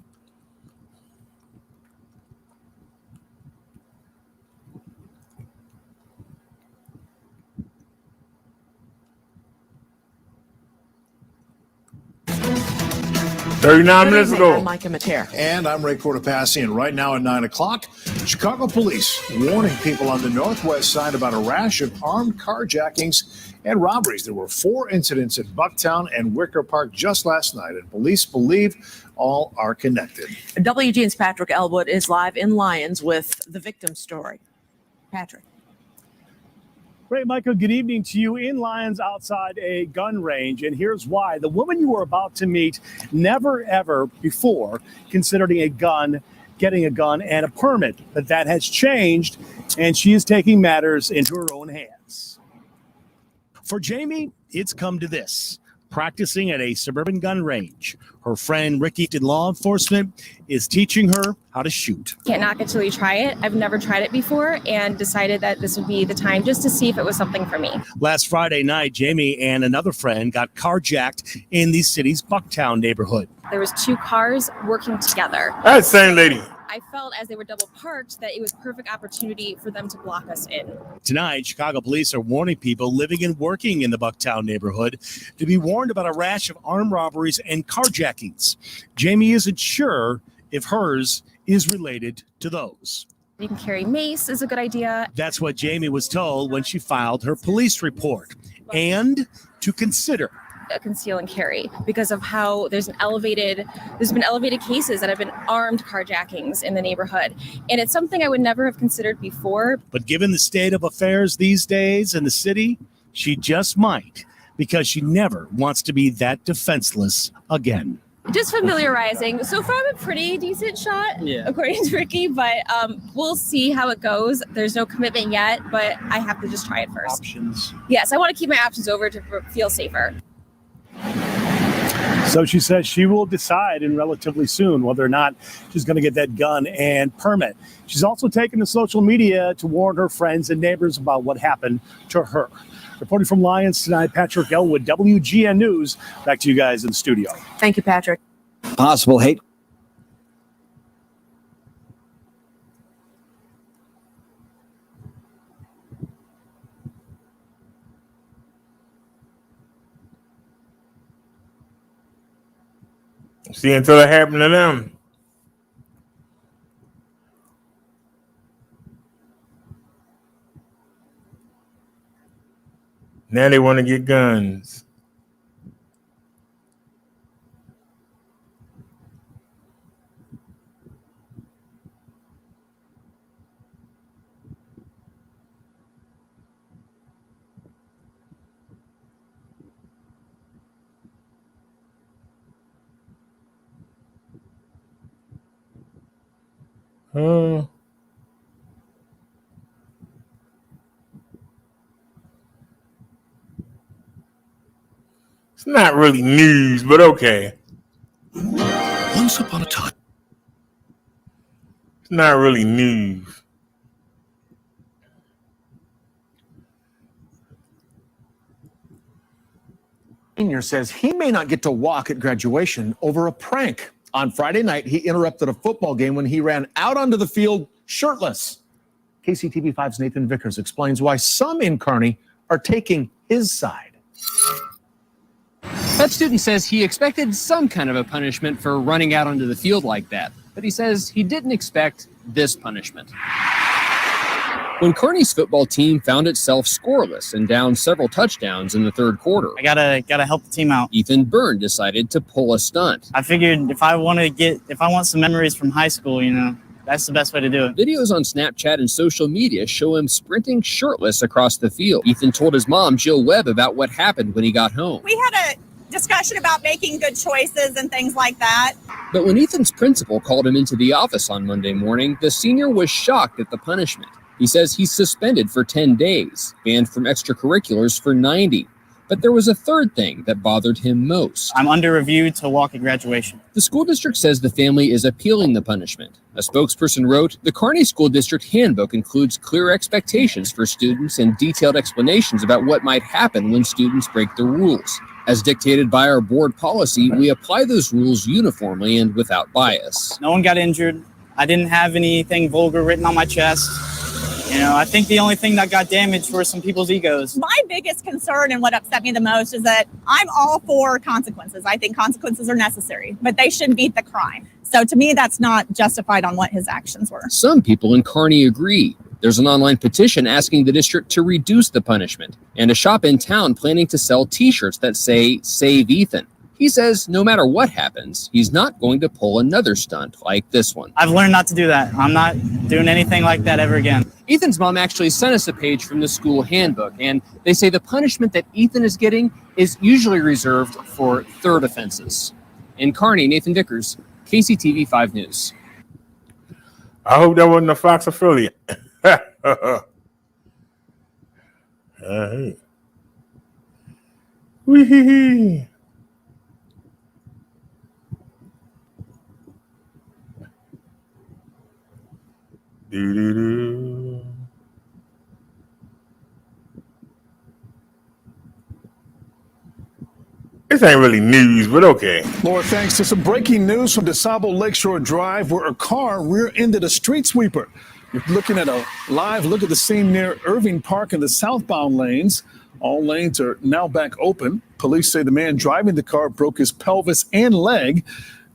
Good minutes evening, ago. I'm Micah Mater. And I'm Ray Cortopassi. Right now at 9 o'clock, Chicago police warning people on the northwest side about a rash of armed carjackings and robberies. There were 4 incidents at Bucktown and Wicker Park just last night, and police believe all are connected. WGN's Patrick Elwood is live in Lyons with the victim story. Patrick. Great, Michael. Good evening to you in Lyons outside a gun range. And here's why. The woman you were about to meet never, ever before considered getting a gun and a permit. But that has changed, and she is taking matters into her own hands. For Jamie, it's come to this. Practicing at a suburban gun range. Her friend Ricky in law enforcement is teaching her how to shoot. Can't knock it till you try it. I've never tried it before and decided that this would be the time just to see if it was something for me. Last Friday night, Jamie and another friend got carjacked in the city's Bucktown neighborhood. There was 2 cars working together. That same lady. I felt as they were double parked that it was perfect opportunity for them to block us in. Tonight, Chicago police are warning people living and working in the Bucktown neighborhood to be warned about a rash of armed robberies and carjackings. Jamie isn't sure if hers is related to those. You can carry mace is a good idea. That's what Jamie was told when she filed her police report. And to consider A conceal and carry because of how there's been elevated cases that have been armed carjackings in the neighborhood. And it's something I would never have considered before. But given the state of affairs these days in the city, she just might, because she never wants to be that defenseless again. Just familiarizing. So far, I'm a pretty decent shot, according to Ricky, but we'll see how it goes. There's no commitment yet, but I have to just try it first. Options. Yes, I want to keep my options over to feel safer. So she says she will decide in relatively soon whether or not she's going to get that gun and permit. She's also taken to social media to warn her friends and neighbors about what happened to her. Reporting from Lyons tonight, Patrick Elwood, WGN News. Back to you guys in studio. Thank you, Patrick. Possible hate. See, until it happened to them. Now they want to get guns. It's not really news, but okay. Once upon a time. It's not really news. Senior says he may not get to walk at graduation over a prank. On Friday night, he interrupted a football game when he ran out onto the field shirtless. KCTV5's Nathan Vickers explains why some in Kearney are taking his side. That student says he expected some kind of a punishment for running out onto the field like that, but he says he didn't expect this punishment. When Kearney's football team found itself scoreless and down several touchdowns in the third quarter, I gotta help the team out. Ethan Byrne decided to pull a stunt. I figured if I want some memories from high school, That's the best way to do it. Videos on Snapchat and social media show him sprinting shirtless across the field. Ethan told his mom, Jill Webb, about what happened when he got home. We had a discussion about making good choices and things like that. But when Ethan's principal called him into the office on Monday morning, the senior was shocked at the punishment. He says he's suspended for 10 days, banned from extracurriculars for 90. But there was a third thing that bothered him most. I'm under review to walk at graduation. The school district says the family is appealing the punishment. A spokesperson wrote, the Kearney School District Handbook includes clear expectations for students and detailed explanations about what might happen when students break the rules. As dictated by our board policy, we apply those rules uniformly and without bias. No one got injured. I didn't have anything vulgar written on my chest. You know, I think the only thing that got damaged were some people's egos. My biggest concern and what upset me the most is that I'm all for consequences. I think consequences are necessary, but they shouldn't beat the crime. So to me, that's not justified on what his actions were. Some people in Kearney agree. There's an online petition asking the district to reduce the punishment, and a shop in town planning to sell t-shirts that say, Save Ethan. He says no matter what happens, he's not going to pull another stunt like this one. I've learned not to do that. I'm not doing anything like that ever again. Ethan's mom actually sent us a page from the school handbook, and they say the punishment that Ethan is getting is usually reserved for third offenses. In Kearney, Nathan Vickers, KCTV 5 News. I hope that wasn't a Fox affiliate. Wee-hee-hee. Do-do-do. This ain't really news, but okay. More thanks to some breaking news from DeSable Lakeshore Drive, where a car rear-ended a street sweeper. You're looking at a live look at the scene near Irving Park in the southbound lanes. All lanes are now back open. Police say the man driving the car broke his pelvis and leg.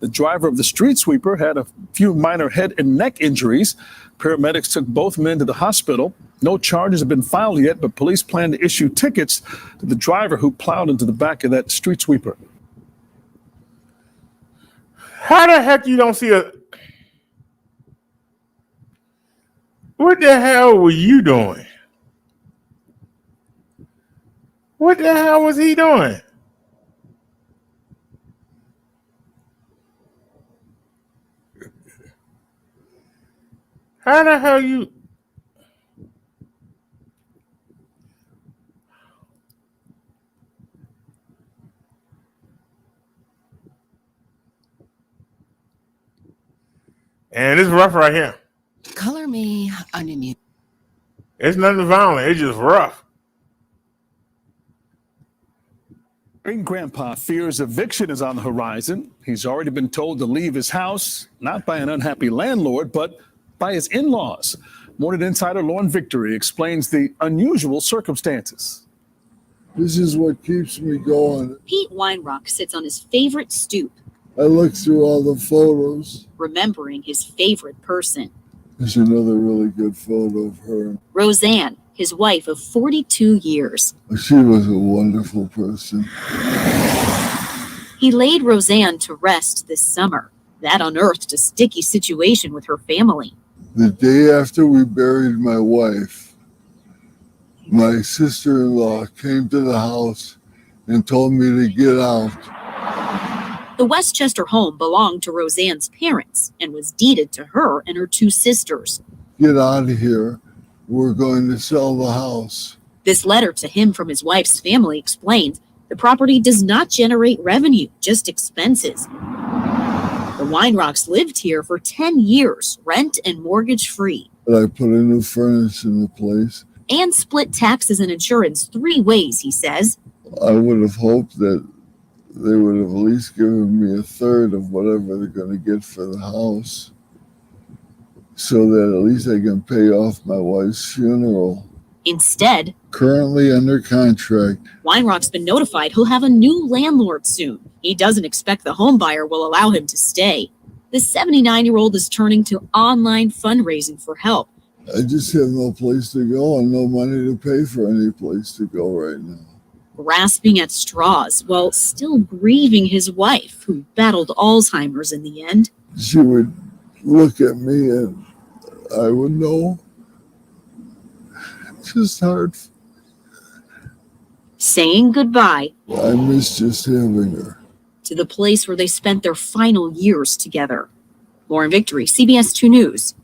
The driver of the street sweeper had a few minor head and neck injuries. Paramedics took both men to the hospital. No charges have been filed yet, but police plan to issue tickets to the driver who plowed into the back of that street sweeper. How the heck you don't see a... What the hell were you doing? What the hell was he doing? How the hell you... And it's rough right here. Color me onion. It's nothing violent. It's just rough. Great grandpa fears eviction is on the horizon. He's already been told to leave his house, not by an unhappy landlord, but by his in-laws. Morning Insider Lauren Victory explains the unusual circumstances. This is what keeps me going. Pete Weinrock sits on his favorite stoop, I look through all the photos. remembering his favorite person, There's another really good photo of her. Roseanne, his wife of 42 years. She was a wonderful person. He laid Roseanne to rest this summer. That unearthed a sticky situation with her family. The day after we buried my wife, my sister-in-law came to the house and told me to get out. The Westchester home belonged to Roseanne's parents and was deeded to her and her two sisters. Get out of here. We're going to sell the house. This letter to him from his wife's family explained the property does not generate revenue, just expenses. The Weinrocks lived here for 10 years, rent and mortgage free, But I put a new furnace in the place. and split taxes and insurance 3 ways, he says. I would have hoped that they would have at least given me a third of whatever they're going to get for the house, so that at least I can pay off my wife's funeral. Instead, Currently under contract. Weinrock's been notified he'll have a new landlord soon. He doesn't expect the home buyer will allow him to stay. The 79-year-old is turning to online fundraising for help. I just have no place to go and no money to pay for any place to go right now. Grasping at straws while still grieving his wife, who battled Alzheimer's in the end. She would look at me and I would know. It's just hard. Saying goodbye I miss just having her. to the place where they spent their final years together. Lauren Victory, CBS 2 News.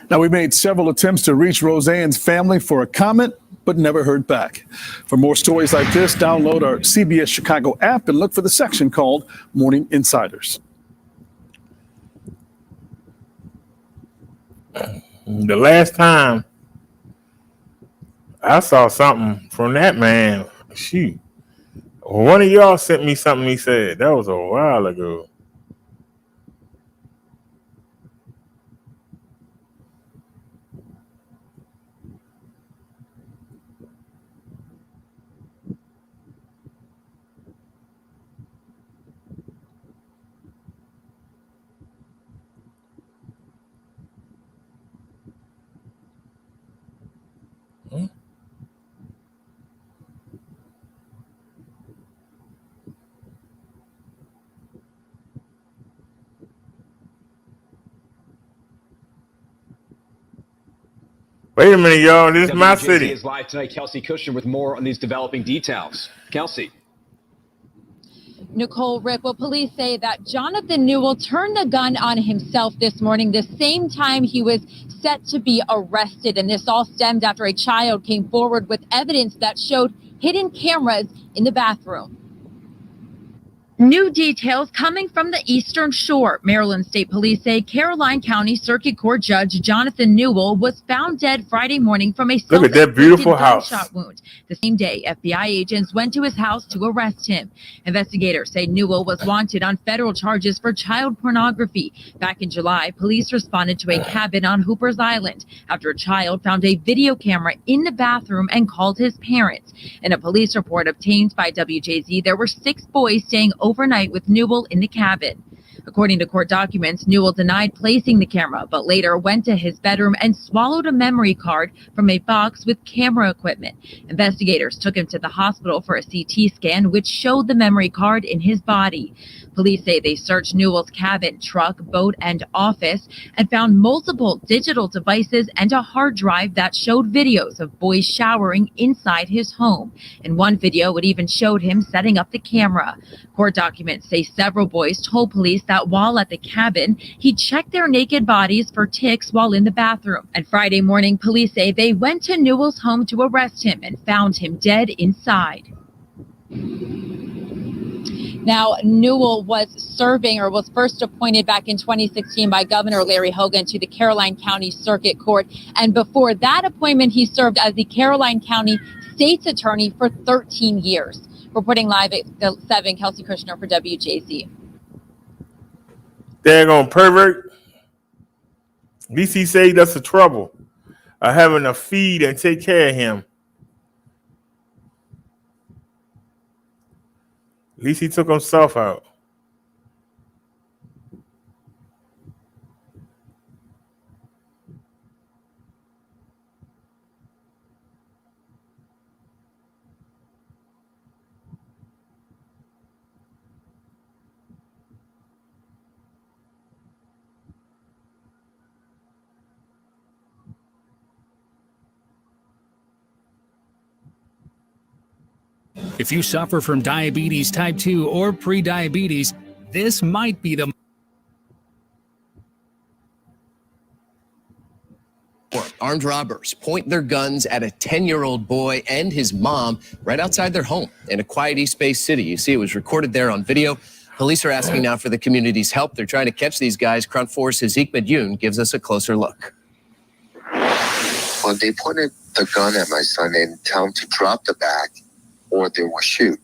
Now, we made several attempts to reach Roseanne's family for a comment, but never heard back. For more stories like this, download our CBS Chicago app and look for the section called Morning Insiders. The last time I saw something from that man, shoot, one of y'all sent me something he said. That was a while ago. Wait a minute, y'all. This is my WJZ city. is live tonight. Kelsey Kushner with more on these developing details. Kelsey. Nicole Rip, well, police say that Jonathan Newell turned the gun on himself this morning, the same time he was set to be arrested. And this all stemmed after a child came forward with evidence that showed hidden cameras in the bathroom. New details coming from the Eastern Shore. Maryland State Police say Caroline County Circuit Court Judge Jonathan Newell was found dead Friday morning from a Look at that beautiful house. gunshot wound. The same day, FBI agents went to his house to arrest him. Investigators say Newell was wanted on federal charges for child pornography. Back in July, police responded to a cabin on Hooper's Island after a child found a video camera in the bathroom and called his parents. In a police report obtained by WJZ, there were 6 boys staying overnight with Newell in the cabin. According to court documents, Newell denied placing the camera, but later went to his bedroom and swallowed a memory card from a box with camera equipment. Investigators took him to the hospital for a CT scan, which showed the memory card in his body. Police say they searched Newell's cabin, truck, boat, and office and found multiple digital devices and a hard drive that showed videos of boys showering inside his home. In one video, it even showed him setting up the camera. Court documents say several boys told police that while at the cabin, he checked their naked bodies for ticks while in the bathroom. And Friday morning, police say they went to Newell's home to arrest him and found him dead inside. Now, Newell was serving or was first appointed back in 2016 by Governor Larry Hogan to the Caroline County Circuit Court. And before that appointment, he served as the Caroline County State's Attorney for 13 years. Reporting live at 7, Kelsey Kushner for WJZ. Daggone pervert. At least he saved us the trouble of having to feed and take care of him. At least he took himself out. If you suffer from diabetes type 2 or pre-diabetes, this might be the Armed robbers point their guns at a 10-year-old boy and his mom right outside their home in a quiet East Bay city. You see, it was recorded there on video. Police are asking now for the community's help. They're trying to catch these guys. Crown 4's Hazik Medyoun gives us a closer look. Well, they pointed the gun at my son and tell him to drop the bag or they will shoot.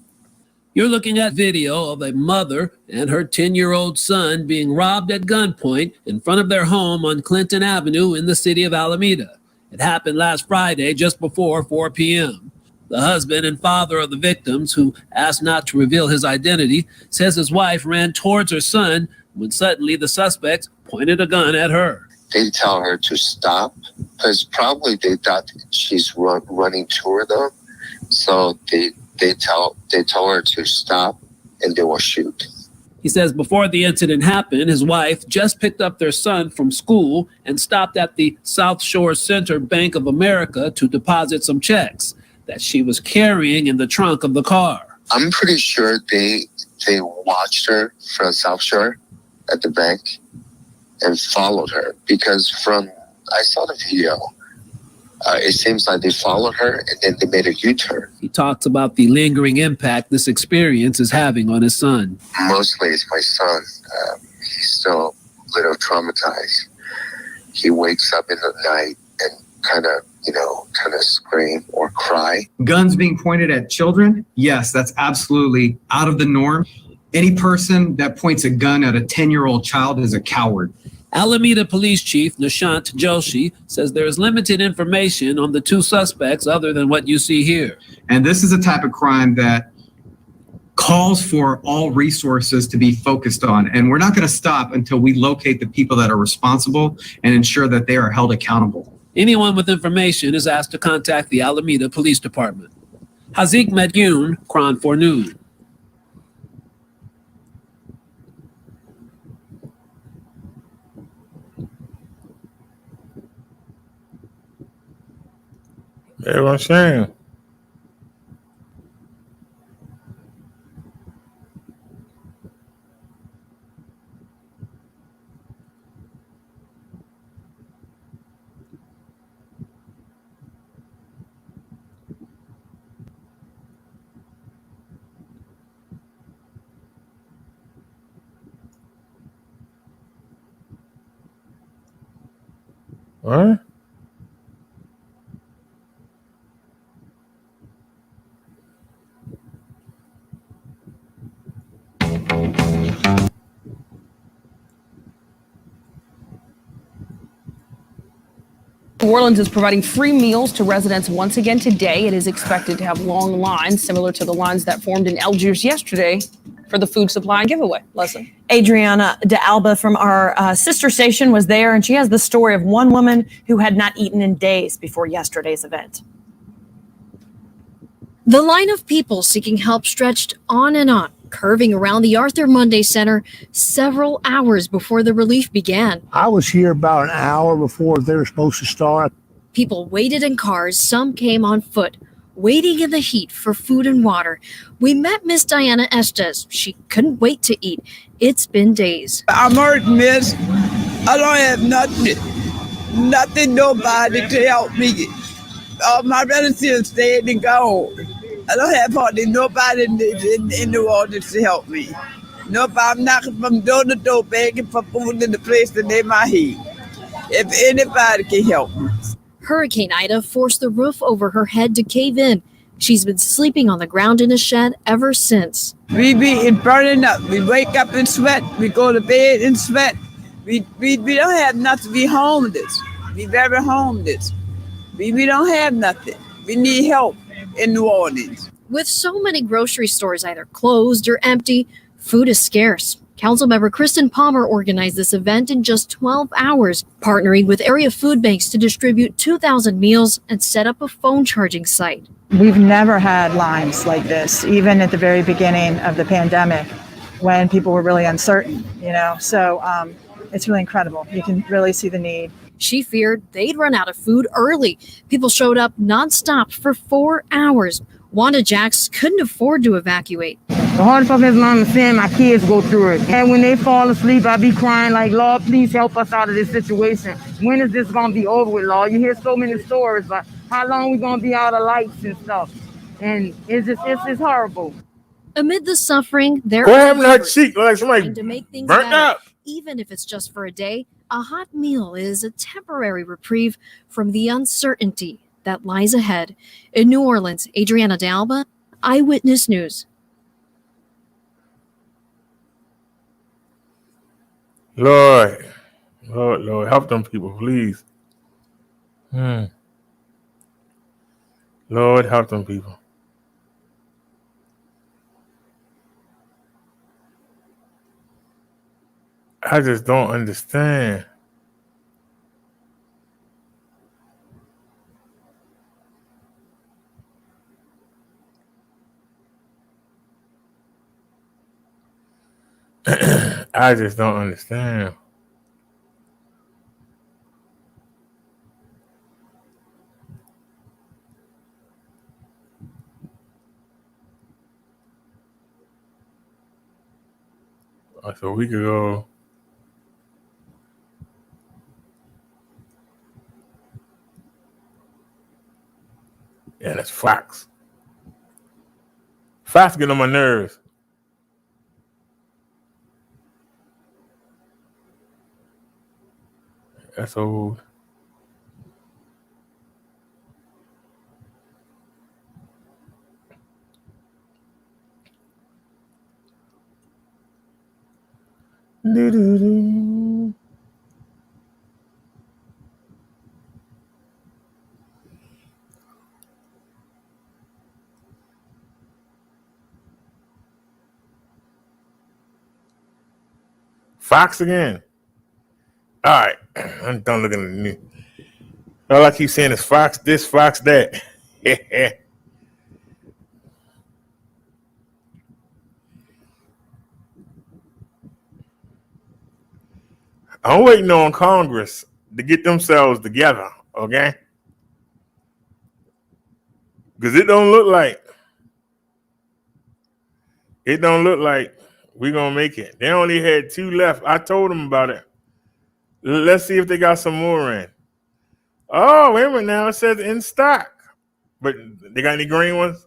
You're looking at video of a mother and her 10-year-old son being robbed at gunpoint in front of their home on Clinton Avenue in the city of Alameda. It happened last Friday just before 4 p.m. The husband and father of the victims, who asked not to reveal his identity, says his wife ran towards her son when suddenly the suspects pointed a gun at her. They tell her to stop because probably they thought she's running toward them. So they tell her to stop and they will shoot. He says before the incident happened, his wife just picked up their son from school and stopped at the South Shore Center Bank of America to deposit some checks that she was carrying in the trunk of the car. I'm pretty sure they watched her from South Shore at the bank and followed her, because I saw the video. It seems like they followed her and then they made a U-turn. He talks about the lingering impact this experience is having on his son. Mostly it's my son. He's still a little traumatized. He wakes up in the night and kind of scream or cry. Guns being pointed at children, yes, that's absolutely out of the norm. Any person that points a gun at a 10-year-old child is a coward. Alameda Police Chief Nishant Joshi says there is limited information on the two suspects other than what you see here. And this is a type of crime that calls for all resources to be focused on. And we're not going to stop until we locate the people that are responsible and ensure that they are held accountable. Anyone with information is asked to contact the Alameda Police Department. Hazik Medyun, Kron 4 News. That's what I'm saying. What? New Orleans is providing free meals to residents once again today. It is expected to have long lines, similar to the lines that formed in Algiers yesterday for the food supply giveaway. Leslie. Adriana de Alba from our sister station was there, and she has the story of one woman who had not eaten in days before yesterday's event. The line of people seeking help stretched on and on, curving around the Arthur Monday Center several hours before the relief began. I was here about an hour before they were supposed to start. People waited in cars, some came on foot, waiting in the heat for food and water. We met Miss Diana Estes. She couldn't wait to eat. It's been days. I'm hurt, miss. I don't have nothing, nobody to help me. All my relatives dead and gone. I don't have hardly nobody in New Orleans to help me. Nobody, I'm knocking from door to door begging for food in the place that they might eat. If anybody can help me. Hurricane Ida forced the roof over her head to cave in. She's been sleeping on the ground in a shed ever since. We be burning up. We wake up in sweat. We go to bed in sweat. We don't have nothing. We homeless. We very homeless. We don't have nothing. We need help in New Orleans. With so many grocery stores either closed or empty, food is scarce. Councilmember Kristen Palmer organized this event in just 12 hours, partnering with area food banks to distribute 2,000 meals and set up a phone charging site. We've never had lines like this, even at the very beginning of the pandemic when people were really uncertain, so it's really incredible. You can really see the need. She feared they'd run out of food early. People showed up nonstop for 4 hours. Wanda Jacks couldn't afford to evacuate. The hardest part is I'm seeing my kids go through it. And when they fall asleep, I be crying like, Lord, please help us out of this situation. When is this going to be over with, Lord? You hear so many stories about how long we going to be out of lights and stuff. And it's horrible. Amid the suffering, there What happened to her cheek? Like somebody to make things burnt better, up. even if it's just for a day, a hot meal is a temporary reprieve from the uncertainty that lies ahead. In New Orleans, Adriana de Alba, Eyewitness News. Lord, help them people, please. Lord, help them people. I just don't understand. I just don't understand. So a week ago, yeah, that's Fox. Fox get on my nerves. That's old. Do-do-do. Fox again. All right, I'm done looking at the news. All I keep saying is Fox this, Fox that. I'm waiting on Congress to get themselves together, okay? Because it don't look like we're gonna make it. They only had 2 left. I told them about it. Let's see if they got some more in. Oh, wait a minute now. It says in stock. But they got any green ones?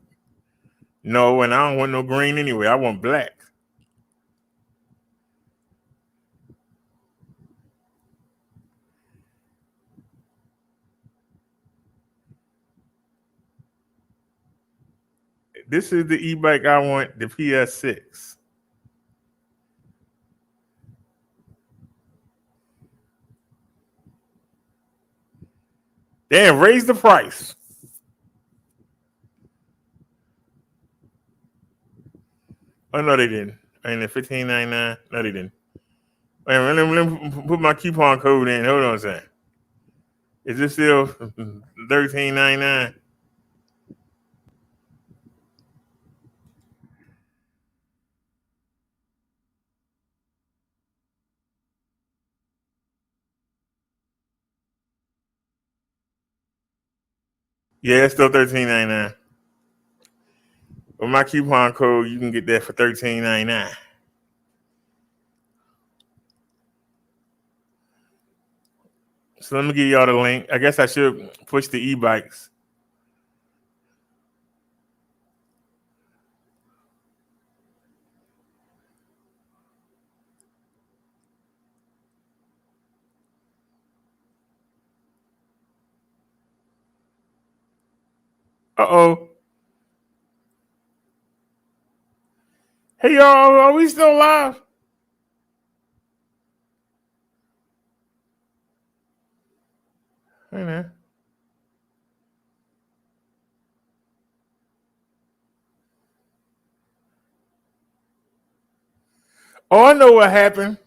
No, and I don't want no green anyway. I want black. This is the e-bike I want, the PS6. Damn, raise the price. Oh, no, they didn't. Ain't it $15.99? No, they didn't. Wait a minute, let me put my coupon code in. Hold on a second. Is this still $13.99? Yeah, it's still $13.99. With my coupon code, you can get that for $13.99. So let me give y'all the link. I guess I should push the e-bikes. Uh-oh. Hey, y'all, are we still live? Hey, man. Oh, I know what happened.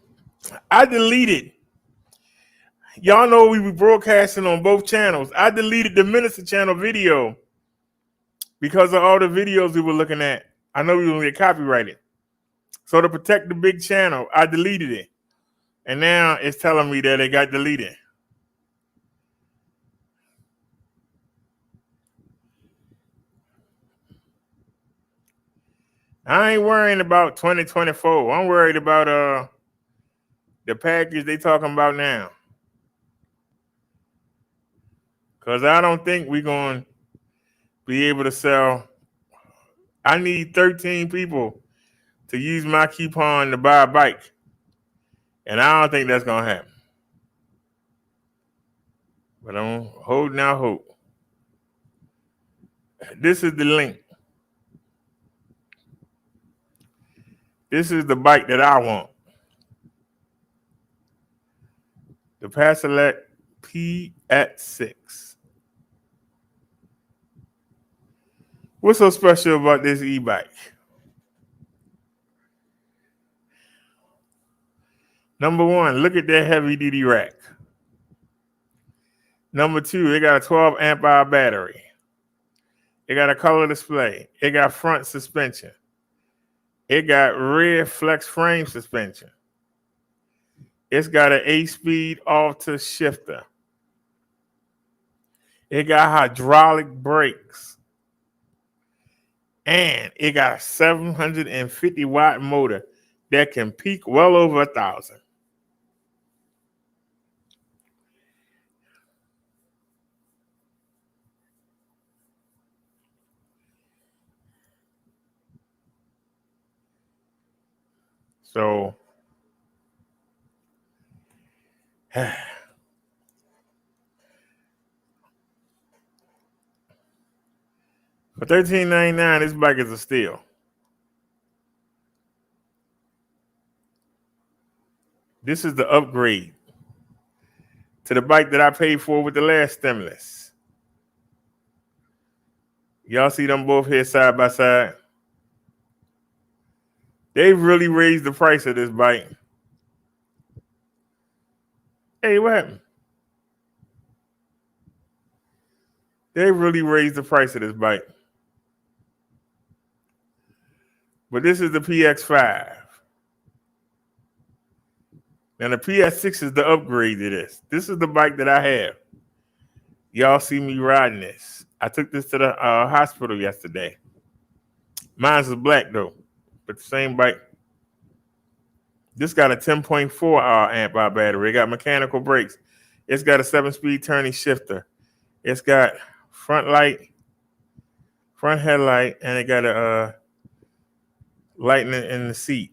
I deleted. Y'all know we were broadcasting on both channels. I deleted the Minister Channel video because of all the videos we were looking at. I know we were going to get copyrighted. So to protect the big channel, I deleted it. And now it's telling me that it got deleted. I ain't worrying about 2024. I'm worried about the package they talking about now. Because I don't think we're going to be able to sell. I need 13 people to use my coupon to buy a bike. And I don't think that's going to happen. But I'm holding out hope. This is the link. This is the bike that I want. The Passelet P-6. What's so special about this e-bike? Number one, look at that heavy-duty rack. Number two, it got a 12 amp hour battery. It got a color display. It got front suspension. It got rear flex frame suspension. It's got an 8-speed Alta shifter. It got hydraulic brakes. And it got a 750 watt motor that can peak well over 1,000. So for $13.99, this bike is a steal. This is the upgrade to the bike that I paid for with the last stimulus. Y'all see them both here side by side? They've really raised the price of this bike. Hey, what happened? They really raised the price of this bike. But this is the PX5. And the PS6 is the upgrade to this. This is the bike that I have. Y'all see me riding this. I took this to the hospital yesterday. Mine's is black though, but the same bike. This got a 10.4 amp hour battery. It got mechanical brakes. It's got a 7-speed turning shifter. It's got front headlight, and it got a light in the seat.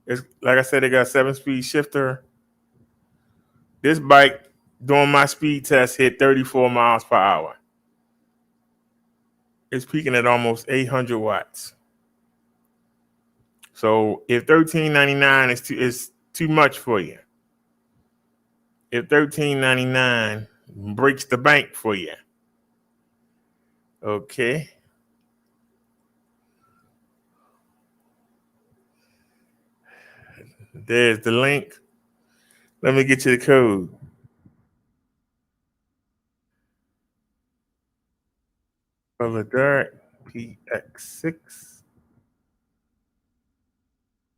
It's like I said, it got a 7-speed shifter. This bike, during my speed test, hit 34 miles per hour. It's peaking at almost 800 watts. So if $13.99 is too much for you, if $13.99 breaks the bank for you, okay. There's the link. Let me get you the code. For the Dart PX6.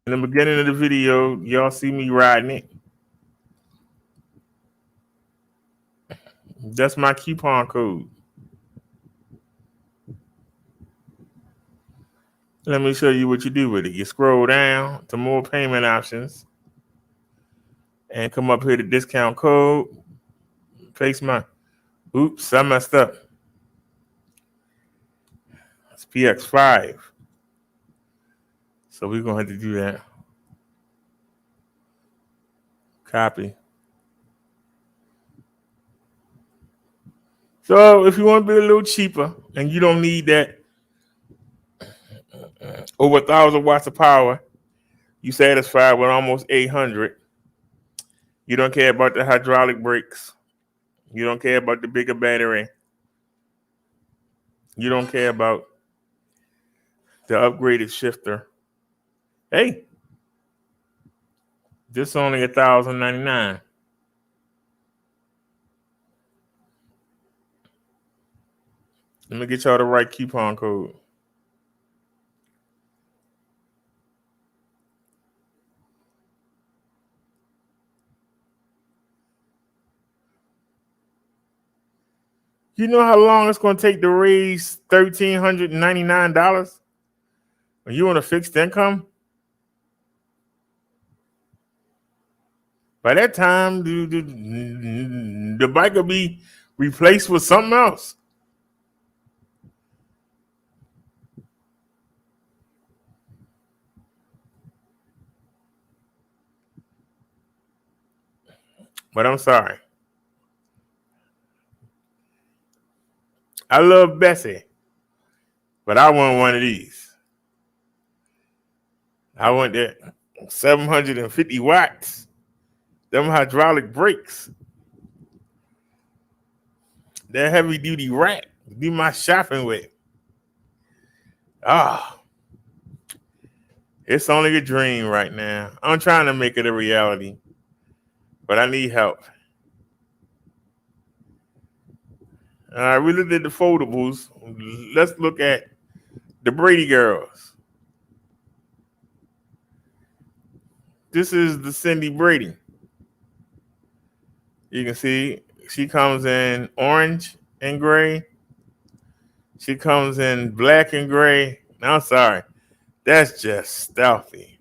In the beginning of the video, y'all see me riding it. That's my coupon code. Let me show you what you do with it. You scroll down to more payment options and come up here to discount code. Paste my, oops, I messed up. It's PX5. So we're going to have to do that. Copy. So if you want to be a little cheaper and you don't need that over 1,000 watts of power, you satisfied with almost 800. You don't care about the hydraulic brakes. You don't care about the bigger battery. You don't care about the upgraded shifter. Hey, this is only $1,099. Let me get y'all the right coupon code. You know how long it's going to take to raise $1,399 when you on a fixed income? By that time, the bike will be replaced with something else. But I'm sorry. I love Bessie, but I want one of these. I want that 750 watts. Them hydraulic brakes. That heavy duty rack. Do my shopping with. It's only a dream right now. I'm trying to make it a reality, but I need help. I really did the foldables. Let's look at the Brady girls. this is the Cindy Brady. You can see she comes in orange and gray. She comes in black and gray. I'm sorry. That's just stealthy.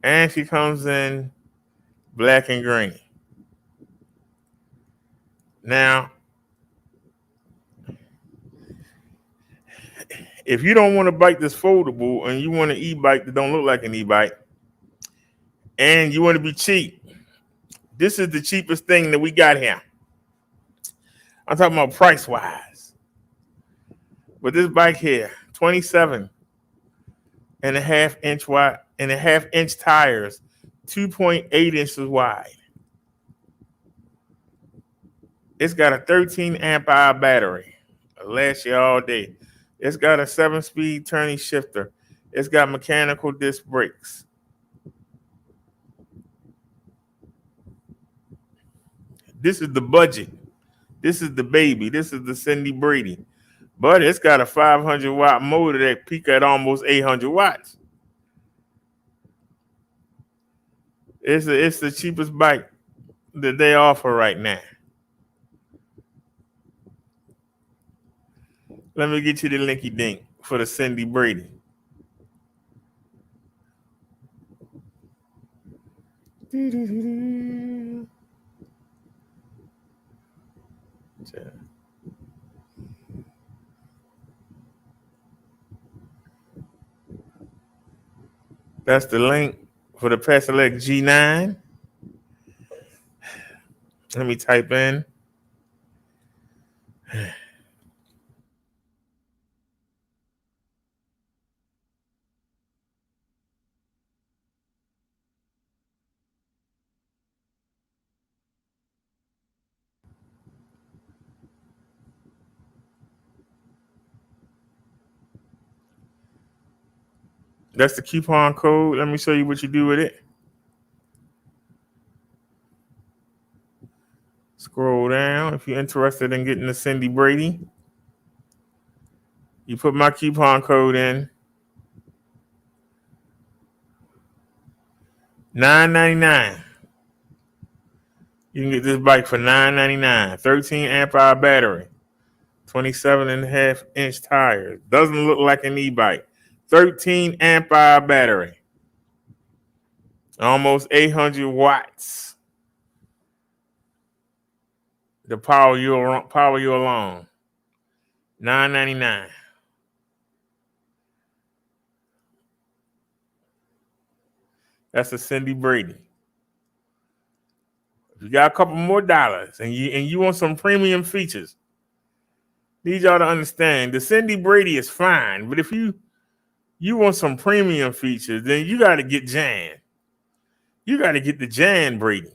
And she comes in black and green. Now, if you don't want a bike that's foldable and you want an e-bike that don't look like an e-bike and you want to be cheap, this is the cheapest thing that we got here. I'm talking about price-wise. But this bike here, 27 and a half inch wide and a half inch tires, 2.8 inches wide. It's got a 13 amp hour battery. It'll last you all day. It's got a 7-speed turning shifter. It's got mechanical disc brakes. This is the budget. This is the baby. This is the Cindy Brady. But it's got a 500 watt motor that peak at almost 800 watts. It's the cheapest bike that they offer right now. Let me get you the linky dink for the Cindy Brady. That's the link for the Pedelec G9. Let me type in. That's the coupon code. Let me show you what you do with it. Scroll down. If you're interested in getting the Cindy Brady, you put my coupon code in. $9.99. You can get this bike for $9.99. 13 amp hour battery. 27 and a half inch tires. Doesn't look like an e-bike. 13 amp hour battery. Almost 800 watts. To power you along. $9.99. That's a Cindy Brady. If you got a couple more dollars and you want some premium features, need y'all to understand the Cindy Brady is fine, but if you want some premium features, then you got to get Jan. You got to get the Jan Brady.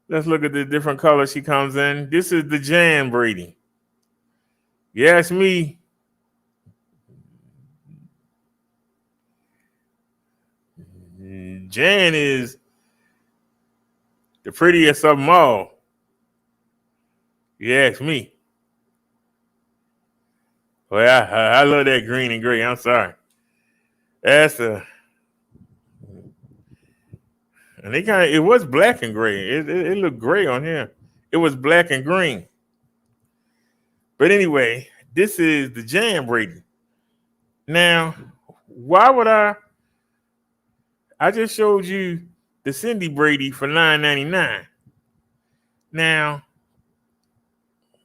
Let's look at the different colors she comes in. This is the Jan Brady. You ask me, Jan is the prettiest of them all. You ask me. Well, I love that green and gray. I'm sorry. And it was black and gray. It looked gray on here. It was black and green. But anyway, this is the Jan Brady. Now, why would I just showed you the Cindy Brady for $9.99. Now,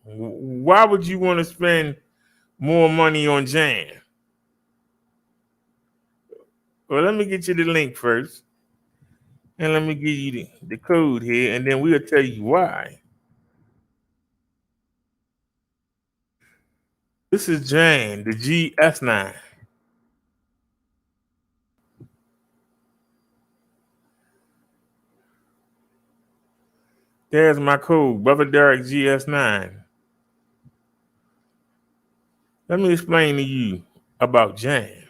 why would you want to spend more money on Jan? Well, let me get you the link first. And let me give you the code here, and then we'll tell you why. This is Jan, the GS9. There's my code, Brother Derek GS9. Let me explain to you about Jan.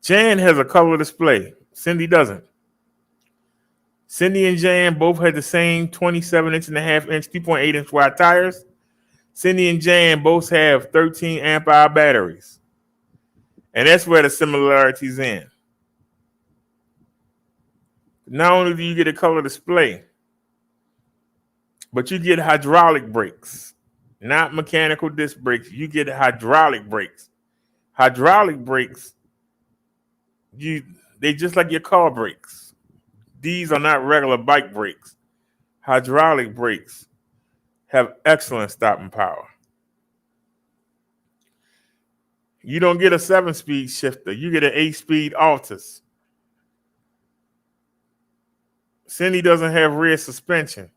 Jan has a color display. Cindy doesn't. Cindy and Jan both had the same 27 inch and a half inch, 2.8 inch wide tires. Cindy and Jan both have 13 amp hour batteries. And that's where the similarities in. Not only do you get a color display, but you get hydraulic brakes, not mechanical disc brakes. You get hydraulic brakes. Hydraulic brakes, they just like your car brakes. These are not regular bike brakes. Hydraulic brakes have excellent stopping power. You don't get a 7-speed shifter. You get an 8-speed Altus. Cindy doesn't have rear suspension.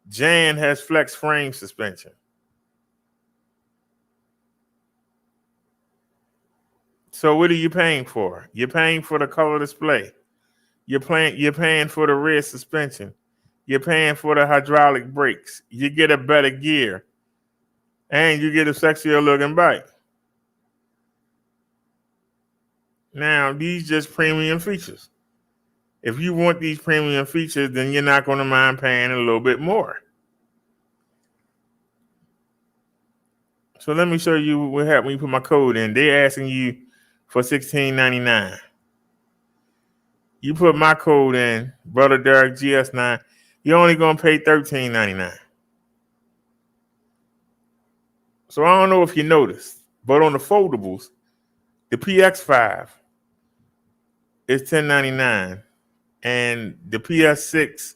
Jan has flex frame suspension. So what are you paying for? You're paying for the color display. You're paying for the rear suspension. You're paying for the hydraulic brakes. You get a better gear. And you get a sexier looking bike. Now, these just premium features. If you want these premium features, then you're not going to mind paying a little bit more. So let me show you what happened when you put my code in. They're asking you for $16.99. You put my code in, Brother Derek GS9, you're only going to pay $13.99. So I don't know if you noticed, but on the foldables, the PX5 is $10.99 and the PS6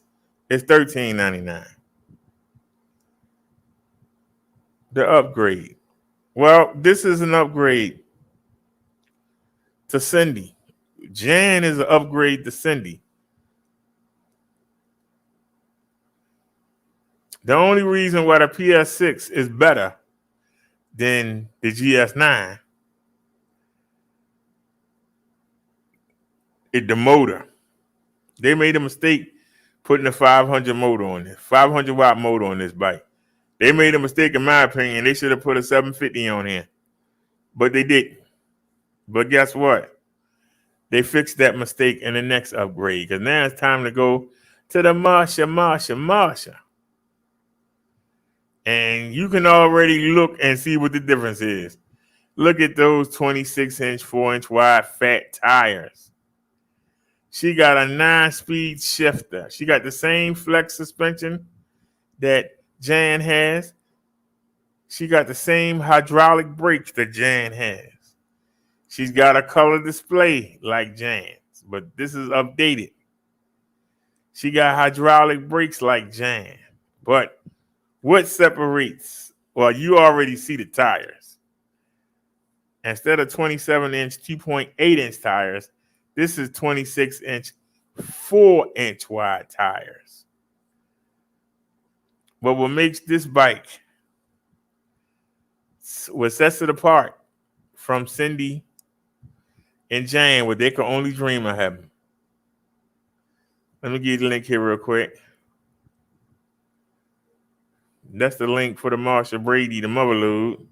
is $13.99. The upgrade. Well, this is an upgrade to Cindy. Jan is an upgrade to Cindy. The only reason why the PS6 is better than the GS9 is the motor. They made a mistake putting a 500 motor on this, 500 watt motor on this bike. They made a mistake, in my opinion. They should have put a 750 on here, but they didn't. But guess what? They fixed that mistake in the next upgrade, because now it's time to go to the Marsha. And you can already look and see what the difference is. Look at those 26-inch, 4-inch wide fat tires. She got a 9-speed shifter. She got the same flex suspension that Jan has. She got the same hydraulic brakes that Jan has. She's got a color display like Jan's, but this is updated. She got hydraulic brakes like Jan. But what separates? Well, you already see the tires. Instead of 27-inch, 2.8-inch tires, this is 26-inch, 4-inch wide tires. But what makes this bike, what sets it apart from Cindy and Jan, what they could only dream of having. Let me give you the link here real quick. That's the link for the Marsha Brady, the mother load.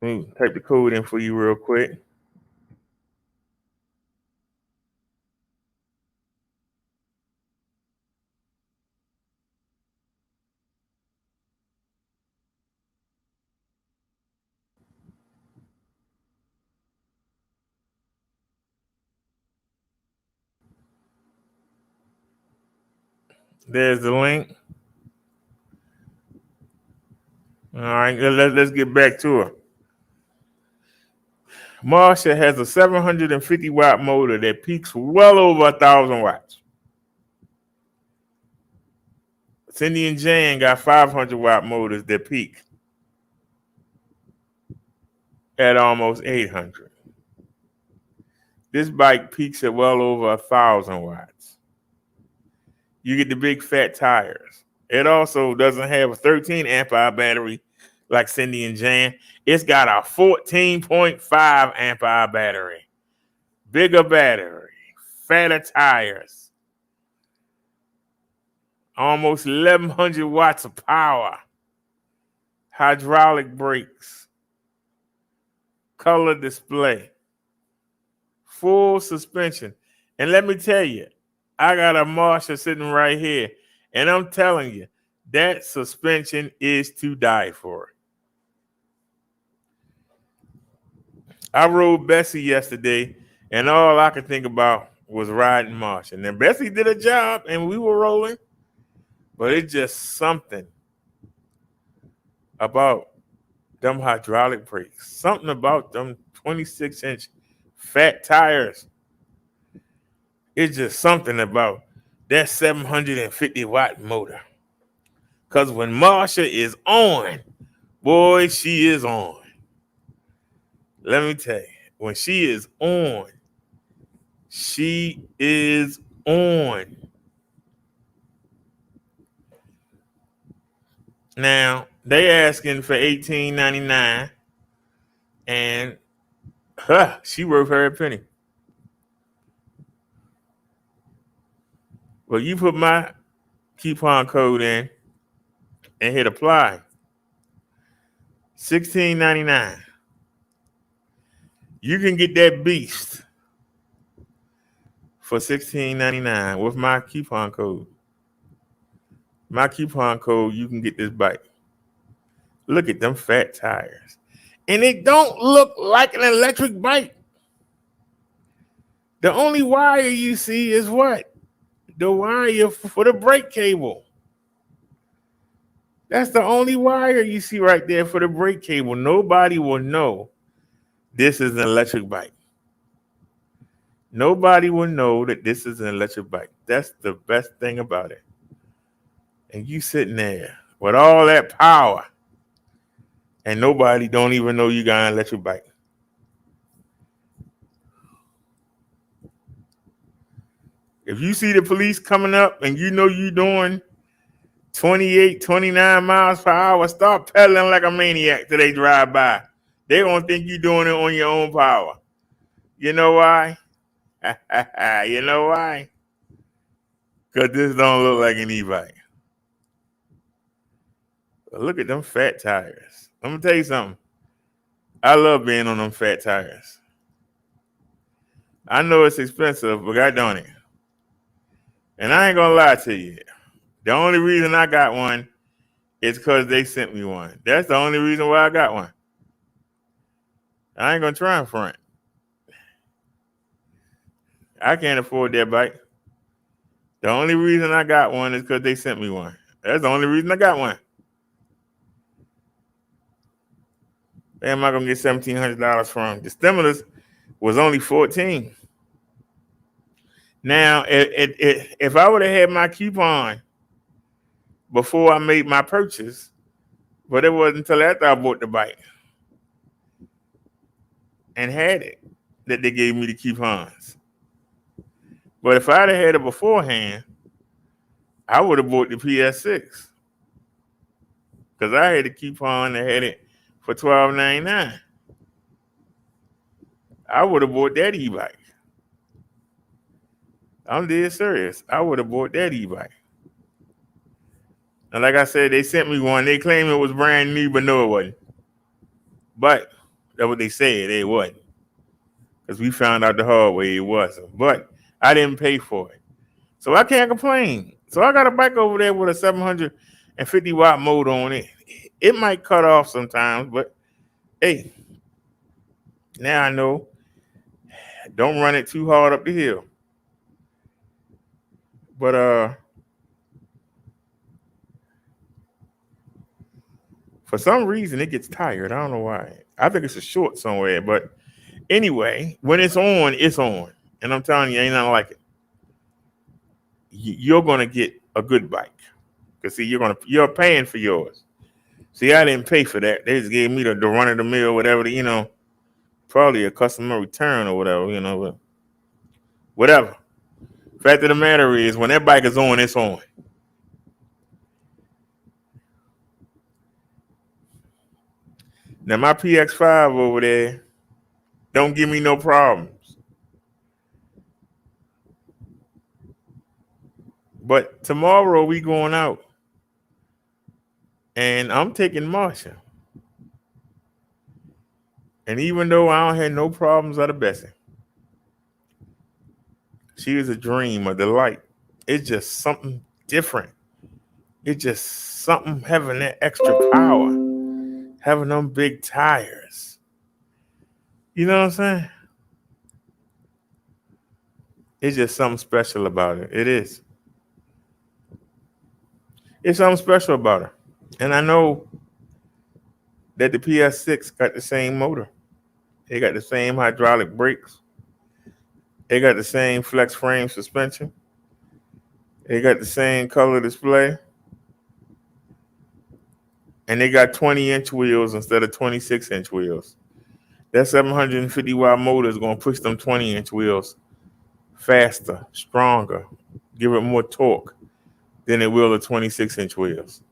Let me type the code in for you real quick. There's the link. All right, let's get back to her. Marsha has a 750 watt motor that peaks well over 1,000 watts. Cindy and Jan got 500 watt motors that peak at almost 800. This bike peaks at well over 1,000 watts. You get the big fat tires. It also doesn't have a 13 amp hour battery like Cindy and Jan. It's got a 14.5 amp hour battery. Bigger battery, fatter tires, almost 1,100 watts of power, hydraulic brakes, color display, full suspension. And let me tell you, I got a Marsha sitting right here, and I'm telling you, that suspension is to die for. I rode Bessie yesterday, and all I could think about was riding Marsha. And Bessie did a job and we were rolling, but it's just something about them hydraulic brakes, something about them 26-inch fat tires. It's just something about that 750-watt motor. Because when Marsha is on, boy, she is on. Let me tell you, when she is on, she is on. Now, they asking for $18.99, and she worth her a penny. Well, you put my coupon code in and hit apply. $16.99. You can get that beast for $16.99 with my coupon code. My coupon code, you can get this bike. Look at them fat tires. And it don't look like an electric bike. The only wire you see is what? The wire for the brake cable. That's the only wire you see right there for the brake cable. Nobody will know this is an electric bike. Nobody will know that this is an electric bike. That's the best thing about it. And you sitting there with all that power, and nobody don't even know you got an electric bike. If you see the police coming up and you know you doing 28, 29 miles per hour, start pedaling like a maniac till they drive by. They gonna think you doing it on your own power. You know why? You know why? Because this don't look like an e-bike. But look at them fat tires. I'm gonna tell you something. I love being on them fat tires. I know it's expensive, but God darn it. And I ain't gonna lie to you. The only reason I got one is because they sent me one. That's the only reason why I got one. I ain't gonna try and front. I can't afford that bike. The only reason I got one is because they sent me one. That's the only reason I got one. Where am I gonna get $1,700 from? The stimulus was only $14. Now, if I would have had my coupon before I made my purchase, but it wasn't until after I bought the bike and had it that they gave me the coupons. But if I'd have had it beforehand, I would have bought the PS6 because I had a coupon that had it for $12.99. I would have bought that e-bike. I'm dead serious. I would have bought that e-bike. And like I said, they sent me one. They claimed it was brand new, but no, it wasn't. But that's what they said. It wasn't. Because we found out the hard way it wasn't. But I didn't pay for it. So I can't complain. So I got a bike over there with a 750-watt motor on it. It might cut off sometimes, but hey, now I know. Don't run it too hard up the hill. But for some reason it gets tired. I don't know why. I think it's a short somewhere. But anyway, when it's on, it's on. And I'm telling you, ain't nothing like it. You're gonna get a good bike. Cause see, you're paying for yours. See, I didn't pay for that. They just gave me the run of the mill, whatever, probably a customer return or whatever, but whatever. Fact of the matter is, when that bike is on, it's on. Now my PX5 over there don't give me no problems. But tomorrow we going out. And I'm taking Marsha. And even though I don't have no problems out of Bessie, she is a dream, a delight. It's just something different. It's just something having that extra power. Having them big tires. You know what I'm saying? It's just something special about it. It is. It's something special about her. And I know that the PS6 got the same motor. They got the same hydraulic brakes. They got the same flex frame suspension. They got the same color display. And they got 20-inch wheels instead of 26-inch wheels. That 750-watt motor is going to push them 20-inch wheels faster, stronger, give it more torque than it will the 26-inch wheels.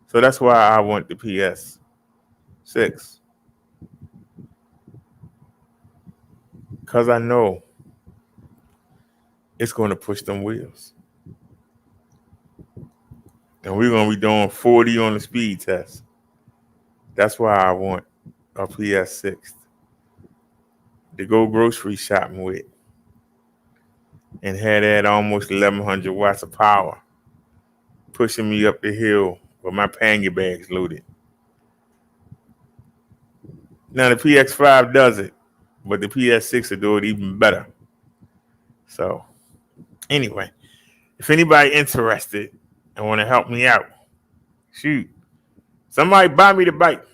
So that's why I want the PS6. Because I know it's going to push them wheels. And we're going to be doing 40 on the speed test. That's why I want a PS6 to go grocery shopping with and had that almost 1,100 watts of power pushing me up the hill with my pangy bags loaded. Now the PX5 does it, but the PS6 will do it even better. So anyway, if anybody interested and want to help me out, shoot, somebody buy me the bike.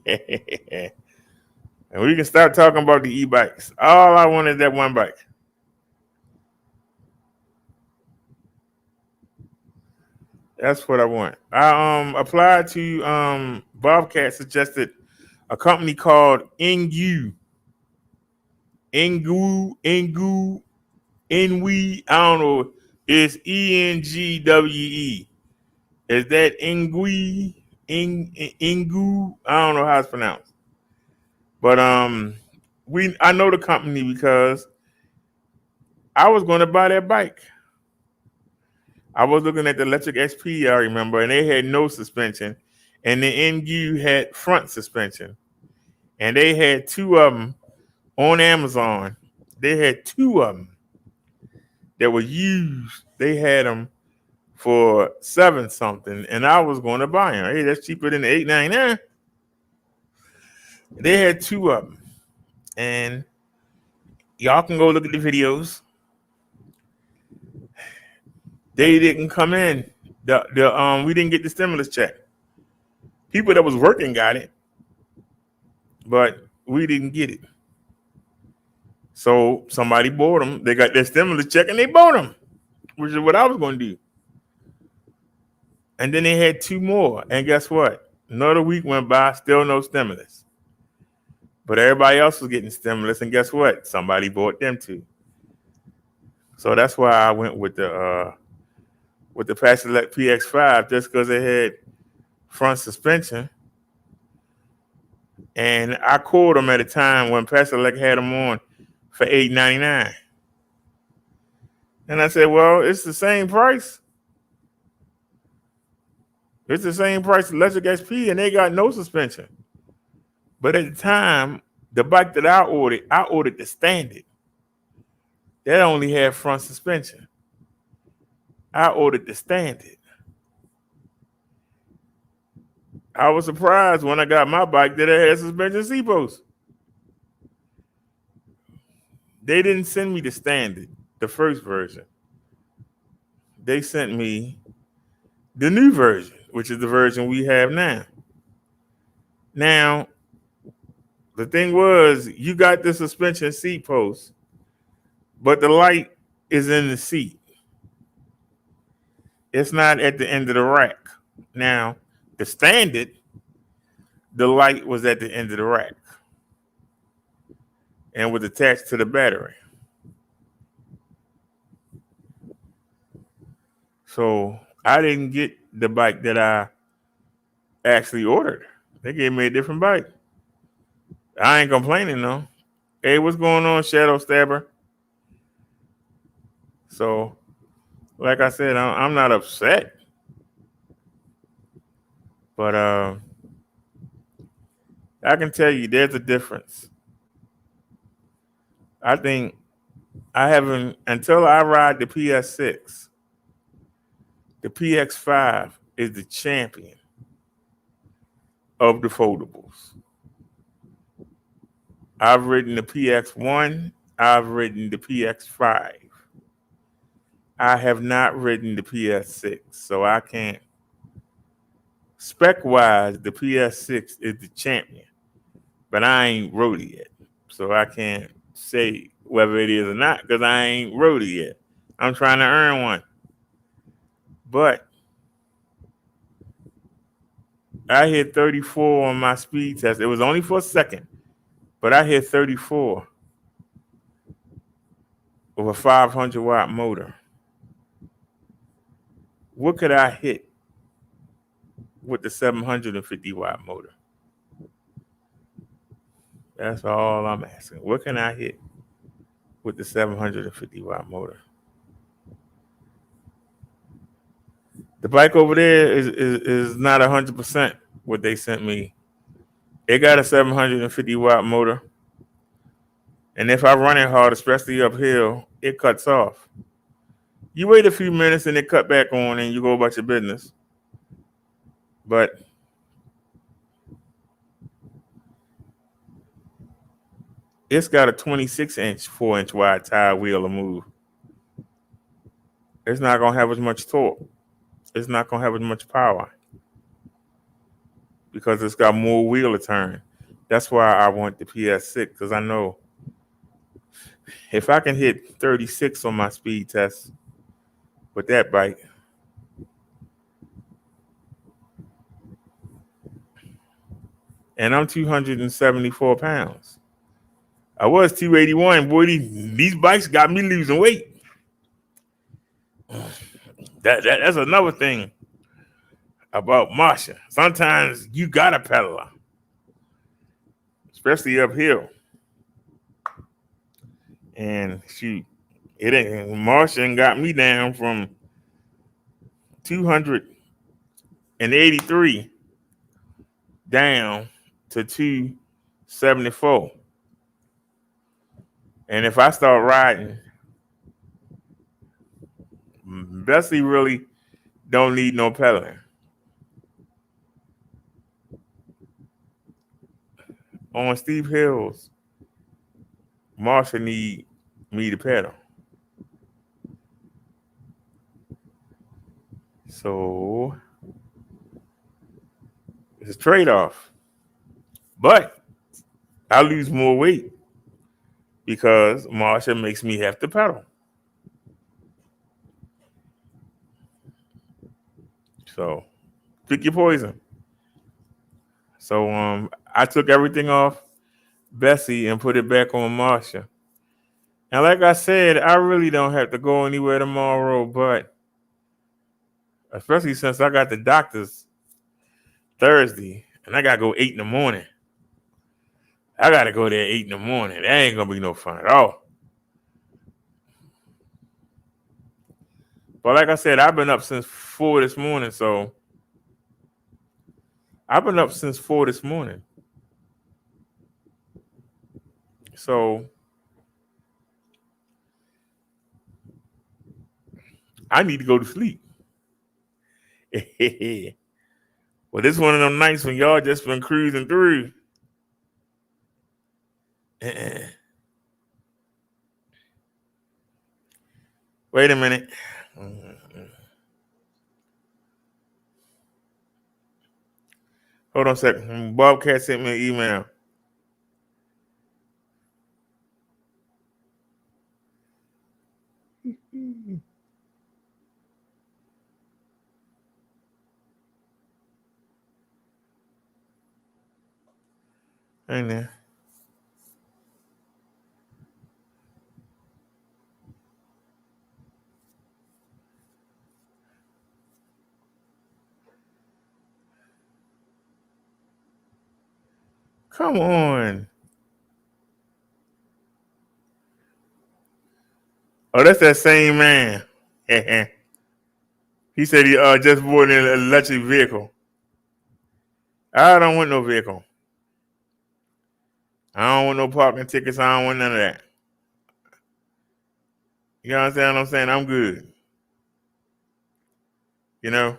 And we can start talking about the e-bikes. All I want is that one bike. That's what I want. I applied to Bobcat suggested a company called Ingu. Ingu, Inwe. I don't know. It's ENGWE. Is that Ingui? Ingu? I don't know how it's pronounced. But I know the company because I was going to buy that bike. I was looking at the electric SP, I remember, and they had no suspension, and the Ingu had front suspension, and they had two of them on Amazon. They had two of them that were used. They had them for $7 something, and I was going to buy them. Hey, that's cheaper than the $8.99. They had two of them, and y'all can go look at the videos. They didn't come in. We didn't get the stimulus check. People that was working got it, but we didn't get it. So somebody bought them. They got their stimulus check and they bought them, which is what I was going to do. And then they had two more. And guess what? Another week went by, still no stimulus. But everybody else was getting stimulus. And guess what? Somebody bought them too. So that's why I went with the Passelec PX5, just because it had front suspension. And I called them at a time when Passelec had them on for $8.99. And I said, well, it's the same price. It's the same price electric SP, and they got no suspension. But at the time, the bike that I ordered the standard. That only had front suspension. I ordered the standard. I was surprised when I got my bike that it had suspension seat-posts. They didn't send me the standard, the first version. They sent me the new version, which is the version we have now. Now, the thing was, you got the suspension seat post, but the light is in the seat. It's not at the end of the rack. Now, the standard, the light was at the end of the rack and was attached to the battery. So I didn't get the bike that I actually ordered. They gave me a different bike. I ain't complaining though. Hey, what's going on, Shadow Stabber? So, like I said, I'm not upset. But I can tell you there's a difference. I think I haven't, until I ride the PS6, the PX5 is the champion of the foldables. I've ridden the PX1, I've ridden the PX5. I have not ridden the PS6, so I can't. Spec-wise, the PS6 is the champion, but I ain't rode it yet, so I can't say whether it is or not because I ain't rode it yet. I'm trying to earn one, but I hit 34 on my speed test. It was only for a second, but I hit 34 with a 500 watt motor. What could I hit with the 750 watt motor? That's all I'm asking. What can I hit with the 750 watt motor? The bike over there is not 100% what they sent me. It got a 750 watt motor, and if I run it hard, especially uphill, it cuts off. You wait a few minutes and it cut back on, and you go about your business. But it's got a 26-inch, 4-inch wide tire wheel to move. It's not gonna have as much torque. It's not gonna have as much power because it's got more wheel to turn. That's why I want the PS6, because I know if I can hit 36 on my speed test with that bike, and I'm 274 pounds. I was 281. Boy, these bikes got me losing weight. That's another thing about Marsha. Sometimes you gotta pedal her, especially uphill. And shoot, it ain't Marsha got me down from 283 down to 274. And if I start riding, Bessie really don't need no pedaling. On steep hills, Marsha need me to pedal. So it's a trade-off. But I lose more weight because Marsha makes me have to pedal. So pick your poison. So I took everything off Bessie and put it back on Marsha. And like I said, I really don't have to go anywhere tomorrow, but especially since I got the doctor's Thursday and I gotta go 8 in the morning. I gotta go there 8 in the morning. That ain't gonna be no fun at all. But like I said, I've been up since 4 this morning, so I've been up since 4 this morning. So I need to go to sleep. Well, this one of them nights when y'all just been cruising through. Wait a minute. Hold on a second. Bobcat sent me an email. Ain't there? Come on. Oh, that's that same man. He said he just bought an electric vehicle. I don't want no vehicle. I don't want no parking tickets. I don't want none of that. You know what I'm saying? I'm good. You know?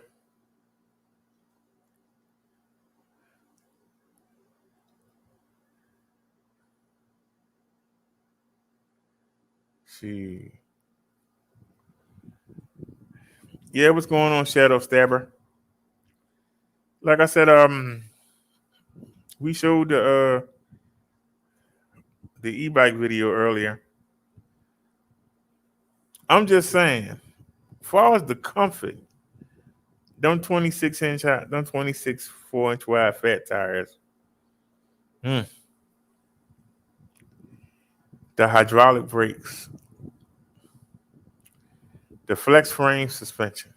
See. Yeah, what's going on, Shadow Stabber? Like I said, we showed the e-bike video earlier. I'm just saying, as far as the comfort, them 26 4-inch wide fat tires, the hydraulic brakes, the flex frame suspension.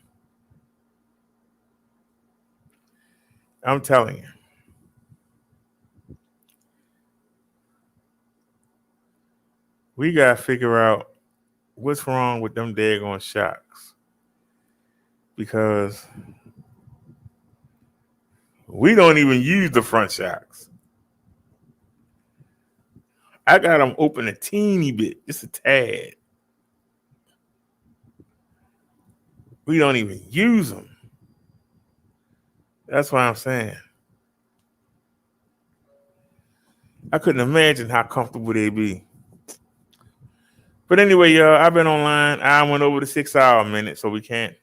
I'm telling you, we gotta figure out what's wrong with them daggone shocks, because we don't even use the front shocks. I got them open a teeny bit, just a tad. We don't even use them. That's what I'm saying. I couldn't imagine how comfortable they'd be. But anyway, y'all, I've been online. I went over the 6 hour minute, so we can't.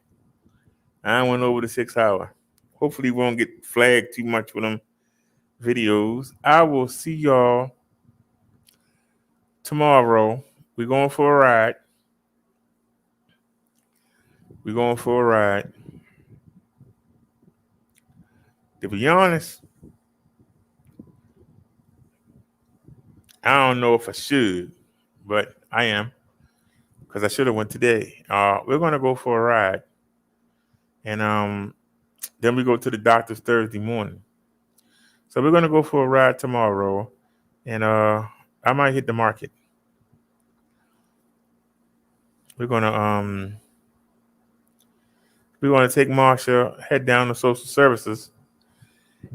I went over the 6 hour. Hopefully, we won't get flagged too much with them videos. I will see y'all tomorrow. We're going for a ride. We're going for a ride. To be honest, I don't know if I should, but I am, because I should have went today. We're gonna go for a ride, and then we go to the doctor's Thursday morning. So we're gonna go for a ride tomorrow, and I might hit the market. We're gonna take Marsha, head down to social services.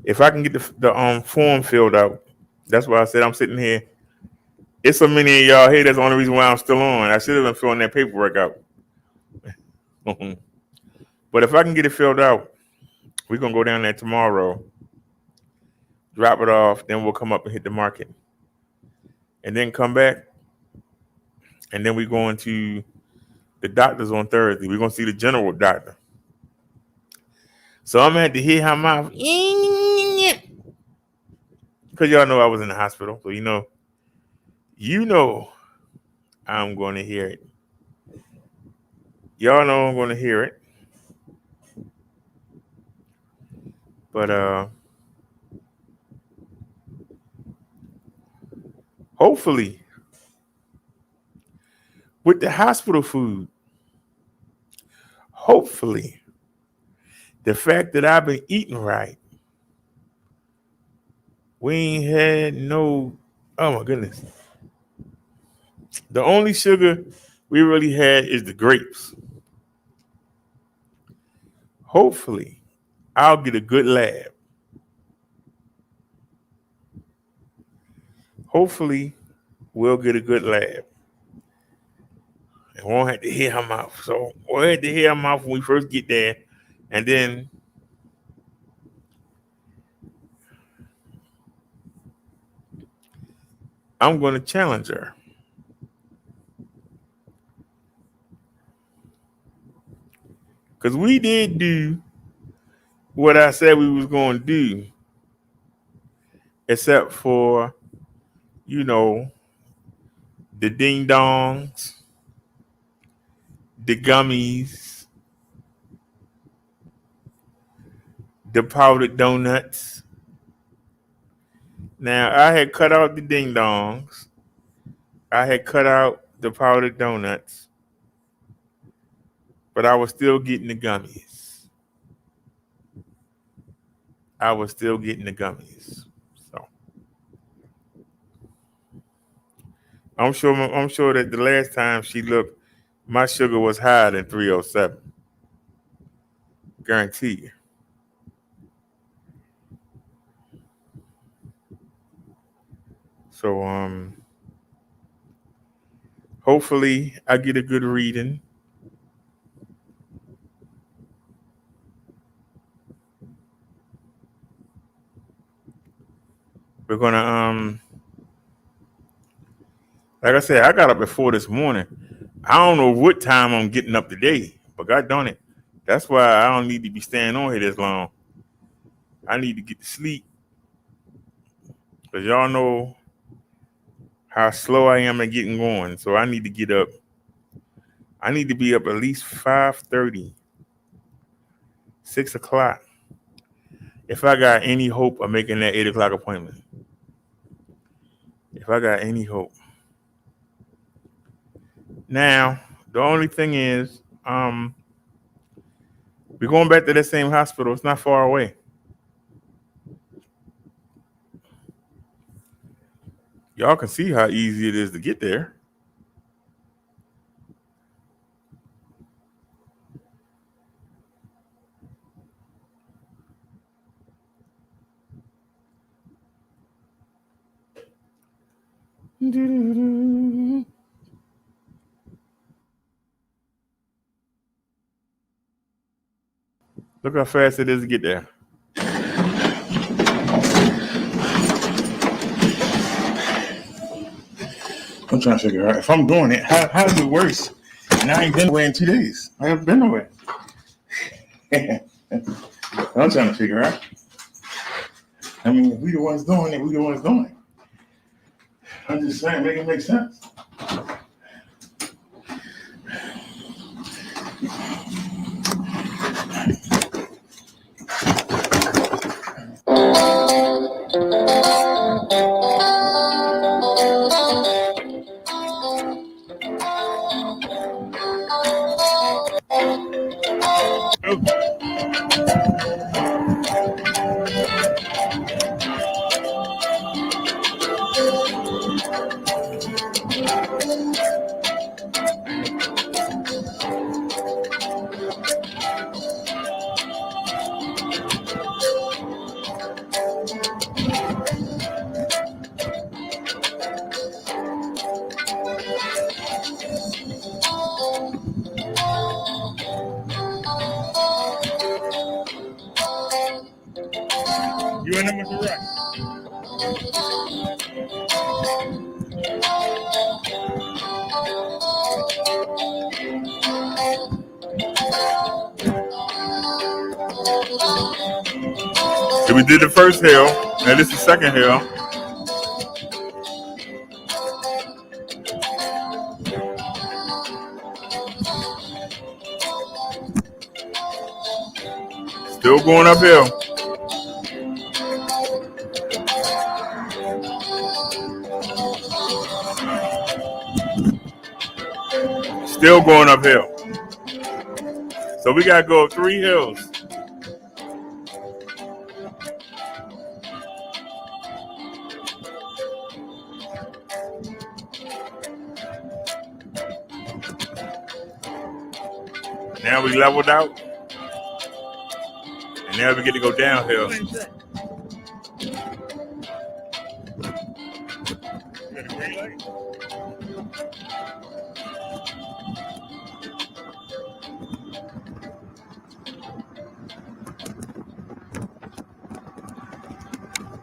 If I can get the form filled out, that's why I said I'm sitting here. It's so many of y'all here. That's the only reason why I'm still on. I should have been filling that paperwork out. But if I can get it filled out, we're going to go down there tomorrow, drop it off, then we'll come up and hit the market. And then come back. And then we're going to the doctor's on Thursday. We're going to see the general doctor. So I'm going to have to hear her mouth. Because y'all know I was in the hospital. So you know I'm going to hear it. Y'all know I'm going to hear it. But hopefully, with the hospital food, hopefully, the fact that I've been eating right, we ain't had no, oh my goodness. The only sugar we really had is the grapes. Hopefully, I'll get a good lab. Hopefully, we'll get a good lab. And won't have to hear her mouth. So we'll have to hear her mouth when we first get there. And then I'm going to challenge her. Because we did do what I said we was going to do. Except for, the ding dongs, the gummies, the powdered donuts. Now, I had cut out the ding dongs. I had cut out the powdered donuts. But I was still getting the gummies. So I'm sure that the last time she looked, my sugar was higher than 307. Guarantee you. So hopefully I get a good reading. We're gonna like I said, I got up at 4 this morning. I don't know what time I'm getting up today, but God darn it, That's why I don't need to be staying on here this long. I need to get to sleep. Because y'all know how slow I am at getting going. So I need to get up. I need to be up at least 5:30, 6 o'clock. If I got any hope of making that 8 o'clock appointment. If I got any hope. Now, the only thing is, we're going back to that same hospital. It's not far away. Y'all can see how easy it is to get there. Look how fast it is to get there. I'm trying to figure out if I'm doing it, how is it worse? And I ain't been away in 2 days. I haven't been away. I'm trying to figure out. I mean, if we the ones doing it, we the ones doing it. I'm just saying, make it make sense. You and them with the right. So we did the first hill, and this is the second hill. Still going uphill. Still going uphill. So we gotta go up 3 hills. Now we leveled out. And now we get to go downhill.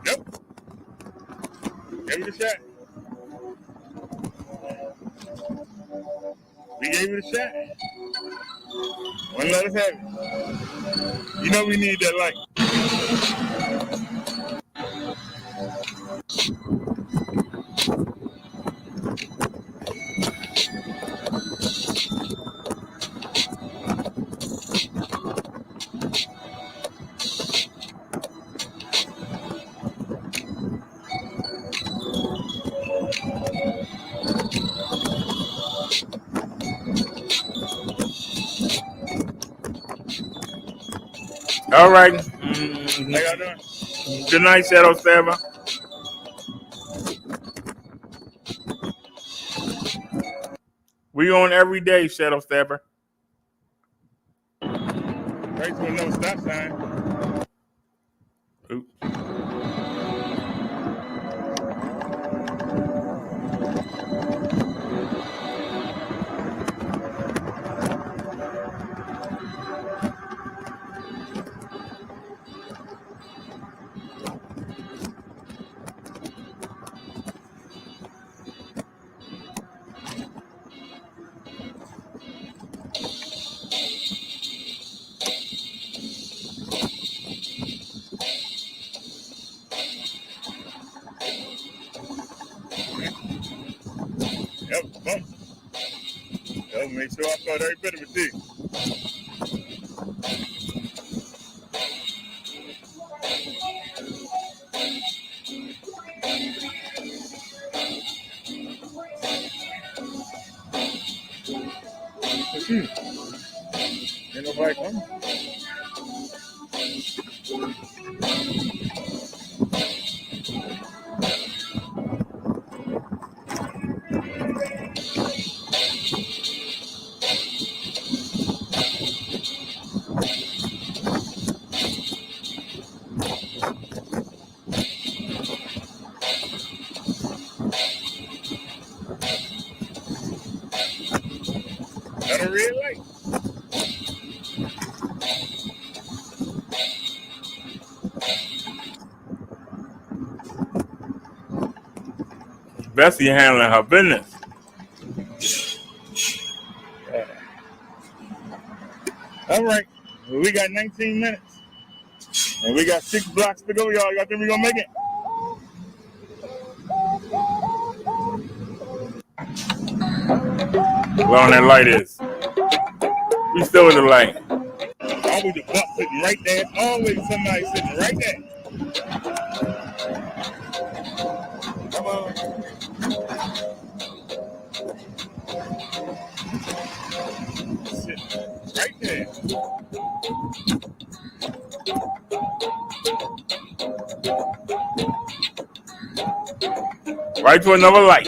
Nope. Gave it a shot. We gave it a shot. Wouldn't let us have it. You know we need that light. All right. How y'all doing? Good night, Shadow Stabber. We on every day, Shadow Stabber. Right to a no stop sign. Oops. made sure I felt every bit of it too. What's you? Ain't nobody coming. Got a red light. Bessie handling her business. All right. Well, we got 19 minutes. And we got 6 blocks to go, y'all. Y'all think we gonna make it? How long that light is. We still in the light. Always a buck sitting right there. Always somebody sitting right there. Come on. Sitting right there. Right to another light.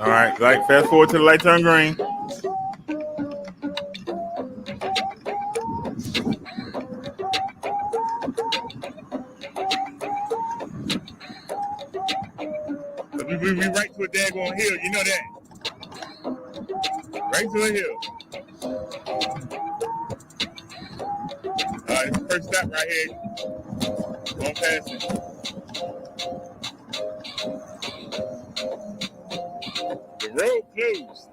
All right, light. Fast forward to the light turn green. We right to a daggone hill, you know that. Right to a hill. It's the first stop right here. Going past it. The road closed.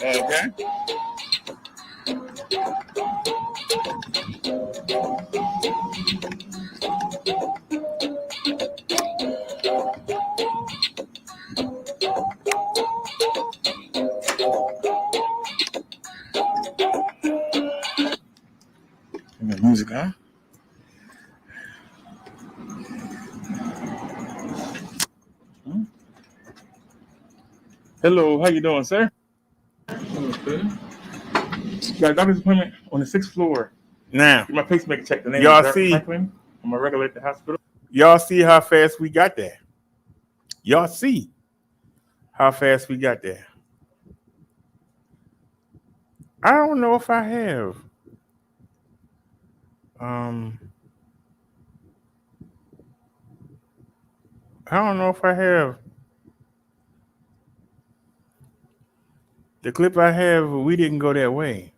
Okay. The music, huh? Hello, how you doing, sir? Okay. Got a doctor's appointment on the 6th floor. Now, my pacemaker check. The name y'all is see. Franklin. I'm a regular at the hospital. Y'all see how fast we got there. Y'all see how fast we got there. I don't know if I have. I don't know if I have. The clip I have, we didn't go that way.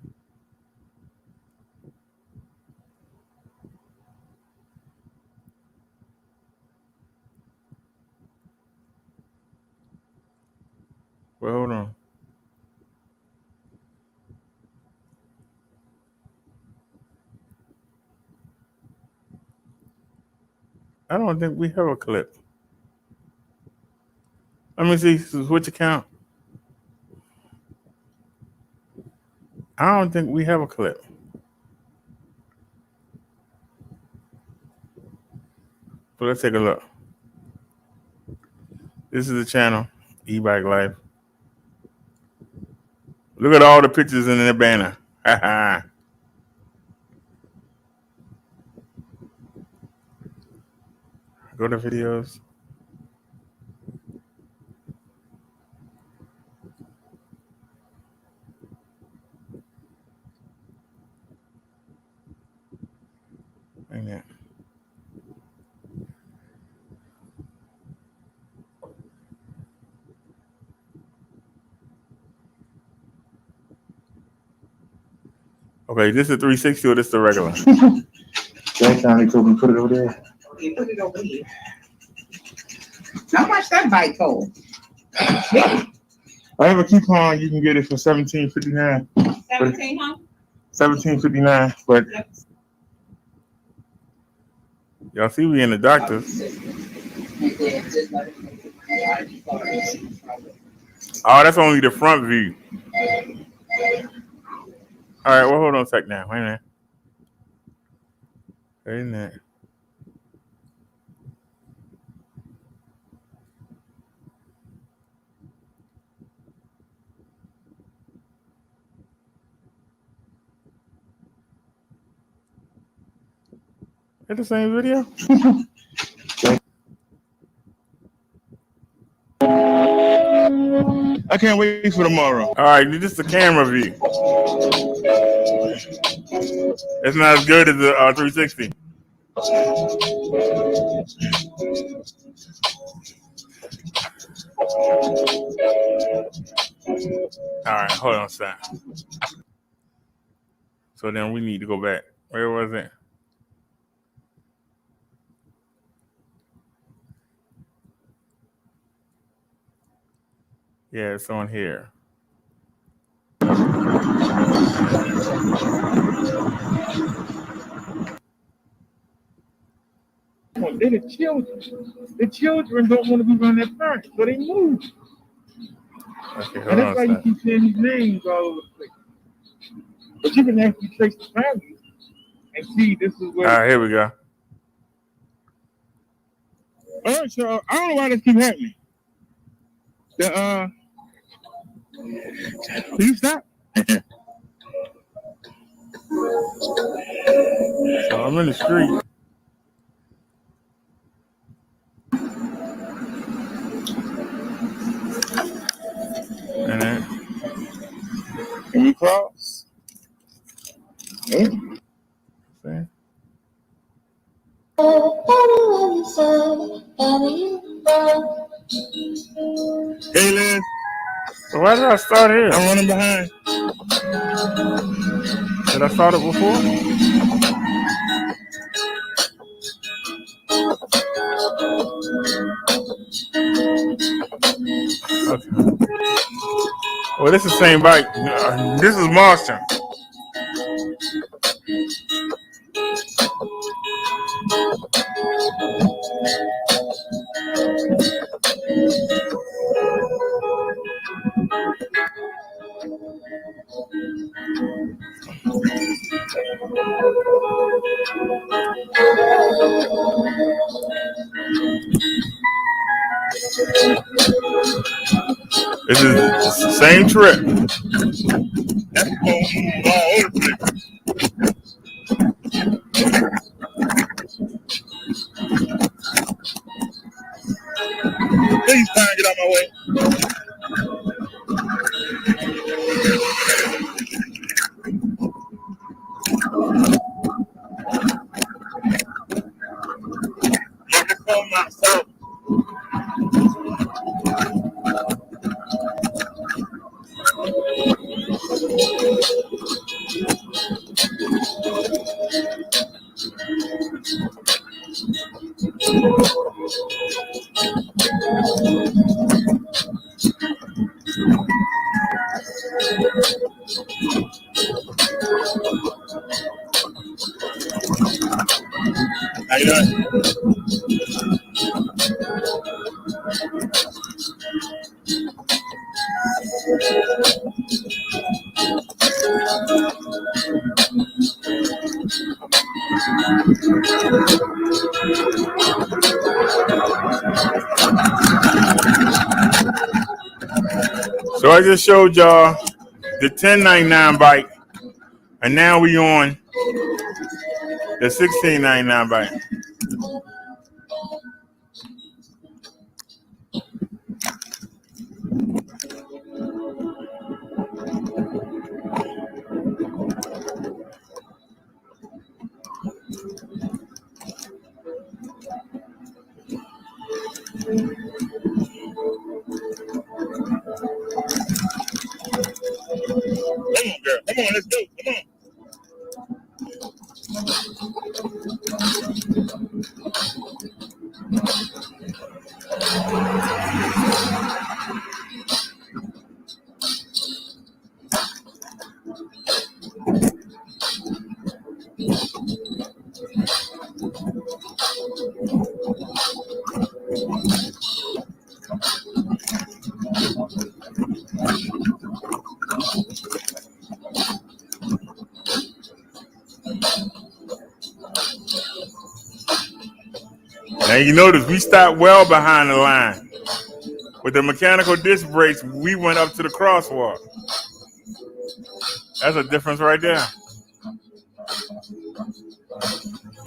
Well, hold on. I don't think we have a clip. Let me see. Switch account. I don't think we have a clip. But let's take a look. This is the channel, Ebike Life. Look at all the pictures in the banner. Go to videos. Amen. Okay, this is 360 or this is the regular? That time they told me put it over there. Okay, put it over here. How much that bike hold? I have a coupon. You can get it for $17.59. 17, huh? $17.59, but Y'all see we in the doctor's. Oh, that's only the front view. All right, well, hold on a sec now. Wait a minute. Wait a minute. Is the same video? I can't wait for tomorrow. All right, this is the camera view. It's not as good as the 360. All right, hold on a sec. So then we need to go back. Where was it? Yeah, it's on here. They're the children. The children don't want to be around their parents, so they move. Okay, And that's why you keep saying these names all over the place. But you can actually trace the family and see this is where. All right, here we go. All right, so I don't know why this keep happening. Please stop. So I'm in the street. And then can we cross? See? Hey, Liz. So why did I start here? I'm running behind. Did I start it before? Okay. Well, this is the same bike. This is Marston. This is the same trip. Please try and get out my way. For myself. How you doing? So I just showed y'all the 1099 bike, and now we on the 1699 bike. Come on, girl. Come on, let's go. Come on. Now you notice we stopped well behind the line. With the mechanical disc brakes, we went up to the crosswalk. That's a difference right there.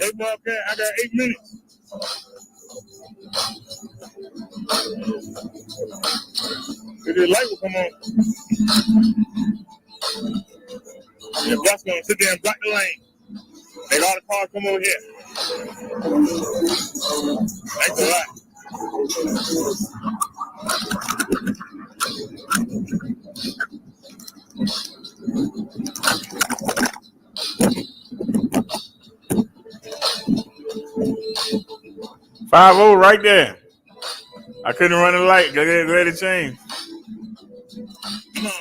Hey, Bobcat, I got 8 minutes. The light will come on. The bus gonna sit there and block the lane. Make all the cars come over here. Thanks a lot. 5-0 right there. I couldn't run the light. Go ahead and change. Come on.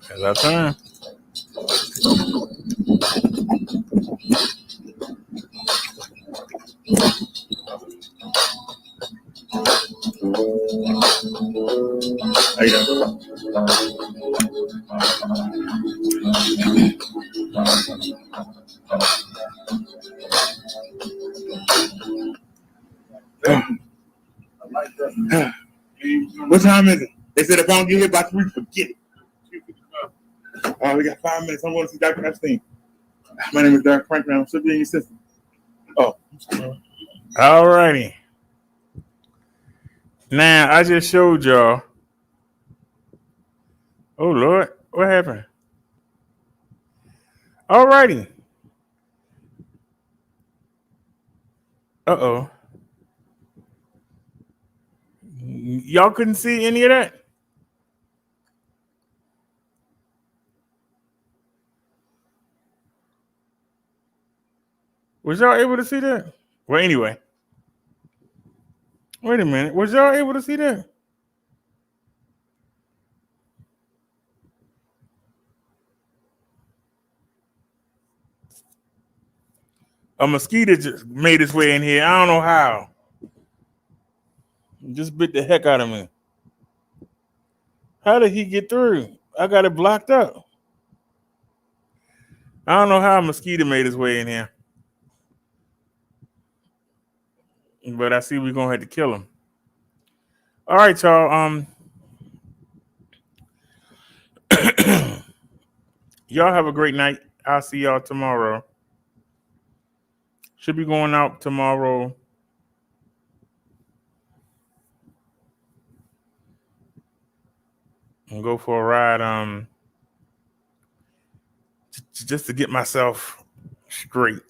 That's our time. How you doing? What time is it? They said if I don't get hit by 3, forget it. We got 5 minutes. I want to see Dr. Epstein. My name is Derek Franklin. I'm still being your assistant. Oh. All righty. Now, I just showed y'all. Oh, Lord. What happened? All righty. Uh-oh. Y'all couldn't see any of that? Was y'all able to see that? Well, anyway. Wait a minute. Was y'all able to see that? A mosquito just made its way in here. I don't know how. It just bit the heck out of me. How did he get through? I got it blocked up. I don't know how a mosquito made its way in here. But I see we're going to have to kill him. All right, y'all. Y'all have a great night. I'll see y'all tomorrow. Should be going out tomorrow. And go for a ride. Just to get myself straight.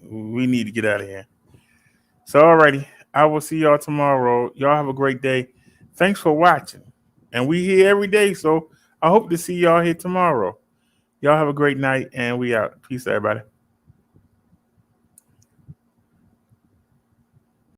We need to get out of here. So, alrighty. I will see y'all tomorrow. Y'all have a great day. Thanks for watching. And we here every day, so I hope to see y'all here tomorrow. Y'all have a great night, and we out. Peace, everybody.